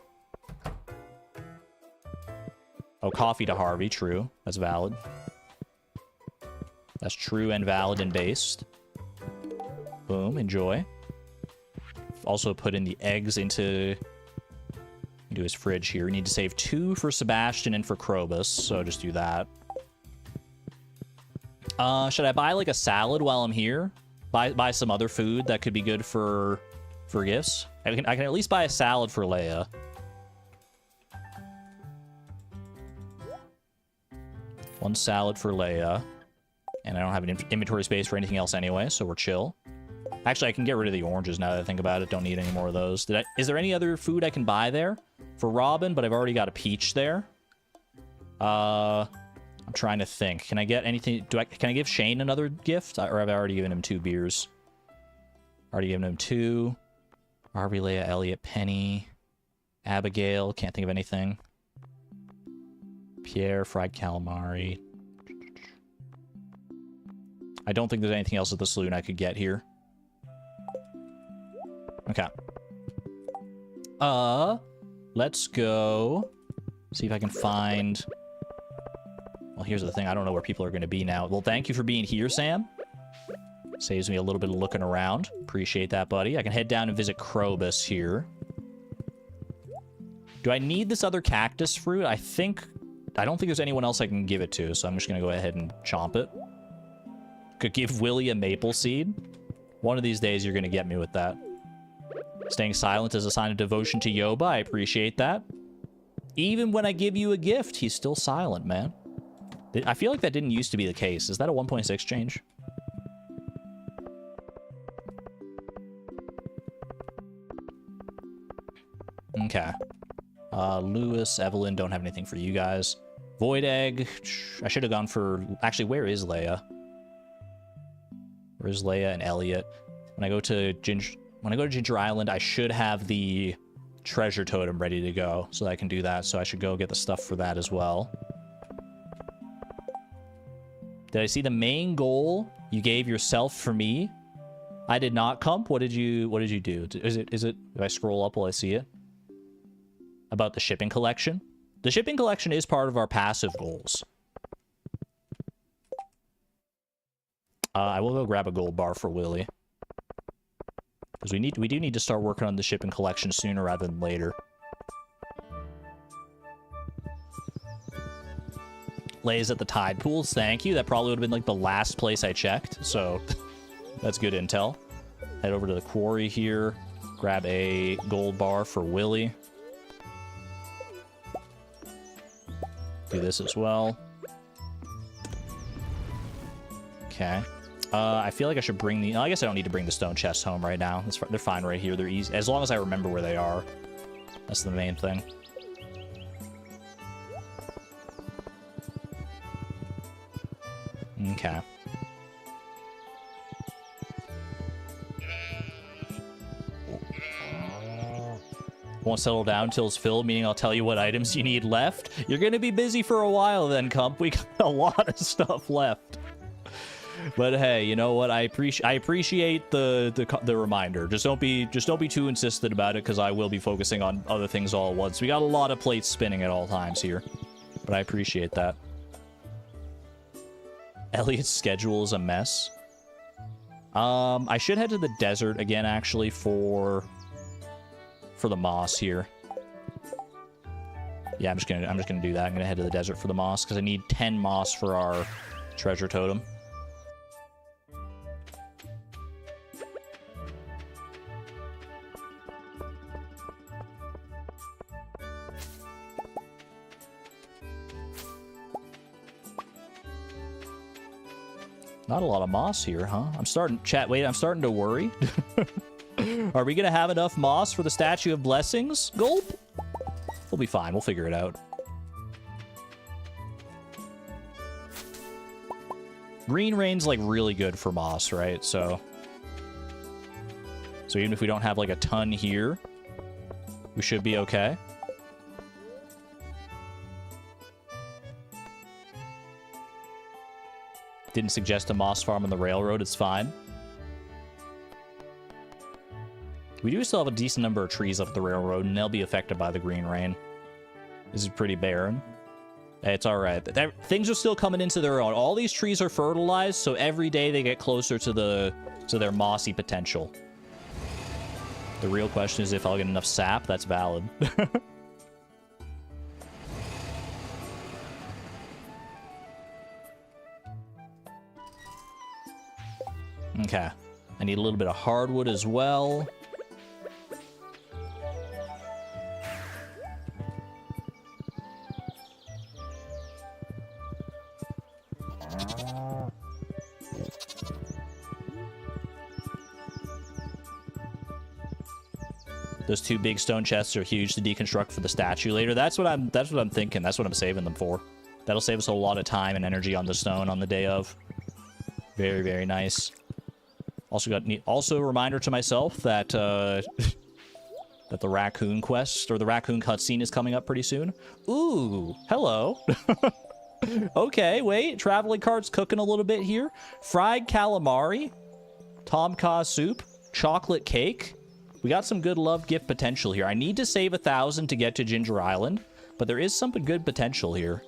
Oh, coffee to Harvey, true. That's valid. That's true and valid and based. Boom, enjoy. Also put in the eggs into his fridge here. We need to save 2 for Sebastian and for Krobus, so just do that. Should I buy like a salad while I'm here? Buy some other food that could be good for gifts? I can at least buy a salad for Leia. 1 salad for Leia. And I don't have an inventory space for anything else anyway, so we're chill. Actually, I can get rid of the oranges now that I think about it. Don't need any more of those. Is there any other food I can buy there? For Robin, but I've already got a peach there. I'm trying to think. Can I get anything? Can I give Shane another gift? Or have I already given him 2 beers? Already given him 2. Harvey, Leia, Elliot, Penny, Abigail. Can't think of anything. Pierre, fried calamari. I don't think there's anything else at the saloon I could get here. Okay. Let's go see if I can find... Well, here's the thing. I don't know where people are going to be now. Well, thank you for being here, Sam. Saves me a little bit of looking around. Appreciate that, buddy. I can head down and visit Krobus here. Do I need this other cactus fruit? I don't think there's anyone else I can give it to, so I'm just going to go ahead and chomp it. Could give Willie a maple seed. One of these days, you're going to get me with that. Staying silent is a sign of devotion to Yoba. I appreciate that. Even when I give you a gift, he's still silent, man. I feel like that didn't used to be the case. Is that a 1.6 change? Okay. Lewis, Evelyn, don't have anything for you guys. Void Egg. I should have gone for... Actually, where is Leia? Where's Leia and Elliot? When I go to Ginger Island, I should have the treasure totem ready to go, so that I can do that. So I should go get the stuff for that as well. Did I see the main goal you gave yourself for me? I did not, Comp. What did you do? Is it? If I scroll up, will I see it? About the shipping collection. The shipping collection is part of our passive goals. I will go grab a gold bar for Willie. Because we do need to start working on the shipping collection sooner rather than later. Lays at the tide pools, thank you. That probably would have been like the last place I checked, so that's good intel. Head over to the quarry here. Grab a gold bar for Willie. Do this as well. Okay. I feel like I should bring the... I guess I don't need to bring the stone chests home right now. They're fine right here. They're easy. As long as I remember where they are. That's the main thing. Okay. Won't settle down until it's filled, meaning I'll tell you what items you need left. You're going to be busy for a while then, Comp. We got a lot of stuff left. But hey, you know what? I appreciate the reminder. Just don't be too insistent about it, because I will be focusing on other things all at once. We got a lot of plates spinning at all times here, but I appreciate that. Elliot's schedule is a mess. I should head to the desert again, actually, for the moss here. Yeah, I'm just gonna do that. I'm gonna head to the desert for the moss because I need 10 moss for our treasure totem. Not a lot of moss here, huh? I'm starting to worry. Are we gonna have enough moss for the Statue of Blessings? Gulp? We'll be fine. We'll figure it out. Green Rain's like really good for moss, right? So even if we don't have like a ton here, we should be okay. Didn't suggest a moss farm on the railroad. It's fine. We do still have a decent number of trees up the railroad, and they'll be affected by the green rain. This is pretty barren. It's all right. Things are still coming into their own. All these trees are fertilized, so every day they get closer to their mossy potential. The real question is if I'll get enough sap. That's valid. Okay. I need a little bit of hardwood as well. Those 2 big stone chests are huge to deconstruct for the statue later. That's what I'm thinking. That's what I'm saving them for. That'll save us a lot of time and energy on the stone on the day of. Very, very nice. Also a reminder to myself that that the raccoon quest or the raccoon cutscene is coming up pretty soon. Ooh, hello. Okay, wait. Traveling cart's cooking a little bit here. Fried calamari, Tom Kha soup, chocolate cake. We got some good love gift potential here. I need to save 1,000 to get to Ginger Island, but there is some good potential here.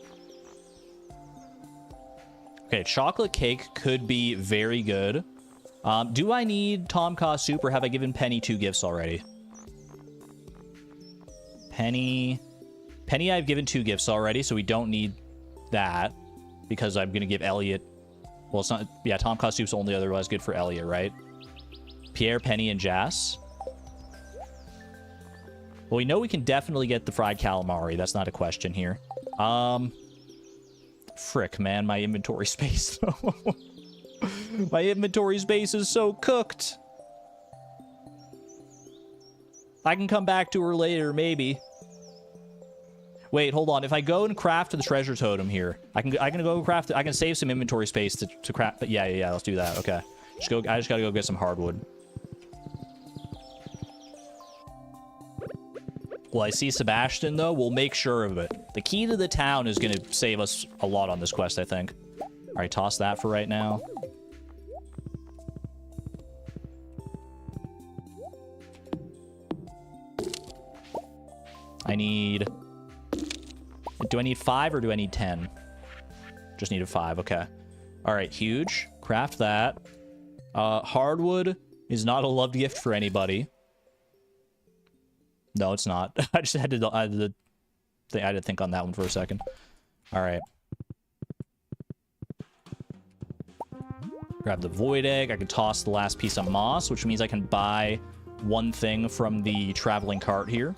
Okay, chocolate cake could be very good. Do I need Tom Kha soup, or have I given Penny 2 gifts already? Penny, I've given 2 gifts already, so we don't need that, because I'm going to give Elliot... Well, it's not... Yeah, Tom Kha soup's only otherwise good for Elliot, right? Pierre, Penny, and Jas. Well, we know we can definitely get the fried calamari. That's not a question here. Frick, man, my inventory space. My inventory space is so cooked. I can come back to her later, maybe. Wait, hold on. If I go and craft the treasure totem here, I can go craft it. I can save some inventory space to craft. Yeah. Let's do that. Okay. I just gotta go get some hardwood. Well, I see Sebastian, though. We'll make sure of it. The key to the town is going to save us a lot on this quest, I think. All right, toss that for right now. I need... Do I need 5 or do I need 10? Just need a 5, okay. All right, huge. Craft that. Hardwood is not a love gift for anybody. No, it's not. I just had to think on that one for a second. All right. Grab the void egg. I can toss the last piece of moss, which means I can buy 1 thing from the traveling cart here.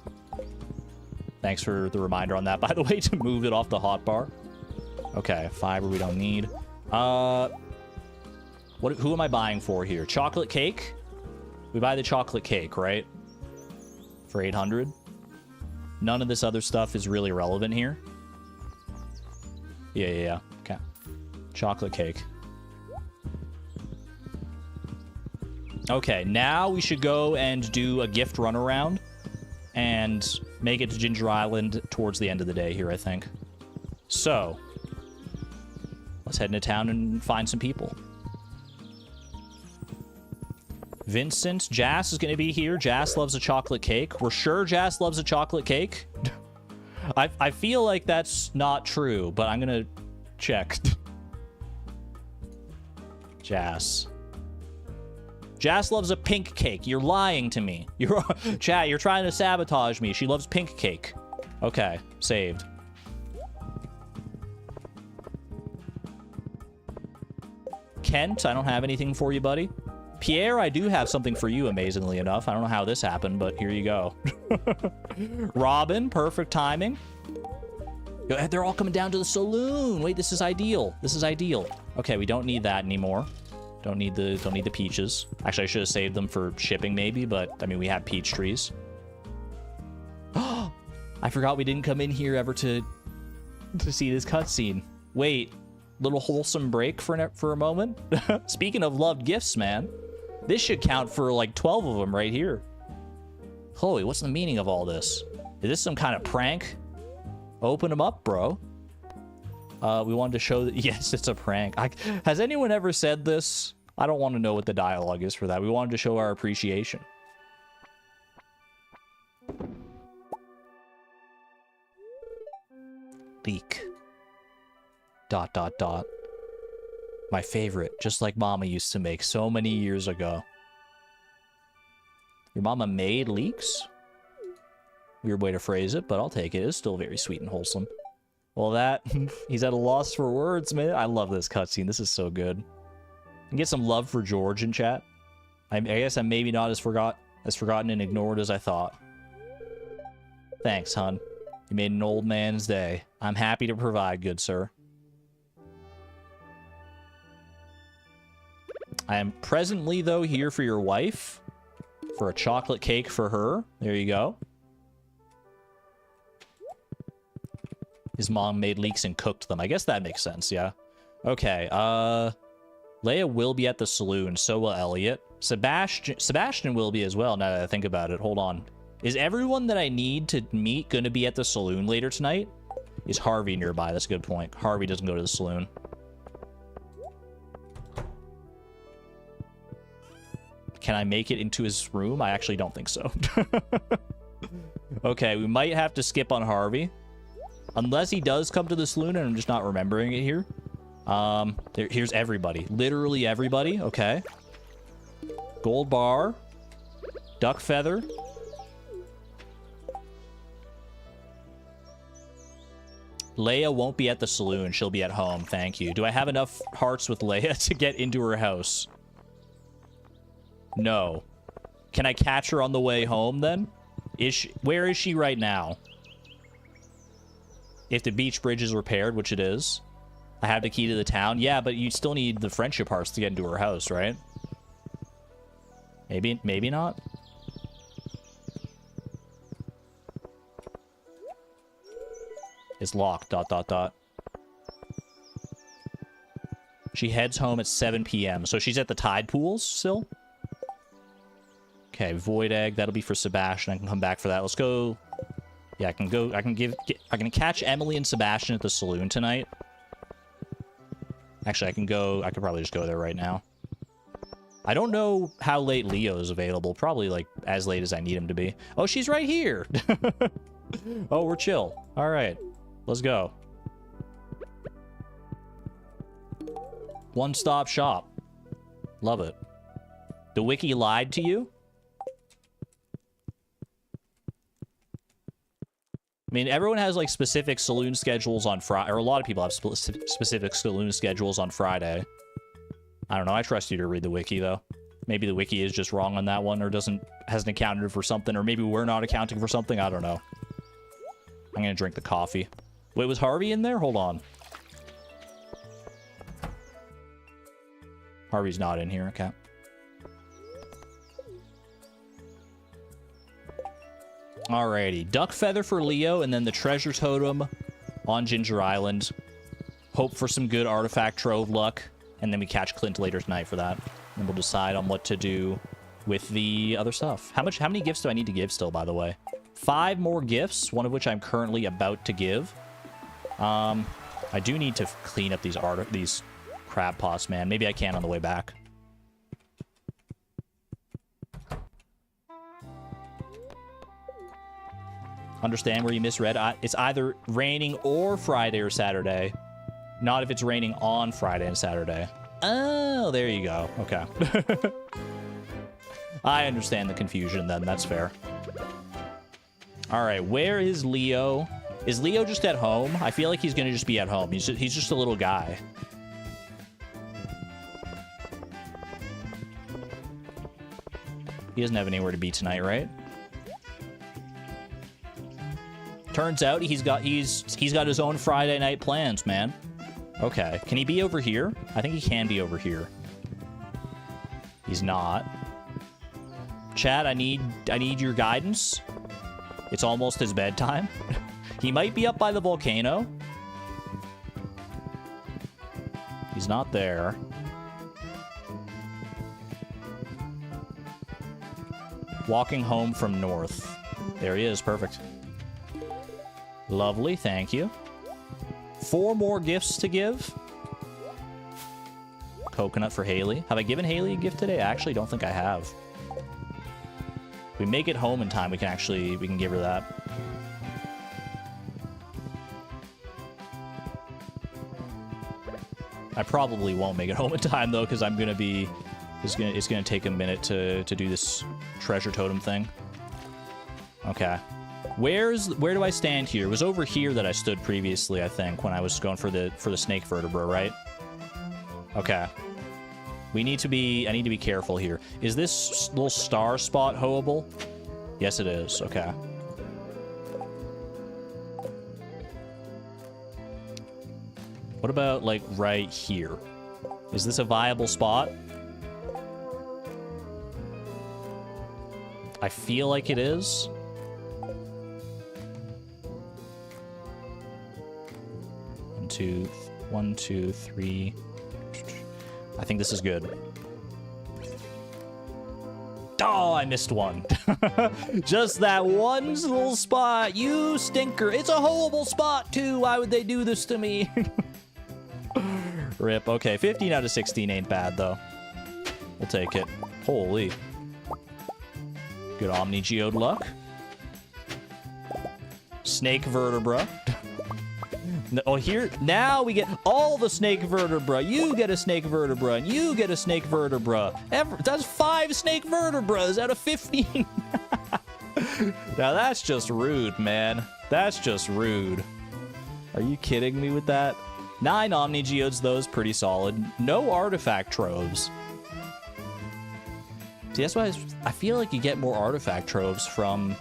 Thanks for the reminder on that, by the way, to move it off the hotbar. Okay, fiber we don't need. Who am I buying for here? Chocolate cake? We buy the chocolate cake, right? For 800. None of this other stuff is really relevant here. Yeah. Okay. Chocolate cake. Okay, now we should go and do a gift runaround and make it to Ginger Island towards the end of the day here, I think. So, let's head into town and find some people. Vincent, Jas is going to be here. Jas loves a chocolate cake. We're sure Jas loves a chocolate cake. I feel like that's not true, but I'm going to check. Jas loves a pink cake. You're lying to me. Chat, you're trying to sabotage me. She loves pink cake. Okay, saved. Kent, I don't have anything for you, buddy. Pierre, I do have something for you, amazingly enough. I don't know how this happened, but here you go. Robin, perfect timing. They're all coming down to the saloon. Wait, this is ideal. This is ideal. Okay, we don't need that anymore. Don't need the peaches. Actually, I should have saved them for shipping maybe, but I mean, we have peach trees. I forgot we didn't come in here ever to see this cutscene. Wait, little wholesome break for a moment. Speaking of loved gifts, man, this should count for like 12 of them right here. Chloe, what's the meaning of all this? Is this some kind of prank? Open them up, bro. We wanted to show that, yes, it's a prank. Has anyone ever said this? I don't want to know what the dialogue is for that. We wanted to show our appreciation. Leek. ... My favorite, just like Mama used to make so many years ago. Your mama made leeks? Weird way to phrase it, but I'll take it. It's still very sweet and wholesome. Well, he's at a loss for words, man. I love this cutscene. This is so good. And get some love for George in chat. I guess I'm maybe not as forgotten and ignored as I thought. Thanks, hun. You made an old man's day. I'm happy to provide, good sir. I am presently, though, here for your wife. for a chocolate cake for her. There you go. His mom made leeks and cooked them. I guess that makes sense, yeah. Okay, Leia will be at the saloon, so will Elliot. Sebastian will be as well, now that I think about it. Hold on. Is everyone that I need to meet going to be at the saloon later tonight? Is Harvey nearby? That's a good point. Harvey doesn't go to the saloon. Can I make it into his room? I actually don't think so. Okay, we might have to skip on Harvey. Unless he does come to the saloon and I'm just not remembering it here. Here's everybody. Literally everybody. Okay. Gold bar. Duck feather. Leia won't be at the saloon. She'll be at home. Thank you. Do I have enough hearts with Leia to get into her house? No. Can I catch her on the way home then? Where is she right now? If the beach bridge is repaired, which it is. I have the key to the town. Yeah, but you still need the friendship hearts to get into her house, right? Maybe not. It's locked, ... She heads home at 7 p.m. So she's at the tide pools still? Okay, void egg. That'll be for Sebastian. I can come back for that. Let's go. Yeah, I can catch Emily and Sebastian at the saloon tonight. Actually, I could probably just go there right now. I don't know how late Leo is available. Probably, like, as late as I need him to be. Oh, she's right here! Oh, we're chill. Alright. Let's go. One-stop shop. Love it. The wiki lied to you? I mean, everyone has, like, specific saloon schedules on Friday, or a lot of people have specific saloon schedules on Friday. I don't know, I trust you to read the wiki, though. Maybe the wiki is just wrong on that one, or hasn't accounted for something, or maybe we're not accounting for something, I don't know. I'm gonna drink the coffee. Wait, was Harvey in there? Hold on. Harvey's not in here, okay. Alrighty, duck feather for Leo, and then the treasure totem on Ginger Island. Hope for some good artifact trove luck, and then we catch Clint later tonight for that. And we'll decide on what to do with the other stuff. How many gifts do I need to give still, by the way? 5 more gifts, one of which I'm currently about to give. I do need to clean up these crab pots, man. Maybe I can on the way back. Understand where you misread. It's either raining or Friday or Saturday. Not if it's raining on Friday and Saturday. Oh, there you go. Okay. I understand the confusion then. That's fair. All right, where is Leo? Is Leo just at home? I feel like he's going to just be at home. He's just a little guy. He doesn't have anywhere to be tonight, right? Turns out he's got his own Friday night plans, man. Okay, can he be over here? I think he can be over here. He's not. Chat, I need your guidance. It's almost his bedtime. He might be up by the volcano. He's not there. Walking home from north. There he is, perfect. Lovely, thank you. 4 more gifts to give. Coconut for Haley. Have I given Haley a gift today? I actually don't think I have. If we make it home in time, we can give her that. I probably won't make it home in time though, because I'm gonna be it's gonna take a minute to do this treasure totem thing. Okay. Where do I stand here? It was over here that I stood previously, I think, when I was going for the snake vertebra, right? Okay. I need to be careful here. Is this little star spot hoeable? Yes, it is. Okay. What about, like, right here? Is this a viable spot? I feel like it is. One, two, three. I think this is good. Oh, I missed one. Just that one little spot. You stinker. It's a horrible spot, too. Why would they do this to me? Rip. Okay, 15 out of 16 ain't bad, though. We'll take it. Holy. Good Omni-Geode luck. Snake vertebra. Oh, here, now we get all the snake vertebra. You get a snake vertebra, and you get a snake vertebra. That's 5 snake vertebras out of 15. Now, that's just rude, man. That's just rude. Are you kidding me with that? 9 Omni-Geodes, though, is pretty solid. No artifact troves. See, that's why I feel like you get more artifact troves from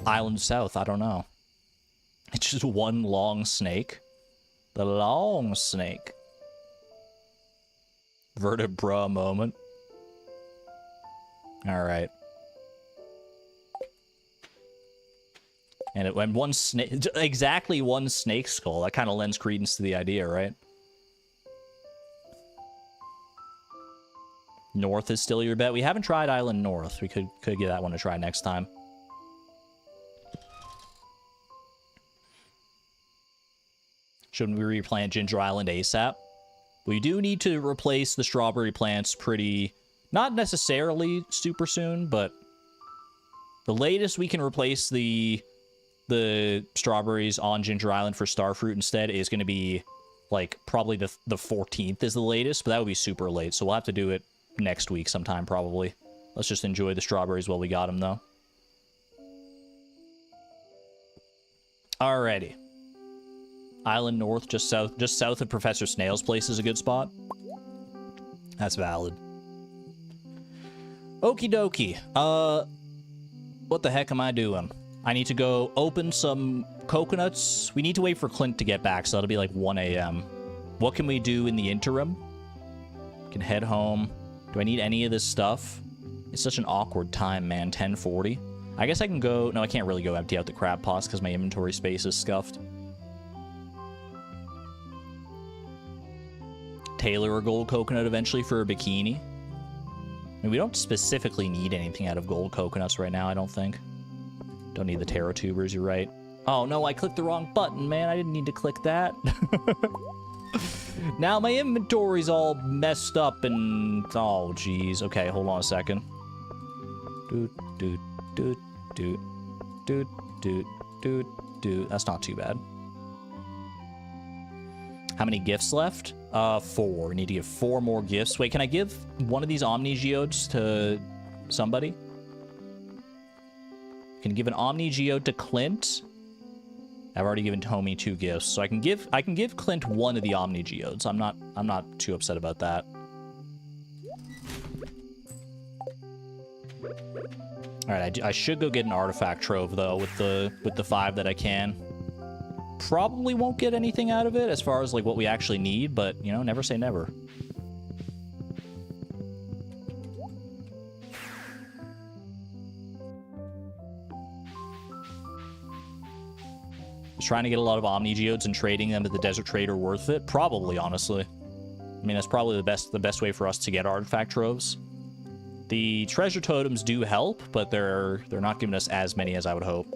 Island South. I don't know. It's just one long snake. The long snake. Vertebra moment. Alright. And it went one snake, exactly one snake skull. That kind of lends credence to the idea, right? North is still your bet. We haven't tried Island North. We could give that one a try next time. Shouldn't we replant Ginger Island ASAP? We do need to replace the strawberry plants pretty... Not necessarily super soon, but... The latest we can replace the strawberries on Ginger Island for Starfruit instead is going to be, like, probably the 14th is the latest, but that would be super late, so we'll have to do it next week sometime, probably. Let's just enjoy the strawberries while we got them, though. Alrighty. Island North, just south of Professor Snail's place is a good spot. That's valid. Okie dokie. What the heck am I doing? I need to go open some coconuts. We need to wait for Clint to get back, so that'll be like 1 a.m. What can we do in the interim? We can head home. Do I need any of this stuff? It's such an awkward time, man. 10:40. I guess I can go... No, I can't really go empty out the crab pots because my inventory space is scuffed. Tailor a gold coconut eventually for a bikini. I mean, we don't specifically need anything out of gold coconuts right now, I don't think. Don't need the taro tubers, you're right. Oh no, I clicked the wrong button, man. I didn't need to click that. Now my inventory's all messed up and... Oh, jeez. Okay, hold on a second. Doot, doot, doot, doot, doot, doot, doot, doot. That's not too bad. How many gifts left? 4. We need to give 4 more gifts. Wait, can I give one of these Omni-Geodes to somebody? Can give an Omni-Geode to Clint. I've already given Tommy 2 gifts, so I can give Clint 1 of the Omni-Geodes. I'm not too upset about that. All right, I should go get an artifact trove though with the 5 that I can. Probably won't get anything out of it as far as like what we actually need, but you know, never say never. Is trying to get a lot of Omni-Geodes and trading them at the Desert Trader worth it? Probably, honestly. I mean, that's probably the best way for us to get artifact troves. The treasure totems do help, but they're not giving us as many as I would hope.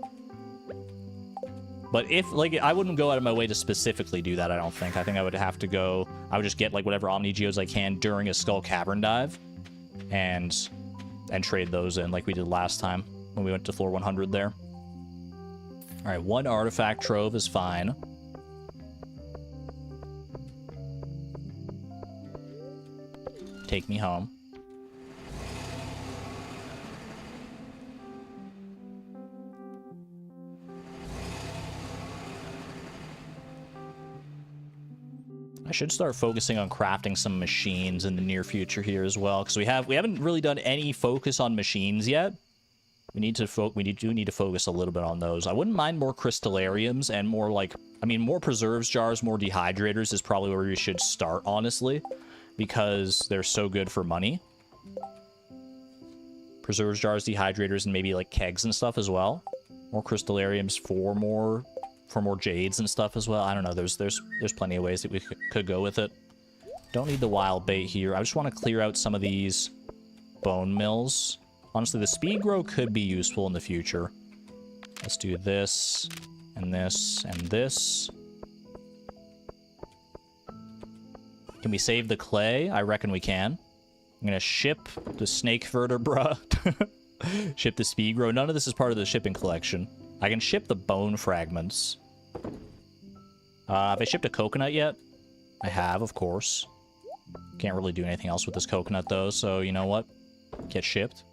But if, like, I wouldn't go out of my way to specifically do that, I don't think. I think I would have to go... I would just get, like, whatever Omni-Geodes I can during a Skull Cavern dive and trade those in like we did last time when we went to floor 100 there. All right, 1 artifact trove is fine. Take me home. I should start focusing on crafting some machines in the near future here as well, because we haven't really done any focus on machines yet. We do need to focus a little bit on those. I wouldn't mind more crystallariums and more like, I mean, more preserves jars, more dehydrators is probably where we should start, honestly, because they're so good for money. Preserves jars, dehydrators, and maybe like kegs and stuff as well. More crystallariums for more jades and stuff as well. I don't know. There's plenty of ways that we could go with it. Don't need the wild bait here. I just want to clear out some of these bone mills. Honestly, the speed grow could be useful in the future. Let's do this, and this, and this. Can we save the clay? I reckon we can. I'm gonna ship the snake vertebra. Ship the speed grow. None of this is part of the shipping collection. I can ship the bone fragments. Have I shipped a coconut yet? I have, of course. Can't really do anything else with this coconut, though, so you know what? Get shipped.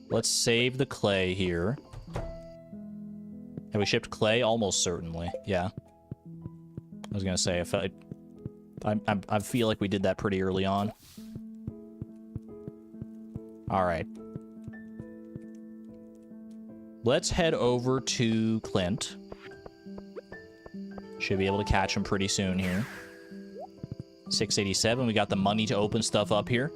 Let's save the clay here. Have we shipped clay? Almost certainly, yeah. I was gonna say, I feel like we did that pretty early on. Alright. Let's head over to Clint. Should be able to catch him pretty soon here. 687, we got the money to open stuff up here.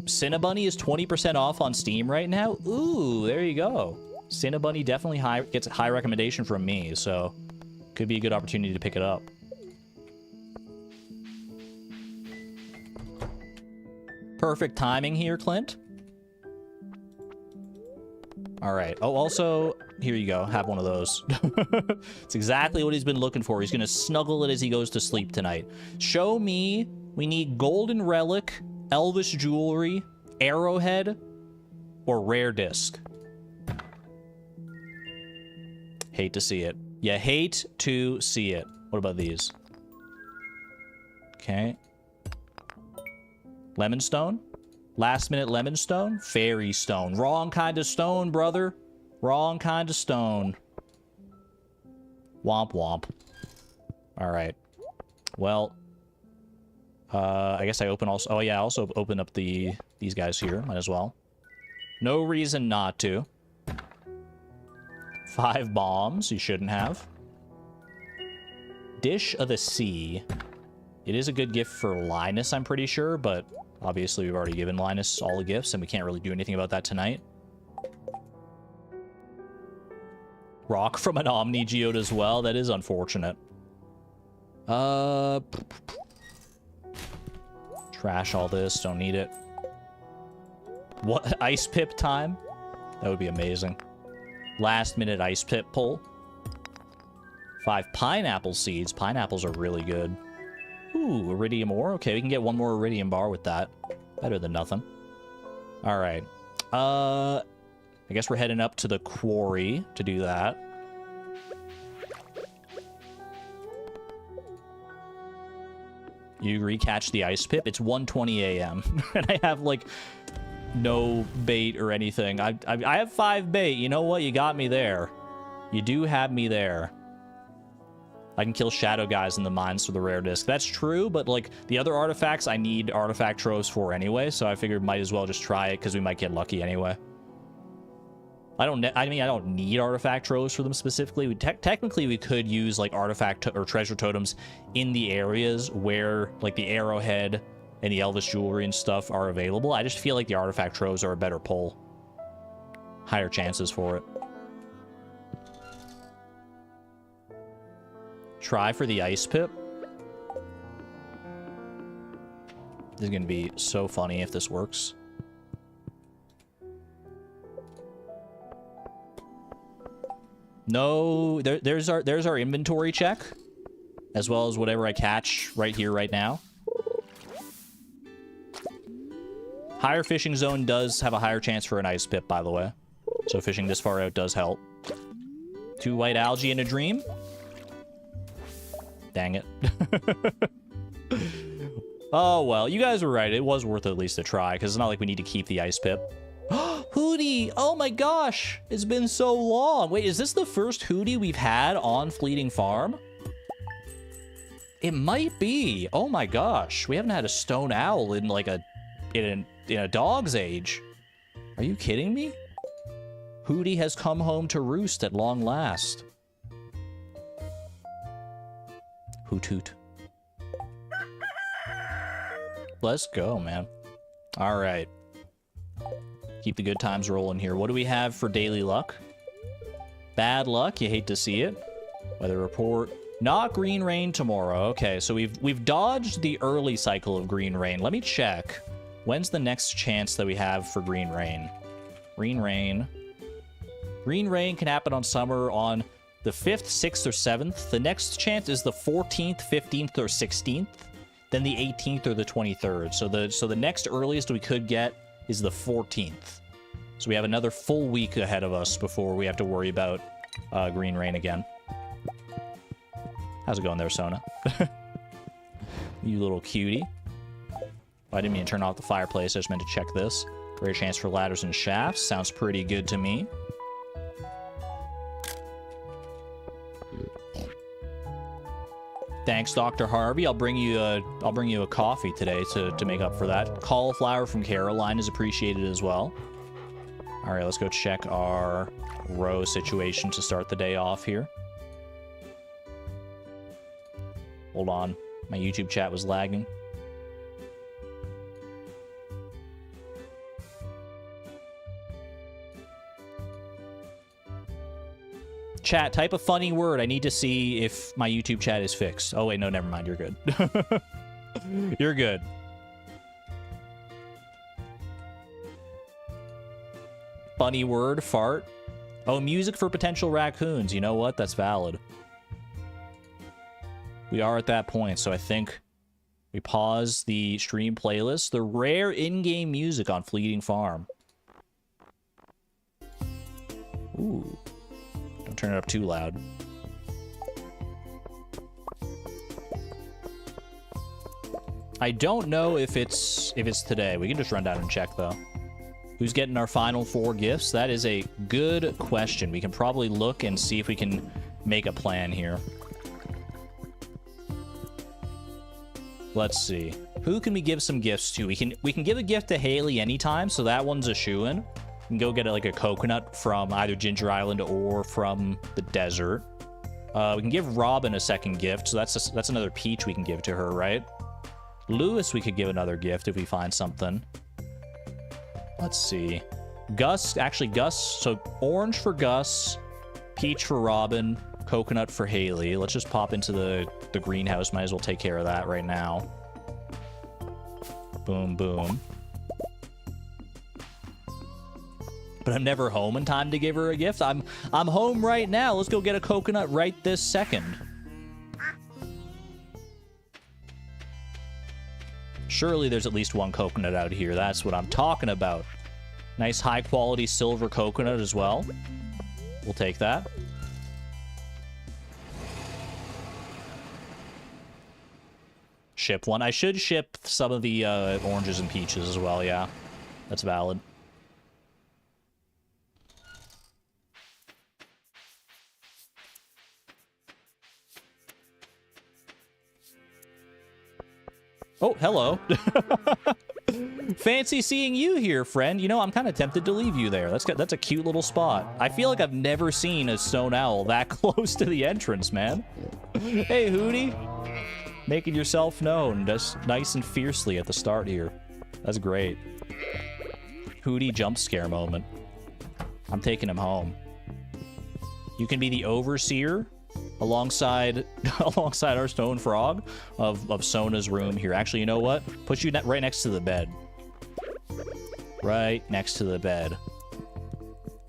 Cinnabunny is 20% off on Steam right now. Ooh, there you go. Cinnabunny definitely gets a high recommendation from me, so could be a good opportunity to pick it up. Perfect timing here, Clint. All right. Oh, also, here you go. Have one of those. It's exactly what he's been looking for. He's going to snuggle it as he goes to sleep tonight. Show me. We need golden relic, elvish jewelry, arrowhead, or rare disc. Hate to see it. You hate to see it. What about these? Okay. Lemon stone? Last minute lemon stone? Fairy stone. Wrong kind of stone, brother. Wrong kind of stone. Womp womp. Alright. Well. I guess I open also... Oh yeah, I also open up these guys here. Might as well. No reason not to. 5 bombs. You shouldn't have. Dish of the Sea. It is a good gift for Linus, I'm pretty sure, but... Obviously, we've already given Linus all the gifts, and we can't really do anything about that tonight. Rock from an Omni Geode as well. That is unfortunate. Trash all this. Don't need it. What? Ice Pip time? That would be amazing. Last minute Ice Pip pull. 5 pineapple seeds. Pineapples are really good. Ooh, iridium ore. Okay, we can get one more iridium bar with that. Better than nothing. All right. I guess we're heading up to the quarry to do that. You recatch the ice pip. It's 1:20 a.m. and I have like no bait or anything. I have 5 bait. You know what? You got me there. You do have me there. I can kill shadow guys in the mines for the rare disc. That's true, but like the other artifacts, I need artifact troves for anyway, so I figured might as well just try it because we might get lucky anyway. I don't need artifact troves for them specifically. Technically, we could use like artifact or treasure totems in the areas where like the arrowhead and the elvish jewelry and stuff are available. I just feel like the artifact troves are a better pull. Higher chances for it. Try for the ice pip. This is gonna be so funny if this works. No, there's our inventory check, as well as whatever I catch right here, right now. Higher fishing zone does have a higher chance for an ice pip, by the way. So fishing this far out does help. 2 white algae in a dream. Dang it. Oh, well, you guys were right. It was worth at least a try, because it's not like we need to keep the ice pip. Hootie! Oh my gosh! It's been so long. Wait, is this the first Hootie we've had on Fleeting Farm? It might be. Oh my gosh. We haven't had a stone owl in like in a dog's age. Are you kidding me? Hootie has come home to roost at long last. Hoot hoot. Let's go, man. All right. Keep the good times rolling here. What do we have for daily luck? Bad luck. You hate to see it. Weather report. Not green rain tomorrow. Okay, so we've dodged the early cycle of green rain. Let me check. When's the next chance that we have for green rain? Green rain. Green rain can happen on summer on the 5th, 6th, or 7th. The next chance is the 14th, 15th, or 16th. Then the 18th or the 23rd. So the next earliest we could get is the 14th. So we have another full week ahead of us before we have to worry about green rain again. How's it going there, Sona? You little cutie. I didn't mean to turn off the fireplace. I just meant to check this. Rare chance for ladders and shafts. Sounds pretty good to me. Thanks, Dr. Harvey. I'll bring you a coffee today to make up for that. Cauliflower from Caroline is appreciated as well. All right, let's go check our row situation to start the day off here. Hold on. My YouTube chat was lagging. Chat, type a funny word. I need to see if my YouTube chat is fixed. Oh, wait, no, never mind. You're good. You're good. Funny word, fart. Oh, music for potential raccoons. You know what? That's valid. We are at that point, so I think we pause the stream playlist. The rare in-game music on Fleeting Farm. Ooh. Don't turn it up too loud. I don't know if it's today. We can just run down and check, though. Who's getting our final 4 gifts? That is a good question. We can probably look and see if we can make a plan here. Let's see. Who can we give some gifts to? We can give a gift to Haley anytime, so that one's a shoo-in. We can go get like a coconut from either Ginger Island or from the desert. We can give Robin a second gift, so that's another peach we can give to her, right? Lewis, we could give another gift if we find something. Let's see. Gus, actually Gus, so orange for Gus, peach for Robin, coconut for Haley. Let's just pop into the greenhouse. Might as well take care of that right now. Boom, boom. But I'm never home in time to give her a gift. I'm home right now. Let's go get a coconut right this second. Surely there's at least one coconut out here. That's what I'm talking about. Nice high-quality silver coconut as well. We'll take that. Ship one. I should ship some of the oranges and peaches as well, yeah. That's valid. Oh, hello. Fancy seeing you here, friend. You know, I'm kind of tempted to leave you there. That's a cute little spot. I feel like I've never seen a stone owl that close to the entrance, man. Hey, Hootie. Making yourself known just nice and fiercely at the start here. That's great. Hootie jump scare moment. I'm taking him home. You can be the overseer alongside our stone frog of Sona's room here. Actually, you know what? Put you right next to the bed. Right next to the bed.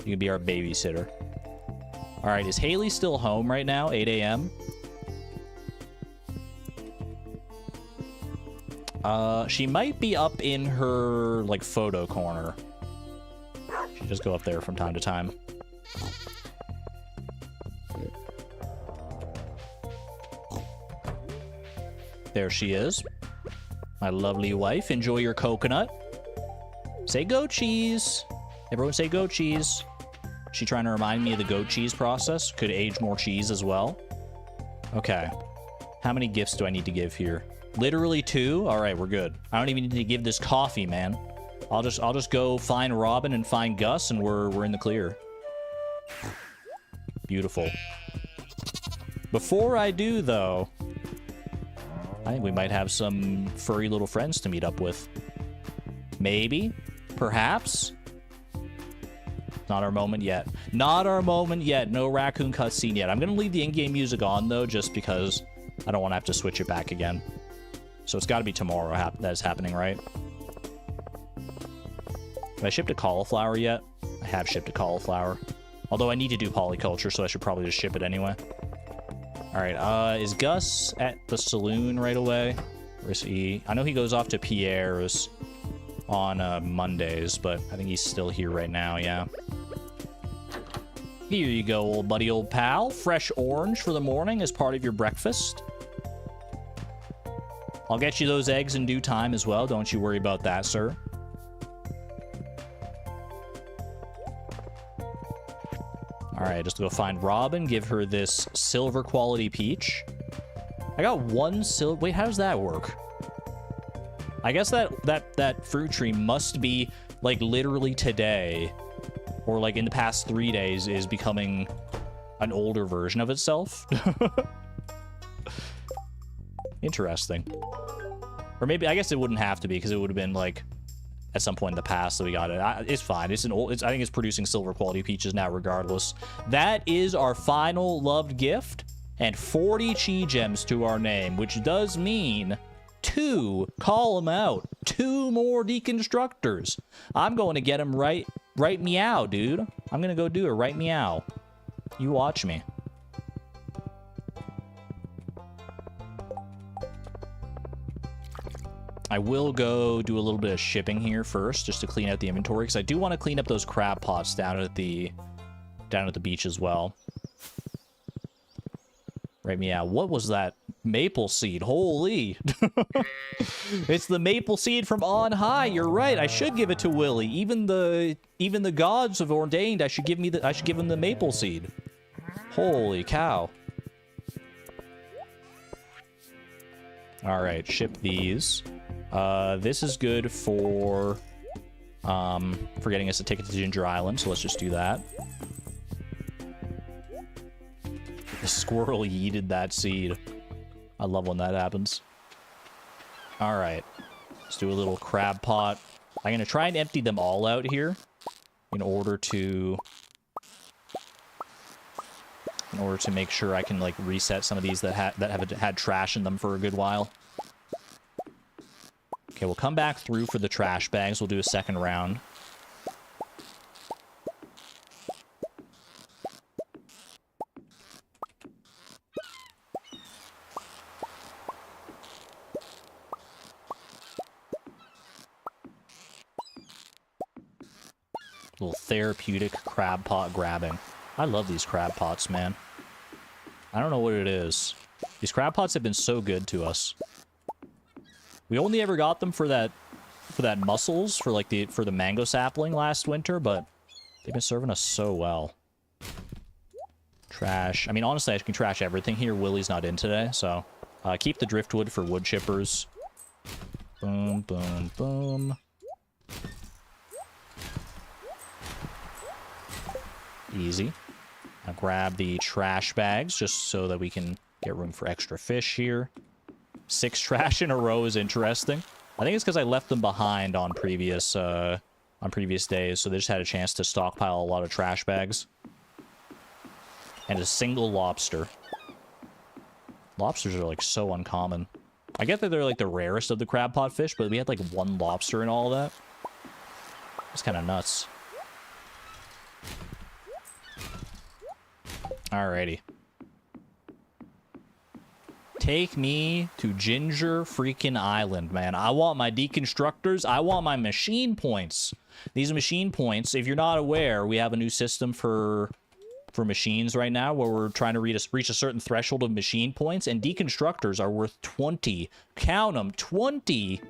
You can be our babysitter. All right, is Haley still home right now? 8 a.m. She might be up in her, like, photo corner. She just go up there from time to time. There she is. My lovely wife. Enjoy your coconut. Say goat cheese. Everyone say goat cheese. She trying to remind me of the goat cheese process. Could age more cheese as well. Okay. How many gifts do I need to give here? Literally 2? All right, we're good. I don't even need to give this coffee, man. I'll just go find Robin and find Gus, and we're in the clear. Beautiful. Before I do, though, I think we might have some furry little friends to meet up with. Maybe. Perhaps. Not our moment yet. Not our moment yet. No raccoon cutscene yet. I'm going to leave the in-game music on, though, just because I don't want to have to switch it back again. So it's got to be tomorrow that is happening, right? Have I shipped a cauliflower yet? I have shipped a cauliflower. Although I need to do polyculture, so I should probably just ship it anyway. Alright, is Gus at the saloon right away? Or is he? I know he goes off to Pierre's on Mondays, but I think he's still here right now, yeah. Here you go, old buddy, old pal. Fresh orange for the morning as part of your breakfast. I'll get you those eggs in due time as well. Don't you worry about that, sir. Alright, just go find Robin, give her this silver quality peach. I got one silver... Wait, how does that work? I guess that fruit tree must be, like, literally today, or, like, in the past 3 days, is becoming an older version of itself. Interesting. Or maybe, I guess it wouldn't have to be, because it would have been, like... at some point in the past that we got it. It's fine. It's an old... I think it's producing silver quality peaches now regardless. That is our final loved gift and 40 chi gems to our name, which does mean 2, call them out, 2 more deconstructors. I'm going to get them right meow, dude. I'm going to go do it right meow. You watch me. I will go do a little bit of shipping here first, just to clean out the inventory, because I do want to clean up those crab pots down at the beach as well. Right, meow. What was that? Maple seed. Holy. It's the maple seed from on high. You're right. I should give it to Willy. Even the gods have ordained I should give him the maple seed. Holy cow. All right, ship these. This is good for getting us a ticket to Ginger Island, so let's just do that. The squirrel yeeted that seed. I love when that happens. Alright. Let's do a little crab pot. I'm going to try and empty them all out here in order to make sure I can, like, reset some of these that have had trash in them for a good while. Okay, we'll come back through for the trash bags. We'll do a second round. Little therapeutic crab pot grabbing. I love these crab pots, man. I don't know what it is. These crab pots have been so good to us. We only ever got them for that mussels, for the mango sapling last winter, but they've been serving us so well. Trash. I mean, honestly, I can trash everything here. Willy's not in today, so keep the driftwood for wood chippers. Boom, boom, boom. Easy. Now grab the trash bags just so that we can get room for extra fish here. 6 trash in a row is interesting. I think it's because I left them behind on previous days, so they just had a chance to stockpile a lot of trash bags. And a single lobster. Lobsters are, like, so uncommon. I get that they're, like, the rarest of the crab pot fish, but we had, like, 1 lobster in all of that. It's kind of nuts. Alrighty. Take me to Ginger freaking Island, man. I want my deconstructors. I want my machine points. These machine points, if you're not aware, we have a new system for machines right now where we're trying to reach a certain threshold of machine points, and deconstructors are worth 20. Count them, 20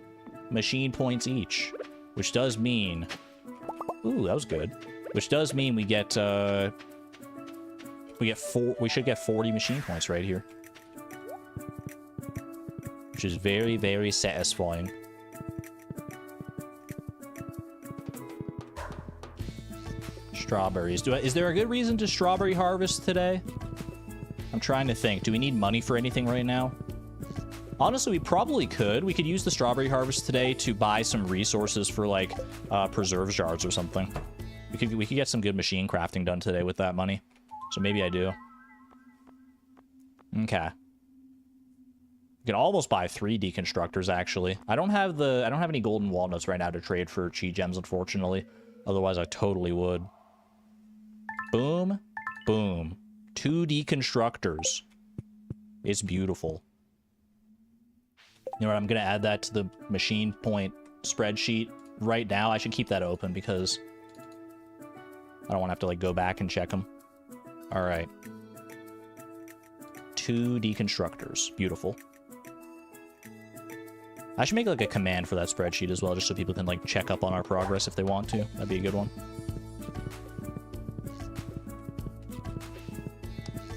machine points each, which does mean... Ooh, that was good. Which does mean we should get 40 machine points right here. Which is very, very satisfying. Strawberries. Is there a good reason to strawberry harvest today? I'm trying to think. Do we need money for anything right now? Honestly, we probably could. We could use the strawberry harvest today to buy some resources for, like, preserve jars or something. We could get some good machine crafting done today with that money. So maybe I do. Okay. We can almost buy 3 deconstructors, actually. I don't have any golden walnuts right now to trade for chi gems, unfortunately. Otherwise, I totally would. Boom. Boom. 2 deconstructors. It's beautiful. You know what? I'm going to add that to the machine point spreadsheet right now. I should keep that open because I don't want to have to, like, go back and check them. All right. 2 deconstructors. Beautiful. I should make, like, a command for that spreadsheet as well, just so people can, like, check up on our progress if they want to. That'd be a good one.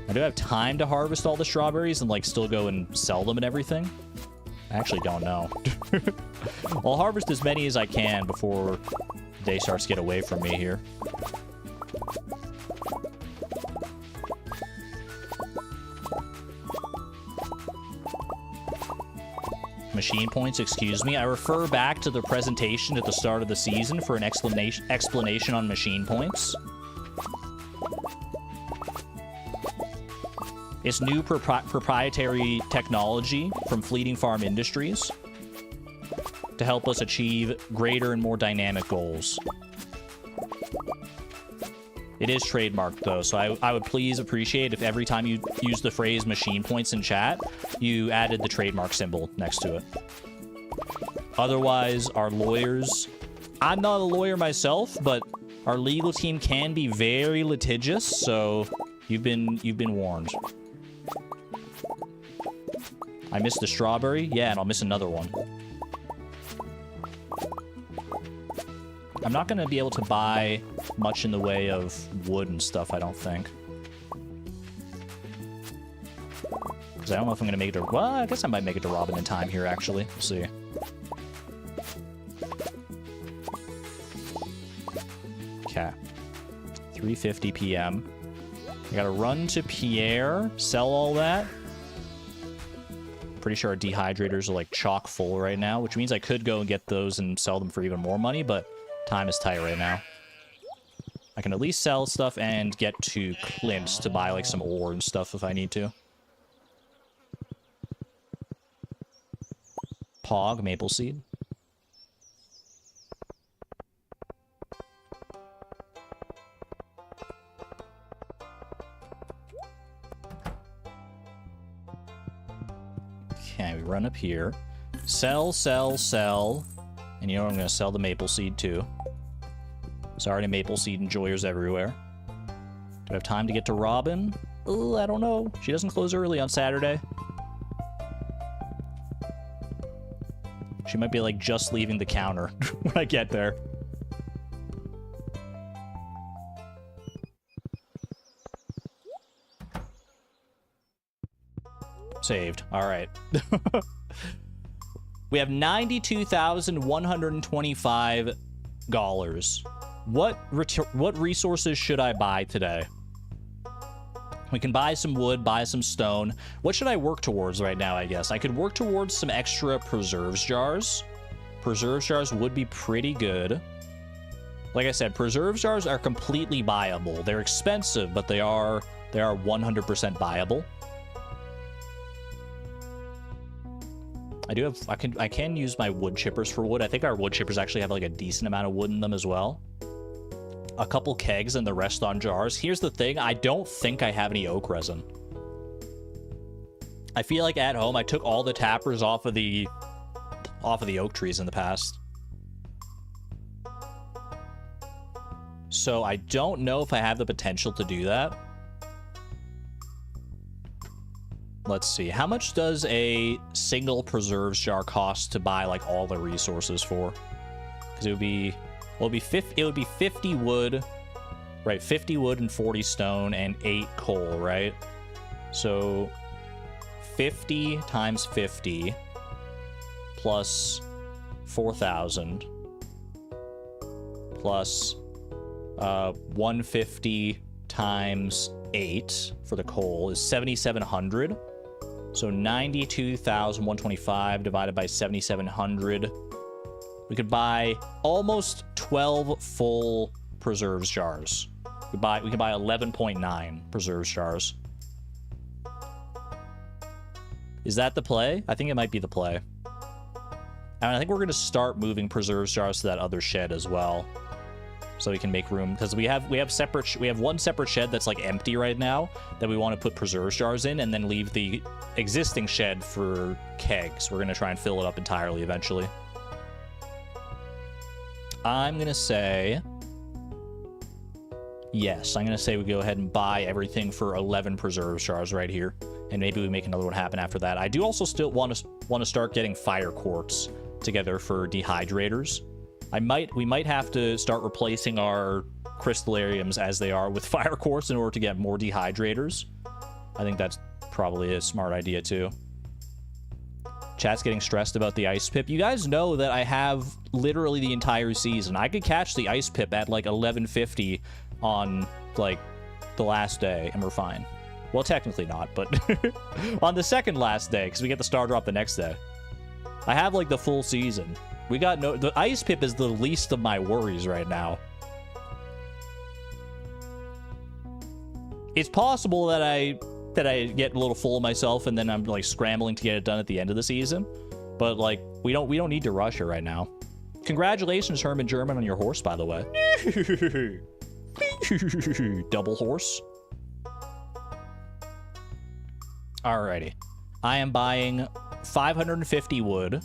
I do have time to harvest all the strawberries and, like, still go and sell them and everything. I actually don't know. I'll harvest as many as I can before the day starts to get away from me here. Machine points, excuse me. I refer back to the presentation at the start of the season for an explanation on machine points. It's new proprietary technology from Fleeting Farm Industries to help us achieve greater and more dynamic goals. It is trademarked, though, so I would please appreciate if every time you use the phrase machine points in chat, you added the trademark symbol next to it. Otherwise, our lawyers... I'm not a lawyer myself, but our legal team can be very litigious, so you've been warned. I missed the strawberry? Yeah, and I'll miss another one. I'm not going to be able to buy much in the way of wood and stuff, I don't think. Because I don't know if I'm going to make it to... Well, I guess I might make it to Robin in time here, actually. We'll see. Okay. 3:50 p.m. I gotta run to Pierre, sell all that. Pretty sure our dehydrators are, like, chock full right now, which means I could go and get those and sell them for even more money, but time is tight right now. I can at least sell stuff and get to Clint's to buy, like, some ore and stuff if I need to. Pog, maple seed. Okay, we run up here. Sell, sell, sell. And you know what? I'm going to sell the maple seed, too. Sorry to maple seed enjoyers everywhere. Do I have time to get to Robin? Oh, I don't know. She doesn't close early on Saturday. She might be, like, just leaving the counter when I get there. Saved. All right. We have $92,125. What resources should I buy today? We can buy some wood, buy some stone. What should I work towards right now, I guess? I could work towards some extra preserves jars. Preserves jars would be pretty good. Like I said, preserves jars are completely buyable. They're expensive, but they are 100% buyable. I can use my wood chippers for wood. I think our wood chippers actually have, like, a decent amount of wood in them as well. A couple kegs and the rest on jars. Here's the thing, I don't think I have any oak resin. I feel like at home I took all the tappers off of the oak trees in the past. So I don't know if I have the potential to do that. Let's see. How much does a single preserves jar cost to buy, like, all the resources for? Because it would be 50 wood, right? 50 wood and 40 stone and 8 coal, right? So 50 times 50 plus 4,000 plus 150 times 8 for the coal is 7,700. So 92,125 divided by 7,700. We could buy almost 12 full preserves jars. We could buy 11.9 preserves jars. Is that the play? I think it might be the play. And I think we're going to start moving preserves jars to that other shed as well, so we can make room, because we have one separate shed that's like empty right now that we want to put preserves jars in, and then leave the existing shed for kegs. We're going to try and fill it up entirely eventually. I'm going to say yes. I'm going to say we go ahead and buy everything for 11 preserves jars right here, and maybe we make another one happen after that. I do also still want to start getting fire quartz together for dehydrators. We might have to start replacing our crystallariums as they are with fire quartz in order to get more dehydrators. I think that's probably a smart idea too. Chat's getting stressed about the ice pip. You guys know that I have literally the entire season. I could catch the ice pip at like 11:50 on like the last day and we're fine. Well, technically not, but on the second last day, because we get the star drop the next day. I have like the full season. The ice pip is the least of my worries right now. It's possible that I get a little full of myself and then I'm like scrambling to get it done at the end of the season. But like we don't need to rush it right now. Congratulations, Herman German, on your horse, by the way. Double horse. Alrighty. I am buying 550 wood.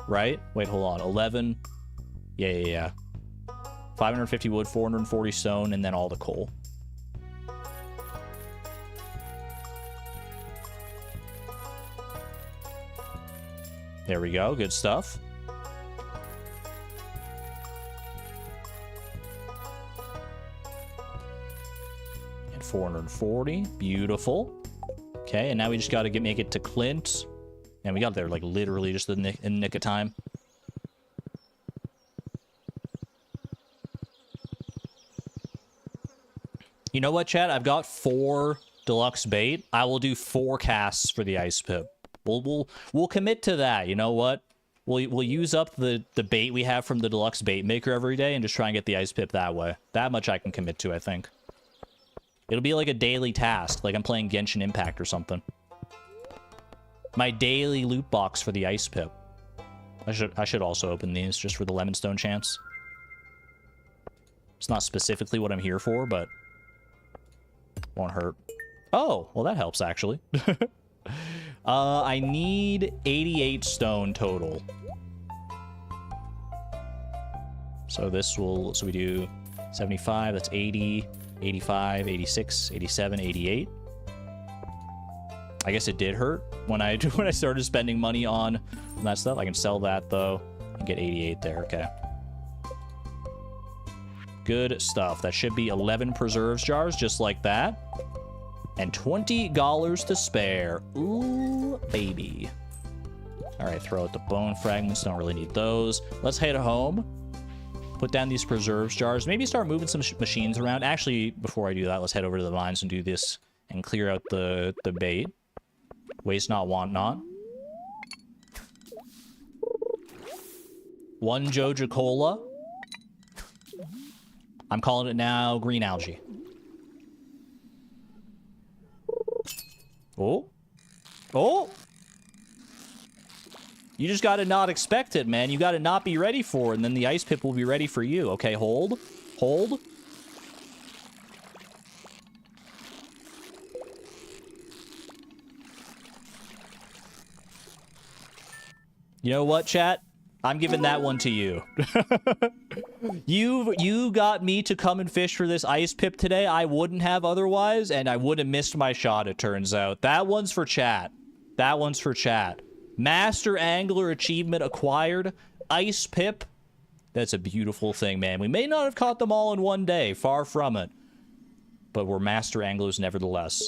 Right? Wait, hold on. 11. Yeah. 550 wood, 440 stone, and then all the coal. There we go. Good stuff. And 440. Beautiful. Okay, and now we just got to make it to Clint. And we got there like literally just in the nick of time. You know what, chat? I've got 4 deluxe bait. I will do 4 casts for the ice pip. We'll commit to that. You know what? We'll use up the bait we have from the deluxe bait maker every day and just try and get the ice pip that way. That much I can commit to, I think. It'll be like a daily task, like I'm playing Genshin Impact or something. My daily loot box for the ice pip. I should also open these just for the lemonstone chance. It's not specifically what I'm here for, but won't hurt. Oh, well that helps actually. I need 88 stone total. So we do 75, that's 80, 85, 86, 87, 88. I guess it did hurt when I started spending money on that stuff. I can sell that though and get 88 there. Okay. Good stuff. That should be 11 preserves jars just like that. And $20 to spare. Ooh, baby. All right, throw out the bone fragments. Don't really need those. Let's head home. Put down these preserves jars. Maybe start moving some machines around. Actually, before I do that, let's head over to the mines and do this and clear out the bait. Waste not, want not. 1 Joja Cola. I'm calling it now green algae. Oh. Oh. You just gotta not expect it, man. You gotta not be ready for it, and then the ice pip will be ready for you. Okay, hold. Hold. You know what, chat? I'm giving that one to you. You got me to come and fish for this ice pip today. I wouldn't have otherwise, and I would have missed my shot, it turns out. That one's for chat. That one's for chat. Master Angler achievement acquired. Ice pip. That's a beautiful thing, man. We may not have caught them all in one day. Far from it. But we're master anglers nevertheless.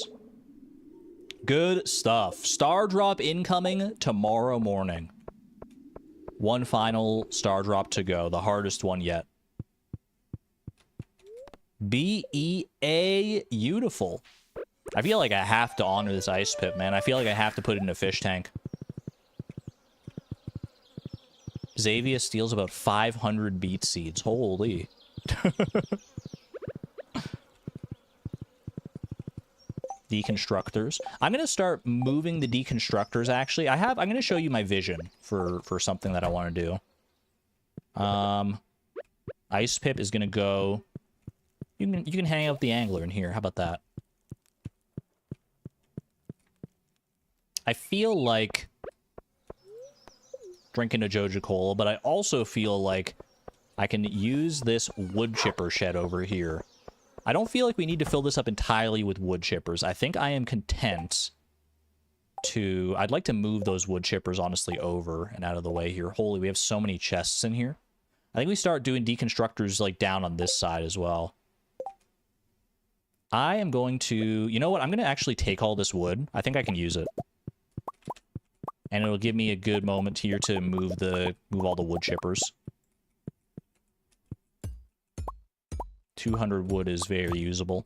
Good stuff. Star drop incoming tomorrow morning. One final star drop to go. The hardest one yet. BEA, beautiful. I feel like I have to honor this ice pit, man. I feel like I have to put it in a fish tank. Xavier steals about 500 beet seeds. Holy. Deconstructors. I'm going to start moving the deconstructors, actually. I'm going to show you my vision for something that I want to do. Ice Pip is going to go... You can hang out the angler in here. How about that? I feel like drinking a Joja Cola, but I also feel like I can use this wood chipper shed over here. I don't feel like we need to fill this up entirely with wood chippers. I think I am content to... I'd like to move those wood chippers, honestly, over and out of the way here. Holy, we have so many chests in here. I think we start doing deconstructors, like, down on this side as well. I am going to... You know what? I'm going to actually take all this wood. I think I can use it. And it'll give me a good moment here to move all the wood chippers. 200 wood is very usable.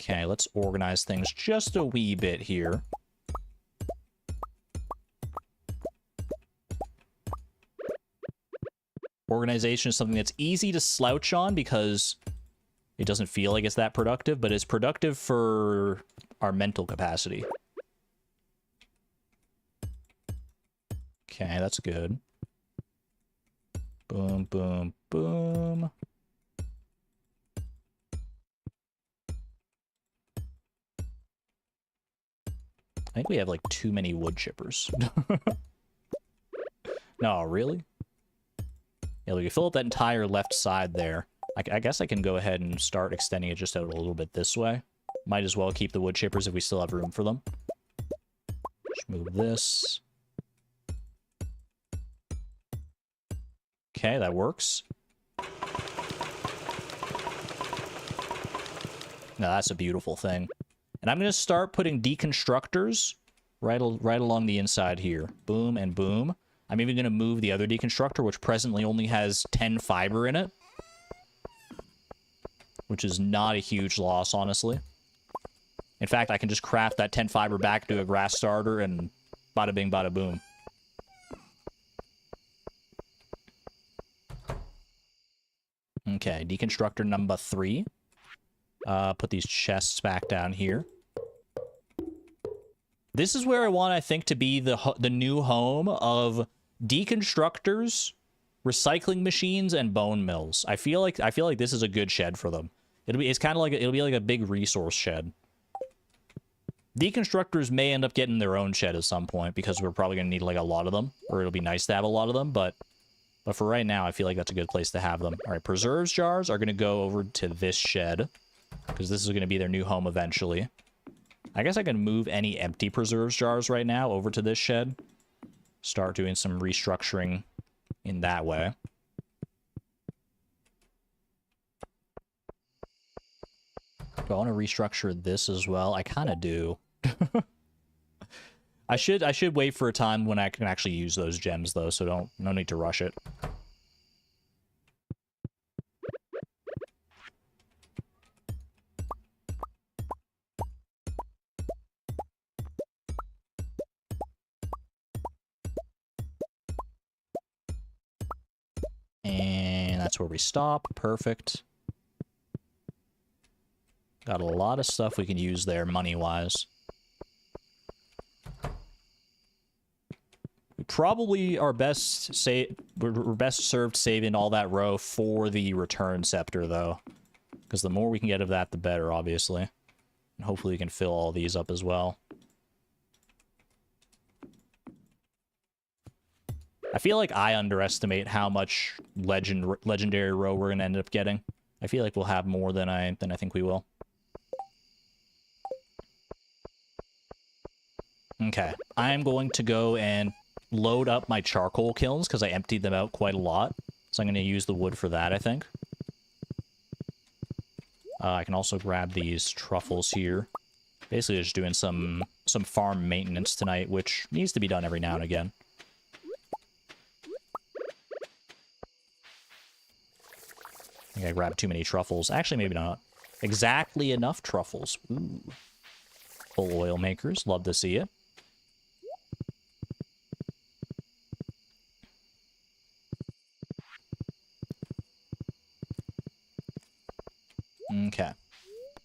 Okay, let's organize things just a wee bit here. Organization is something that's easy to slouch on because it doesn't feel like it's that productive, but it's productive for our mental capacity. Okay, that's good. Boom, boom, boom. I think we have, like, too many wood chippers. No, really? Yeah, we can fill up that entire left side there. I guess I can go ahead and start extending it just out a little bit this way. Might as well keep the wood chippers if we still have room for them. Just move this. Okay, that works. Now that's a beautiful thing. And I'm going to start putting deconstructors right along the inside here. Boom and boom. I'm even going to move the other deconstructor, which presently only has 10 fiber in it. Which is not a huge loss, honestly. In fact, I can just craft that 10 fiber back to a grass starter and bada bing, bada boom. Okay, deconstructor number 3. Put these chests back down here. This is where I want, I think, to be the new home of deconstructors, recycling machines, and bone mills. I feel like this is a good shed for them. It'll be like a big resource shed. Deconstructors may end up getting their own shed at some point because we're probably gonna need like a lot of them, or it'll be nice to have a lot of them. But for right now, I feel like that's a good place to have them. All right, preserves jars are gonna go over to this shed because this is gonna be their new home eventually. I guess I can move any empty preserves jars right now over to this shed. Start doing some restructuring in that way. Do I want to restructure this as well? I kind of do. I should wait for a time when I can actually use those gems though, so no need to rush it. And that's where we stop. Perfect. Got a lot of stuff we can use there, money-wise. We probably are we're best served saving all that row for the return scepter, though. Because the more we can get of that, the better, obviously. And hopefully we can fill all these up as well. I feel like I underestimate how much legendary row we're going to end up getting. I feel like we'll have more than I think we will. Okay, I'm going to go and load up my charcoal kilns because I emptied them out quite a lot. So I'm going to use the wood for that, I think. I can also grab these truffles here. Basically just doing some farm maintenance tonight, which needs to be done every now and again. I think I grabbed too many truffles. Actually, maybe not. Exactly enough truffles. Ooh. Full oil makers. Love to see it. Okay.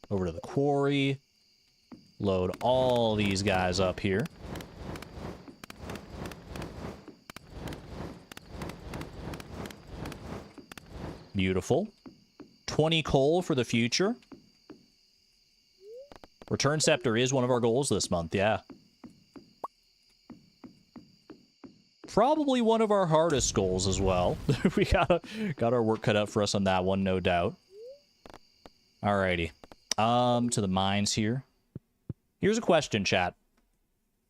Over to the quarry. Load all these guys up here. Beautiful. 20 coal for the future. Return Scepter is one of our goals this month, yeah. Probably one of our hardest goals as well. We got our work cut out for us on that one, no doubt. Alrighty. To the mines here. Here's a question, chat.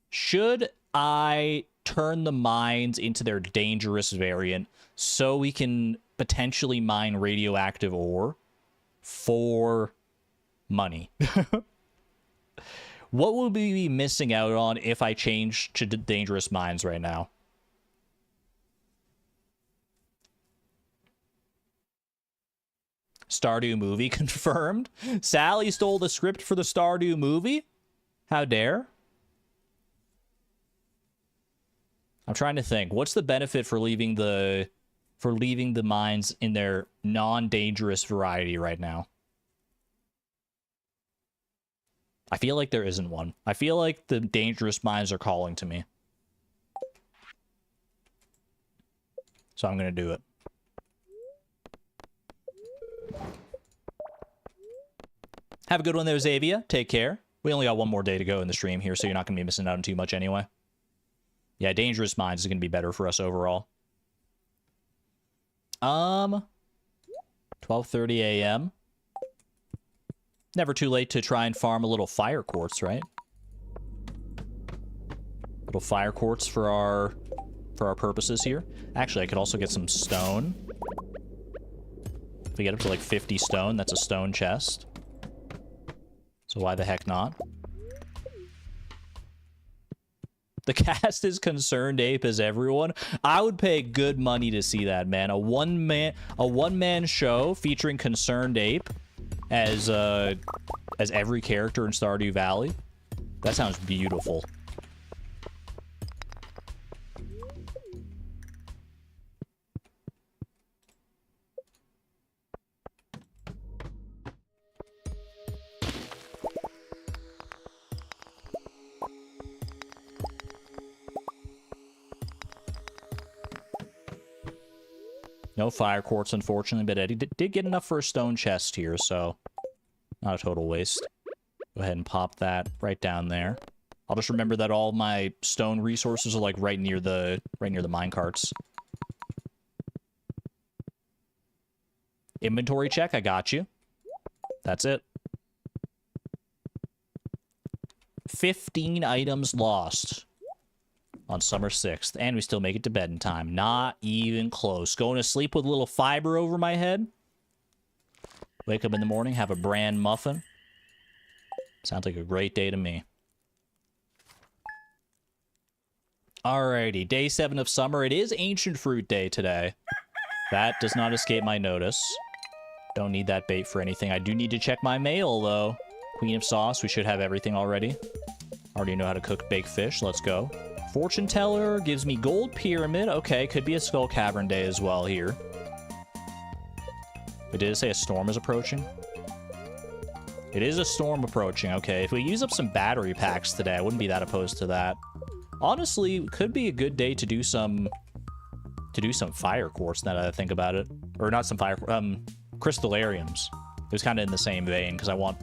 Should I turn the mines into their dangerous variant so we can potentially mine radioactive ore for money? What would we be missing out on if I change to dangerous mines right now? Stardew movie confirmed. Sally stole the script for the Stardew movie? How dare? I'm trying to think. What's the benefit for leaving the mines in their non-dangerous variety right now? I feel like there isn't one. I feel like the dangerous mines are calling to me. So I'm going to do it. Have a good one there, Xavier. Take care. We only got one more day to go in the stream here, so you're not going to be missing out on too much anyway. Yeah, dangerous mines is going to be better for us overall. 12:30 a.m. Never too late to try and farm a little fire quartz, right? Little fire quartz for our purposes here. Actually, I could also get some stone. If we get up to like 50 stone, that's a stone chest. So why the heck not? The cast is Concerned Ape as everyone. I would pay good money to see that, man. A one-man show featuring Concerned Ape as every character in Stardew Valley. That sounds beautiful. No fire quartz, unfortunately, but Eddie did get enough for a stone chest here, so not a total waste. Go ahead and pop that right down there. I'll just remember that all my stone resources are like right near the mine carts. Inventory check, I got you. That's it. 15 items lost on summer 6th, and we still make it to bed in time. Not even close. Going to sleep with a little fiber over my head. Wake up in the morning, have a bran muffin. Sounds like a great day to me. Alrighty, day 7 of summer. It is Ancient Fruit Day today. That does not escape my notice. Don't need that bait for anything. I do need to check my mail, though. Queen of Sauce, we should have everything already. Already know how to cook baked fish. Let's go. Fortune Teller gives me Gold Pyramid. Okay, could be a Skull Cavern day as well here. But did it say a storm is approaching? It is a storm approaching. Okay, if we use up some battery packs today, I wouldn't be that opposed to that. Honestly, could be a good day to do some fire quartz now that I think about it. Or not some fire crystallariums. It was kind of in the same vein because I want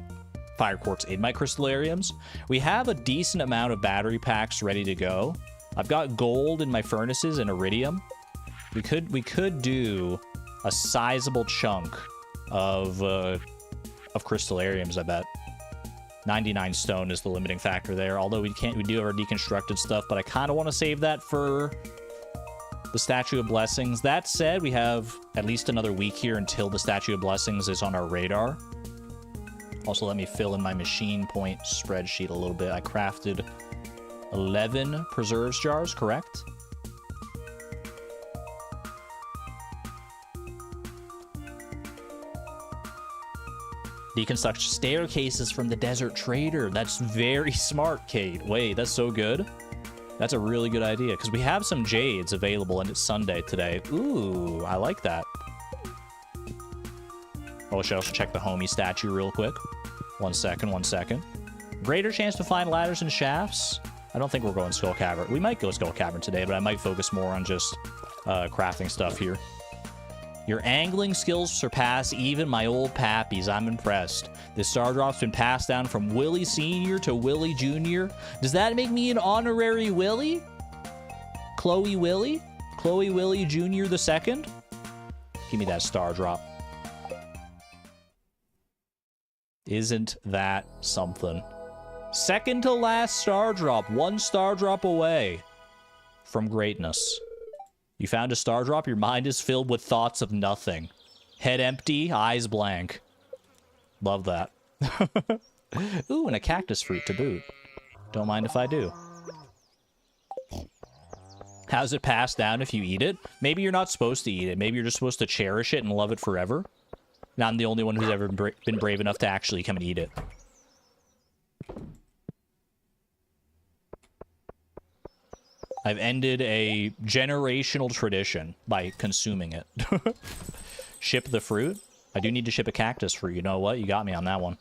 fire quartz in my crystallariums. We have a decent amount of battery packs ready to go. I've got gold in my furnaces and iridium. We could do a sizable chunk of crystallariums, I bet. 99 stone is the limiting factor there, although we do have our deconstructed stuff, but I kind of want to save that for the Statue of Blessings. That said, we have at least another week here until the Statue of Blessings is on our radar. Also, let me fill in my machine point spreadsheet a little bit. I crafted 11 preserves jars, correct? Deconstruct staircases from the desert trader. That's very smart, Kate. Wait, that's so good. That's a really good idea, because we have some jades available, and it's Sunday today. Ooh, I like that. Oh, I should also check the homie statue real quick. 1 second, 1 second. Greater chance to find ladders and shafts. I don't think we're going Skull Cavern. We might go Skull Cavern today, but I might focus more on just crafting stuff here. Your angling skills surpass even my old pappies. I'm impressed. This star drop's been passed down from Willie Sr. to Willie Jr. Does that make me an honorary Willie? Chloe Willie? Chloe Willie Jr. the second? Give me that star drop. Isn't that something? Second to last star drop. 1 star drop away from greatness. You found a star drop, your mind is filled with thoughts of nothing. Head empty, eyes blank. Love that. Ooh, and a cactus fruit to boot. Don't mind if I do. How's it passed down if you eat it? Maybe you're not supposed to eat it. Maybe you're just supposed to cherish it and love it forever. Now I'm the only one who's ever been brave enough to actually come and eat it. I've ended a generational tradition by consuming it. Ship the fruit? I do need to ship a cactus fruit. You know what? You got me on that one.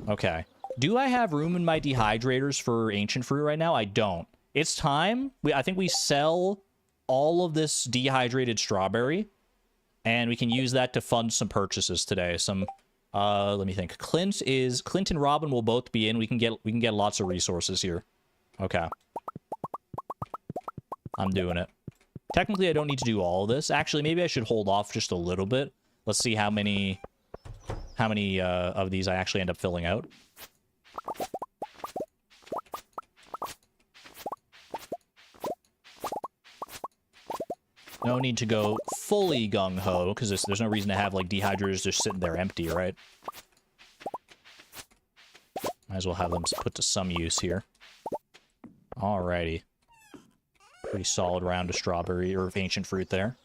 Okay. Do I have room in my dehydrators for ancient fruit right now? I don't. It's time. I think we sell all of this dehydrated strawberry, and we can use that to fund some purchases today. Some, let me think. Clint and Robin will both be in. We can get lots of resources here. Okay. I'm doing it. Technically, I don't need to do all of this. Actually, maybe I should hold off just a little bit. Let's see how many of these I actually end up filling out. No need to go fully gung-ho, because there's no reason to have, like, dehydrators just sitting there empty, right? Might as well have them put to some use here. Alrighty. Pretty solid round of strawberry, or of ancient fruit there.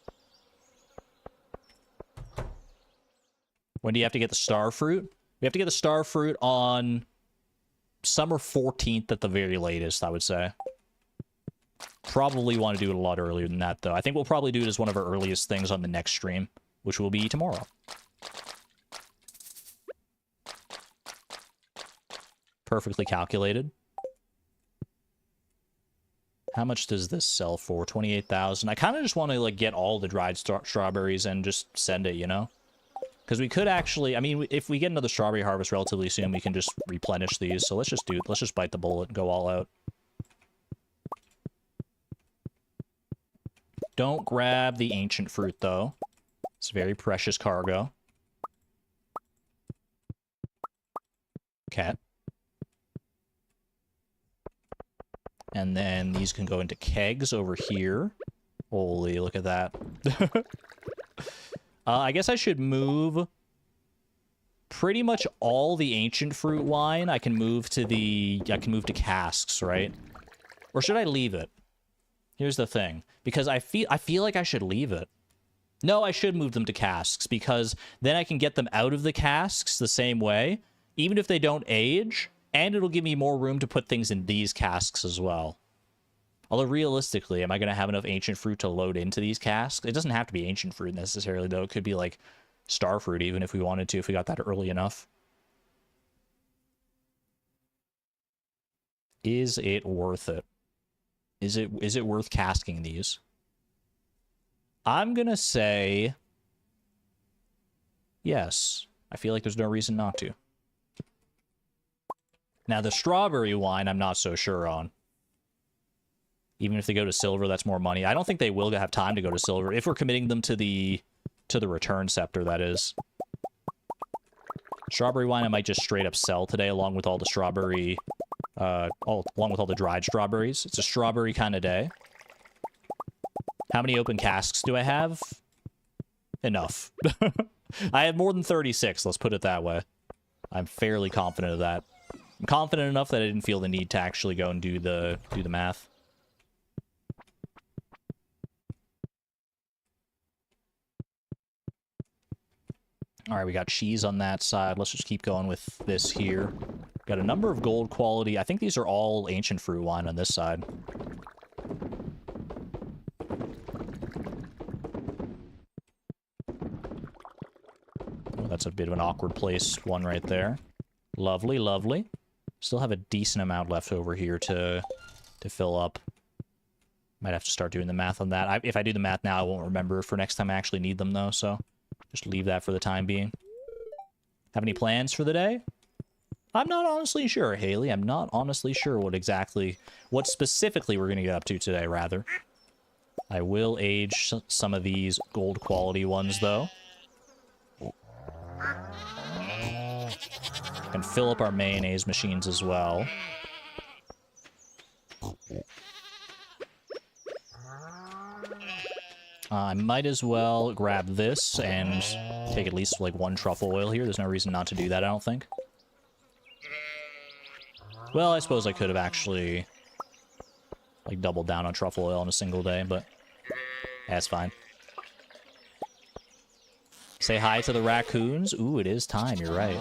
When do you have to get the star fruit? We have to get the star fruit on summer 14th at the very latest, I would say. Probably want to do it a lot earlier than that, though. I think we'll probably do it as one of our earliest things on the next stream, which will be tomorrow. Perfectly calculated. How much does this sell for? 28,000. I kind of just want to, like, get all the dried strawberries and just send it, you know? Because we could actually... I mean, if we get another strawberry harvest relatively soon, we can just replenish these. So let's just bite the bullet and go all out. Don't grab the ancient fruit, though. It's very precious cargo. Okay. And then these can go into kegs over here. Holy, look at that. I guess I should move pretty much all the ancient fruit wine. I can move to casks, right? Or should I leave it? Here's the thing. Because I feel like I should leave it. No, I should move them to casks, because then I can get them out of the casks the same way, even if they don't age. And it'll give me more room to put things in these casks as well. Although, realistically, am I going to have enough ancient fruit to load into these casks? It doesn't have to be ancient fruit necessarily, though. It could be, like, star fruit, even if we wanted to, if we got that early enough. Is it worth it? Is it worth casking these? I'm going to say yes. I feel like there's no reason not to. Now, the strawberry wine, I'm not so sure on. Even if they go to silver, that's more money. I don't think they will have time to go to silver, if we're committing them to the return scepter, that is. Strawberry wine I might just straight up sell today, along with all the strawberry... along with all the dried strawberries. It's a strawberry kind of day. How many open casks do I have? Enough. I have more than 36, let's put it that way. I'm fairly confident of that. I'm confident enough that I didn't feel the need to actually go and do the math. All right, we got cheese on that side. Let's just keep going with this here. Got a number of gold quality. I think these are all ancient fruit wine on this side. Oh, that's a bit of an awkward placed one right there. Lovely, lovely. Still have a decent amount left over here to fill up. Might have to start doing the math on that. If I do the math now, I won't remember for next time I actually need them, though, so just leave that for the time being. Have any plans for the day? I'm not honestly sure, Haley. I'm not honestly sure what specifically we're going to get up to today, rather. I will age some of these gold quality ones, though. And fill up our mayonnaise machines as well. I might as well grab this and take at least like 1 truffle oil here. There's no reason not to do that, I don't think. Well, I suppose I could have actually like doubled down on truffle oil in a single day, but that's fine. Say hi to the raccoons. Ooh, it is time, you're right.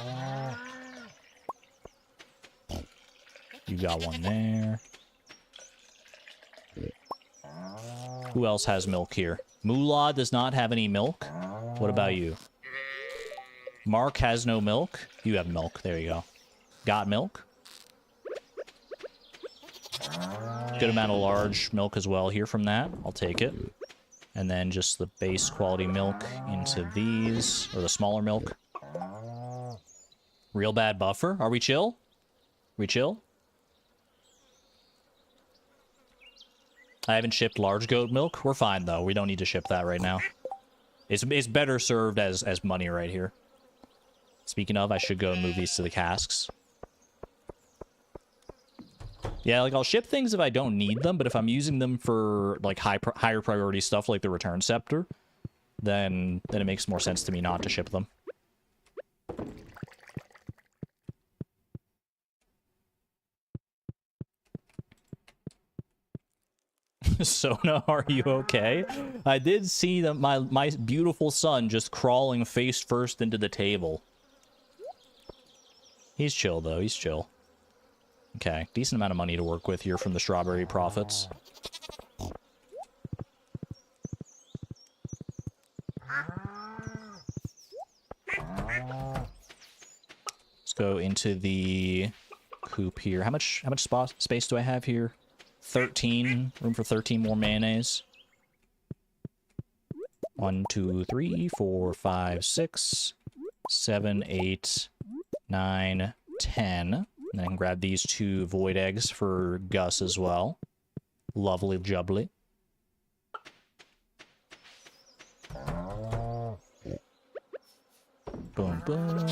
You got one there. Who else has milk here? Moolah does not have any milk. What about you? Mark has no milk. You have milk. There you go. Got milk. Good amount of large milk as well here from that. I'll take it. And then just the base quality milk into these, or the smaller milk. Real bad buffer. Are we chill? We chill? I haven't shipped large goat milk. We're fine, though. We don't need to ship that right now. It's better served as money right here. Speaking of, I should go and move these to the casks. Yeah, like, I'll ship things if I don't need them, but if I'm using them for, like, higher priority stuff, like the return scepter, then it makes more sense to me not to ship them. Sona, are you okay? I did see that my beautiful son just crawling face first into the table. He's chill, though. He's chill. Okay, decent amount of money to work with here from the strawberry profits. Let's go into the coop here. How much space do I have here? 13. Room for 13 more mayonnaise. 1, 2, 3, 4, 5, 6, 7, 8, 9, 10. And then I can grab these 2 void eggs for Gus as well. Lovely jubbly. Boom, boom.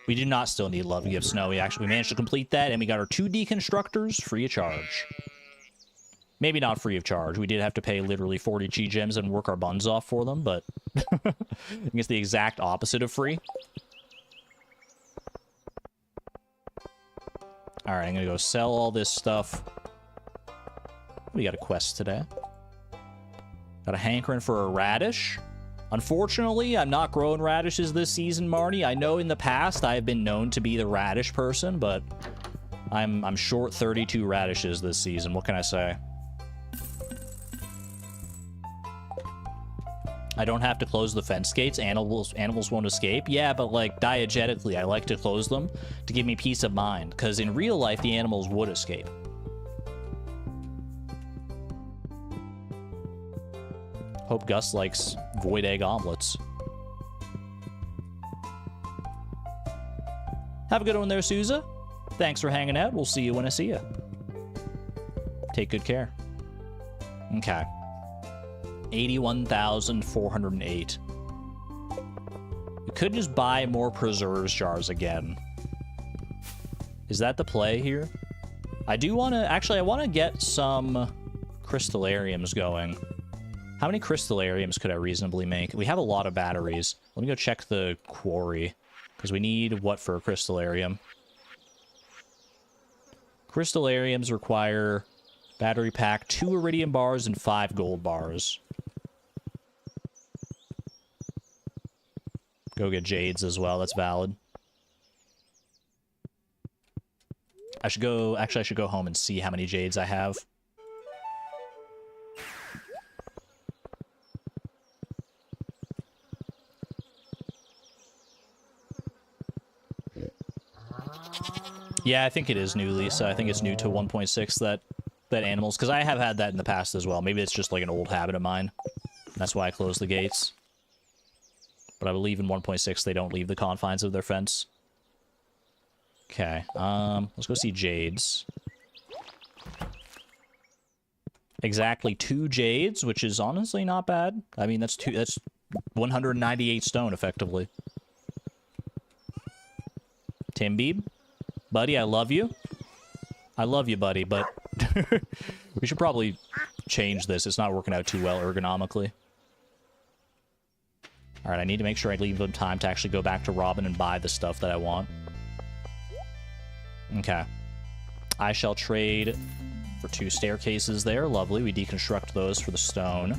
We do not still need love gifts. No, we managed to complete that, and we got our 2 deconstructors free of charge. Maybe not free of charge. We did have to pay literally 40 chi gems and work our buns off for them, but I guess the exact opposite of free. Alright, I'm gonna go sell all this stuff. We got a quest today. Got a hankering for a radish. Unfortunately, I'm not growing radishes this season, Marty. I know in the past I have been known to be the radish person, but I'm short 32 radishes this season. What can I say? I don't have to close the fence gates. Animals won't escape. Yeah, but like diegetically, I like to close them to give me peace of mind. Because in real life, the animals would escape. Hope Gus likes void egg omelets. Have a good one there, Souza. Thanks for hanging out. We'll see you when I see you. Take good care. Okay. 81,408. We could just buy more preserves jars again. Is that the play here? I do want to... Actually, I want to get some crystallariums going. How many crystallariums could I reasonably make? We have a lot of batteries. Let me go check the quarry. Because we need what for a crystallarium? Crystallariums require battery pack, 2 iridium bars, and 5 gold bars. Go get jades as well. That's valid. I should go... Actually, I should go home and see how many jades I have. Yeah, I think it is new, Lisa. I think it's new to 1.6 that animals... Because I have had that in the past as well. Maybe it's just like an old habit of mine. That's why I closed the gates. But I believe in 1.6 they don't leave the confines of their fence. Okay, let's go see jades. Exactly 2 jades, which is honestly not bad. I mean, that's 198 stone, effectively. Timbeeb? Buddy, I love you. I love you, buddy, but we should probably change this. It's not working out too well ergonomically. Alright, I need to make sure I leave them time to actually go back to Robin and buy the stuff that I want. Okay. I shall trade for 2 staircases there. Lovely. We deconstruct those for the stone.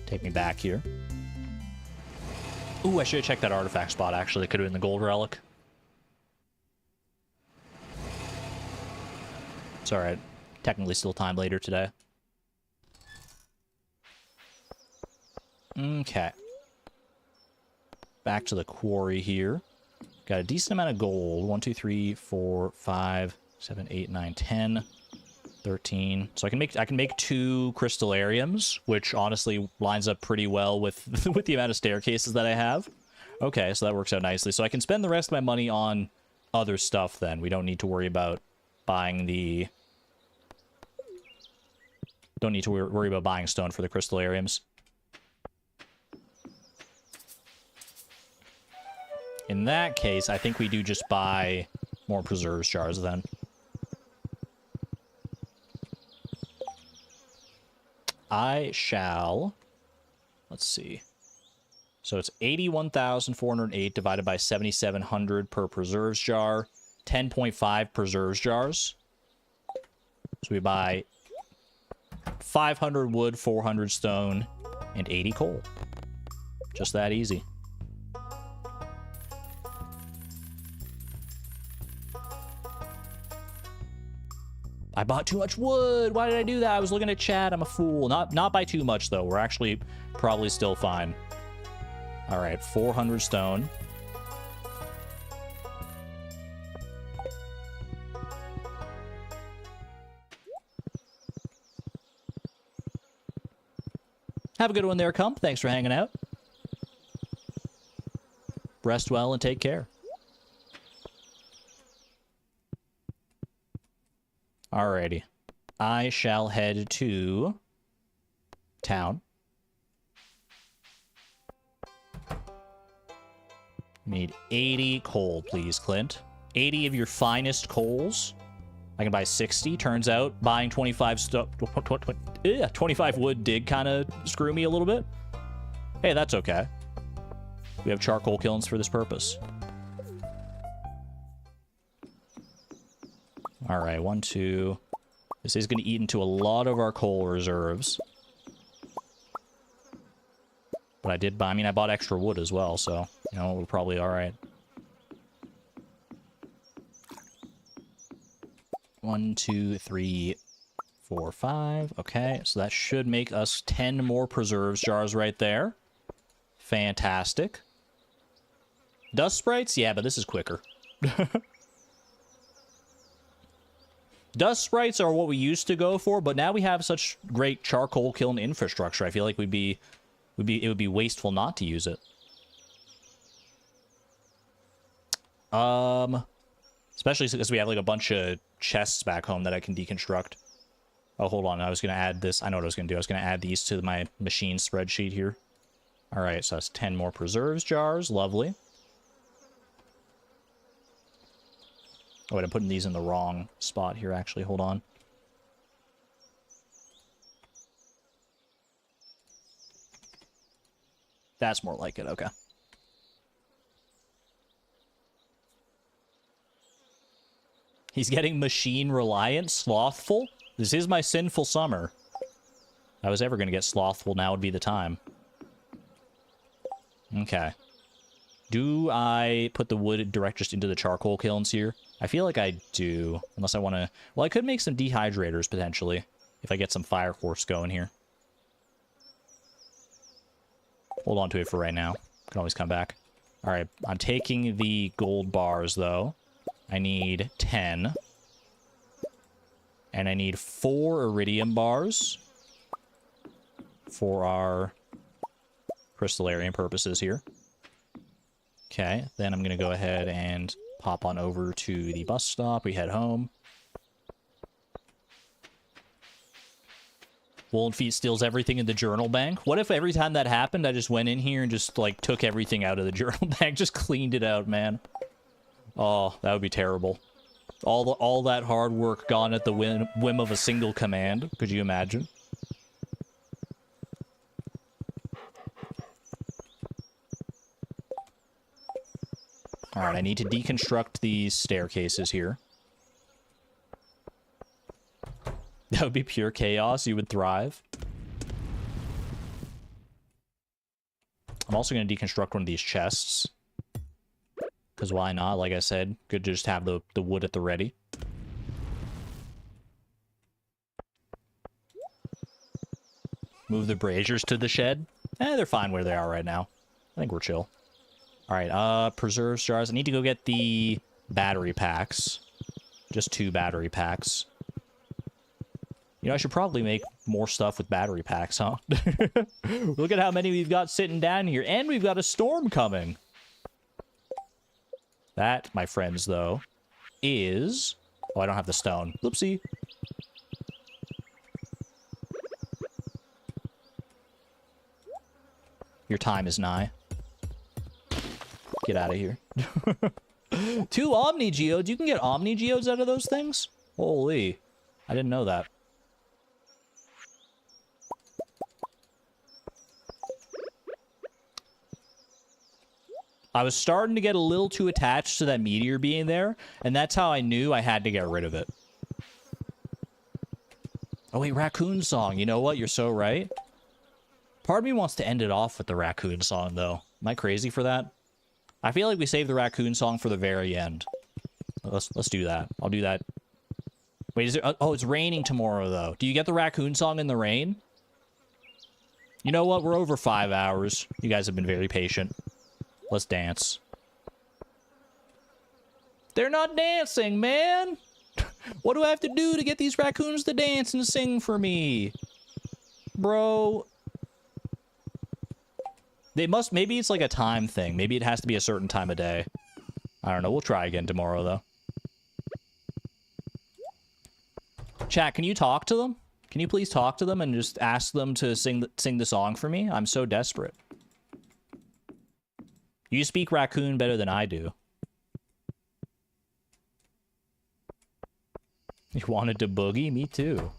Take me back here. Ooh, I should have checked that artifact spot, actually. It could have been the gold relic. It's alright. Technically still time later today. Okay. Back to the quarry here. Got a decent amount of gold. 1, 2, 3, 4, 5, 7, 8, 9, 10, 13. So I can make 2 crystallariums, which honestly lines up pretty well with with the amount of staircases that I have. Okay, so that works out nicely. So I can spend the rest of my money on other stuff then. We don't need to worry about buying the... Don't need to worry about buying stone for the crystallariums. In that case, I think we do just buy more preserves jars then. I shall... Let's see. So it's 81,408 divided by 7,700 per preserves jar. 10.5 preserves jars. So we buy 500 wood, 400 stone, and 80 coal. Just that easy. I bought too much wood. Why did I do that? I was looking at chat. I'm a fool. Not by too much, though. We're actually probably still fine. All right, 400 stone. Have a good one there, Cump. Thanks for hanging out. Rest well and take care. Alrighty. I shall head to town. Need 80 coal, please, Clint. 80 of your finest coals. I can buy 60. Turns out buying 25 wood did kind of screw me a little bit. Hey, that's okay. We have charcoal kilns for this purpose. All right, 1, 2. This is going to eat into a lot of our coal reserves. But I did buy, I mean, I bought extra wood as well, so, you know, we're probably all right. 1, 2, 3, 4, 5. Okay, so that should make us 10 more preserves jars right there. Fantastic. Dust sprites? Yeah, but this is quicker. Dust sprites are what we used to go for, but now we have such great charcoal kiln infrastructure. I feel like it would be wasteful not to use it. Especially because we have like a bunch of chests back home that I can deconstruct. Oh, hold on. I was going to add this. I know what I was going to do. I was going to add these to my machine spreadsheet here. All right, so that's 10 more preserves jars. Lovely. Oh, wait, I'm putting these in the wrong spot here, actually. Hold on. That's more like it. Okay. He's getting machine reliant, slothful. This is my sinful summer. If I was ever going to get slothful, now would be the time. Okay. Do I put the wood direct just into the charcoal kilns here? I feel like I do. Unless I want to... Well, I could make some dehydrators, potentially. If I get some fire quartz going here. Hold on to it for right now. Can always come back. Alright, I'm taking the gold bars, though. I need 10. And I need 4 iridium bars. For our crystallarium purposes here. Okay, then I'm going to go ahead and pop on over to the bus stop. We head home. Woolen Feet steals everything in the journal bank. What if every time that happened, I just went in here and just, like, took everything out of the journal bank? Just cleaned it out, man. Oh, that would be terrible. All that hard work gone at the whim of a single command. Could you imagine? Alright, I need to deconstruct these staircases here. That would be pure chaos. You would thrive. I'm also going to deconstruct one of these chests. Because why not? Like I said, good to just have the wood at the ready. Move the braziers to the shed. They're fine where they are right now. I think we're chill. Alright, preserve jars. I need to go get the battery packs. Just 2 battery packs. You know, I should probably make more stuff with battery packs, huh? Look at how many we've got sitting down here. And we've got a storm coming. That, my friends, though, is... Oh, I don't have the stone. Oopsie. Your time is nigh. Get out of here. 2 Omni Geodes? You can get Omni Geodes out of those things? Holy. I didn't know that. I was starting to get a little too attached to that meteor being there, and that's how I knew I had to get rid of it. Oh wait, Raccoon Song. You know what? You're so right. Part of me wants to end it off with the Raccoon Song, though. Am I crazy for that? I feel like we saved the Raccoon Song for the very end. Let's do that. I'll do that. Wait, is there... Oh, it's raining tomorrow, though. Do you get the Raccoon Song in the rain? You know what? We're over 5 hours. You guys have been very patient. Let's dance. They're not dancing, man! What do I have to do to get these raccoons to dance and sing for me? Bro... They must... Maybe it's like a time thing. Maybe it has to be a certain time of day. I don't know. We'll try again tomorrow, though. Chat, can you talk to them? Can you please talk to them and just ask them to sing the song for me? I'm so desperate. You speak raccoon better than I do. You wanted to boogie? Me too.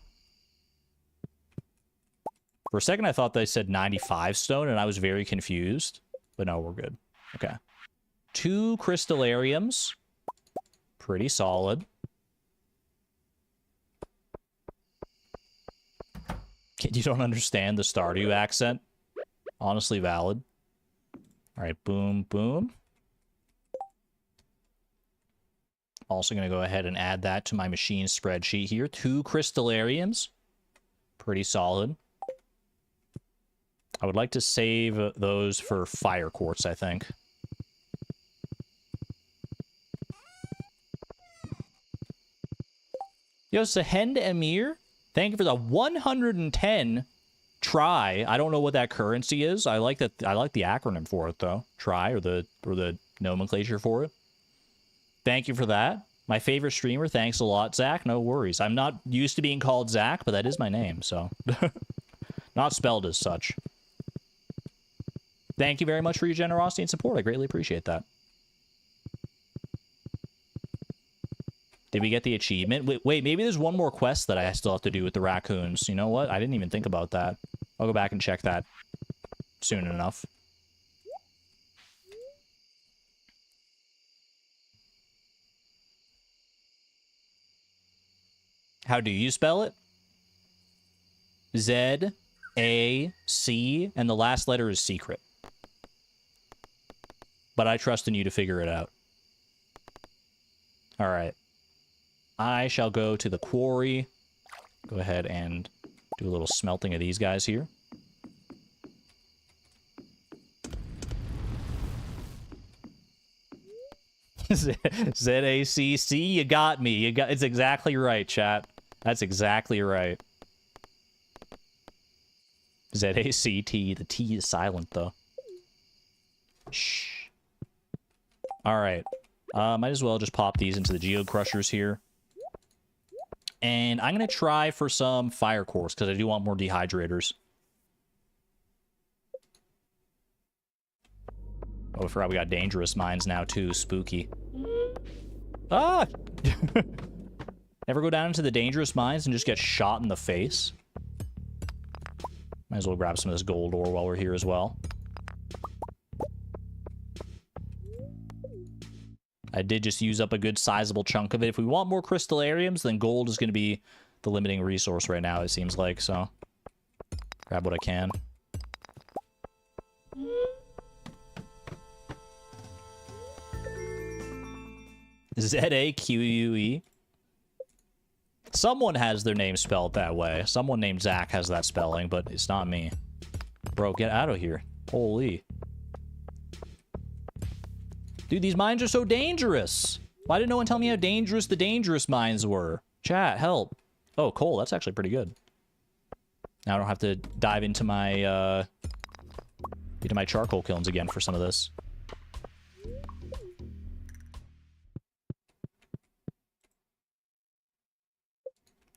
For a second, I thought they said 95 stone, and I was very confused. But no, we're good. Okay. 2 crystallariums. Pretty solid. You don't understand the Stardew accent? Honestly valid. Alright, boom, boom. Also going to go ahead and add that to my machine spreadsheet here. 2 crystallariums. Pretty solid. I would like to save those for fire quartz, I think. Yo, Sahend Emir, thank you for the 110 try. I don't know what that currency is. I like that. I like the acronym for it though. Try or the nomenclature for it. Thank you for that. My favorite streamer. Thanks a lot, Zach. No worries. I'm not used to being called Zach, but that is my name, so not spelled as such. Thank you very much for your generosity and support. I greatly appreciate that. Did we get the achievement? Wait, maybe there's one more quest that I still have to do with the raccoons. You know what? I didn't even think about that. I'll go back and check that soon enough. How do you spell it? Z-A-C, and the last letter is secret. But I trust in you to figure it out. Alright. I shall go to the quarry. Go ahead and do a little smelting of these guys here. Z-A-C-C, you got me. It's exactly right, chat. That's exactly right. Z-A-C-T. The T is silent, though. Shh. Alright. Might as well just pop these into the Geode Crushers here. And I'm going to try for some fire cores, because I do want more dehydrators. Oh, I forgot we got dangerous mines now, too. Spooky. Ah! Ever go down into the dangerous mines and just get shot in the face? Might as well grab some of this gold ore while we're here as well. I did just use up a good sizable chunk of it. If we want more crystallariums, then gold is going to be the limiting resource right now, it seems like, so grab what I can. Z-A-Q-U-E. Someone has their name spelled that way. Someone named Zach has that spelling, but it's not me. Bro, get out of here. Holy. Dude, these mines are so dangerous. Why didn't no one tell me how dangerous the dangerous mines were? Chat, help. Oh, coal. That's actually pretty good. Now I don't have to dive into my charcoal kilns again for some of this.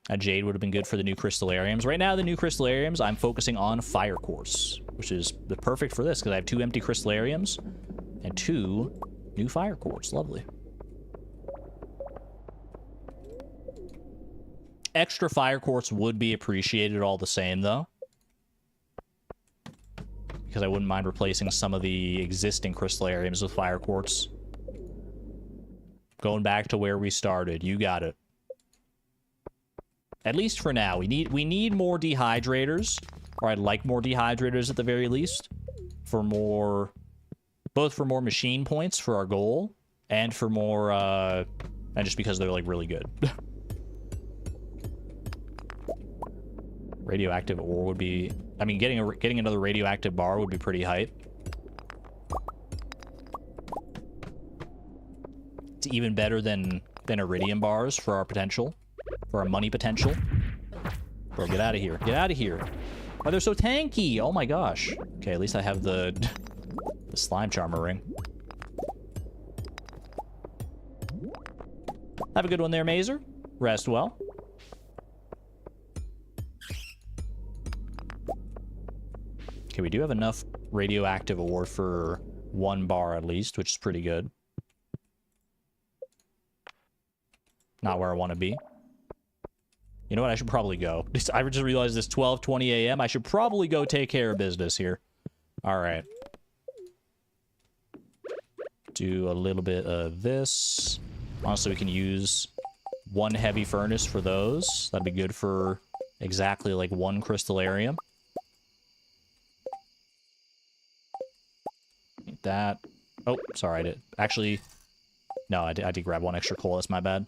A jade would have been good for the new crystallariums. Right now, the new crystallariums, I'm focusing on fire cores, which is perfect for this because I have 2 empty crystallariums and 2 new fire cores. Lovely. Extra fire quartz would be appreciated all the same, though, because I wouldn't mind replacing some of the existing crystallariums with fire quartz. Going back to where we started. You got it. At least for now. We need more dehydrators, or I'd like more dehydrators at the very least, for more, both for more machine points for our goal, and for more, and just because they're, like, really good. Radioactive ore would be, I mean, getting another radioactive bar would be pretty hype. It's even better than iridium bars for our potential. For our money potential. Bro, get out of here. Get out of here. Why, they're so tanky. Oh my gosh. Okay, at least I have the slime charmer ring. Have a good one there, Mazer. Rest well. Okay, we do have enough radioactive ore for 1 bar at least, which is pretty good. Not where I want to be. You know what? I should probably go. I just realized it's 12:20 a.m. I should probably go take care of business here. All right. Do a little bit of this. Honestly, we can use 1 heavy furnace for those. That'd be good for exactly like 1 crystallarium. Need that. Oh, sorry, I did. Actually, no, I did grab 1 extra coal. That's my bad.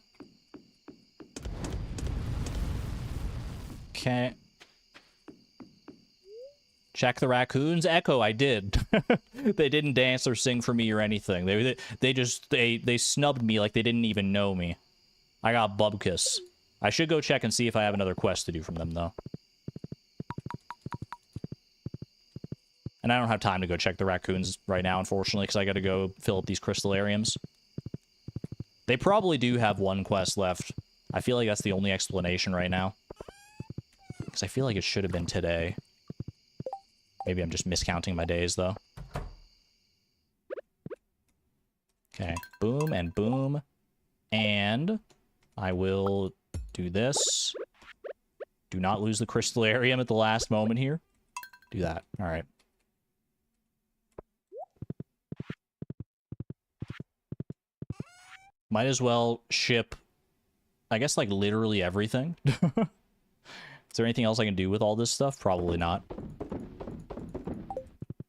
Okay. Check the raccoons. Echo, I did. They didn't dance or sing for me or anything. They snubbed me like they didn't even know me. I got bubkiss. I should go check and see if I have another quest to do from them, though. And I don't have time to go check the raccoons right now, unfortunately, because I gotta go fill up these crystallariums. They probably do have 1 quest left. I feel like that's the only explanation right now. Because I feel like it should have been today. Maybe I'm just miscounting my days, though. Okay, boom and boom. And I will do this. Do not lose the crystallarium at the last moment here. Do that. All right. Might as well ship I guess, like, literally everything. Is there anything else I can do with all this stuff? Probably not.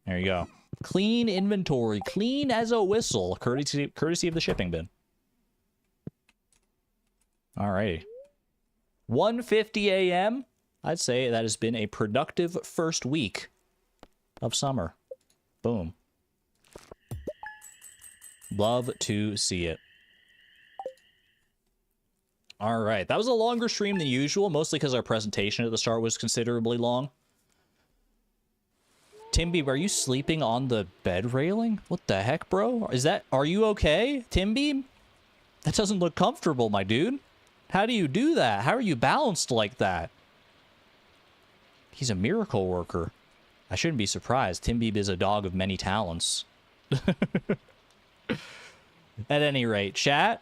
There you go. Clean inventory. Clean as a whistle. Courtesy of the shipping bin. Alrighty. 1:50 a.m. I'd say that has been a productive first week of summer. Boom. Love to see it. All right. That was a longer stream than usual, mostly because our presentation at the start was considerably long. Timby, are you sleeping on the bed railing? What the heck, bro? Are you okay, Timby? That doesn't look comfortable, my dude. How do you do that? How are you balanced like that? He's a miracle worker. I shouldn't be surprised. Timby is a dog of many talents. At any rate, chat.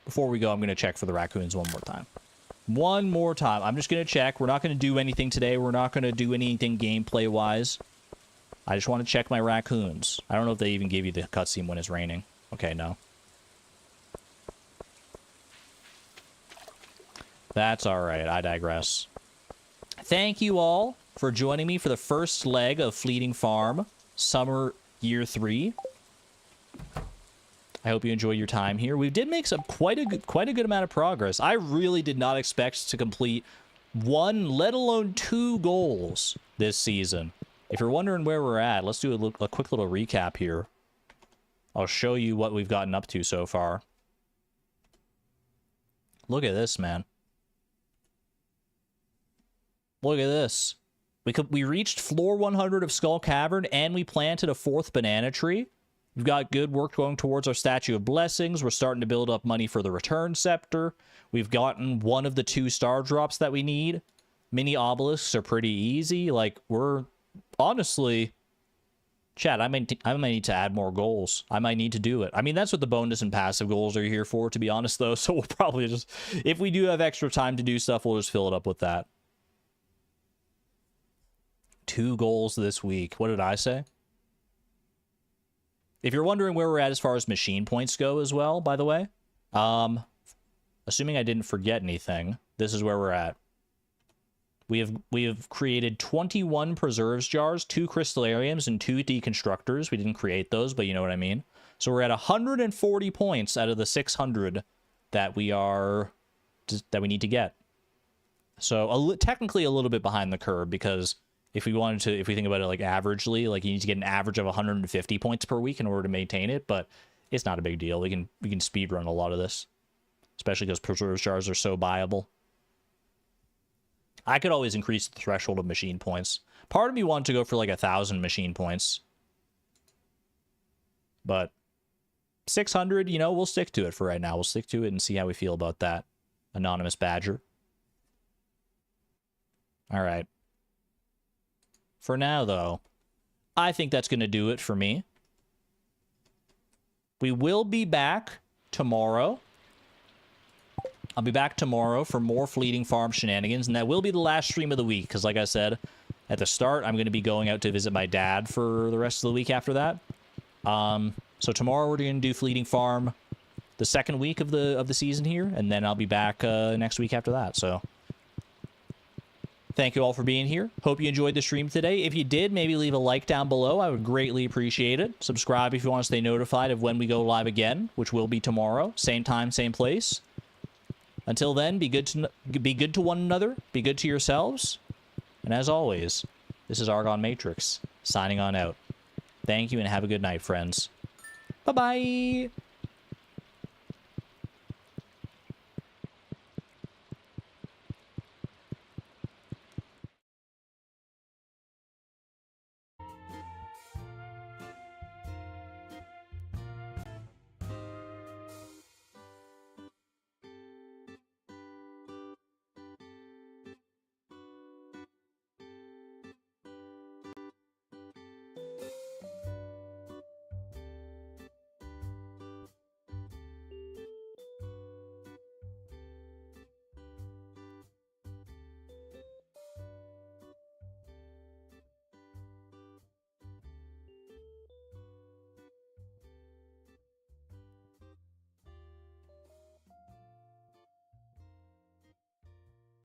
Before we go, I'm going to check for the raccoons one more time. One more time. I'm just going to check. We're not going to do anything today. We're not going to do anything gameplay-wise. I just want to check my raccoons. I don't know if they even give you the cutscene when it's raining. Okay, no. That's alright. I digress. Thank you all for joining me for the first leg of Fleeting Farm Summer Year 3. I hope you enjoy your time here. We did make quite a good amount of progress. I really did not expect to complete 1, let alone 2 goals this season. If you're wondering where we're at, let's do a quick little recap here. I'll show you what we've gotten up to so far. Look at this, man. Look at this. We reached floor 100 of Skull Cavern, and we planted a 4th banana tree. We've got good work going towards our Statue of Blessings. We're starting to build up money for the Return Scepter. We've gotten one of the 2 star drops that we need. Mini obelisks are pretty easy. Like, we're... Honestly... Chat, I might need to add more goals. I might need to do it. I mean, that's what the bonus and passive goals are here for, to be honest, though. So we'll probably just... If we do have extra time to do stuff, we'll just fill it up with that. 2 goals this week. What did I say? If you're wondering where we're at as far as machine points go as well, by the way, assuming I didn't forget anything, this is where we're at. We have created 21 preserves jars, 2 crystallariums, and 2 deconstructors. We didn't create those, but you know what I mean. So we're at 140 points out of the 600 that we need to get. So technically a little bit behind the curve, because if we think about it like averagely, like you need to get an average of 150 points per week in order to maintain it, but it's not a big deal. We can speed run a lot of this, especially because preserve jars are so buyable. I could always increase the threshold of machine points. Part of me wanted to go for like 1,000 machine points, but 600, you know, we'll stick to it for right now. We'll stick to it and see how we feel about that. Anonymous Badger. All right. For now, though, I think that's going to do it for me. We will be back tomorrow. I'll be back tomorrow for more Fleeting Farm shenanigans, and that will be the last stream of the week, because like I said at the start, I'm going to be going out to visit my dad for the rest of the week after that. So tomorrow we're going to do Fleeting Farm the second week of the season here, and then I'll be back next week after that, so... Thank you all for being here. Hope you enjoyed the stream today. If you did, maybe leave a like down below. I would greatly appreciate it. Subscribe if you want to stay notified of when we go live again, which will be tomorrow. Same time, same place. Until then, be good to one another. Be good to yourselves. And as always, this is Argon Matrix, signing on out. Thank you and have a good night, friends. Bye-bye.